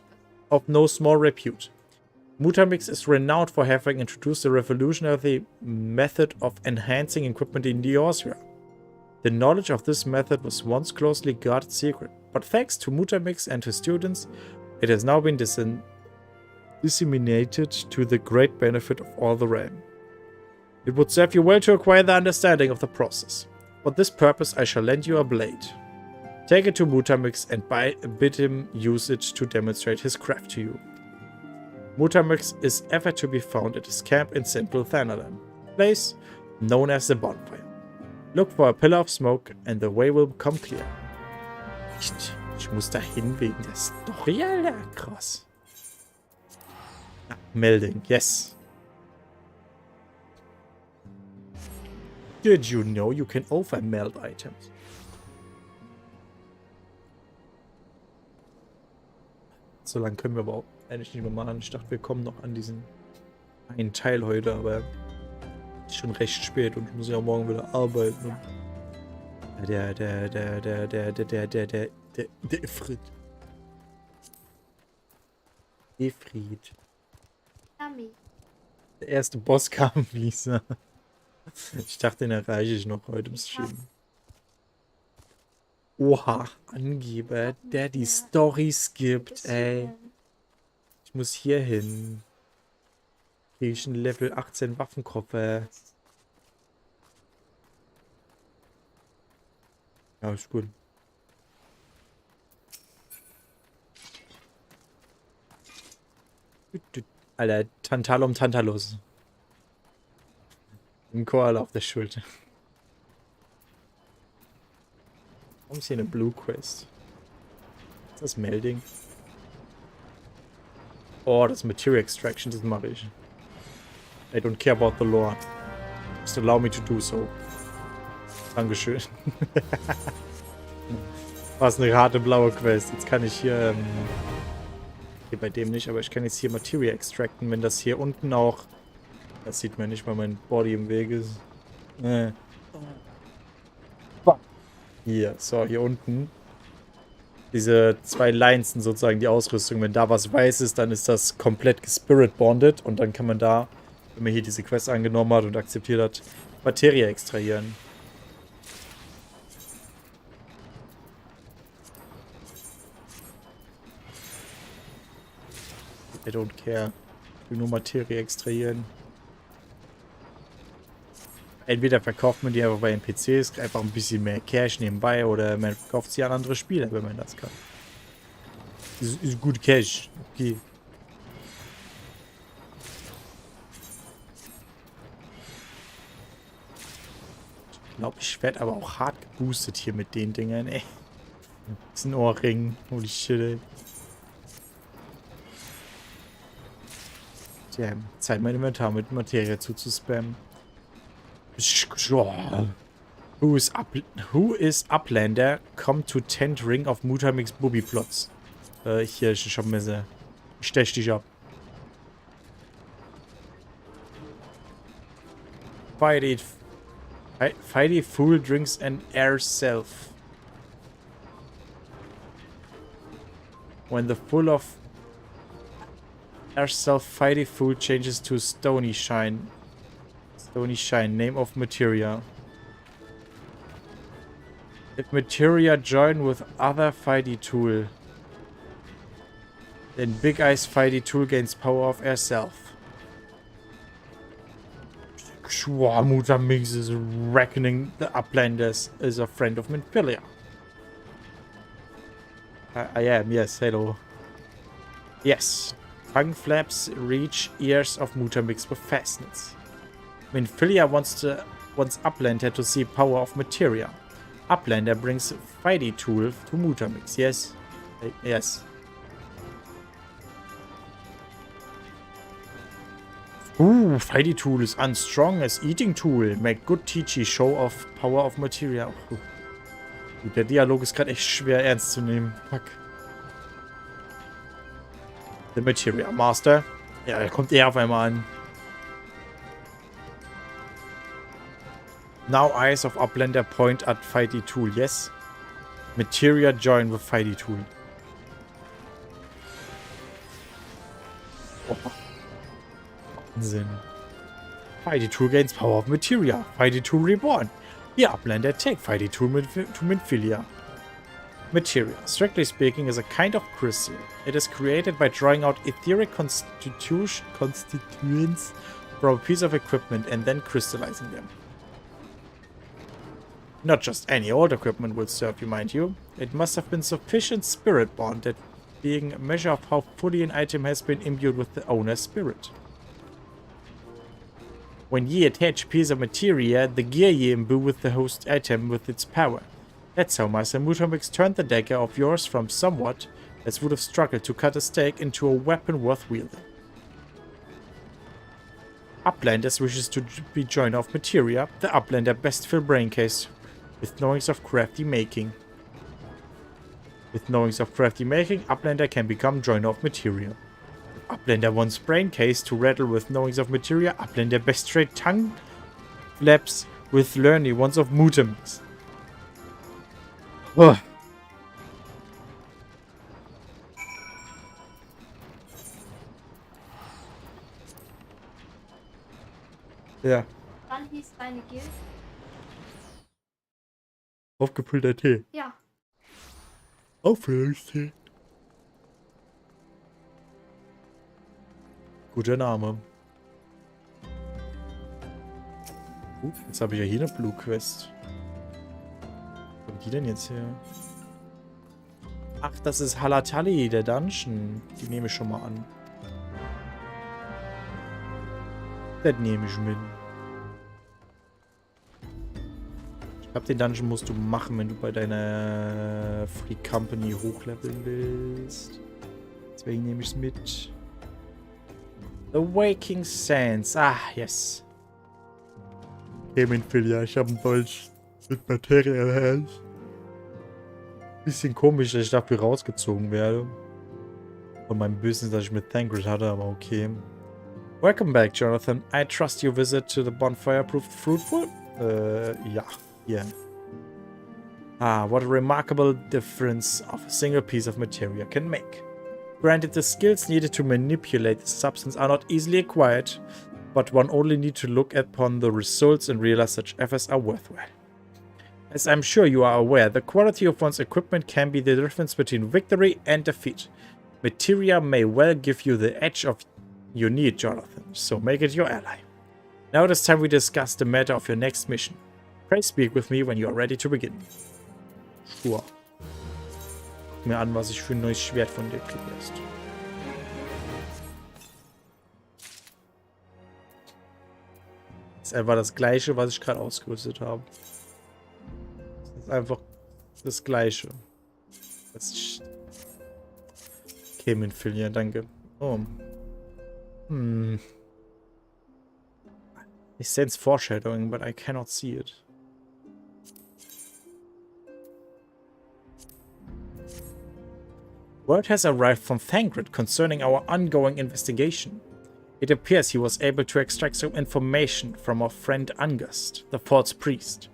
of no small repute. Mutamix is renowned for having introduced a revolutionary method of enhancing equipment in the Austria. The knowledge of this method was once closely guarded secret, but thanks to Mutamix and his students, it has now been disseminated to the great benefit of all the realm. It would serve you well to acquire the understanding of the process. For this purpose, I shall lend you a blade. Take it to Mutamix and bid him use it to demonstrate his craft to you. Mutamix is ever to be found at his camp in central Thanalan, place known as the Bonfire. Look for a pillar of smoke and the way will become clear. Ich muss da hin wegen der Story, Alter. Krass. Ah, Melding, yes. Did you know you can over-meld items? So lange können wir aber auch eigentlich nicht mehr machen. Ich dachte, wir kommen noch an diesen einen Teil heute, aber ist schon recht spät und ich muss ja morgen wieder arbeiten. Der Ifrit. Ifrit. Yummy. Der erste Boss kam, Lisa. Ich dachte, den erreiche ich noch heute im Stream. Oha, Angeber, der die Story skippt, ey. Ich muss hier hin. kriege ich einen Level 18 Waffenkoffer. Ja, ist gut. Alter, Tantalum Tantalus. Ein Koala auf der Schulter. Warum ist hier eine Blue Quest? Ist das Melding? Oh, das Material Extraction, das mache ich. I don't care about the lore. Just allow me to do so. Dankeschön. Was eine harte blaue Quest. Jetzt kann ich hier, okay, bei dem nicht, aber ich kann jetzt hier Material extracten, wenn das hier unten auch, das sieht man nicht, weil mein Body im Weg ist. Hier, so, hier unten. Diese 2 Lines sind sozusagen die Ausrüstung. Wenn da was weiß ist, dann ist das komplett gespirit-bonded und dann kann man da, wenn man hier diese Quest angenommen hat und akzeptiert hat, Materie extrahieren. I don't care. Ich will nur Materie extrahieren. Entweder verkauft man die einfach bei NPCs, einfach ein bisschen mehr Cash nebenbei, oder man verkauft sie an andere Spieler, wenn man das kann. Ist gut Cash. Okay. Ich glaube, ich werde aber auch hart geboostet hier mit den Dingern, ey. Das ist ein Ohrring. Holy shit, ey. Tja, Zeit mein Inventar mit Materie zuzuspammen. Who is Uplander? Come to tent ring of Mutamix Booby Plots. Hier ist ein Shopmesser. Ich stech dich ab. Fighty fool drinks and air self. When the full of air self fighty fool changes to stony shine. Stony shine, name of materia. If materia join with other fighty tool, then Big Eyes fighty tool gains power of air self. Mutamix is reckoning the Uplanders is a friend of Minfilia. I am, yes, hello. Yes. Tongue flaps reach ears of Mutamix with fastness. Minfilia wants Uplander to see power of materia. Uplander brings fighty tool to Mutamix. Yes. Yes. Ooh, fighty tool is unstrong as eating tool. Make good teachy show of power of materia. Der Dialog ist gerade echt schwer ernst zu nehmen. Fuck. The Materia Master. Ja, er kommt eher auf einmal an. Now eyes of Uplander point at fighty tool. Yes. Materia join with fighty tool. Oh. Wahnsinn. Fighty tool gains power of materia. Fighty tool reborn. The Uplander take fighty tool to Minfilia. Materia, strictly speaking, is a kind of crystal. It is created by drawing out etheric constituents from a piece of equipment and then crystallizing them. Not just any old equipment will serve you, mind you. It must have been sufficient spirit bond, that being a measure of how fully an item has been imbued with the owner's spirit. When ye attach a piece of materia, the gear ye imbue with the host item with its power. That's how Master Mutamix turned the dagger of yours from somewhat that would have struggled to cut a stake into a weapon worth wielding. Uplanders wishes to be joiner of materia, the Uplander best fill brain case with knowings of crafty making. With knowings of crafty making, Uplander can become joiner of materia. Uplander wants brain case to rattle with knowings of materia, Uplander best trade tongue flaps with learning ones of Mutamix. Oh. Ja. Wann hieß deine Guild? Aufgefüllter Tee. Ja. Auffüllungstee. Guter Name. Jetzt habe ich ja hier eine Blue Quest. Wo kommt die denn jetzt her? Ach, das ist Halatali, der Dungeon. Die nehme ich schon mal an. Das nehme ich mit. Ich glaube, den Dungeon musst du machen, wenn du bei deiner Free Company hochleveln willst. Deswegen nehme ich es mit. The Waking Sands. Ah, yes. Ja, ich habe ein Dolch mit Material Hands. Bisschen komisch, dass ich dafür rausgezogen werde. Von meinem Business, das ich mit Thancred hatte, aber okay. Welcome back, Jonathan. I trust your visit to the bonfire proved fruitful? Ja. Yeah. Ah, what a remarkable difference of a single piece of material can make. Granted, the skills needed to manipulate the substance are not easily acquired, but one only need to look upon the results and realize such efforts are worthwhile. As I'm sure you are aware, the quality of one's equipment can be the difference between victory and defeat. Materia may well give you the edge of you need, Jonathan, so make it your ally. Now it is time we discuss the matter of your next mission. Pray speak with me when you are ready to begin. Sure. Guck mir an, was ich für ein neues Schwert von dir kriege erst. Das ist einfach das gleiche, was ich gerade ausgerüstet habe. Das ist einfach das gleiche. Das ist keinen, ja, danke. Oh. I sense foreshadowing, but I cannot see it. Word has arrived from Thancred concerning our ongoing investigation. It appears he was able to extract some information from our friend Angust, the false priest.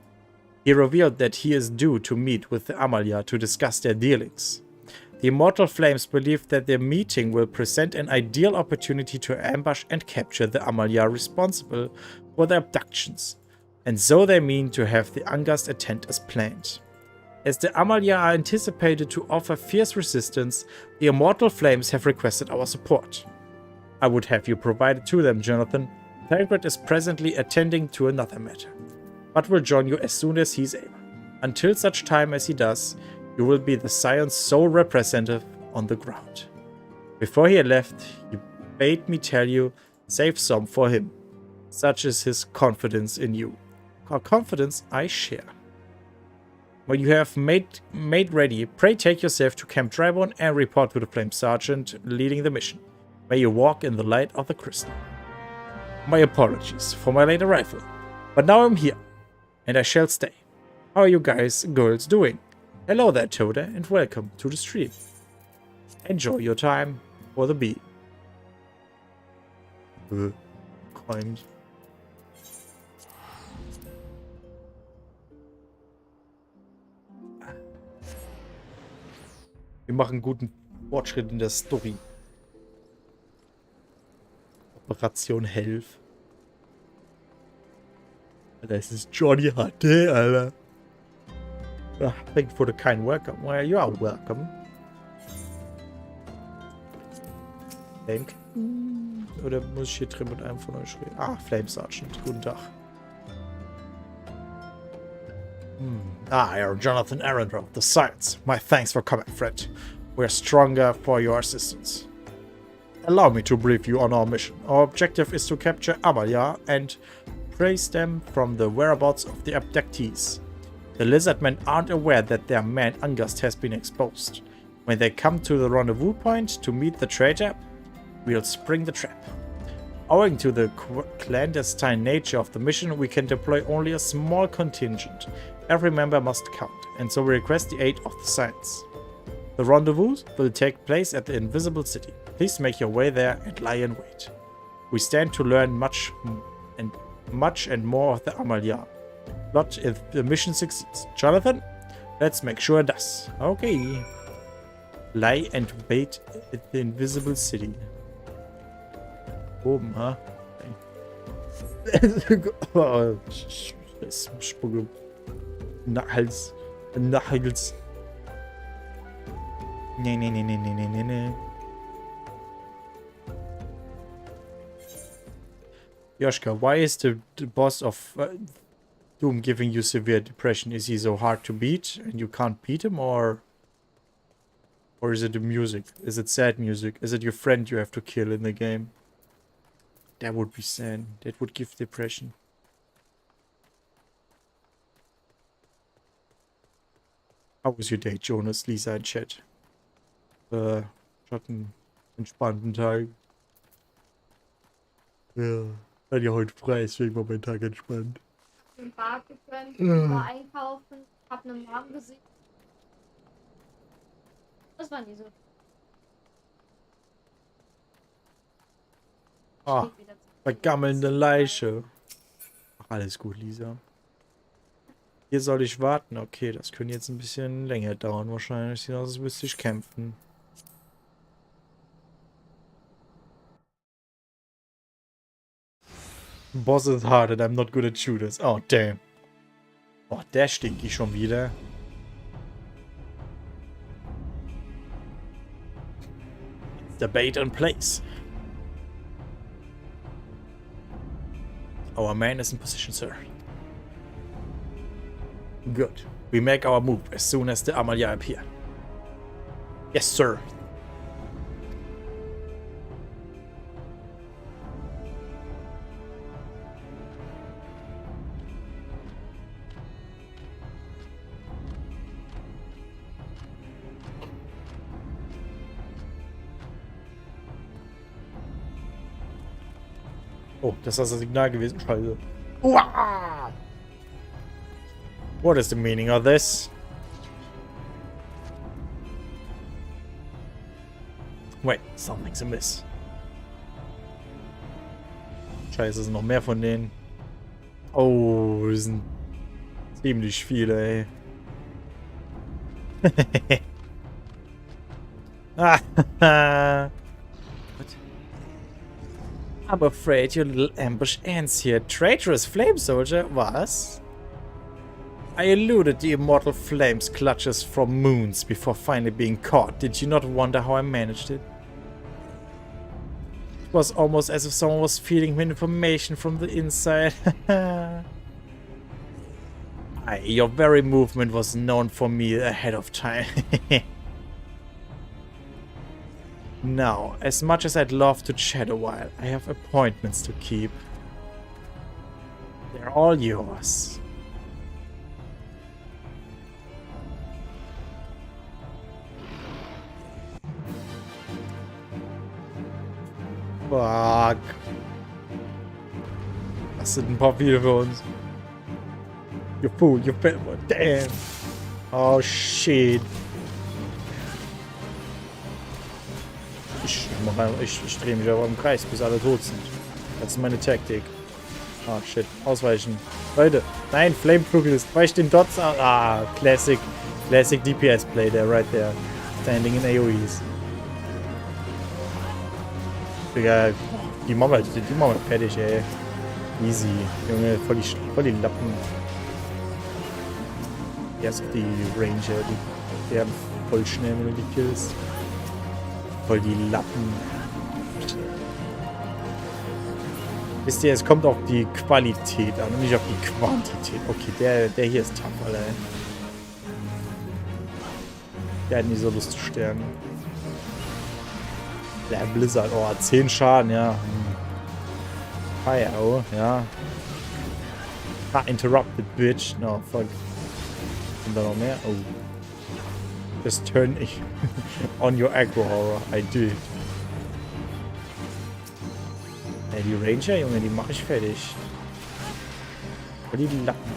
He revealed that he is due to meet with the Amalia to discuss their dealings. The Immortal Flames believe that their meeting will present an ideal opportunity to ambush and capture the Amalia responsible for the abductions, and so they mean to have the Angust attend as planned. As the Amalia are anticipated to offer fierce resistance, the Immortal Flames have requested our support. I would have you provide it to them, Jonathan. Thancred is presently attending to another matter, but will join you as soon as he is able. Until such time as he does, you will be the Scion's sole representative on the ground. Before he left, he bade me tell you, save some for him. Such is his confidence in you. A confidence I share. When you have made ready, pray take yourself to Camp Reborn and report to the Flame Sergeant leading the mission. May you walk in the light of the crystal. My apologies for my late arrival, but now I'm here, and I shall stay. How are you guys and girls doing? Hello there, Toda, and welcome to the stream. Enjoy your time for the bee. Coins. Wir machen guten Fortschritt in der Story. Operation Health. Alter, es ist Johnny HD, Alter. Thank you for the kind welcome. Well, you are welcome. Thank. Oder muss ich hier drin mit einem von euch reden? Ah, Flame Sergeant. Guten Tag. I am Jonathan Arendra of the Science. My thanks for coming, friend. We are stronger for your assistance. Allow me to brief you on our mission. Our objective is to capture Amalia and trace them from the whereabouts of the abductees. The lizardmen aren't aware that their man Angust has been exposed. When they come to the rendezvous point to meet the traitor, we'll spring the trap. Owing to the clandestine nature of the mission, we can deploy only a small contingent. Every member must count, and so we request the aid of the Science. The rendezvous will take place at the Invisible City. Please make your way there and lie in wait. We stand to learn much and more of the Amalia. Not if the mission succeeds. Jonathan, let's make sure it does. Okay. Lie and wait at the Invisible City. Oben, ha? Okay. Sprung. Hals. Hals. Nee. Yoshka, why is the boss of Doom giving you severe depression? Is he so hard to beat and you can't beat him, or is it the music? Is it sad music? Is it your friend you have to kill in the game? That would be sad. That would give depression. How was your day, Jonas? Lisa in Chat. Ich hatte einen entspannten Tag. Ja, hatte ja heute frei, deswegen war mein Tag entspannt. Im Bad gegönnt, war einkaufen, hab eine Mom gesehen. Das war nie so. Ah, vergammelnde Leiche. Ach, alles gut, Lisa. Hier soll ich warten. Okay, das könnte jetzt ein bisschen länger dauern wahrscheinlich. Sieht aus, als müsste ich kämpfen. Boss is hard and I'm not good at shooters. Oh, damn. Oh, der stinkt ich schon wieder. It's the bait in place. Our man is in position, sir. Good. We make our move as soon as the Amalia appear. Yes, sir. Oh, das ist das Signal gewesen. Scheiße. Uah! What is the meaning of this? Wait, something's amiss. Scheiße, es sind noch mehr von denen. Oh, das sind ziemlich viele, ey. I'm afraid your little ambush ends here. Traitorous flame soldier? Was? I eluded the immortal flames clutches from moons before finally being caught. Did you not wonder how I managed it? It was almost as if someone was feeding me information from the inside. Aye, your very movement was known for me ahead of time. Now, as much as I'd love to chat a while, I have appointments to keep. They're all yours. Fuck. Das sind ein paar viele für uns. You fool, you fat one. Damn. Oh shit. Ich drehe mich aber im Kreis, bis alle tot sind. Das ist meine Taktik. Ah, shit. Ausweichen. Leute. Nein, Flameflugel ist. Weicht den Dots an. Ah, Classic DPS Play there, right there. Standing in AoEs. Digga, die machen wir fertig, ey. Easy. Junge, voll die Lappen. Erst die Ranger, die werden voll schnell, wenn du die killst. Voll die Lappen. Wisst ihr, es kommt auf die Qualität an und nicht auf die Quantität. Okay, der hier ist tough, Alter. Der hat nicht so Lust zu sterben. Der Blizzard, oh, 10 Schaden, ja. Fire, oh, ja. Ah, interrupted, bitch. No, fuck. Sind da noch mehr? Oh. Just turn on your aggro aura. I did. Ey, die Ranger, Junge, die mache ich fertig. Die Lappen.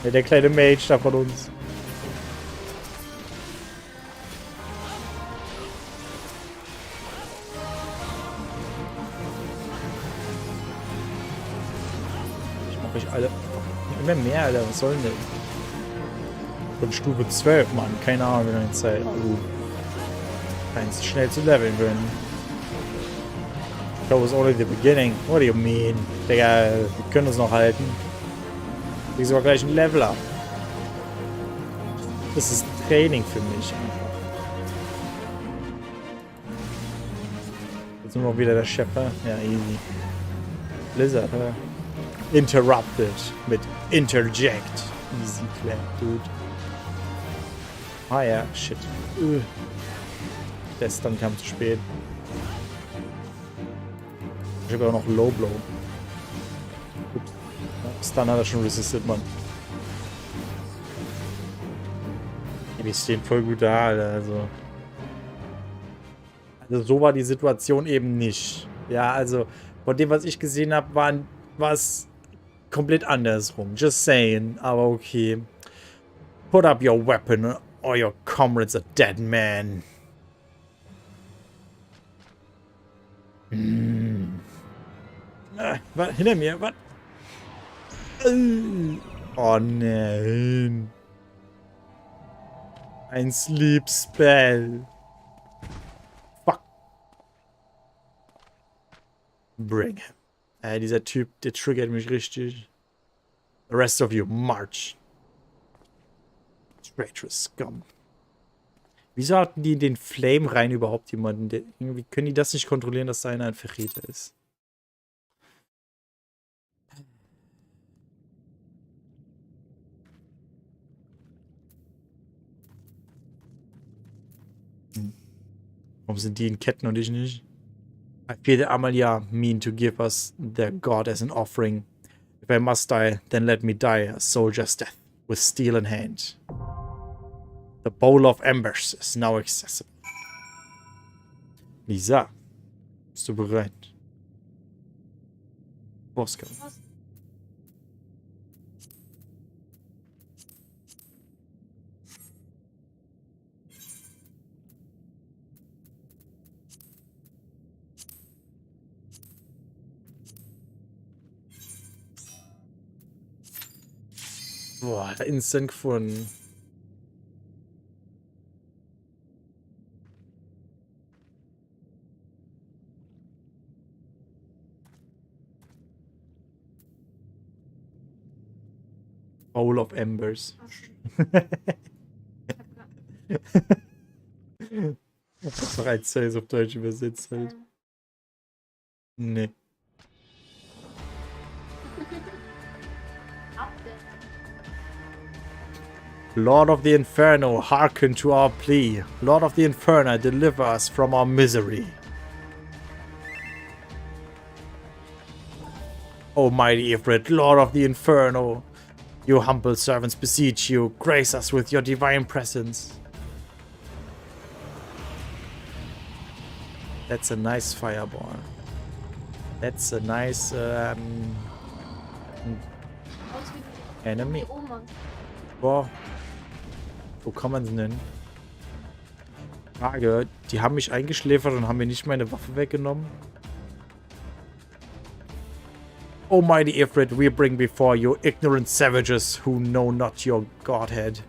Ja, der kleine Mage da von uns. Ich mache euch alle. Immer mehr, Alter. Was soll denn das? Von Stufe 12, Mann. Keine Ahnung, wie lange Zeit. Also, kannst schnell zu leveln werden. That was only the beginning. What do you mean? Digga, wir können uns noch halten. Ich sogar gleich ein Level up. Das ist Training für mich einfach. Jetzt nur noch wieder der Schepper. Ja, easy. Blizzard, oder? Interrupted mit Interject. Easy clap, dude. Ah ja, shit. Der Stun kam zu spät. Ich habe auch noch Low Blow. Ups. Stun hat er schon resisted, Mann. Die stehen voll gut da, Alter. Also so war die Situation eben nicht. Ja, also von dem, was ich gesehen habe, war es komplett andersrum. Just saying. Aber okay. Put up your weapon or your comrade's a dead man. Was? Hinter mir? Was? Oh nein. Ein Sleep Spell. Fuck. Bring him. Dieser Typ, der triggert mich richtig. The rest of you, march. Traitorous Scum. Wieso hatten die in den Flame rein überhaupt jemanden? Irgendwie können die das nicht kontrollieren, dass da einer ein Verräter ist. Warum sind die in Ketten und ich nicht? I feel the Amalia mean to give us their god as an offering. If I must die, then let me die a soldier's death, with steel in hand. The bowl of embers is now accessible. Lisa, bist du bereit? Bosskampf. Boah, instant gefunden. Bowl of Embers. Das ist doch ein Sales auf Deutsch übersetzt halt. Nee. Lord of the Inferno, hearken to our plea. Lord of the Inferno, deliver us from our misery. O mighty Ifrit, Lord of the Inferno, you humble servants beseech you, grace us with your divine presence. That's a nice fireball. That's a nice enemy. Boah. Wo kann man es nennen? Frage, die haben mich eingeschläfert und haben mir nicht meine Waffe weggenommen. O mighty Ifrit, we bring before you ignorant savages who know not your godhead.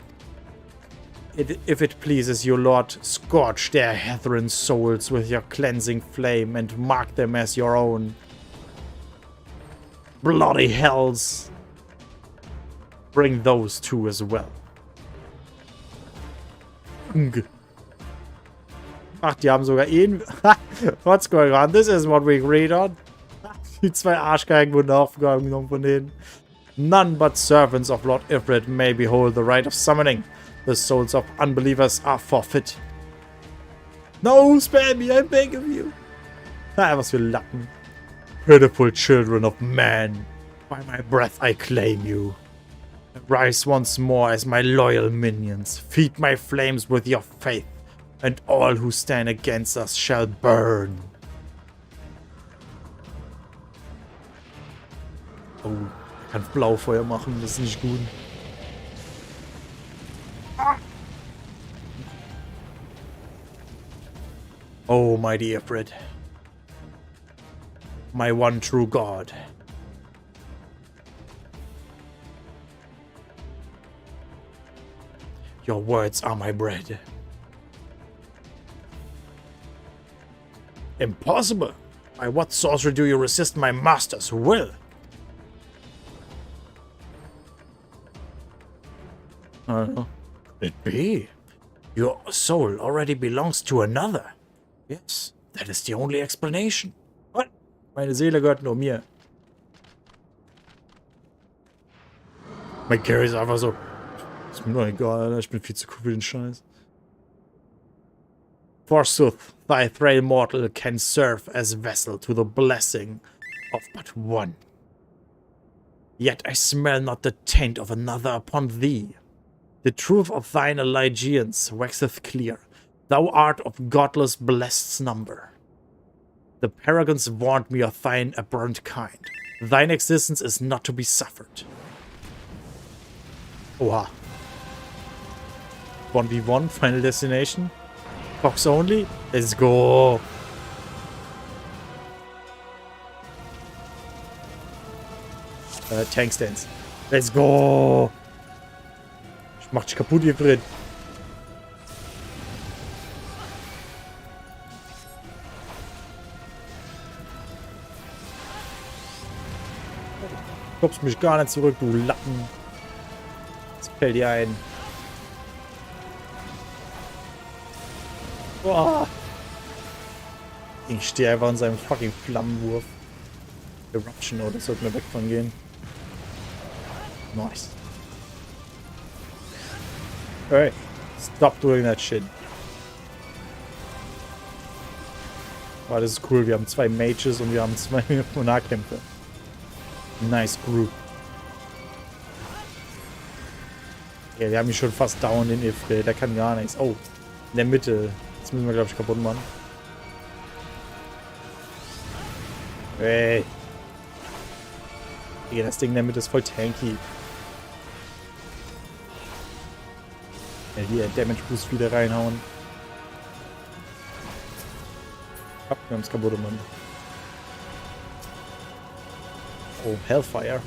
If it pleases you, Lord, scorch their heathen souls with your cleansing flame and mark them as your own. Bloody hells. Bring those two as well. Ach, die haben sogar ihn. What's going on? This is what we agreed on. Die zwei Arschgeigen wurden aufgenommen von denen. None but servants of Lord Ifrit may behold the right of summoning. The souls of unbelievers are forfeit. No, spare me, I beg of you. Ah, was für Lappen. Pitiful children of man. By my breath I claim you. Rise once more as my loyal minions. Feed my flames with your faith. And all who stand against us shall burn. Oh, er kann Blaufeuer machen, das ist nicht gut. Oh, mighty Ifrit. My one true God. Your words are my bread. Impossible! By what sorcery do you resist my master's will? I don't know. Could it be? Your soul already belongs to another. Yes, that is the only explanation. What? Meine Seele gehört nur mir. Mein Gary ist einfach so. Ist mir nur egal, Alter. Ich bin viel zu cool für den Scheiß. Forsooth, thy frail mortal can serve as vessel to the blessing of but one. Yet I smell not the taint of another upon thee. The truth of thine allegiance waxeth clear. Thou art of godless blessed's number. The paragons warned me of thine abhorrent kind. Thine existence is not to be suffered. Oha. 1v1, Final Destination. Box only. Let's go. Tank Stance. Let's go. Ich mach dich kaputt hier drin. Du kommst mich gar nicht zurück, du Lappen. Was fällt dir ein? Boah. Ich stehe einfach in seinem fucking Flammenwurf. Eruption, oder sollten wir weg von gehen. Nice. Hey, stop doing that shit. Boah, das ist cool. Wir haben 2 Mages und wir haben 2 Nahkämpfer. Nice Group. Ja, wir haben ihn schon fast down, den Ifrit. Der kann gar nichts. Oh, in der Mitte. Das müssen wir, glaube ich, kaputt machen. Hey. Ja, das Ding in der Mitte ist voll tanky. Ja, hier Damage Boost wieder reinhauen. Oh, wir haben es kaputt gemacht. Oh, Hellfire.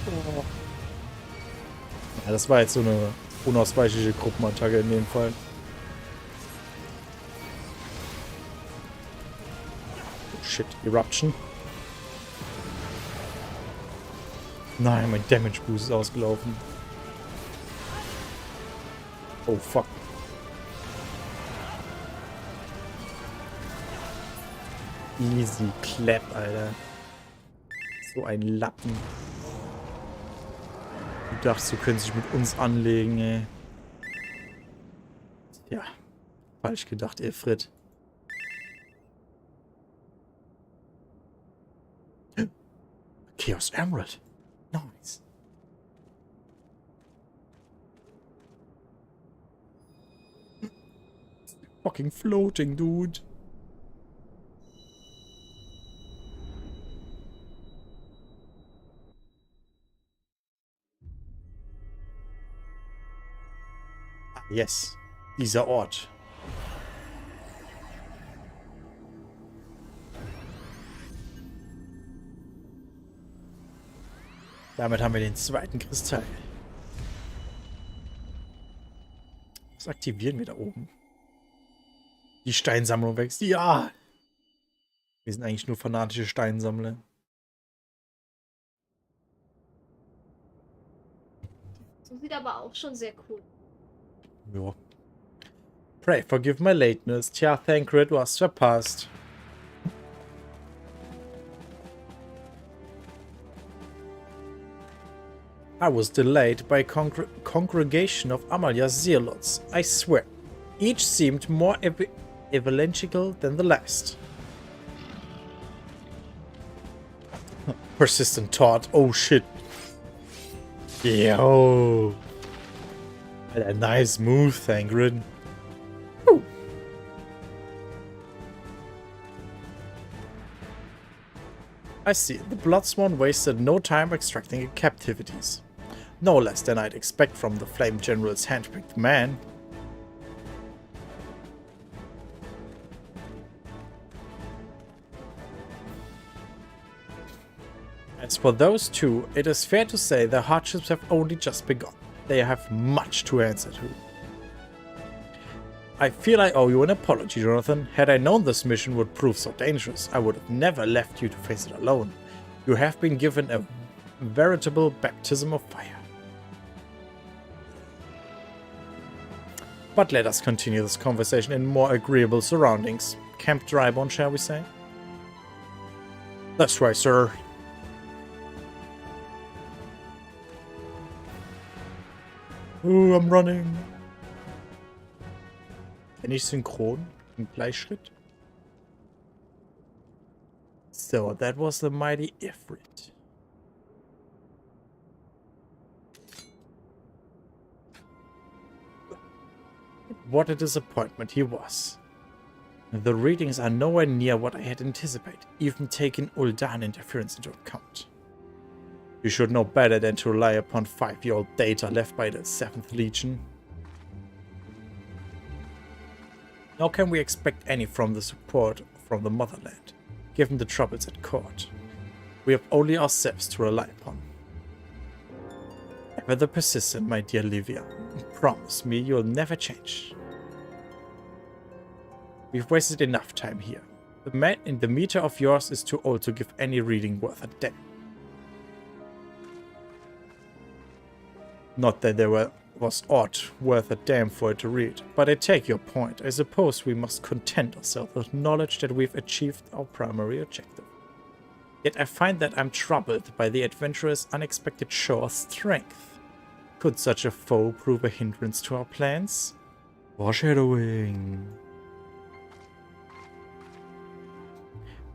Oh. Ja, das war jetzt so eine unausweichliche Gruppenattacke in dem Fall. Oh shit, Eruption. Nein, mein Damage Boost ist ausgelaufen. Oh fuck. Easy Clap, Alter. So ein Lappen. Du dachtest, du könntest dich mit uns anlegen, ey. Ja. Falsch gedacht, Ifrit. Chaos Emerald. Nice. Fucking floating, dude. Yes, dieser Ort. Damit haben wir den 2. Kristall. Was aktivieren wir da oben? Die Steinsammlung wächst. Ja! Wir sind eigentlich nur fanatische Steinsammler. So sieht aber auch schon sehr cool. Ja. Pray, forgive my lateness. Tja, Thancred, du hast verpasst. I was delayed by a congregation of Amalia's zealots, I swear. Each seemed more evangelical than the last. Persistent taught. Oh shit. Yo. A nice move, Thancred. I see. The Bloodsworn wasted no time extracting captivities. No less than I'd expect from the Flame General's handpicked man. As for those two, it is fair to say their hardships have only just begun. They have much to answer to. I feel I owe you an apology, Jonathan. Had I known this mission would prove so dangerous, I would have never left you to face it alone. You have been given a veritable baptism of fire. But let us continue this conversation in more agreeable surroundings. Camp Reborn, shall we say? That's right, sir. Oh, I'm running. Bin ich synchron? Im Gleichschritt? So, that was the mighty Ifrit. What a disappointment he was. The readings are nowhere near what I had anticipated, even taking Ul'dah interference into account. You should know better than to rely upon 5-year-old data left by the 7th Legion. Nor can we expect any from the support from the motherland, given the troubles at court. We have only ourselves to rely upon. Ever persistent, my dear Livia. Promise me you'll never change. We've wasted enough time here. The man in the meter of yours is too old to give any reading worth a damn. Not that there was aught worth a damn for it to read, but I take your point. I suppose we must content ourselves with knowledge that we've achieved our primary objective. Yet I find that I'm troubled by the adventurer's unexpected show of strength. Could such a foe prove a hindrance to our plans? Foreshadowing.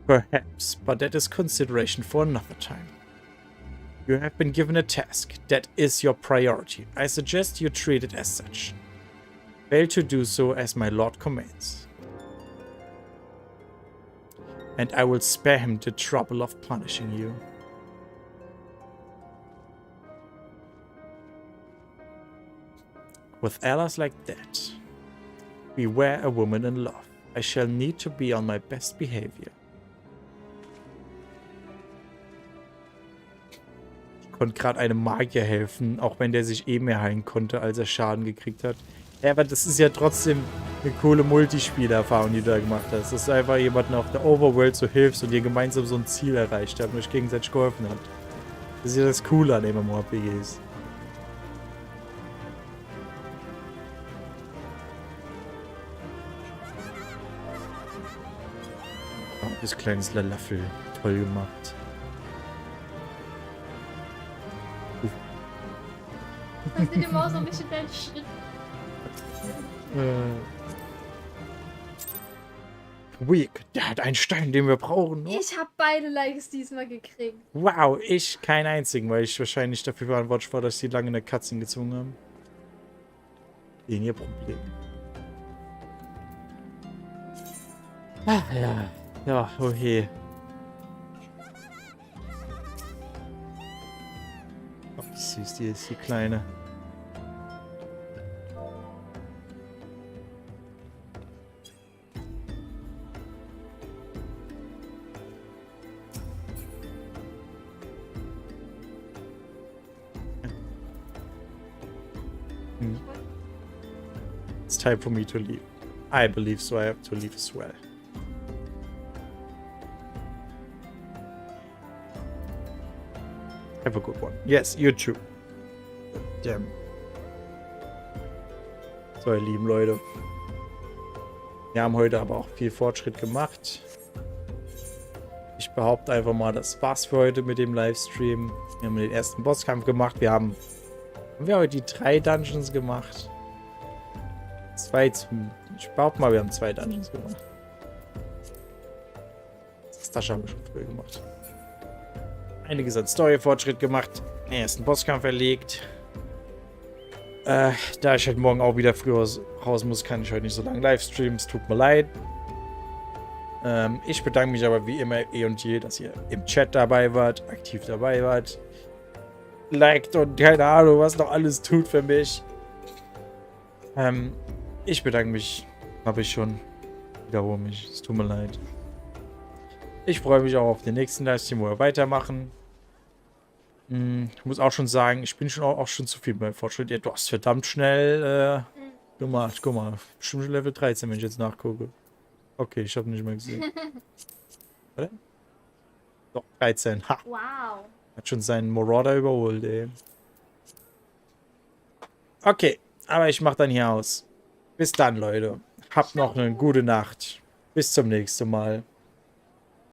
Perhaps, but that is consideration for another time. You have been given a task. That is your priority. I suggest you treat it as such. Fail to do so as my lord commands. And I will spare him the trouble of punishing you. With allies like that, beware a woman in love. I shall need to be on my best behavior. Konnte gerade einem Magier helfen, auch wenn der sich eh mehr heilen konnte, als er Schaden gekriegt hat. Ja, aber das ist ja trotzdem eine coole Multispielerfahrung, die du da gemacht hast. Dass du einfach jemanden auf der Overworld so hilfst und ihr gemeinsam so ein Ziel erreicht habt und euch gegenseitig geholfen habt. Das ist ja das Coole an MMORPGs. Oh, das kleines Lalafel. Toll gemacht. Das sieht immer aus, so ein bisschen dein Schritt. Weak, der hat einen Stein, den wir brauchen. Ne? Ich habe beide Likes diesmal gekriegt. Wow, ich keinen einzigen, weil ich wahrscheinlich dafür verantwortlich war, dass die lange eine Cutscene gezwungen haben. Den ihr Problem. Ach ja. Ja, oh je. Oh, wie süß die ist, die Kleine. It's time for me to leave. I believe so. I have to leave as well. Have a good one. Yes, you too. Damn. So, ihr lieben Leute. Wir haben heute aber auch viel Fortschritt gemacht. Ich behaupte einfach mal, das war's für heute mit dem Livestream. Wir haben den ersten Bosskampf gemacht. Haben wir heute die 3 Dungeons gemacht? Ich behaupte mal, wir haben 2 Dungeons gemacht. Das haben wir schon früher gemacht. Einiges an Story-Fortschritt gemacht. Den ersten Bosskampf erlegt. Da ich halt morgen auch wieder früher raus muss, kann ich heute nicht so lange livestreamen. Es tut mir leid. Ich bedanke mich aber wie immer eh und je, dass ihr im Chat dabei wart, aktiv dabei wart. Liked und keine Ahnung, was noch alles tut für mich. Ich bedanke mich. Habe ich schon. Wiederhole mich. Es tut mir leid. Ich freue mich auch auf den nächsten Livestream, wo wir weitermachen. Ich muss auch schon sagen, ich bin auch schon zu viel beim Fortschritt. Ja, du hast verdammt schnell gemacht. Guck mal, bestimmt schon Level 13, wenn ich jetzt nachgucke. Okay, ich habe nicht mehr gesehen. Warte. Doch, 13. Ha. Wow. Hat schon seinen Marauder überholt, ey. Okay, aber ich mach dann hier aus. Bis dann, Leute. Habt noch eine gute Nacht. Bis zum nächsten Mal.